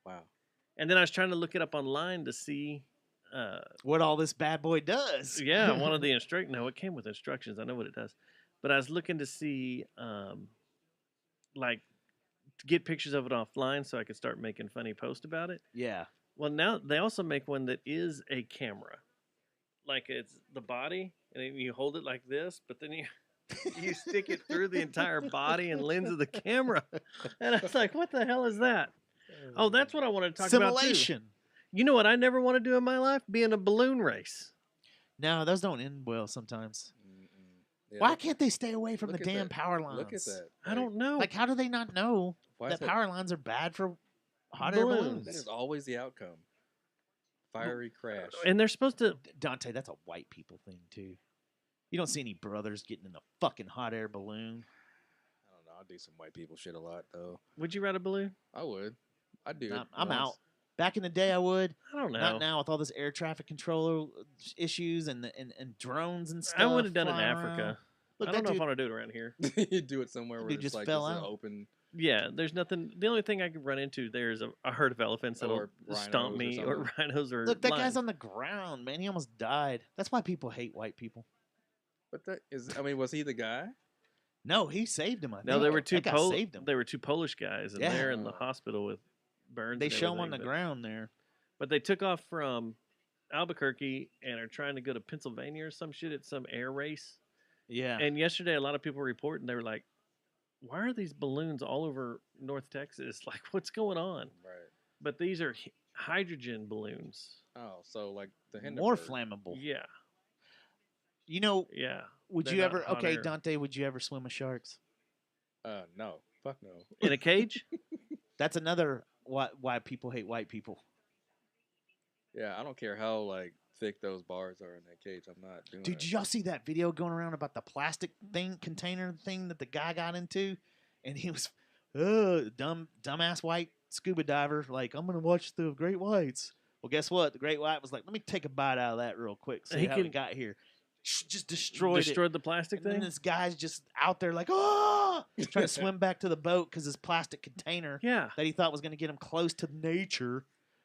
Speaker 3: Wow.
Speaker 2: And then I was trying to look it up online to see.
Speaker 1: What all this bad boy does.
Speaker 2: Yeah, one of the no, it came with instructions. I know what it does. But I was looking to see, like, to get pictures of it offline so I could start making funny posts about it.
Speaker 1: Yeah.
Speaker 2: Well, now they also make one that is a camera. Like, it's the body, and then you hold it like this, but then you stick it through the entire body and lens of the camera. And I was like, what the hell is that? Oh, that's what I wanted to talk about, too.
Speaker 1: Simulation.
Speaker 2: You know what I never want to do in my life? Be in a balloon race.
Speaker 1: No, those don't end well sometimes.
Speaker 3: Yeah,
Speaker 1: Why can't they stay away from the
Speaker 3: look at
Speaker 1: damn
Speaker 3: that.
Speaker 1: power lines?
Speaker 3: Look at that.
Speaker 2: I don't know.
Speaker 1: Like, how do they not know
Speaker 3: Why
Speaker 1: that
Speaker 3: is that-
Speaker 1: power lines are bad for hot air
Speaker 2: Balloons.
Speaker 3: That is
Speaker 1: balloons?
Speaker 3: always the outcome. Fiery crash.
Speaker 2: And they're supposed to.
Speaker 1: Dante, that's a white people thing, too. You don't see any brothers getting in a fucking hot air balloon.
Speaker 3: I don't know. I do some white people shit a lot though.
Speaker 2: Would you ride a balloon?
Speaker 3: I would. I do.
Speaker 1: I'm out. Back in the day, I would.
Speaker 2: I don't know.
Speaker 1: Not now with all this air traffic controller issues and drones and stuff.
Speaker 2: I would have done it in
Speaker 1: flying
Speaker 2: Africa.
Speaker 1: around. Look,
Speaker 2: I
Speaker 1: that
Speaker 2: don't know if
Speaker 1: dude-
Speaker 2: I want to do it around here.
Speaker 3: You do it somewhere where
Speaker 1: Dude
Speaker 3: it's
Speaker 1: just
Speaker 3: like
Speaker 1: fell
Speaker 3: just an
Speaker 1: out.
Speaker 3: open.
Speaker 2: Yeah, there's nothing. The only thing I could run into there is a herd of elephants that'll
Speaker 3: Or
Speaker 2: stomp
Speaker 3: rhinos or
Speaker 2: me, or
Speaker 3: something.
Speaker 2: rhinos, or
Speaker 1: Look, that
Speaker 2: lions.
Speaker 1: guy's on the ground, man. He almost died. That's why people hate white people.
Speaker 3: But that is. I mean, was he the guy?
Speaker 1: No, he saved him. I think.
Speaker 2: No, there were two
Speaker 1: That guy saved him.
Speaker 2: There were two Polish guys, and
Speaker 1: Yeah.
Speaker 2: they're in the hospital with burns.
Speaker 1: They
Speaker 2: and
Speaker 1: show him on the
Speaker 2: everything,
Speaker 1: ground there.
Speaker 2: but they took off from Albuquerque and are trying to go to Pennsylvania or some shit at some air race.
Speaker 1: Yeah.
Speaker 2: And yesterday, a lot of people were reporting they were like, "Why are these balloons all over North Texas? Like, what's going on?"
Speaker 3: Right.
Speaker 2: But these are hydrogen balloons.
Speaker 3: Oh, so like the
Speaker 1: More
Speaker 3: Hindenburg.
Speaker 1: flammable.
Speaker 2: Yeah,
Speaker 1: You know,
Speaker 2: yeah.
Speaker 1: would
Speaker 2: They're
Speaker 1: you
Speaker 2: not
Speaker 1: ever?
Speaker 2: hot
Speaker 1: Okay,
Speaker 2: air.
Speaker 1: Dante, would you ever swim with sharks?
Speaker 3: No. Fuck no.
Speaker 2: In a cage?
Speaker 1: That's another why people hate white people.
Speaker 3: Yeah, I don't care how like thick those bars are in that cage. I'm not doing
Speaker 1: Dude,
Speaker 3: that.
Speaker 1: did y'all see that video going around about the plastic container thing that the guy got into? And he was, dumbass white scuba diver, like, I'm going to watch the great whites. Well, guess what? The great white was like, let me take a bite out of that real quick. See
Speaker 2: He
Speaker 1: how
Speaker 2: can-
Speaker 1: it got here. Just destroyed
Speaker 2: Destroyed the plastic
Speaker 1: it. And then
Speaker 2: thing?
Speaker 1: this guy's just out there like, oh, trying to swim back to the boat because his plastic container
Speaker 2: Yeah.
Speaker 1: that he thought was going to get him close to nature.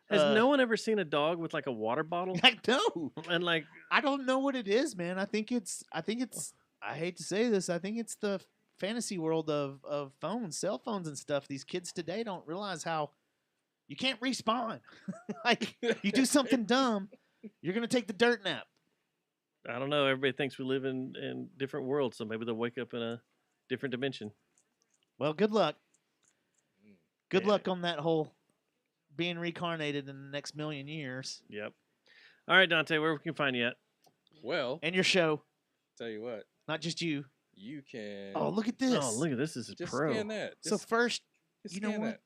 Speaker 2: Has no one ever seen a dog with like a water bottle?
Speaker 1: Like, no.
Speaker 2: And like,
Speaker 1: I don't know what it is, man. I think it's I hate to say this, I think it's the fantasy world of phones, cell phones and stuff. These kids today don't realize how you can't respawn. Like, you do something dumb, you're gonna take the dirt nap.
Speaker 2: I don't know. Everybody thinks we live in different worlds, so maybe they'll wake up in a different dimension.
Speaker 1: Well, good luck. Good
Speaker 2: Yeah.
Speaker 1: luck on that whole being reincarnated in the next million years.
Speaker 2: Yep. All right, Dante, where we can find you at?
Speaker 3: Well,
Speaker 1: And your show,
Speaker 3: tell you what,
Speaker 1: not just you.
Speaker 3: you can.
Speaker 1: Oh, look at this.
Speaker 2: Oh, look at this. This is
Speaker 3: just
Speaker 2: pro.
Speaker 3: scan that.
Speaker 1: So
Speaker 3: Just,
Speaker 1: first,
Speaker 3: just
Speaker 1: you know
Speaker 3: scan
Speaker 1: what?
Speaker 3: that.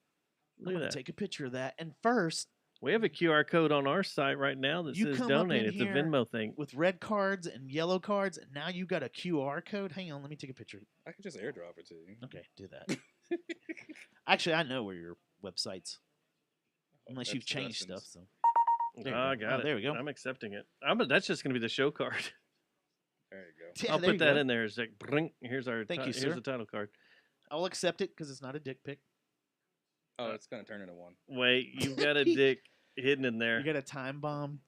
Speaker 1: I'm
Speaker 2: Look
Speaker 1: gonna
Speaker 2: at that.
Speaker 1: take a picture of that. And first,
Speaker 2: We have a QR code on our site right now that
Speaker 1: You
Speaker 2: says
Speaker 1: come up
Speaker 2: donate.
Speaker 1: in
Speaker 2: It's a
Speaker 1: here
Speaker 2: Venmo thing.
Speaker 1: with red cards and yellow cards, and now you got a QR code. Hang on, let me take a picture.
Speaker 3: I can just airdrop it to you.
Speaker 1: Okay, do that. Actually, I know where your website's, unless you've
Speaker 3: That's
Speaker 1: changed
Speaker 3: Dustin's.
Speaker 1: stuff. So There you
Speaker 2: I
Speaker 1: go.
Speaker 2: got
Speaker 1: Oh,
Speaker 2: it.
Speaker 1: there we go.
Speaker 2: I'm accepting it. That's just going to be the show card.
Speaker 3: There you go.
Speaker 1: yeah,
Speaker 2: I'll
Speaker 1: there
Speaker 2: put
Speaker 1: you
Speaker 2: that
Speaker 1: go.
Speaker 2: in there. It's like, bring, here's our
Speaker 1: Thank you,
Speaker 2: here's
Speaker 1: sir.
Speaker 2: the title card.
Speaker 1: I'll accept it because it's not a dick pic.
Speaker 3: Oh, it's gonna turn into one.
Speaker 2: Wait, you've got a dick hidden in there.
Speaker 1: You got a time bomb.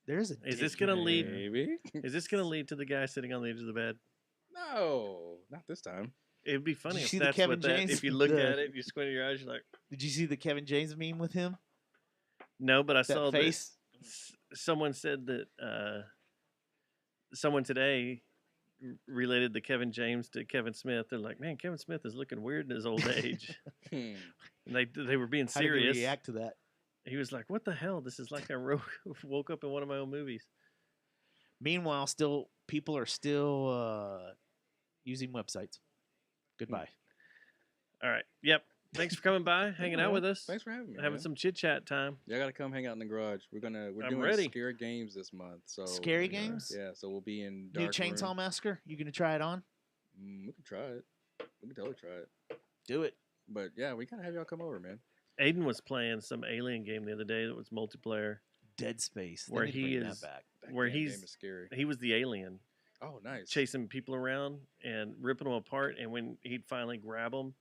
Speaker 1: There's a.
Speaker 2: Is
Speaker 1: dick
Speaker 2: this
Speaker 1: in
Speaker 2: gonna
Speaker 1: there.
Speaker 2: lead-
Speaker 3: Maybe.
Speaker 2: Is this going to lead to the guy sitting on the edge of the bed?
Speaker 3: No, not this time.
Speaker 2: It'd be funny
Speaker 1: you
Speaker 2: if
Speaker 1: see the
Speaker 2: that's
Speaker 1: Kevin
Speaker 2: what that.
Speaker 1: James-
Speaker 2: If you look
Speaker 1: the-
Speaker 2: at it, you squint your eyes, you're like,
Speaker 1: Did you see the Kevin James meme with him?
Speaker 2: No, but I
Speaker 1: That
Speaker 2: saw
Speaker 1: face.
Speaker 2: someone said that someone today related the Kevin James to Kevin Smith. They're like, man, Kevin Smith is looking weird in his old age.
Speaker 3: Hmm.
Speaker 2: And they were being
Speaker 1: How did
Speaker 2: serious.
Speaker 1: he react to that?
Speaker 2: He was like, what the hell? This is like I woke up in one of my own movies.
Speaker 1: Meanwhile, people are still using websites. Goodbye.
Speaker 2: All right. Yep. Thanks for coming by, hanging out with us,
Speaker 3: Thanks for having me.
Speaker 2: having
Speaker 3: man.
Speaker 2: some chit chat time.
Speaker 3: Y'all gotta come hang out in the garage. We're
Speaker 2: I'm
Speaker 3: doing
Speaker 2: ready.
Speaker 3: scary games this month. So
Speaker 1: Scary games?
Speaker 3: Yeah, so we'll be in
Speaker 1: New
Speaker 3: dark
Speaker 1: Chainsaw
Speaker 3: room.
Speaker 1: Massacre. You gonna try it on?
Speaker 3: We can try it. We can totally try it.
Speaker 1: Do it.
Speaker 3: But yeah, we gotta have y'all come over, man.
Speaker 2: Aiden was playing some alien game the other day that was multiplayer,
Speaker 1: Dead Space. They
Speaker 2: Where
Speaker 1: need to
Speaker 2: he
Speaker 1: bring
Speaker 2: is-
Speaker 1: that back.
Speaker 3: That
Speaker 2: where
Speaker 3: damn game
Speaker 2: he's
Speaker 3: is scary.
Speaker 2: he was the alien,
Speaker 3: Oh, nice.
Speaker 2: chasing people around and ripping them apart. And when he'd finally grab them,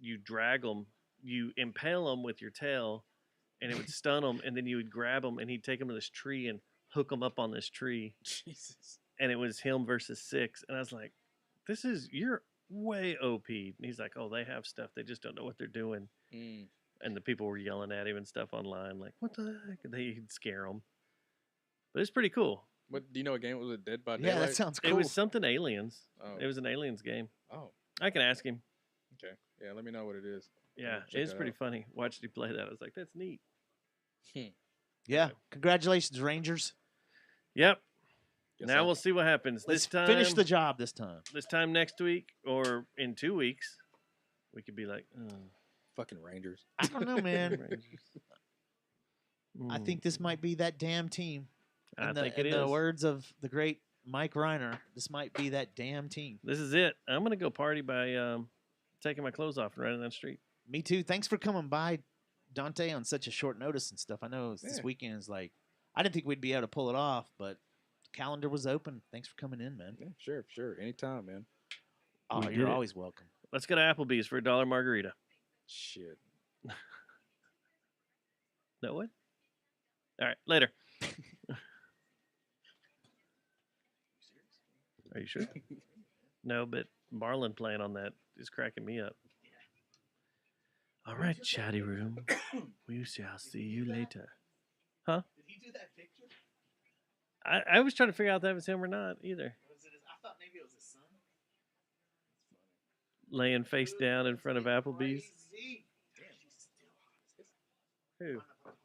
Speaker 2: you drag them, you impale them with your tail, and it would stun them. And then you would grab them, and he'd take them to this tree and hook them up on this tree.
Speaker 3: Jesus.
Speaker 2: And it was him versus 6. And I was like, you're way OP. And he's like, oh, they have stuff. They just don't know what they're doing.
Speaker 3: Mm.
Speaker 2: And the people were yelling at him and stuff online, like, what the heck? And he'd scare them. But it's pretty cool.
Speaker 3: What do you know? What game was it? Dead by
Speaker 1: Yeah,
Speaker 3: Daylight?
Speaker 1: that sounds cool.
Speaker 2: It was something aliens.
Speaker 3: Oh.
Speaker 2: It was an aliens game.
Speaker 3: Oh.
Speaker 2: I can ask him.
Speaker 3: Okay. Yeah. Let me know what it is.
Speaker 2: Yeah,
Speaker 3: check
Speaker 2: it's
Speaker 3: that
Speaker 2: pretty
Speaker 3: out.
Speaker 2: funny. Watched he play that. I was like, that's neat.
Speaker 1: Yeah. Congratulations, Rangers.
Speaker 2: Yep.
Speaker 3: Guess
Speaker 2: Now
Speaker 3: I'll-
Speaker 2: we'll see what happens.
Speaker 1: Let's
Speaker 2: This time,
Speaker 1: finish the job this time.
Speaker 2: This time next week or in 2 weeks, we could be like, oh,
Speaker 3: Fucking Rangers.
Speaker 1: I don't know, man.
Speaker 2: Rangers.
Speaker 1: I
Speaker 2: Mm,
Speaker 1: think this might be that damn team.
Speaker 2: I
Speaker 1: In
Speaker 2: think it
Speaker 1: in the
Speaker 2: is.
Speaker 1: words of the great Mike Reiner, this might be that damn team.
Speaker 2: This is it. I'm gonna go party by taking my clothes off and running down the street.
Speaker 1: Me too. Thanks for coming by, Dante, on such a short notice and stuff. I know this
Speaker 3: Yeah.
Speaker 1: weekend is like, I didn't think we'd be able to pull it off, but the calendar was open. Thanks for coming in, man.
Speaker 3: Yeah, sure. Anytime, man.
Speaker 1: Oh,
Speaker 2: We did
Speaker 1: you're
Speaker 2: it.
Speaker 1: always welcome.
Speaker 2: Let's go to Applebee's for $1 margarita.
Speaker 3: Shit.
Speaker 2: No what? All right, later. Are you sure? No, but Marlon playing on that is cracking me up. All right, chatty room. We shall see you later. Huh?
Speaker 1: Did he do that picture?
Speaker 2: I was trying to figure out if that was him or not either.
Speaker 1: I thought maybe it was his son.
Speaker 2: Laying face down in front of Applebee's.
Speaker 1: Crazy. Damn, he's still hot.
Speaker 2: Who?